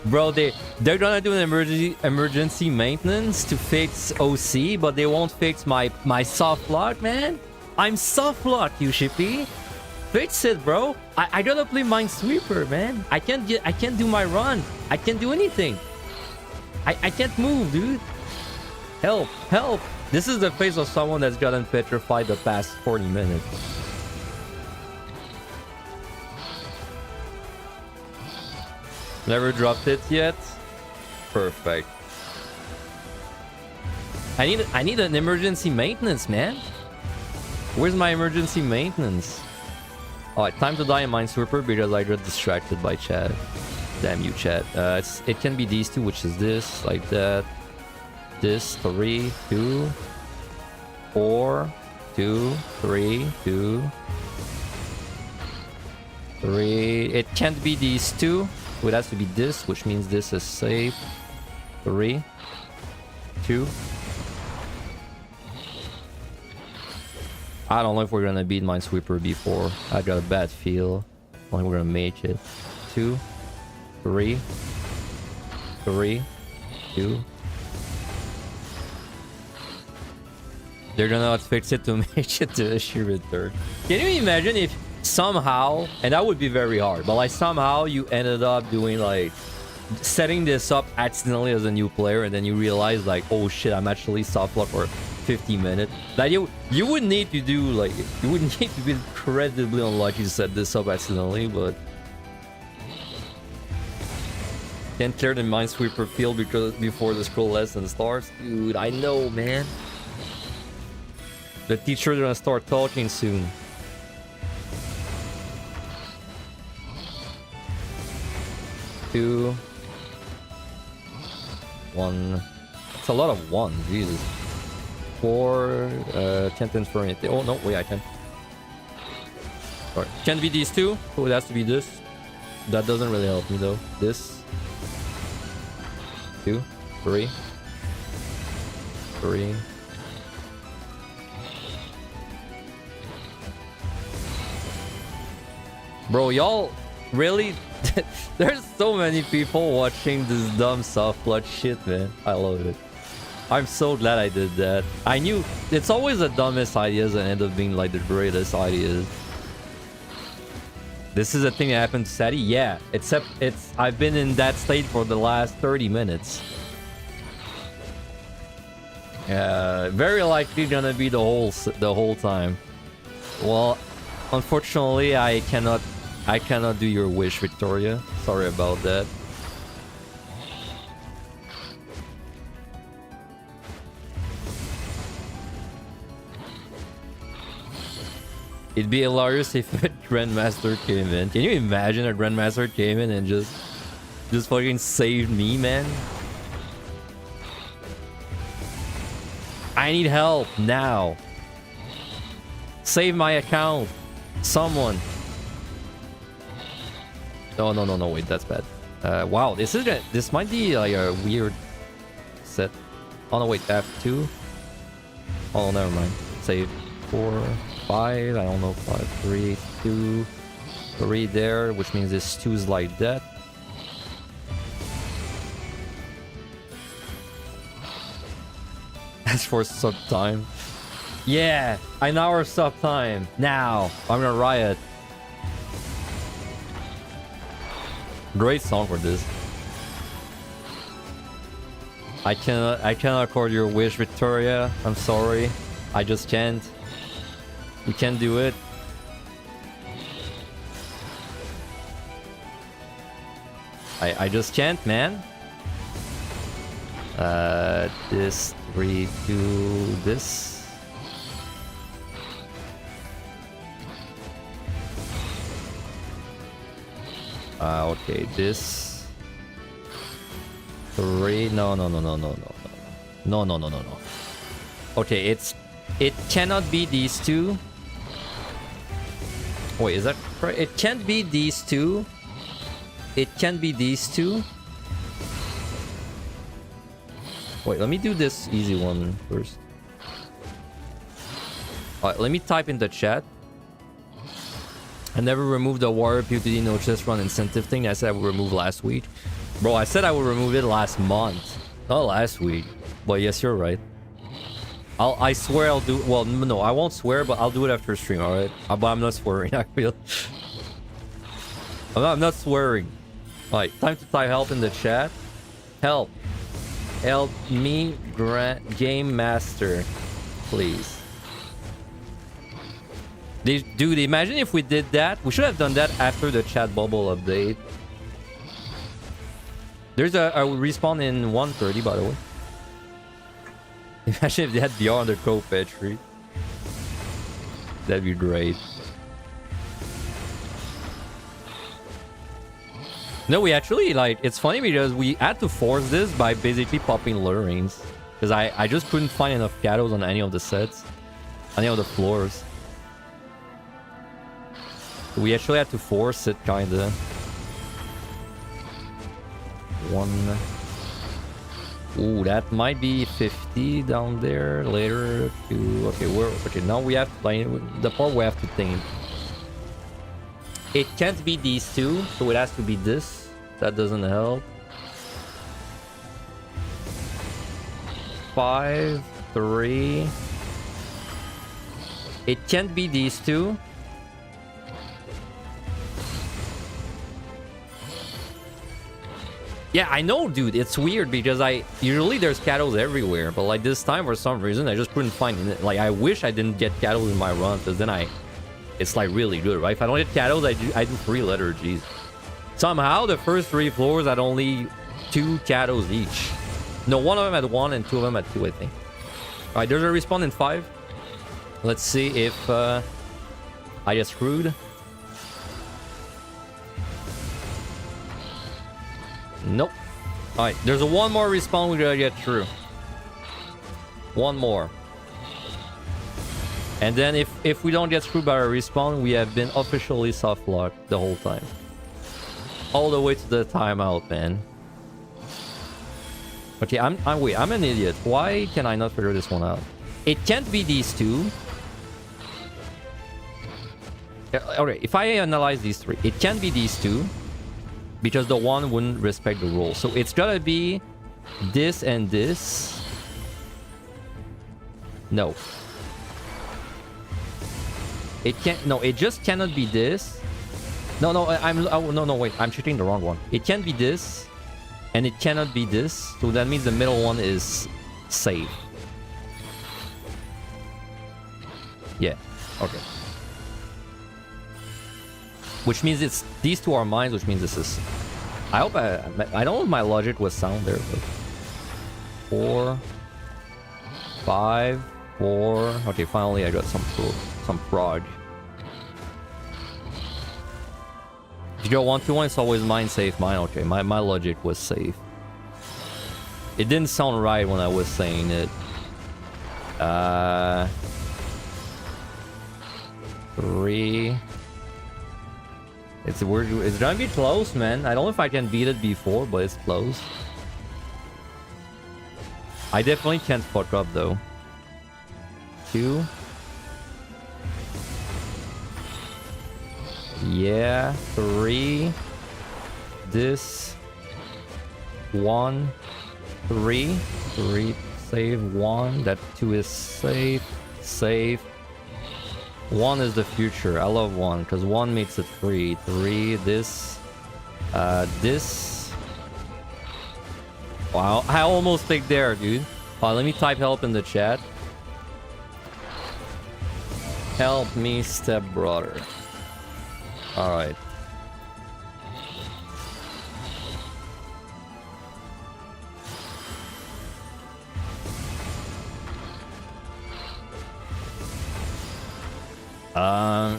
Bro, they're gonna do an emergency maintenance to fix OC, but they won't fix my Softlock, man. I'm Softlock, you shippy. Fix it, bro. I gotta play Minesweeper, man. I can't do my run. I can't do anything. I can't move, dude. Help, help. This is the face of someone that's gotten petrified the past 40 minutes. Never dropped it yet. Perfect. I need an emergency maintenance, man. Where's my emergency maintenance? Alright, time to die in Minesweeper because I got distracted by chat. Damn you, chat. It can be these two, which is this, like that. This, 3, 2, 4, 2, 3, 2, 3. It can't be these two. It has to be this, which means this is safe. 3, 2. I don't know if we're gonna beat Minesweeper before. I got a bad feel. I don't think we're gonna make it. 2, 3, 3, 2. They're gonna not fix it to make it to a sheer return. Can you imagine if somehow, and that would be very hard, but like somehow you ended up doing like setting this up accidentally as a new player, and then you realize like, oh shit, I'm actually Softlock for 50 minutes. That you would need to do like, you would need to be incredibly unlucky to set this up accidentally, but can't clear the Minesweeper field because before the scroll lesson starts. Dude, I know, man. The teacher's gonna start talking soon. Two, 1. It's a lot of 1. Jesus. 4. Can't infer anything. Oh no, wait, I can. Sorry. Can't be these two. So it has to be this. That doesn't really help me though. This. 2, 3, 3. Bro, y'all really? There's so many people watching this dumb Softlock shit, man. I love it. I'm so glad I did that. I knew it's always the dumbest ideas that end up being like the greatest ideas. This is a thing that happened to Sadie? Yeah, except I've been in that state for the last 30 minutes. Very likely gonna be the whole time. Well, unfortunately, I cannot do your wish, Victoria. Sorry about that. It'd be hilarious if a Grandmaster came in. Can you imagine a Grandmaster came in and just fucking saved me, man? I need help now. Save my account. Someone. No, no, no, no, wait, that's bad. Wow, this might be like a weird set. Oh no, wait, F2. Oh, never mind. Save 4, 5. I don't know, 5, 3, 2, 3 there, which means this 2 is like that. That's for sub time. Yeah, an hour sub time. Now, I'm gonna riot. Great song for this. I cannot accord your wish, Victoria. I'm sorry. I just can't. We can't do it. I just can't, man. This 3, 2, this. Okay, this 3. No. Okay, it cannot be these two. Wait, is that correct? It can't be these two. It can't be these two. Wait, let me do this easy one first. Alright, let me type in the chat. I never removed the Warrior PUTD no chest run incentive thing I said I would remove last week. Bro, I said I would remove it last month. Not last week. But yes, you're right. I swear I'll do... Well, no, I won't swear, but I'll do it after stream, alright? But I'm not swearing, I feel. I'm not swearing. Alright, time to type help in the chat. Help. Help me, Game Master. Please. Dude, imagine if we did that. We should have done that after the chat bubble update. There's a respawn in 130, by the way. Imagine if they had VR on the co-petri. That'd be great. No, we actually, like, it's funny because we had to force this by basically popping lurings. Because I just couldn't find enough shadows on any of the sets. Any of the floors. We actually had to force it, kinda. One. Ooh, that might be 50 down there later. Okay, now we have like the part we have to think. It can't be these two, so it has to be this. That doesn't help. 5, 3. It can't be these two. Yeah, I know, dude. It's weird because usually there's shadows everywhere, but like this time for some reason I just couldn't find it. Like I wish I didn't get shadows in my run, because then it's like really good, right? If I don't get shadows, I do 3 liturgies. Somehow the first 3 floors had only 2 shadows each. No, one of them had 1 and 2 of them had 2, I think. All right, there's a respawn in 5. Let's see if I get screwed. Nope. Alright, there's one more respawn we gotta get through. One more. And then if we don't get screwed by a respawn, we have been officially softlocked the whole time. All the way to the timeout, man. Okay, I'm an idiot. Why can I not figure this one out? It can't be these two. Okay, if I analyze these 3, it can't be these two. Because the one wouldn't respect the rule. So it's gotta be this and this. No. It can't. No, it just cannot be this. No, wait. I'm shooting the wrong one. It can't be this. And it cannot be this. So that means the middle one is safe. Yeah. Okay. Which means it's these 2 are mines, which means this is. I hope I don't know if my logic was sound there. But 4, 5, 4. Okay, finally I got some prog. If you go 1, 2, 1, it's always mine, safe, mine. Okay, my logic was safe. It didn't sound right when I was saying it. 3. It's gonna be close, man. I don't know if I can beat it before, but it's close. I definitely can't fuck up though. 2. Yeah, 3. This. 1. 3. 3. Save 1. That 2 is safe. Save. 1 is the future. I love 1 because 1 makes it 3. 3. This. This. Wow, I almost picked there, dude. Let me type help in the chat. Help me, stepbrother. All right.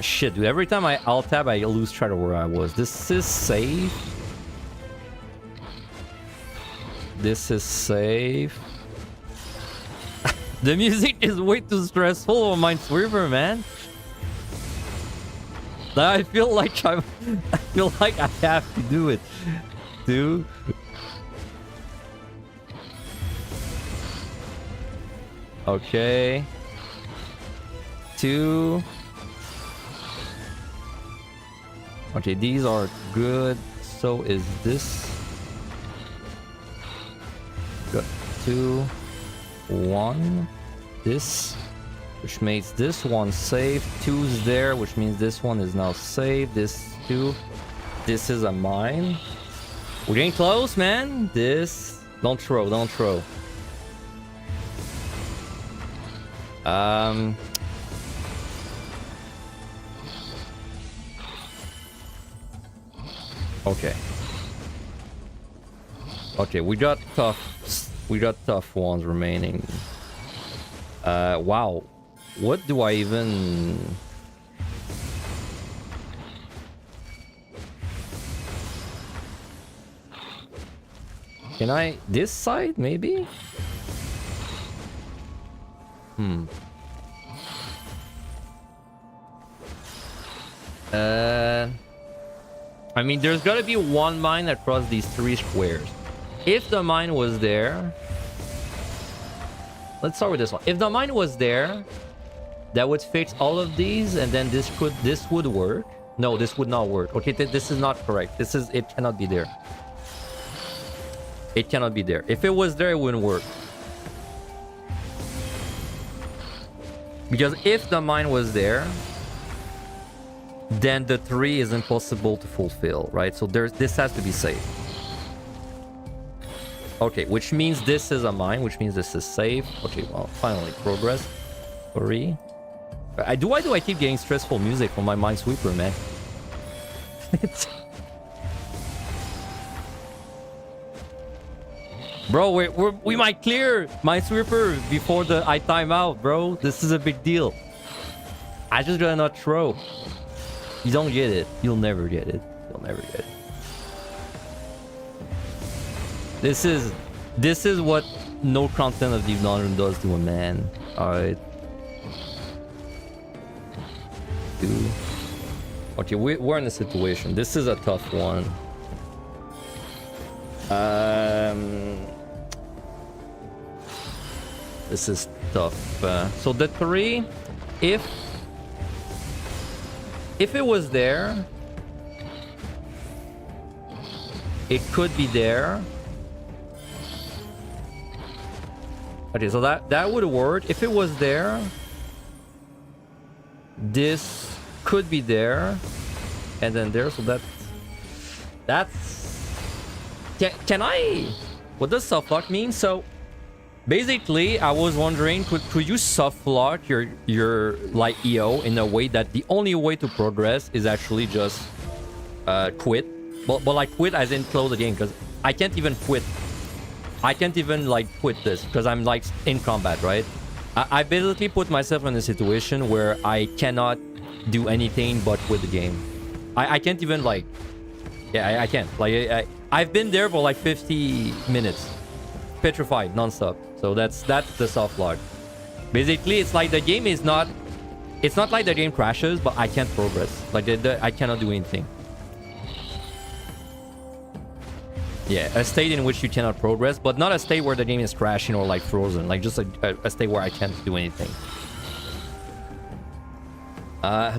Shit, dude. Every time I alt tab, I lose track of where I was. This is safe. This is safe. The music is way too stressful on my server, man. I feel like I have to do it, dude. Okay. 2. Okay, these are good. So is this. Got 2, 1. This, which makes this one safe. 2's there, which means this one is now safe. This 2. This is a mine. We're getting close, man. This. Don't throw. Don't throw. Okay. Okay, we got tough ones remaining. Wow. What do I even... Can I... This side, maybe? I mean, there's gotta be one mine across these 3 squares. If the mine was there... Let's start with this one. If the mine was there, that would fix all of these, and then this would work. No, this would not work. Okay, this is not correct. It cannot be there. It cannot be there. If it was there, it wouldn't work. Because if the mine was there, then the 3 is impossible to fulfill, right? So this has to be safe. Okay, which means this is a mine, which means this is safe. Okay, well, finally, progress. 3. Why do I keep getting stressful music from my Minesweeper, man? Bro, we might clear Minesweeper before I time out, bro. This is a big deal. I just gotta not throw. You don't get it. You'll never get it. You'll never get it. This is what no content of Deep Dawn does to a man. Alright. 2. Okay, we're in a situation. This is a tough one. This is tough. So the 3, if it was there, it could be there. Okay, so that would work. If it was there, this could be there, and then there. So that's. Can I? What does softlock mean? So basically, I was wondering, could you softlock your like EO in a way that the only way to progress is actually just quit, but like quit as in close the game, because I can't even quit. I can't even like quit this because I'm like in combat, right? I basically put myself in a situation where I cannot do anything but quit the game. I can't even like, yeah, I can't. Like I've been there for like 50 minutes, petrified non-stop. So that's the softlock. Basically, it's like the game is not. It's not like the game crashes, but I can't progress. Like I cannot do anything. Yeah, a state in which you cannot progress, but not a state where the game is crashing or like frozen. Like just a state where I can't do anything.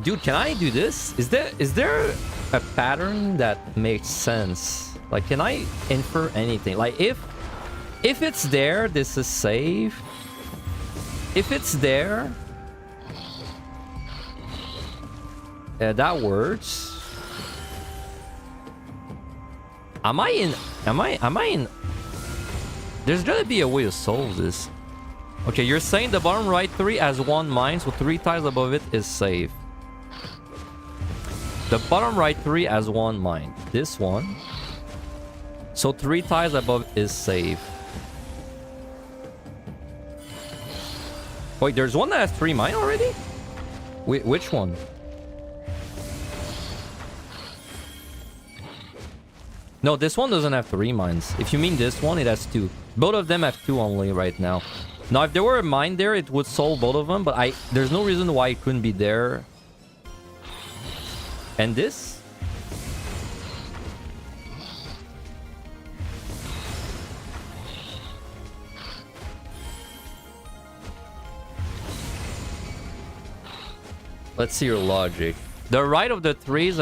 Dude, can I do this? Is there a pattern that makes sense? Like, can I infer anything? Like, if it's there, this is safe. If it's there, that works. Am I in? There's gotta be a way to solve this. Okay, you're saying the bottom right 3 has 1 mine, so 3 tiles above it is safe. The bottom right 3 has 1 mine. This one. So 3 tiles above is safe. Wait, there's one that has 3 mine already? Which one? No, this one doesn't have 3 mines. If you mean this one, it has 2. Both of them have 2 only right now. Now, if there were a mine there, it would solve both of them, but there's no reason why it couldn't be there. And this? Let's see your logic. The right of the 3s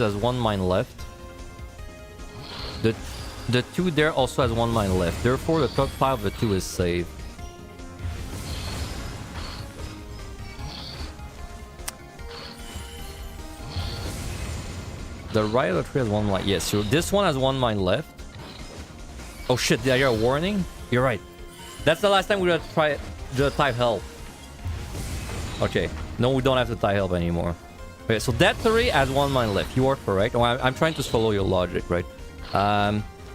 has 1 mine left. The 2 there also has 1 mine left. Therefore, the top pile of the 2 is safe. The right of the 3 has 1 mine. Yes, so this one has 1 mine left. Oh shit, did I get a warning? You're right. That's the last time we're gonna try the type help. Okay. No, we don't have to tie help anymore. Okay, so that 3 has 1 mine left. You are correct. Oh, I'm trying to follow your logic, right?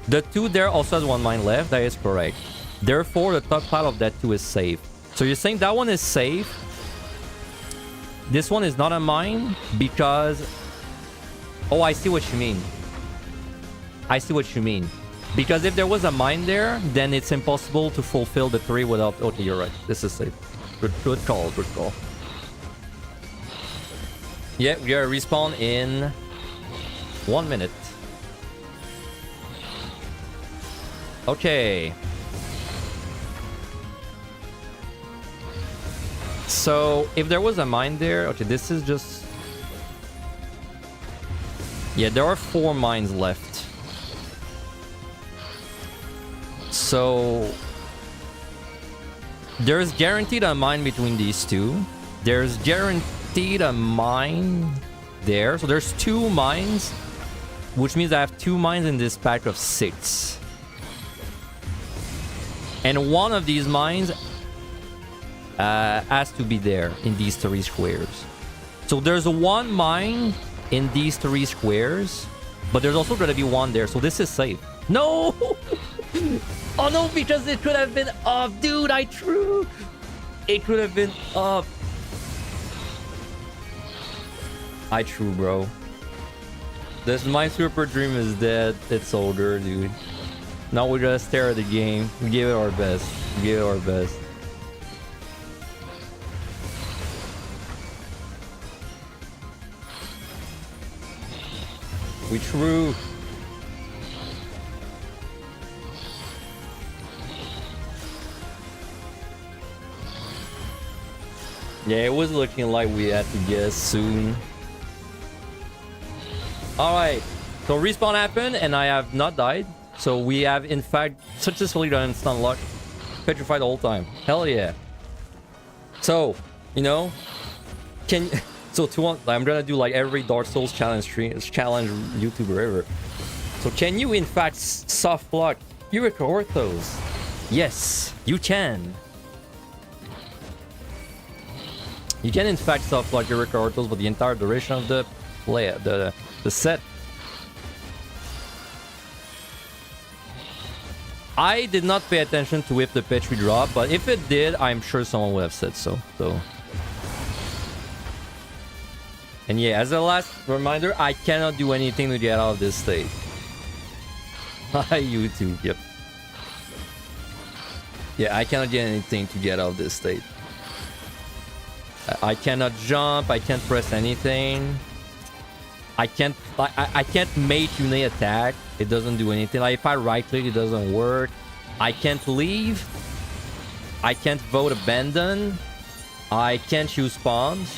The 2 there also has 1 mine left. That is correct. Therefore, the top pile of that 2 is safe. So you're saying that one is safe. This one is not a mine because... Oh, I see what you mean. I see what you mean. Because if there was a mine there, then it's impossible to fulfill the 3 without... Okay, you're right. This is safe. Good call, good call. Yeah, we are respawn in 1 minute. Okay. So, if there was a mine there... Okay, this is just... Yeah, there are 4 mines left. So... There's guaranteed a mine between these 2. There's guaranteed a mine there. So there's 2 mines. Which means I have 2 mines in this pack of 6. And one of these mines has to be there in these 3 squares. So there's 1 mine in these 3 squares, but there's also going to be 1 there. So this is safe. No! Oh no, because it could have been up. Dude, I threw. It could have been up. I threw, bro. This my super dream is dead. It's older, dude. Now we gotta stare at the game. We gave it our best. We gave it our best. We threw. Yeah, it was looking like we had to guess soon. Alright, so respawn happened and I have not died. So we have in fact successfully done stun lock. Petrified the whole time. Hell yeah. So, you know, I'm gonna do like every Dark Souls challenge YouTuber ever. So can you in fact soft lock Eureka Orthos? Yes, you can. You can in fact soft lock Eureka Orthos for the entire duration of the play, the set. I did not pay attention to if the Petri dropped, but if it did, I'm sure someone would have said so. And yeah, as a last reminder, I cannot do anything to get out of this state. Hi, YouTube. Yep. Yeah, I cannot get anything to get out of this state. I cannot jump. I can't press anything. I can't make Une attack. It doesn't do anything. Like if I right click, it doesn't work. I can't leave. I can't vote abandon. I can't use spawns.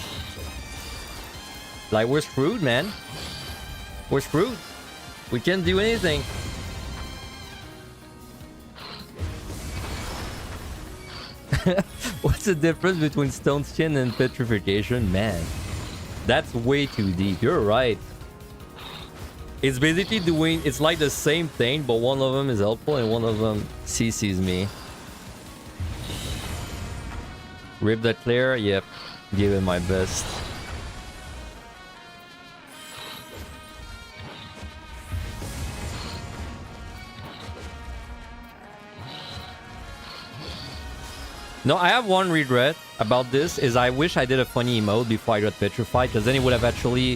Like we're screwed, man. We're screwed. We can't do anything. What's the difference between stone skin and petrification? Man, that's way too deep. You're right. It's basically it's like the same thing, but one of them is helpful and one of them CCs me. Rip that clear? Yep. Give it my best. No, I have one regret about this, is I wish I did a funny emote before I got petrified, because then it would have actually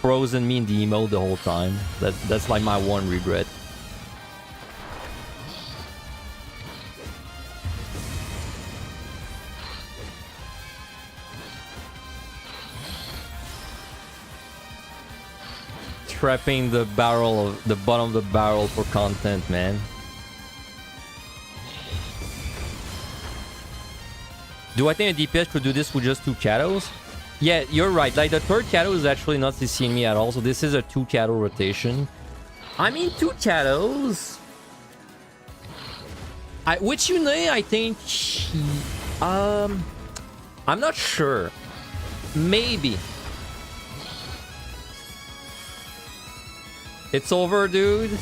frozen me in the emote the whole time. That's like my one regret. Trapping the bottom of the barrel for content, man. Do I think a DPS could do this with just 2 shadows? Yeah, you're right. Like, the 3rd shadow is actually not CCing me at all, so this is a 2 shadow rotation. I mean, 2 shadows... Which Une, I think... I'm not sure. Maybe. It's over, dude.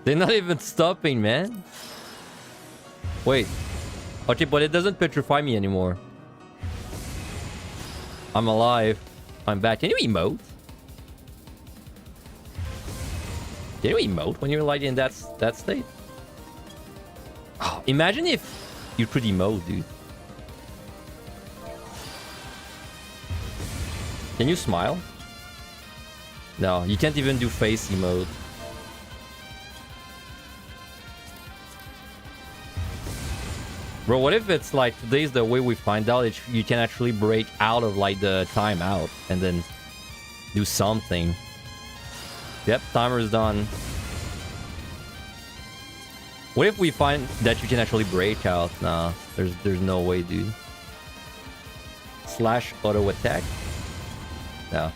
They're not even stopping, man. Wait. Okay, but it doesn't petrify me anymore. I'm alive. I'm back. Can you emote? Can you emote when you're like in that state? Oh, imagine if you could emote, dude. Can you smile? No, you can't even do face emote. Bro, what if it's like today's the way we find out that you can actually break out of like the timeout and then do something. Yep, timer's done. What if we find that you can actually break out? Nah, there's no way, dude. Slash auto attack? No.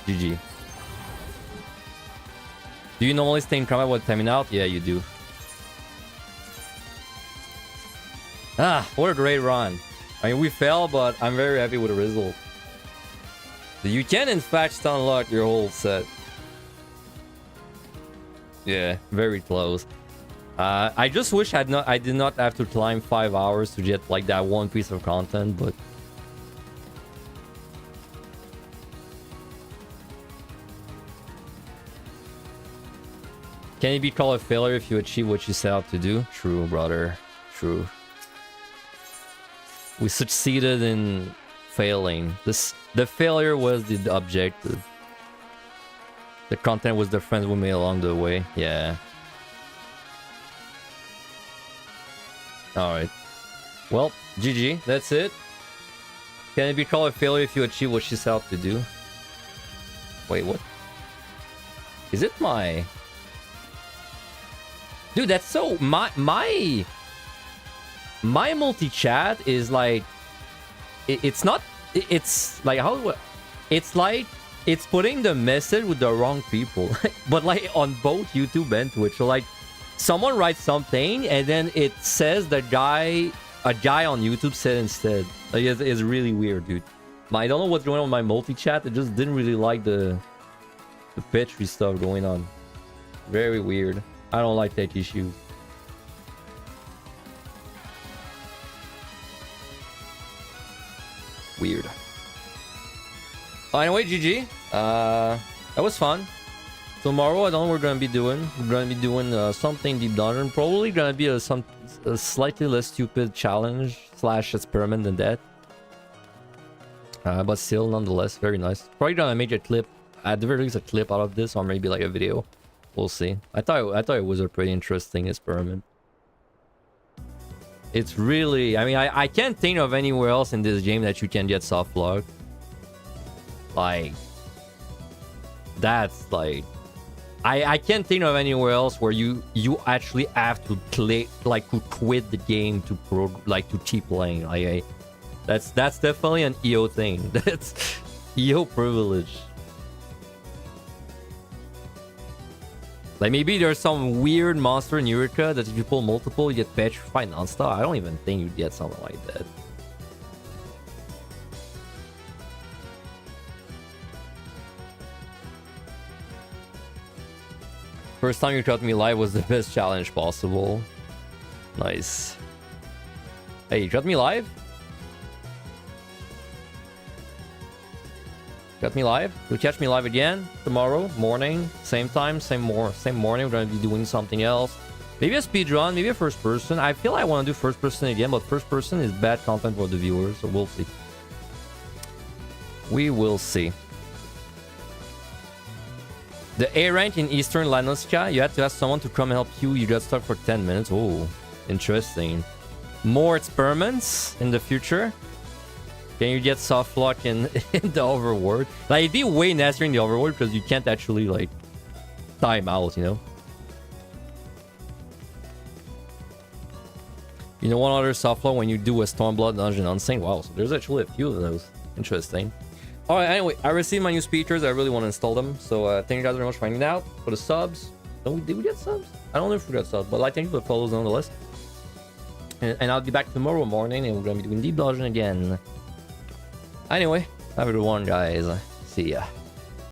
GG. Do you normally stay in combat while timing out? Yeah, you do. Ah, what a great run. I mean, we fell, but I'm very happy with the result. You can, in fact, stun lock your whole set. Yeah, very close. I just wish I did not have to climb 5 hours to get like that one piece of content, but can it be called a failure if you achieve what you set out to do? True, brother. True. We succeeded in failing. The failure was the objective. The content was the friends we made along the way. Yeah. Alright. Well, GG. That's it. Can it be called a failure if you achieve what you set out to do? Wait, what? Is it my... Dude, that's so... My multi-chat is like... It's not... It's like... How... It's like... It's putting the message with the wrong people. But like on both YouTube and Twitch. So like... Someone writes something and then it says a guy on YouTube said instead. Like it's really weird, dude. I don't know what's going on with my multi-chat. It just didn't really like the Petri stuff going on. Very weird. I don't like tech issues. Weird. Anyway, GG. That was fun. Tomorrow, I don't know what we're gonna be doing. We're gonna be doing something deep dungeon. Probably gonna be a slightly less stupid challenge / experiment than that. But still, nonetheless, very nice. Probably gonna make a clip. At the very least, a clip out of this, or maybe like a video. We'll see. I thought it was a pretty interesting experiment. It's really... I mean, I can't think of anywhere else in this game that you can get Softlock. Like... That's like... I can't think of anywhere else where you actually have to play, like, to quit the game to keep playing. Like, that's definitely an EO thing. That's EO privilege. Like, maybe there's some weird monster in Eureka that if you pull multiple, you get petrified non-stop. I don't even think you'd get something like that. First time you caught me live was the best challenge possible. Nice. Hey, you caught me live? Got me live? You'll catch me live again tomorrow morning, same time, same morning. We're gonna be doing something else. Maybe a speedrun, maybe a first person. I feel I want to do first person again, but first person is bad content for the viewers, so we'll see. We will see. The A rank in Eastern Lanoska, you had to ask someone to come and help you. You got stuck for 10 minutes. Oh, interesting. More experiments in the future. Can you get Softlock in the overworld? Like, it'd be way nastier in the overworld because you can't actually, like, time out, you know? You know one other Softlock when you do a Stormblood Dungeon Unsane? Wow, so there's actually a few of those. Interesting. Alright, anyway, I received my new speakers. I really want to install them. So, thank you guys very much for finding out. For the subs. Did we get subs? I don't know if we got subs, but like, thank you for the follows on the list. And I'll be back tomorrow morning and we're going to be doing Deep Dungeon again. Anyway, have a good one, guys. See ya.